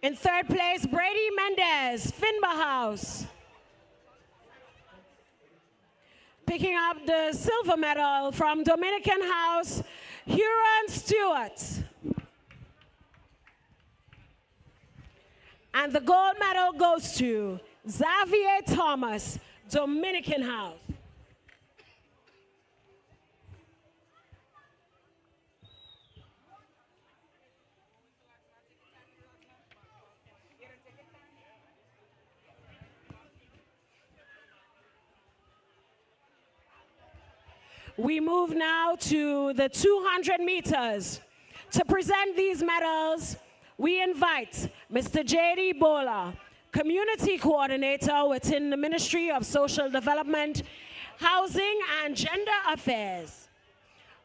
S11: In third place, Brady Mendez, Fimba House. Picking up the silver medal from Dominican House, Huron Stewart. And the gold medal goes to Xavier Thomas, Dominican House. We move now to the 200 meters. To present these medals, we invite Mr. J.D. Bola, Community Coordinator within the Ministry of Social Development, Housing and Gender Affairs.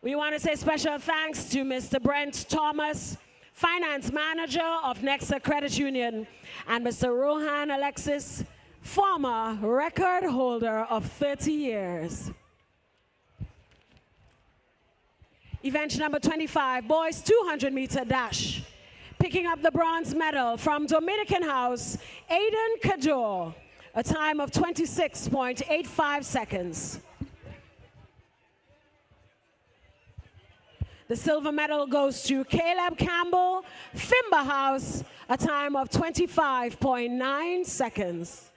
S11: We want to say special thanks to Mr. Brent Thomas, Finance Manager of Nexa Credit Union, and Mr. Rohan Alexis, former record holder of 30 years. Event number 25, boys 200-meter dash. Picking up the bronze medal from Dominican House, Aiden Kador, a time of 26.85 seconds. The silver medal goes to Caleb Campbell, Fimba House, a time of 25.9 seconds.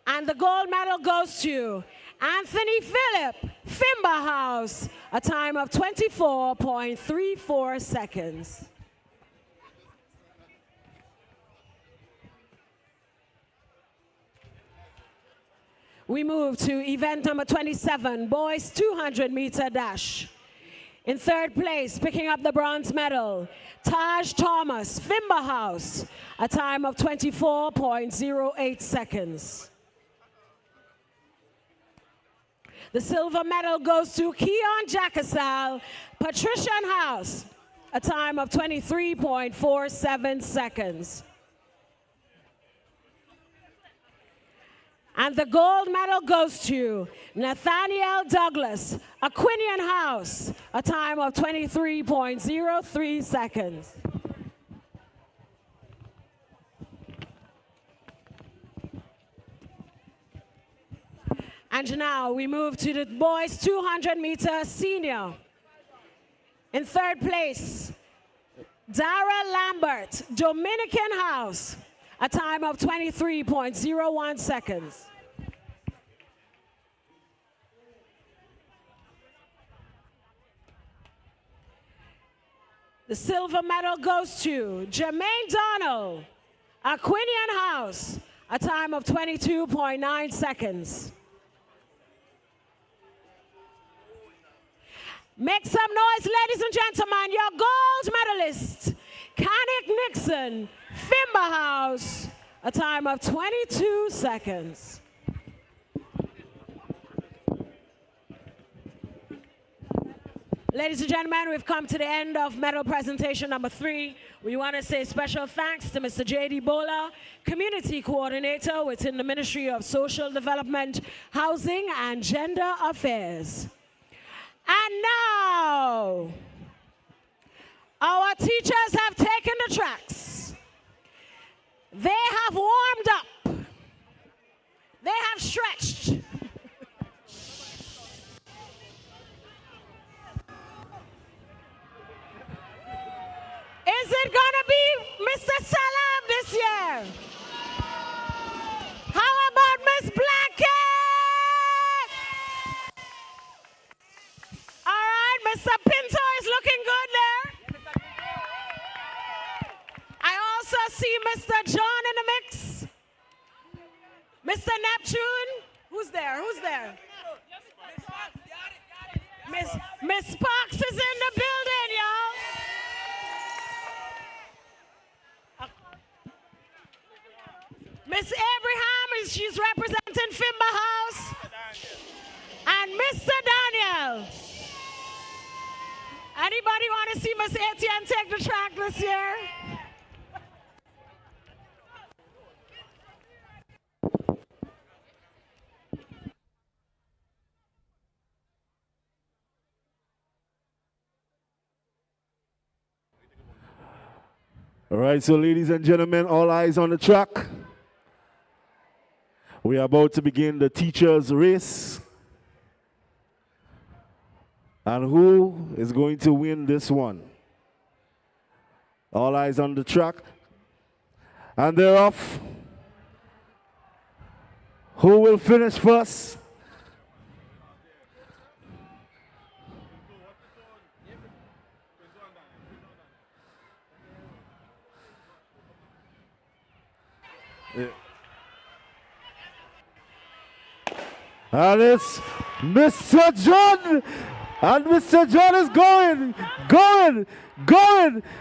S11: And the gold medal goes to Anthony Phillip, Fimba House, a time of 24.34 seconds. We move to event number 27, boys 200-meter dash. In third place, picking up the bronze medal, Taj Thomas, Fimba House, a time of 24.08 seconds. The silver medal goes to Keon Jackasal, Patrician House, a time of 23.47 seconds. And the gold medal goes to Nathaniel Douglas, Aquinian House, a time of 23.03 seconds. And now we move to the boys 200-meter senior. In third place, Dara Lambert, Dominican House, a time of 23.01 seconds. The silver medal goes to Jermaine Donald, Aquinian House, a time of 22.9 seconds. Make some noise, ladies and gentlemen. Your gold medalist, Kanik Nixon, Fimber House, a time of 22 seconds. Ladies and gentlemen, we've come to the end of medal presentation number 3. We want to say special thanks to Mr. J.D. Bola, Community Coordinator within the Ministry of Social Development, Housing and Gender Affairs. And now, our teachers have taken the tracks. They have warmed up. They have stretched. Is it gonna be Mr. Salam this year? How about Miss Blanket? All right, Mr. Pinto is looking good there. I also see Mr. John in the mix. Mr. Neptune, who's there? Who's there? Miss Sparks is in the building, y'all. Miss Abraham, she's representing Fimber House. And Mr. Daniel. Anybody want to see Miss Etienne take the track this year?
S10: All right, so ladies and gentlemen, all eyes on the track. We are about to begin the teacher's race. And who is going to win this one? All eyes on the track. And they're off. Who will finish first? Yeah. And it's Mr. John. And Mr. John is going,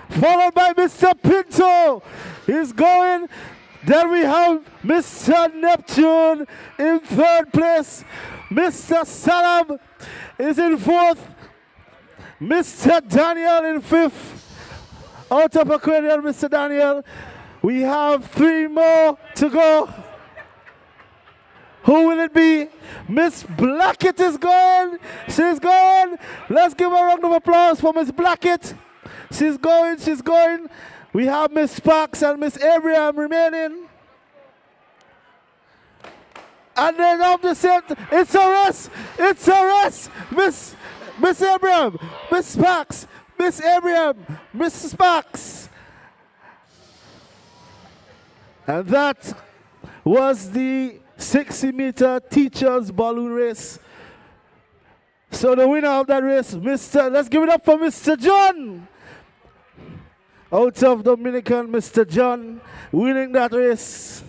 S10: followed by Mr. Pinto. He's going. Then we have Mr. Neptune in 3rd place. Mr. Salam is in 4th. Mr. Daniel in 5th. Out of Aquarium, Mr. Daniel. We have 3 more to go. Who will it be? Miss Blackett is going. She's going. Let's give a round of applause for Miss Blackett. She's going. We have Miss Sparks and Miss Abraham remaining. And then off the set, it's a race. Miss Abraham, Miss Sparks, Miss Abraham, Miss Sparks. And that was the 60-meter teachers balloon race. So the winner of that race, let's give it up for Mr. John. Out of Dominican, Mr. John winning that race.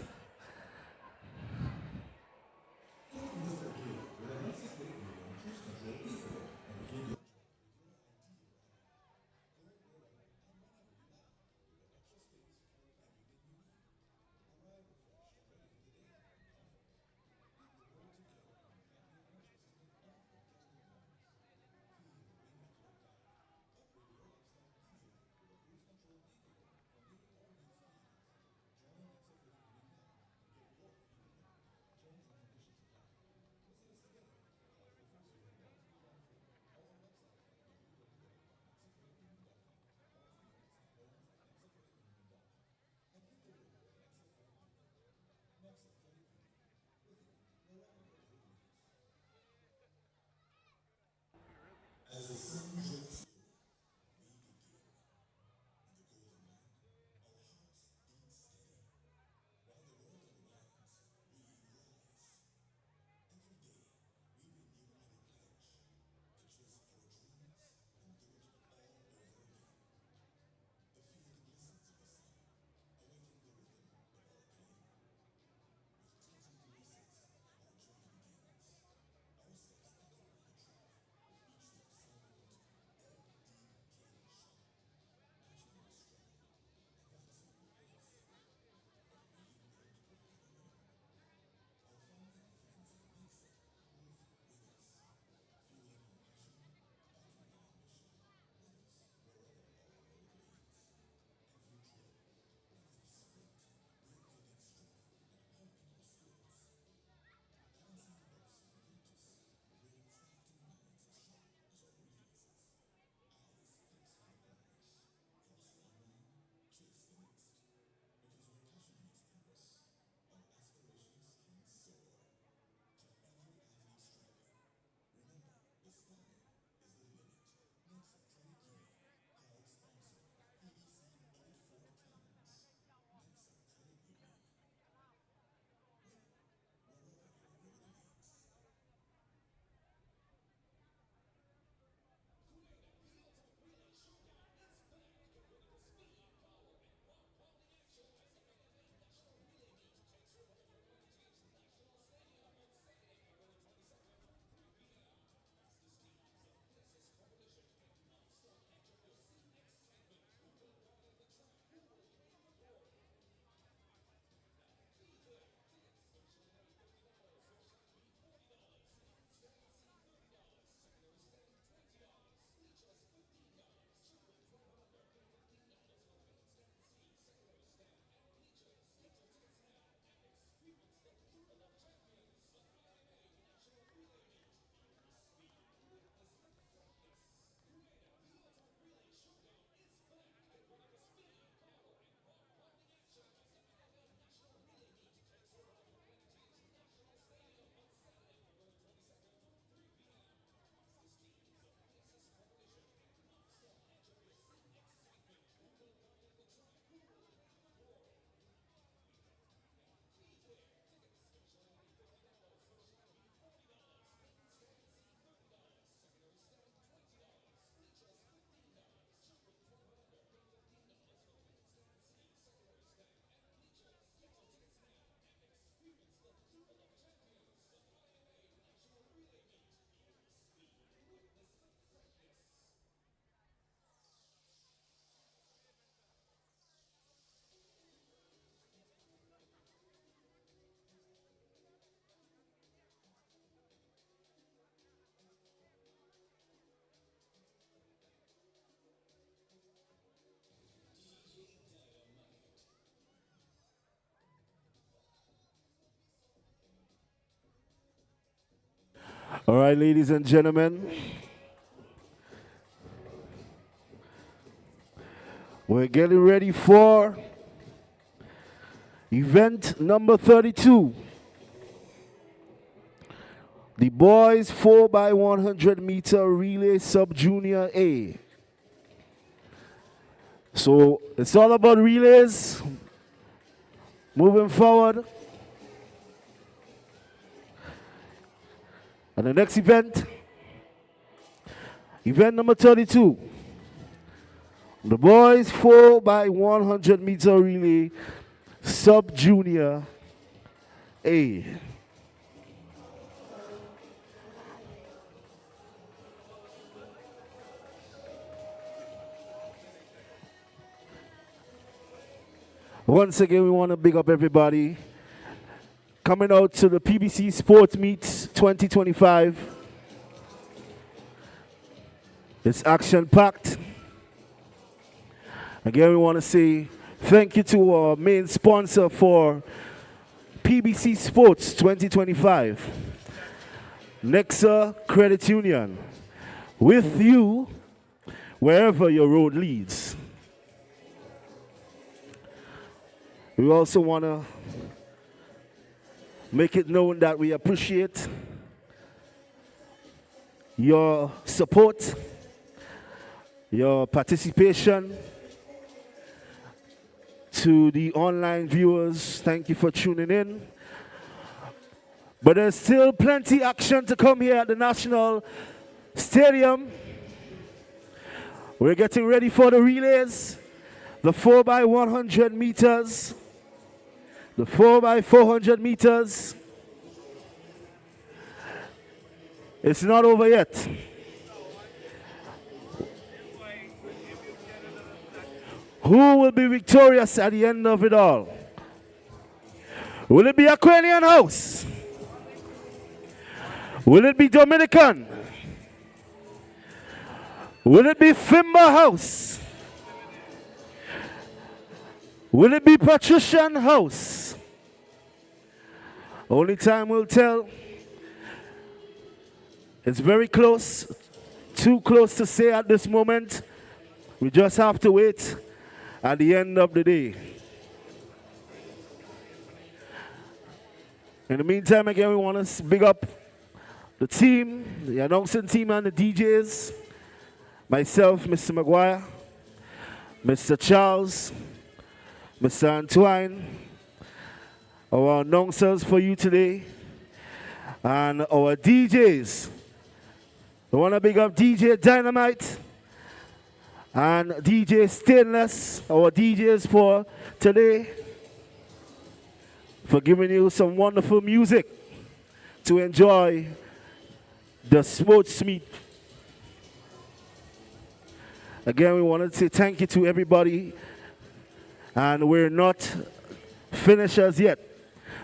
S10: All right, ladies and gentlemen. We're getting ready for event number 32. The boys 4x100 meter relay sub-junior A. So it's all about relays. Moving forward. And the next event, event number 32. The boys 4x100 meter relay sub-junior A. Once again, we want to big up everybody coming out to the PBC Sports Meets 2025. It's action-packed. Again, we want to say thank you to our main sponsor for PBC Sports 2025, Nexa Credit Union, with you wherever your road leads. We also want to make it known that we appreciate your support, your participation. To the online viewers, thank you for tuning in. But there's still plenty action to come here at the National Stadium. We're getting ready for the relays, the 4x100 meters, the 4x400 meters. It's not over yet. Who will be victorious at the end of it all? Will it be Aquarian House? Will it be Dominican? Will it be Fimba House? Will it be Patrician House? Only time will tell. It's very close, too close to say at this moment. We just have to wait at the end of the day. In the meantime, again, we want to big up the team, the announcing team and the DJs. Myself, Mr. McGuire, Mr. Charles, Mr. Antoine, our announcers for you today, and our DJs. We want to big up DJ Dynamite and DJ Stainless, our DJs for today, for giving you some wonderful music to enjoy the sports meet. Again, we want to say thank you to everybody, and we're not finishers yet.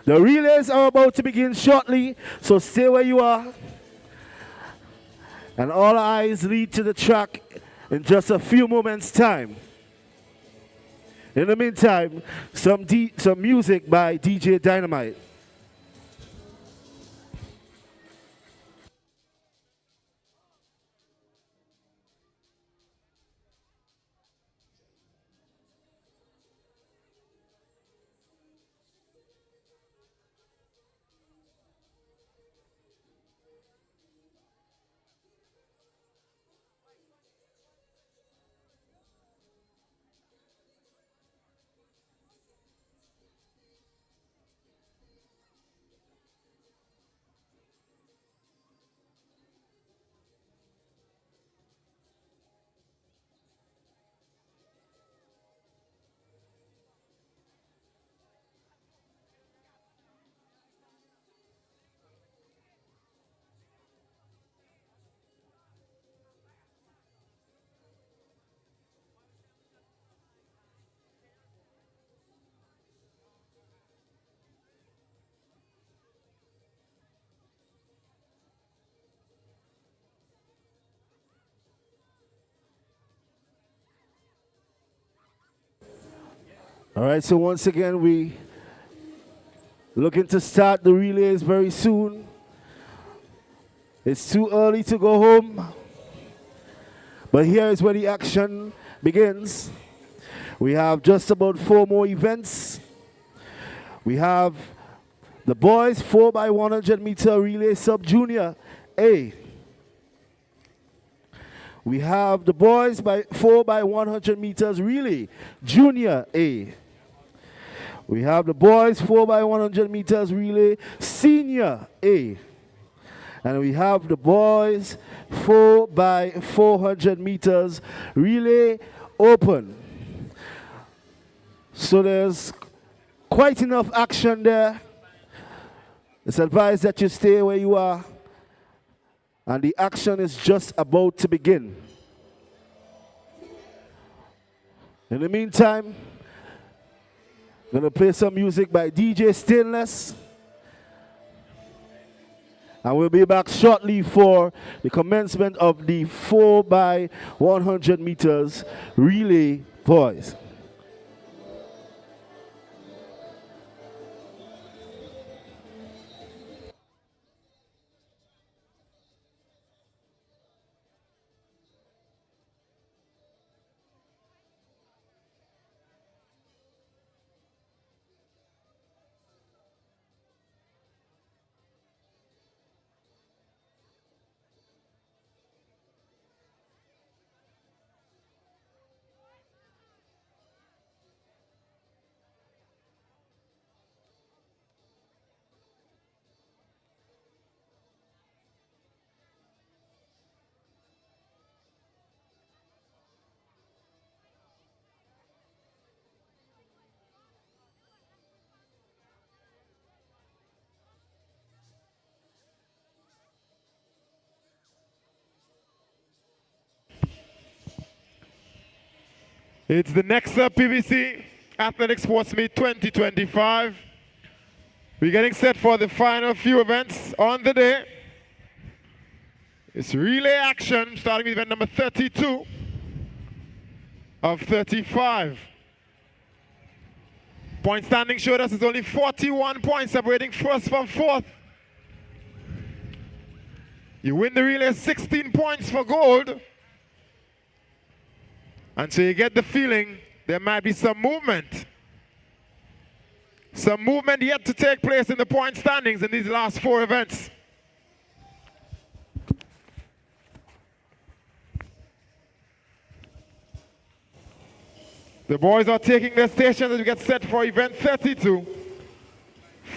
S10: The relays are about to begin shortly, so stay where you are. And all eyes lead to the track in just a few moments' time. In the meantime, some music by DJ Dynamite. All right, so once again, we looking to start the relays very soon. It's too early to go home. But here is where the action begins. We have just about 4 more events. We have the boys 4x100 meter relay sub-junior A. We have the boys 4x100 meters relay junior A. We have the boys 4x100 meters relay senior A. And we have the boys 4x400 meters relay open. So there's quite enough action there. It's advised that you stay where you are. And the action is just about to begin. In the meantime, I'm going to play some music by DJ Stainless. And we'll be back shortly for the commencement of the 4x100 meters relay boys.
S14: It's the next PBC Athletic Sports Meet 2025. We're getting set for the final few events on the day. It's relay action, starting with event number 32 of 35. Point standing showed us it's only 41 points separating first from fourth. You win the relay, 16 points for gold. And so you get the feeling there might be some movement. Some movement yet to take place in the point standings in these last 4 events. The boys are taking their stations as we get set for event 32.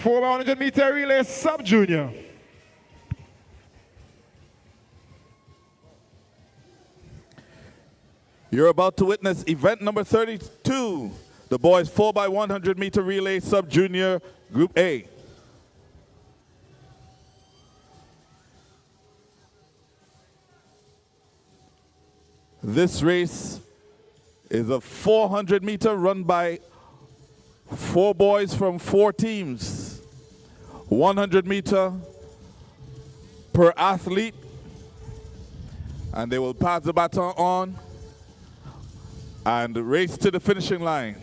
S14: 4x100 meter relay sub-junior.
S1: You're about to witness event number 32, the boys 4x100 meter relay sub-junior group A. This race is a 400 meter run by 4 boys from 4 teams. 100 meter per athlete. And they will pass the baton on and race to the finishing line.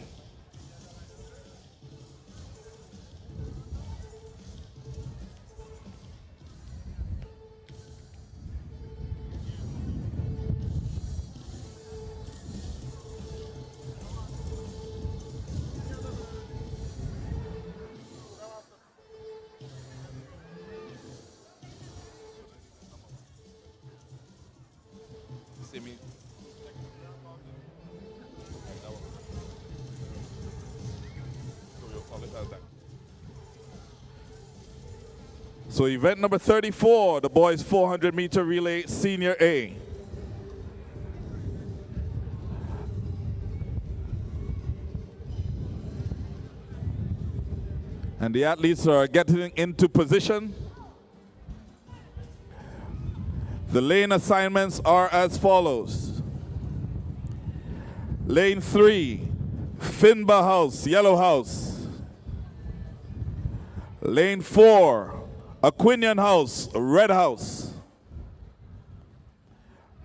S1: So event number 34, the boys 400 meter relay senior A. And the athletes are getting into position. The lane assignments are as follows. Lane 3, Finba House, yellow house. Lane 4, Aquinian House, red house.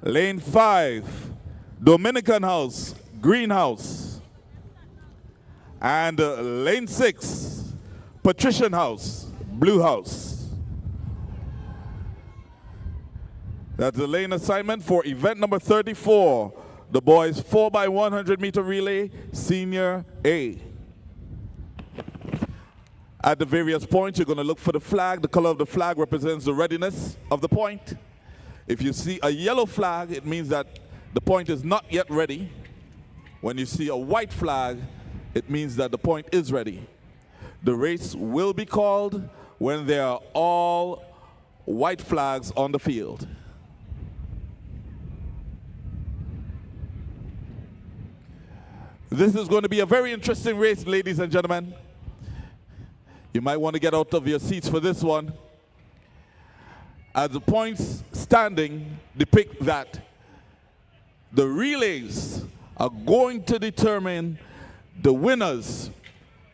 S1: Lane 5, Dominican House, green house. And lane 6, Patrician House, blue house. That's the lane assignment for event number 34, the boys 4x100 meter relay, Senior A. At the various points, you're going to look for the flag. The color of the flag represents the readiness of the point. If you see a yellow flag, it means that the point is not yet ready. When you see a white flag, it means that the point is ready. The race will be called when there are all white flags on the field. This is going to be a very interesting race, ladies and gentlemen. You might want to get out of your seats for this one, as the points standing depict that the relays are going to determine the winners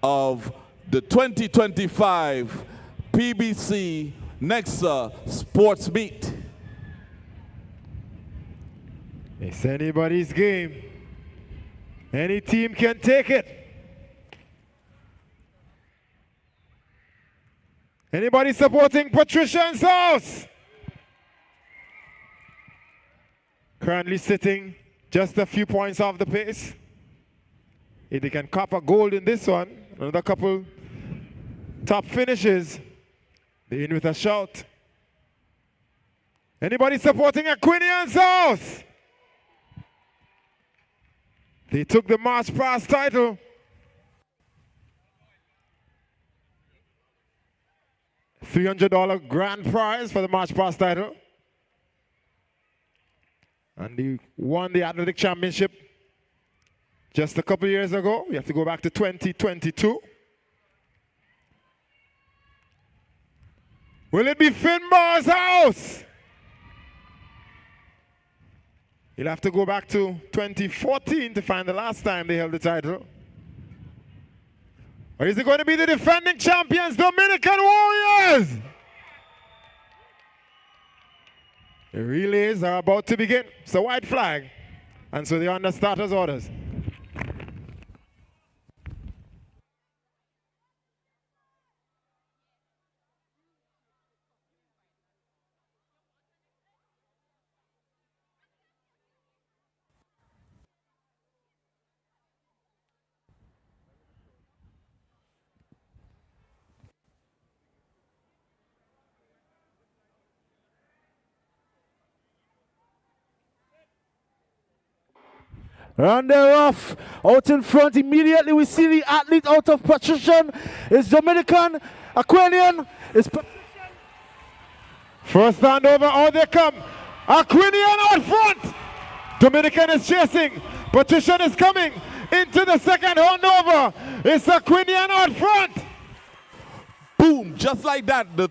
S1: of the 2025 PBC Nexa Sports Meet.
S14: It's anybody's game. Any team can take it. Anybody supporting Patrician's house? Currently sitting just a few points off the pace. If they can cop a gold in this one, another couple top finishes, they're in with a shout. Anybody supporting Aquinian's house? They took the March Pass title. $300 grand prize for the March Pass title. And they won the athletic championship just a couple years ago. You have to go back to 2022. Will it be Finbar's house? You'll have to go back to 2014 to find the last time they held the title. Or is it going to be the defending champions, Dominican Warriors? The relays are about to begin. It's a white flag. And so they're under starters' orders.
S10: And they're off. Out in front immediately we see the athlete out of Patrician. It's Dominican. Aquinian is
S14: first handover, out they come. Aquinian out front. Dominican is chasing. Patrician is coming into the second handover. It's Aquinian out front.
S1: Boom, just like that, the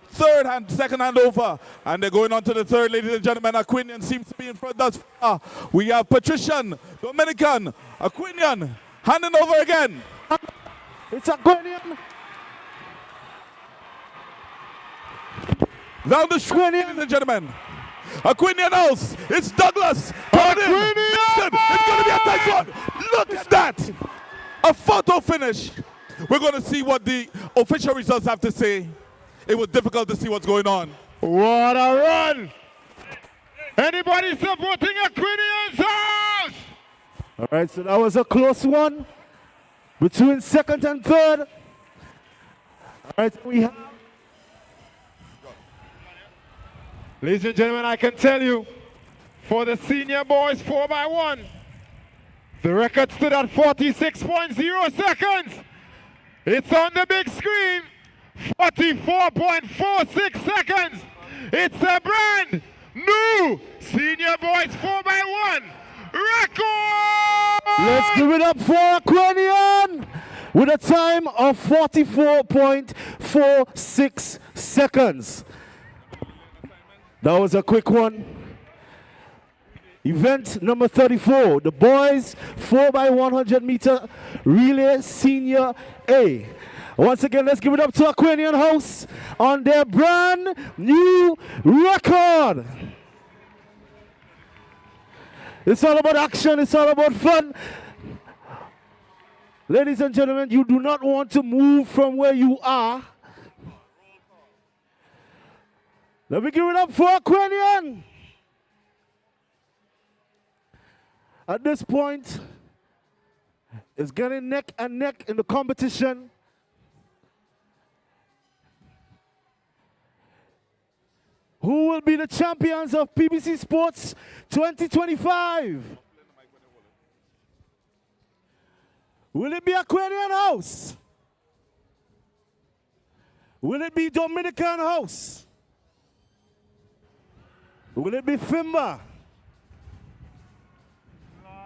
S1: second handover. And they're going on to the third, ladies and gentlemen. Aquinian seems to be in front thus far. We have Patrician, Dominican, Aquinian, handing over again.
S10: It's Aquinian.
S1: Down the street, ladies and gentlemen. Aquinian house, it's Douglas. It's going to be a tight one. Look at that. A photo finish. We're going to see what the official results have to say. It was difficult to see what's going on.
S14: What a run! Anybody supporting Aquinian's house?
S10: All right, so that was a close one between second and third. All right, we have.
S14: Ladies and gentlemen, I can tell you, for the senior boys 4x1, the record stood at 46.0 seconds. It's on the big screen, 44.46 seconds. It's a brand new Senior Boys 4x1 record!
S10: Let's give it up for Aquinian with a time of 44.46 seconds. That was a quick one. Event number 34, the boys 4x100 meter relay Senior A. Once again, let's give it up to Aquinian House on their brand new record. It's all about action, it's all about fun. Ladies and gentlemen, you do not want to move from where you are. Let me give it up for Aquinian. At this point, it's getting neck and neck in the competition. Who will be the champions of PBC Sports 2025? Will it be Aquarian House? Will it be Dominican House? Will it be Fimba?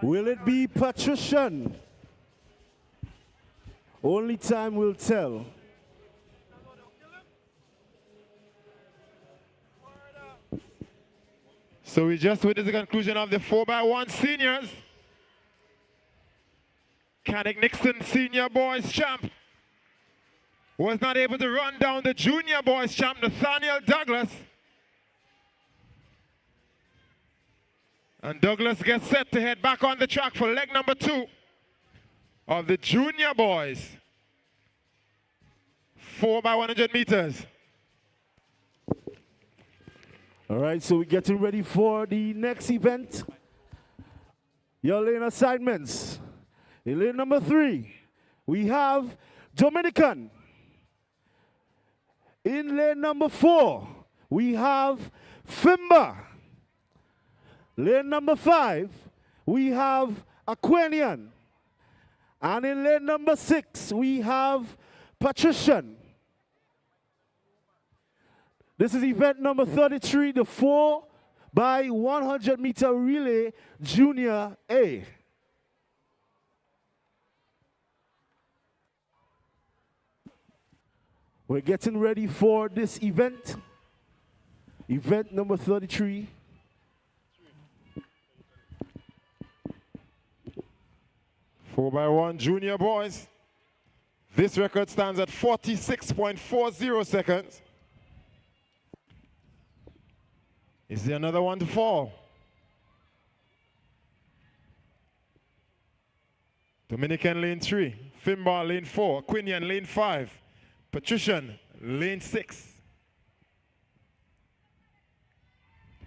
S10: Will it be Patrician? Only time will tell.
S14: So we just witnessed the conclusion of the 4x1 seniors. Canik Nixon, senior boys champ, was not able to run down the junior boys champ, Nathaniel Douglas. And Douglas gets set to head back on the track for leg number 2 of the junior boys. 4x100 meters.
S10: All right, so we're getting ready for the next event. Your lane assignments. In lane number 3, we have Dominican. In lane number 4, we have Fimba. Lane number 5, we have Aquanian. And in lane number 6, we have Patrician. This is event number 33, the 4x100 meter relay junior A. We're getting ready for this event. Event number 33.
S14: Four by one junior boys. This record stands at 46.40 seconds. Is there another one to fall? Dominican lane 3, Fimba lane 4, Aquinian lane 5, Patrician lane 6.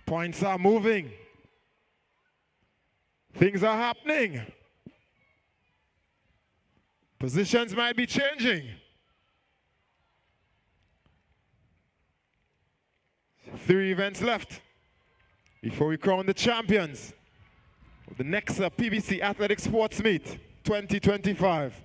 S14: Points are moving. Things are happening. Positions might be changing. 3 events left before we crown the champions of the next PBC Athletic Sports Meet 2025.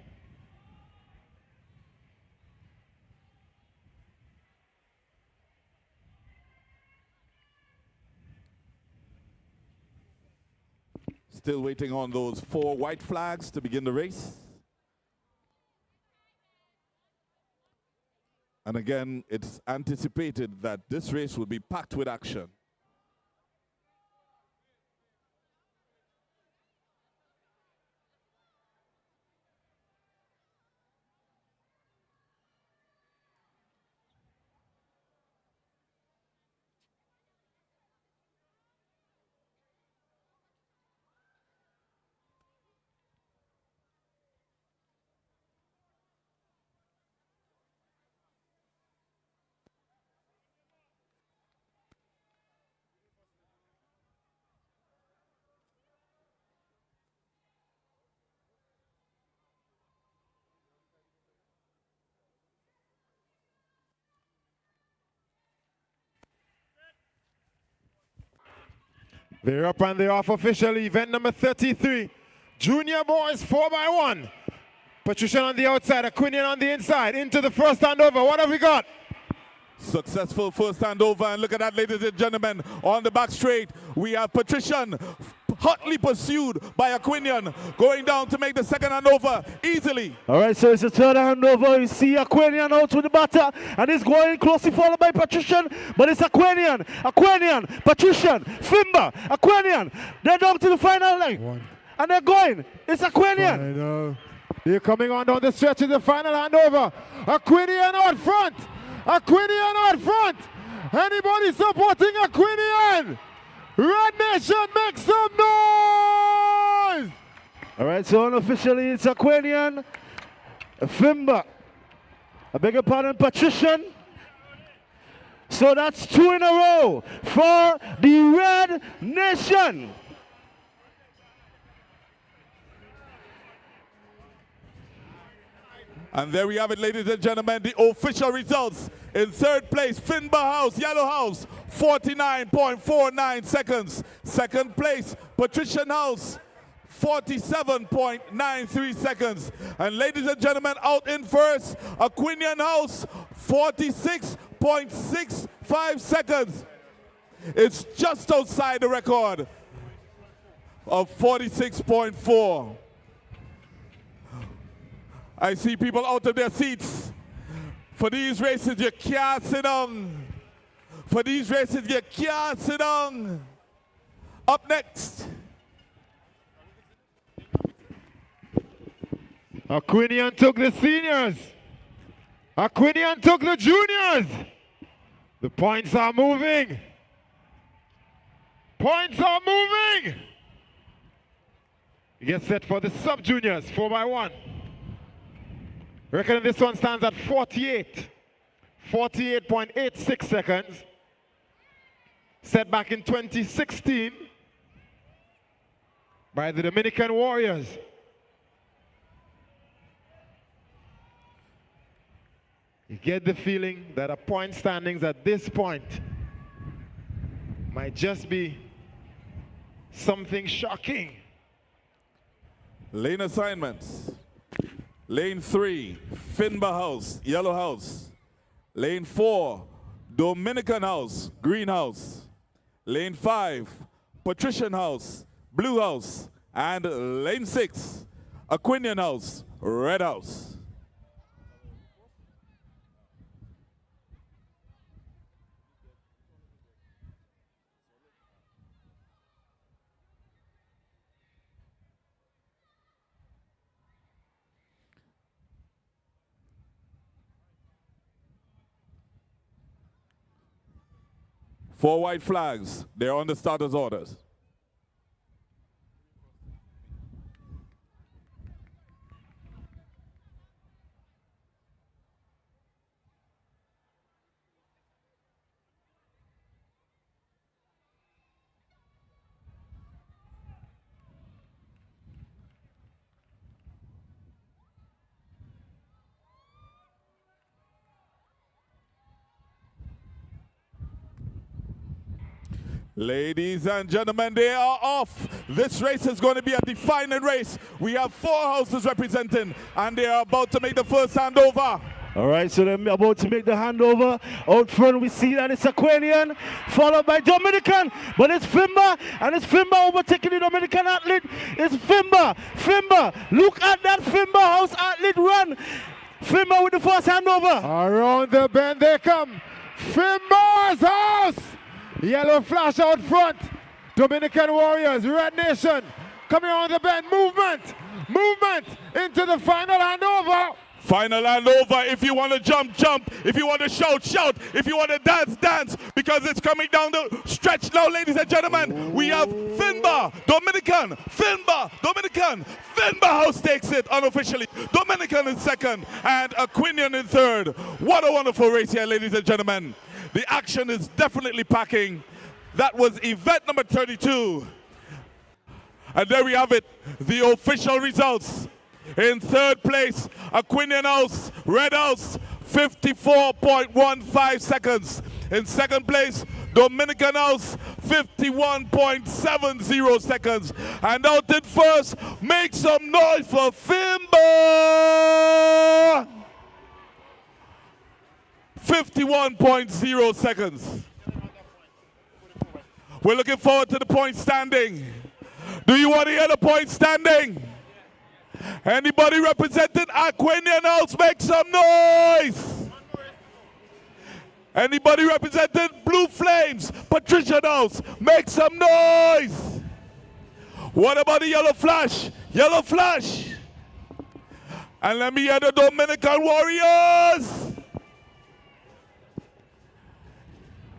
S1: Still waiting on those 4 white flags to begin the race. And again, it's anticipated that this race will be packed with action.
S14: They're up and they're off officially. Event number 33. Junior boys 4x1. Patrician on the outside, Aquinian on the inside. Into the first handover. What have we got?
S1: Successful first handover. And look at that, ladies and gentlemen. On the back straight, we have Patrician hotly pursued by Aquinian, going down to make the second handover easily.
S10: All right, so it's the third handover. You see Aquinian out with the batter, and he's going closely followed by Patrician, but it's Aquinian, Patrician, Fimba, Aquinian. They're down to the final line, and they're going. It's Aquinian.
S14: I know. They're coming on down the stretch in the final handover. Aquinian out front. Aquinian out front. Anybody supporting Aquinian? Red Nation, make some noise!
S10: All right, so unofficially it's Aquinian, Fimba, I beg your pardon, Patrician. So that's 2 in a row for the Red Nation.
S1: And there we have it, ladies and gentlemen, the official results. In third place, Finbar House, Yellow House, 49.49 seconds. Second place, Patrician House, 47.93 seconds. And ladies and gentlemen, out in first, Aquinian House, 46.65 seconds. It's just outside the record of 46.4. I see people out of their seats. For these races, you can't sit down. For these races, you can't sit down. Up next.
S14: Aquinian took the seniors. Aquinian took the juniors. The points are moving. Points are moving. You get set for the sub-juniors, 4x1. Reckoning this one stands at 48.86 seconds. Set back in 2016 by the Dominican Warriors. You get the feeling that a point standings at this point might just be something shocking.
S1: Lane assignments. Lane 3, Finbar House, Yellow House. Lane 4, Dominican House, Green House. Lane 5, Patrician House, Blue House. And Lane 6, Aquinian House, Red House. Four white flags. They're on the starters' orders. Ladies and gentlemen, they are off. This race is going to be a defining race. We have 4 houses representing, and they are about to make the first handover.
S10: All right, so they're about to make the handover. Out front, we see that it's Aquinian, followed by Dominican, but it's Finbar, and it's Finbar overtaking the Dominican athlete. It's Finbar. Look at that Finbar House athlete run. Finbar with the first handover.
S14: Around the bend they come. Finbar's House. Yellow flash out front. Dominican Warriors, Red Nation. Coming on the bend. Movement into the final handover.
S1: Final handover. If you want to jump, jump. If you want to shout, shout. If you want to dance, dance. Because it's coming down the stretch now, ladies and gentlemen. We have Finbar, Dominican, Finbar, Dominican. Finbar House takes it unofficially. Dominican in second and Aquinian in third. What a wonderful race here, ladies and gentlemen. The action is definitely packing. That was event number 32. And there we have it, the official results. In third place, Aquinian House, Red House, 54.15 seconds. In second place, Dominican House, 51.70 seconds. And out in first, make some noise for Finbar! 51.0 seconds. We're looking forward to the point standing. Do you want to hear the point standing? Anybody representing Aquinian House, make some noise. Anybody representing Blue Flames, Patrician House, make some noise. What about the Yellow Flash? Yellow Flash. And let me hear the Dominican Warriors.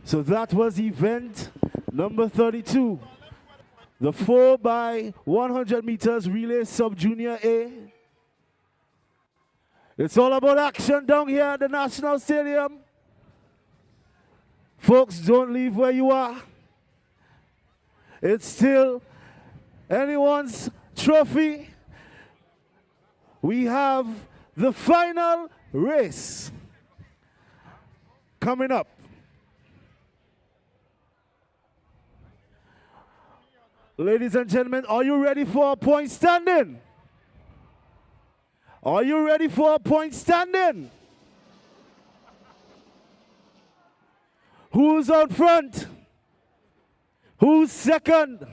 S10: So that was event number 32. The 4x100 meters relay sub-junior A. It's all about action down here at the National Stadium. Folks, don't leave where you are. It's still anyone's trophy. We have the final race coming up. Ladies and gentlemen, are you ready for a point standing? Are you ready for a point standing? Who's out front? Who's second?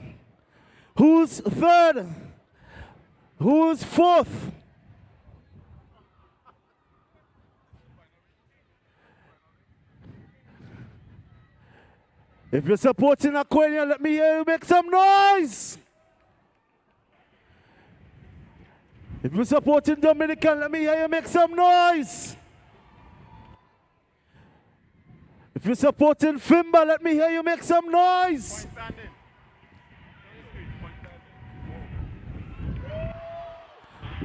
S10: Who's third? Who's fourth? If you're supporting Aquarian, let me hear you make some noise. If you're supporting Dominican, let me hear you make some noise. If you're supporting Fimba, let me hear you make some noise.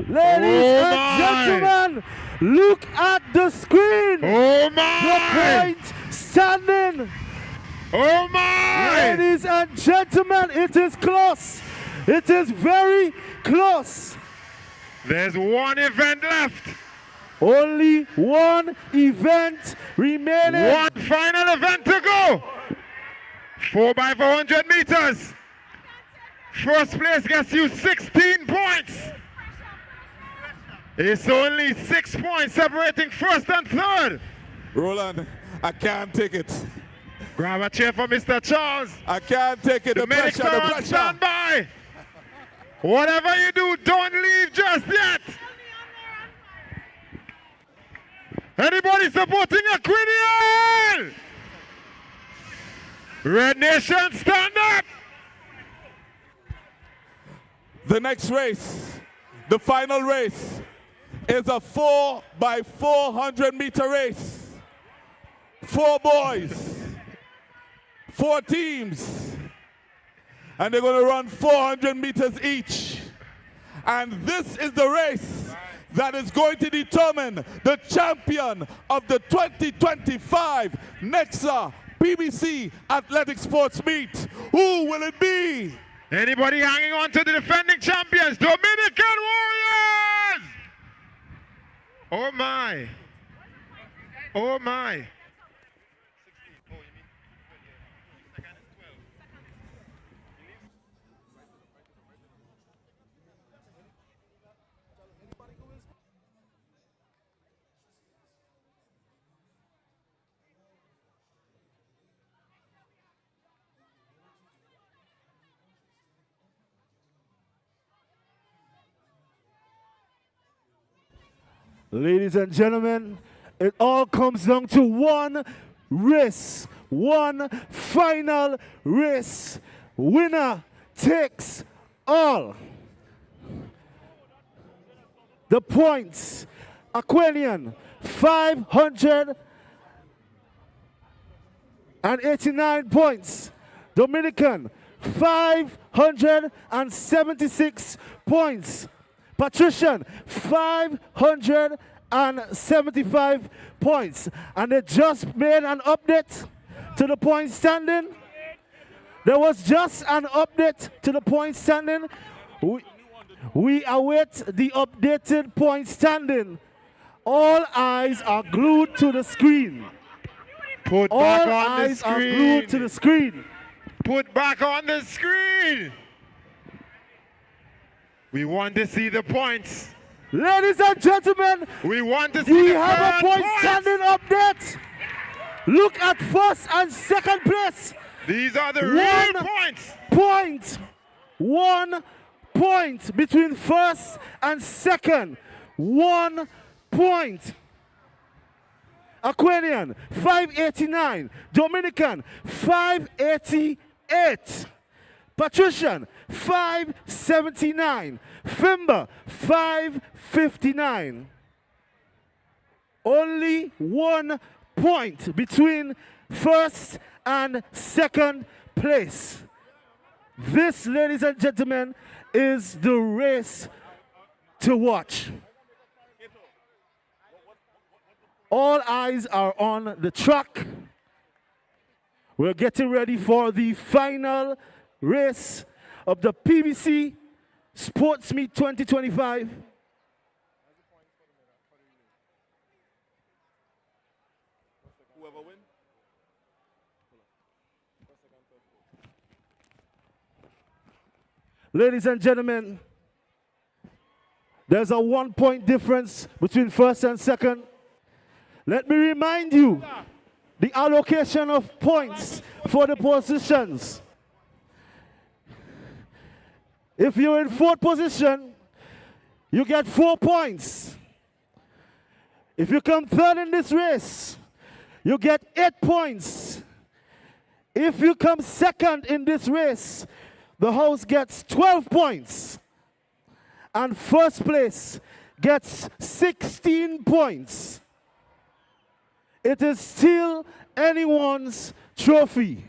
S10: Ladies and gentlemen, look at the screen.
S14: Oh my!
S10: The point standing.
S14: Oh my!
S10: Ladies and gentlemen, it is close. It is very close.
S14: There's one event left.
S10: Only one event remaining.
S14: One final event to go. 4x400 meters. First place gets you 16 points. It's only 6 points separating first and third.
S1: Roland, I can't take it.
S14: Grab a chair for Mr. Charles.
S1: I can't take it. The
S14: medics
S1: pressure,
S14: are
S1: the
S14: on
S1: pressure.
S14: standby. Whatever you do, don't leave just yet. Anybody supporting Aquinian? Red Nation, stand up.
S1: The next race, the final race, is a 4x400 meter race. 4 boys, 4 teams, and they're going to run 400 meters each. And this is the race that is going to determine the champion of the 2025 Nexa PBC Athletic Sports Meet. Who will it be?
S14: Anybody hanging on to the defending champions, Dominican Warriors? Oh my. Oh my.
S10: Ladies and gentlemen, it all comes down to one race, one final race. Winner takes all. The points, Aquanian, 589 points. Dominican, 576 points. Patrician, 575 points. And they just made an update to the point standing. There was just an update to the point standing. We await the updated point standing. All eyes are glued to the screen.
S14: Put
S10: All
S14: back on
S10: eyes
S14: the
S10: are
S14: screen.
S10: glued to the screen.
S14: Put back on the screen. We want to see the points.
S10: Ladies and gentlemen,
S14: we want to see
S10: we
S14: the
S10: have a
S14: current
S10: point
S14: points.
S10: standing update. Look at first and second place.
S14: These are the real points.
S10: 1 point between first and second. 1 point. Aquanian, 589. Dominican, 588. Patrician, 579. Fimba, 559. Only 1 point between first and second place. This, ladies and gentlemen, is the race to watch. All eyes are on the track. We're getting ready for the final race of the PBC Sports Meet 2025. Ladies and gentlemen, there's a 1-point difference between first and second. Let me remind you the allocation of points for the positions. If you're in fourth position, you get 4 points. If you come third in this race, you get 8 points. If you come second in this race, the house gets 12 points. And first place gets 16 points. It is still anyone's trophy.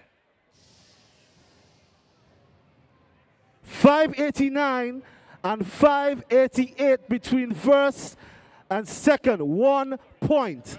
S10: 589 and 588 between first and second, 1 point.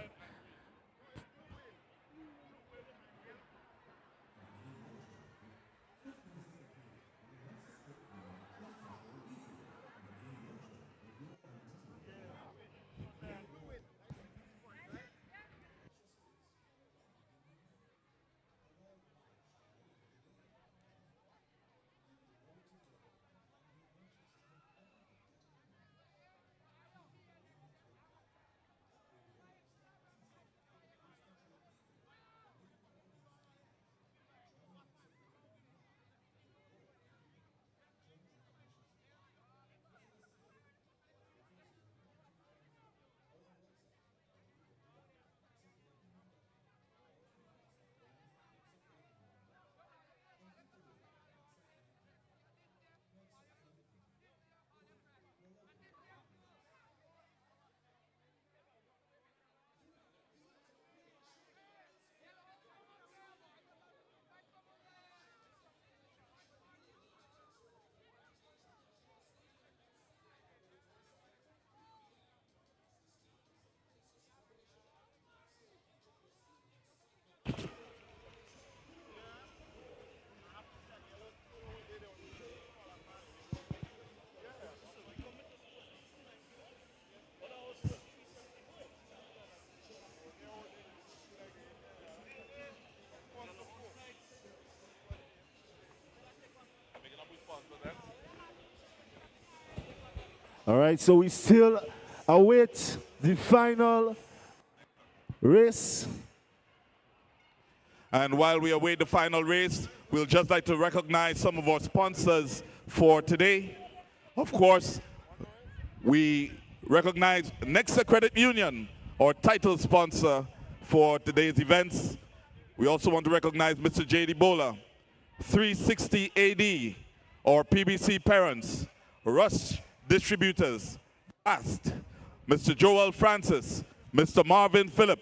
S10: All right, so we still await the final race.
S1: And while we await the final race, we'll just like to recognize some of our sponsors for today. Of course, we recognize Nexa Credit Union, our title sponsor for today's events. We also want to recognize Mr. J.D. Bowler, 360 AD, our PBC parents, Rush Distributors, Fast, Mr. Joel Francis, Mr. Marvin Phillip,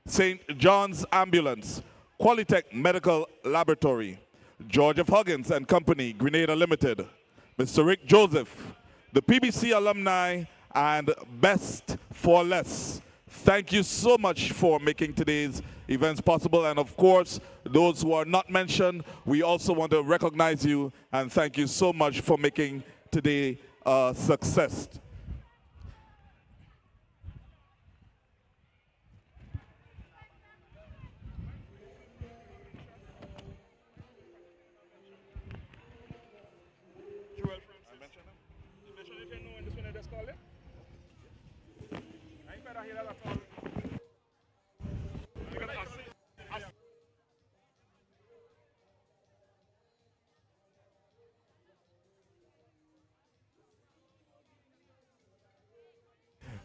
S1: St. John's Ambulance, Qualitech Medical Laboratory, George F. Huggins and Company, Grenada Limited, Mr. Rick Joseph, the PBC alumni, and Best for Less. Thank you so much for making today's events possible. And of course, those who are not mentioned, we also want to recognize you and thank you so much for making today a success.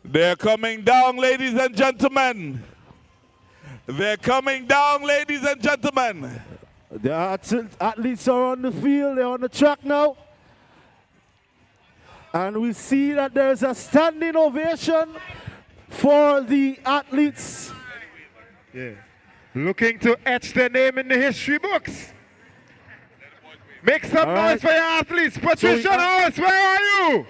S1: They're coming down, ladies and gentlemen. They're coming down, ladies and gentlemen.
S10: The athletes are on the field, they're on the track now. And we see that there's a standing ovation for the athletes.
S14: Yeah. Looking to etch their name in the history books. Make some noise for your athletes. Patricia House, where are you?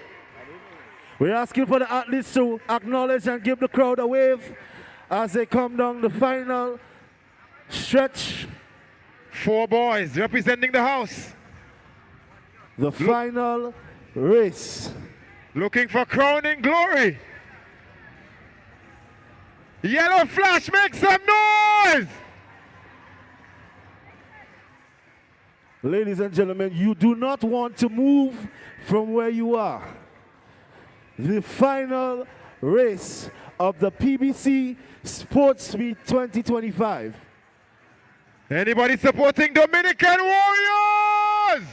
S10: We're asking for the athletes to acknowledge and give the crowd a wave as they come down the final stretch.
S14: 4 boys representing the house.
S10: The final race.
S14: Looking for crowning glory. Yellow flash, make some noise!
S10: Ladies and gentlemen, you do not want to move from where you are. The final race of the PBC Sports Meet 2025.
S14: Anybody supporting Dominican Warriors?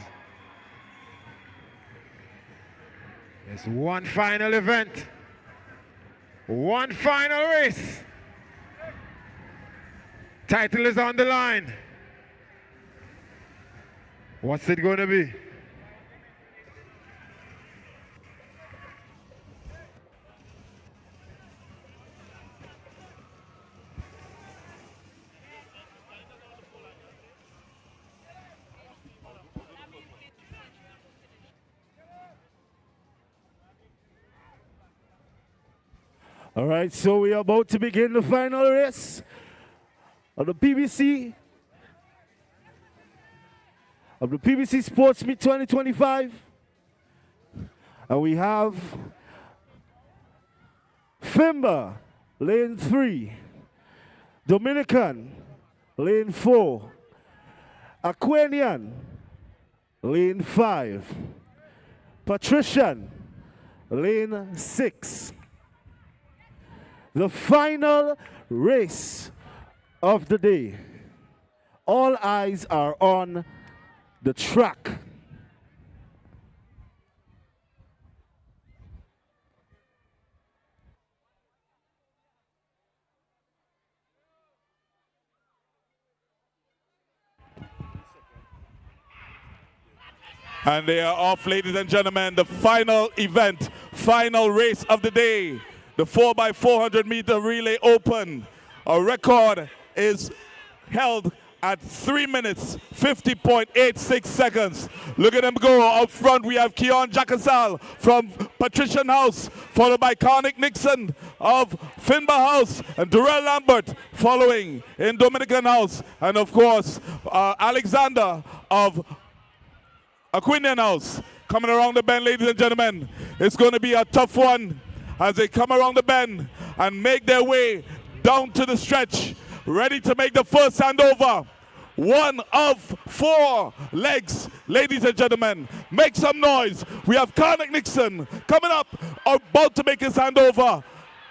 S14: There's one final event. One final race. Title is on the line. What's it going to be?
S10: All right, so we are about to begin the final race of the PBC Sports Meet 2025. And we have Fimba, lane 3, Dominican, lane 4, Aquanian, lane 5, Patrician, lane 6. The final race of the day. All eyes are on the track.
S1: And they are off, ladies and gentlemen. The final event, final race of the day. The 4x400 meter relay open. A record is held at 3 minutes, 50.86 seconds. Look at them go. Up front, we have Keon Jacasal from Patrician House, followed by Carnick Nixon of Finba House, and Durrell Lambert following in Dominican House. And of course, Alexander of Aquinian House coming around the bend, ladies and gentlemen. It's going to be a tough one as they come around the bend and make their way down to the stretch, ready to make the first handover. One of 4 legs, ladies and gentlemen. Make some noise. We have Carnick Nixon coming up, about to make his handover.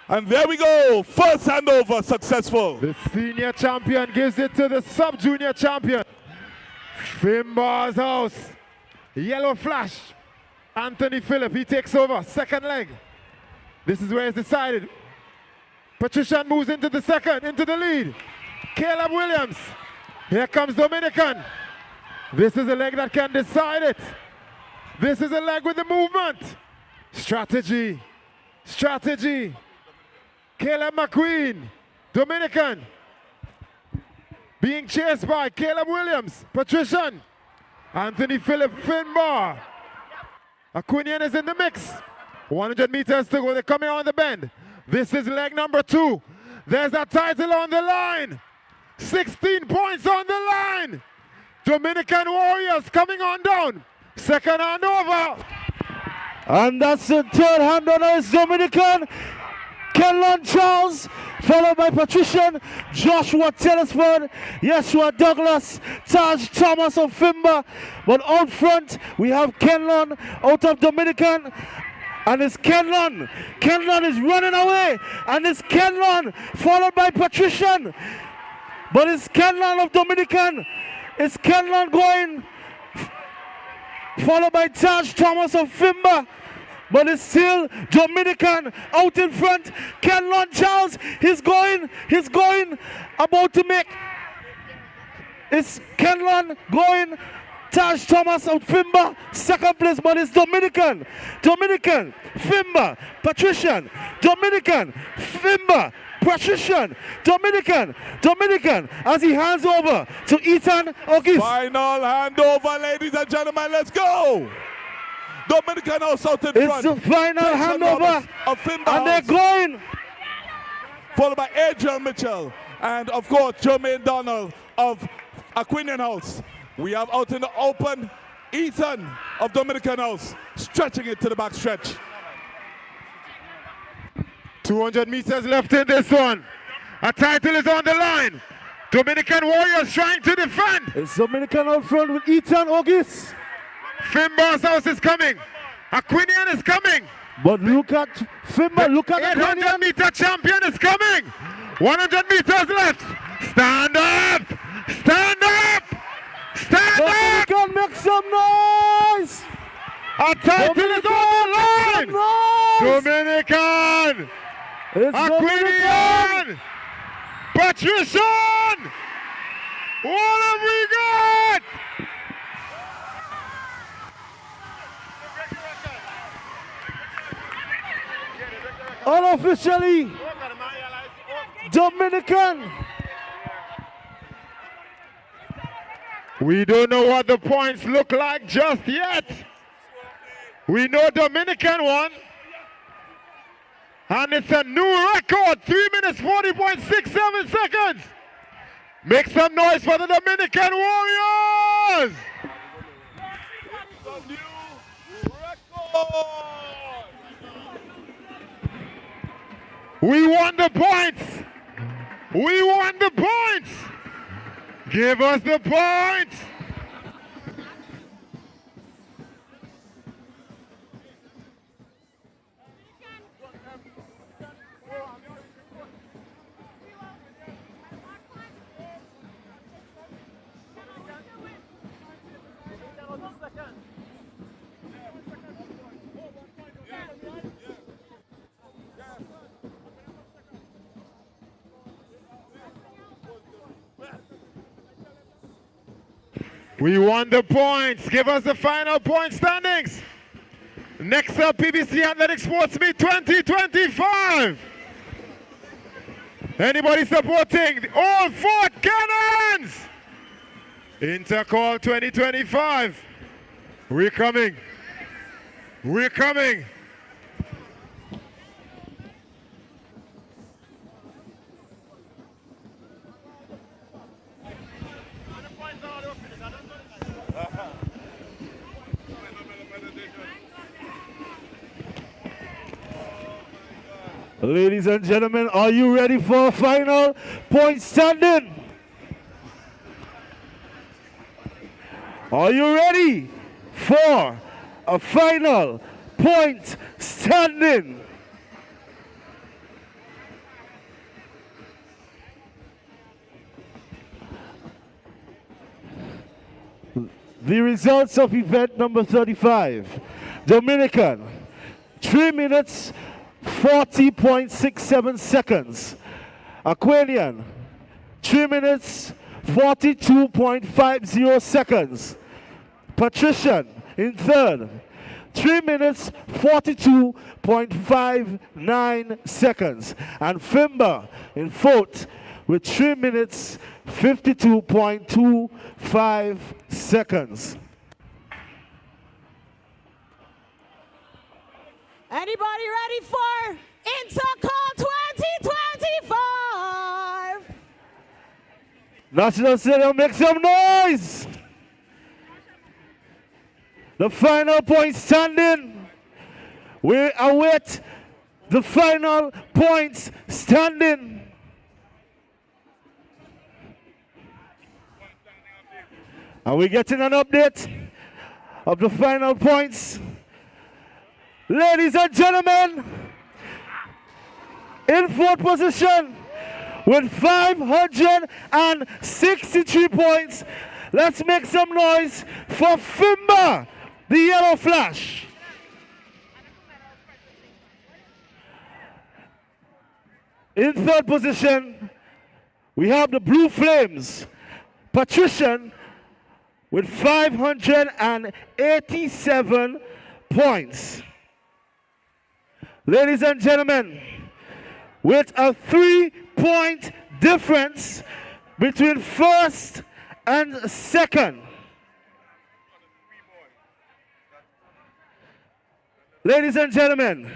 S1: And there we go, first handover successful.
S14: The senior champion gives it to the sub-junior champion. Fimba's House. Yellow flash. Anthony Phillip, he takes over, second leg. This is where it's decided. Patrician moves into the second, into the lead. Caleb Williams. Here comes Dominican. This is a leg that can decide it. This is a leg with the movement. Strategy. Strategy. Caleb McQueen. Dominican. Being chased by Caleb Williams. Patrician. Anthony Phillip Finbar. Aquinian is in the mix. 100 meters to go. They're coming on the bend. This is leg number 2. There's a title on the line. 16 points on the line. Dominican Warriors coming on down. Second handover.
S10: And that's the third handover is Dominican. Kenlon Charles, followed by Patrician, Joshua Telesford, Yeshua Douglas, Taj Thomas of Fimba. But out front, we have Kenlon out of Dominican. And it's Kenlon. Kenlon is running away. And it's Kenlon, followed by Patrician. But it's Kenlon of Dominican. It's Kenlon going, followed by Taj Thomas of Fimba. But it's still Dominican out in front. Kenlon Charles, he's going, about to make. It's Kenlon going. Taj Thomas of Fimba, second place, but it's Dominican. Dominican, Fimba, Patrician, Dominican, Fimba, Patrician, Dominican, as he hands over to Ethan O'Keefe.
S1: Final handover, ladies and gentlemen, let's go. Dominican House out in front.
S10: It's the final handover,
S1: of Fimba
S10: and they're going.
S1: Followed by Adrian Mitchell, and of course, Jermaine Donald of Aquinian House. We have out in the open, Ethan of Dominican House, stretching it to the back stretch.
S14: 200 meters left in this one. A title is on the line. Dominican Warriors trying to defend.
S10: It's Dominican out front with Ethan August.
S14: Fimbar's house is coming. Aquinian is coming.
S10: But look at Fimba, look at
S14: 800 meter champion is coming. 100 meters left. Stand up. Stand up. Stand up.
S10: Dominican, make some noise.
S14: A title is on the line. Dominican. Aquinian. Patrician. What have we got?
S10: Unofficially, Dominican.
S14: We don't know what the points look like just yet. We know Dominican won. And it's a new record, 3 minutes 40.67 seconds. Make some noise for the Dominican Warriors. We won the points. We won the points. Give us the points. We won the points. Give us the final point standings. Next up, PBC Athletic Sports Meet 2025. Anybody supporting Old Fort Cannons? Intercall 2025. We're coming. We're coming.
S10: Ladies and gentlemen, are you ready for a final point standing? Are you ready for a final point standing? The results of event number 35. Dominican, 3 minutes 40.67 seconds. Aquanian, 3 minutes 42.50 seconds. Patrician in third, 3 minutes 42.59 seconds. And Fimba in fourth with 3 minutes 52.25 seconds.
S11: Anybody ready for Intercall 2025?
S10: National Stadium, make some noise! The final point standing. We await the final points standing. Are we getting an update of the final points? Ladies and gentlemen, in fourth position with 563 points, let's make some noise for Fimba, the Yellow Flash. In third position, we have the Blue Flames, Patrician, with 587 points. Ladies and gentlemen, with a 3-point difference between first and second. Ladies and gentlemen,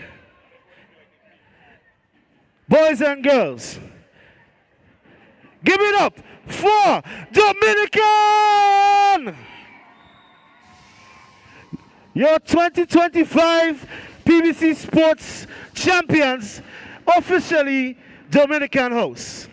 S10: boys and girls, give it up for Dominican! Your 2025 PBC Sports Champions, officially Dominican hosts.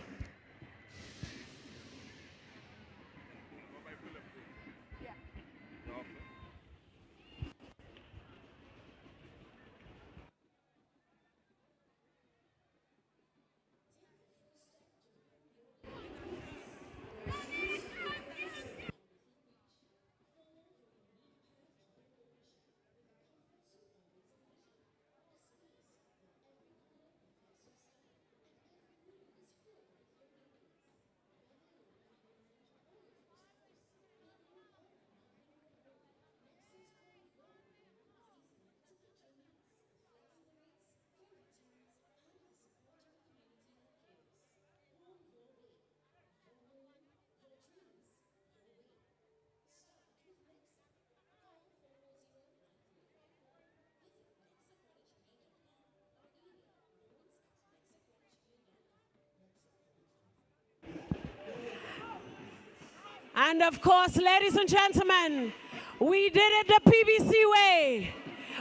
S11: And of course, ladies and gentlemen, we did it the PBC way.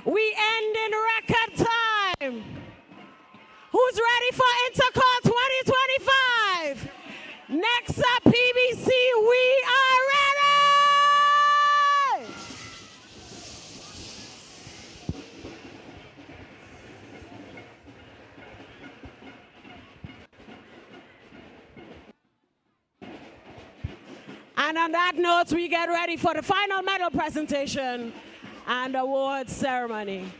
S11: We end in record time. Who's ready for Intercall 2025? Next up, PBC, we are ready! And on that note, we get ready for the final medal presentation and awards ceremony.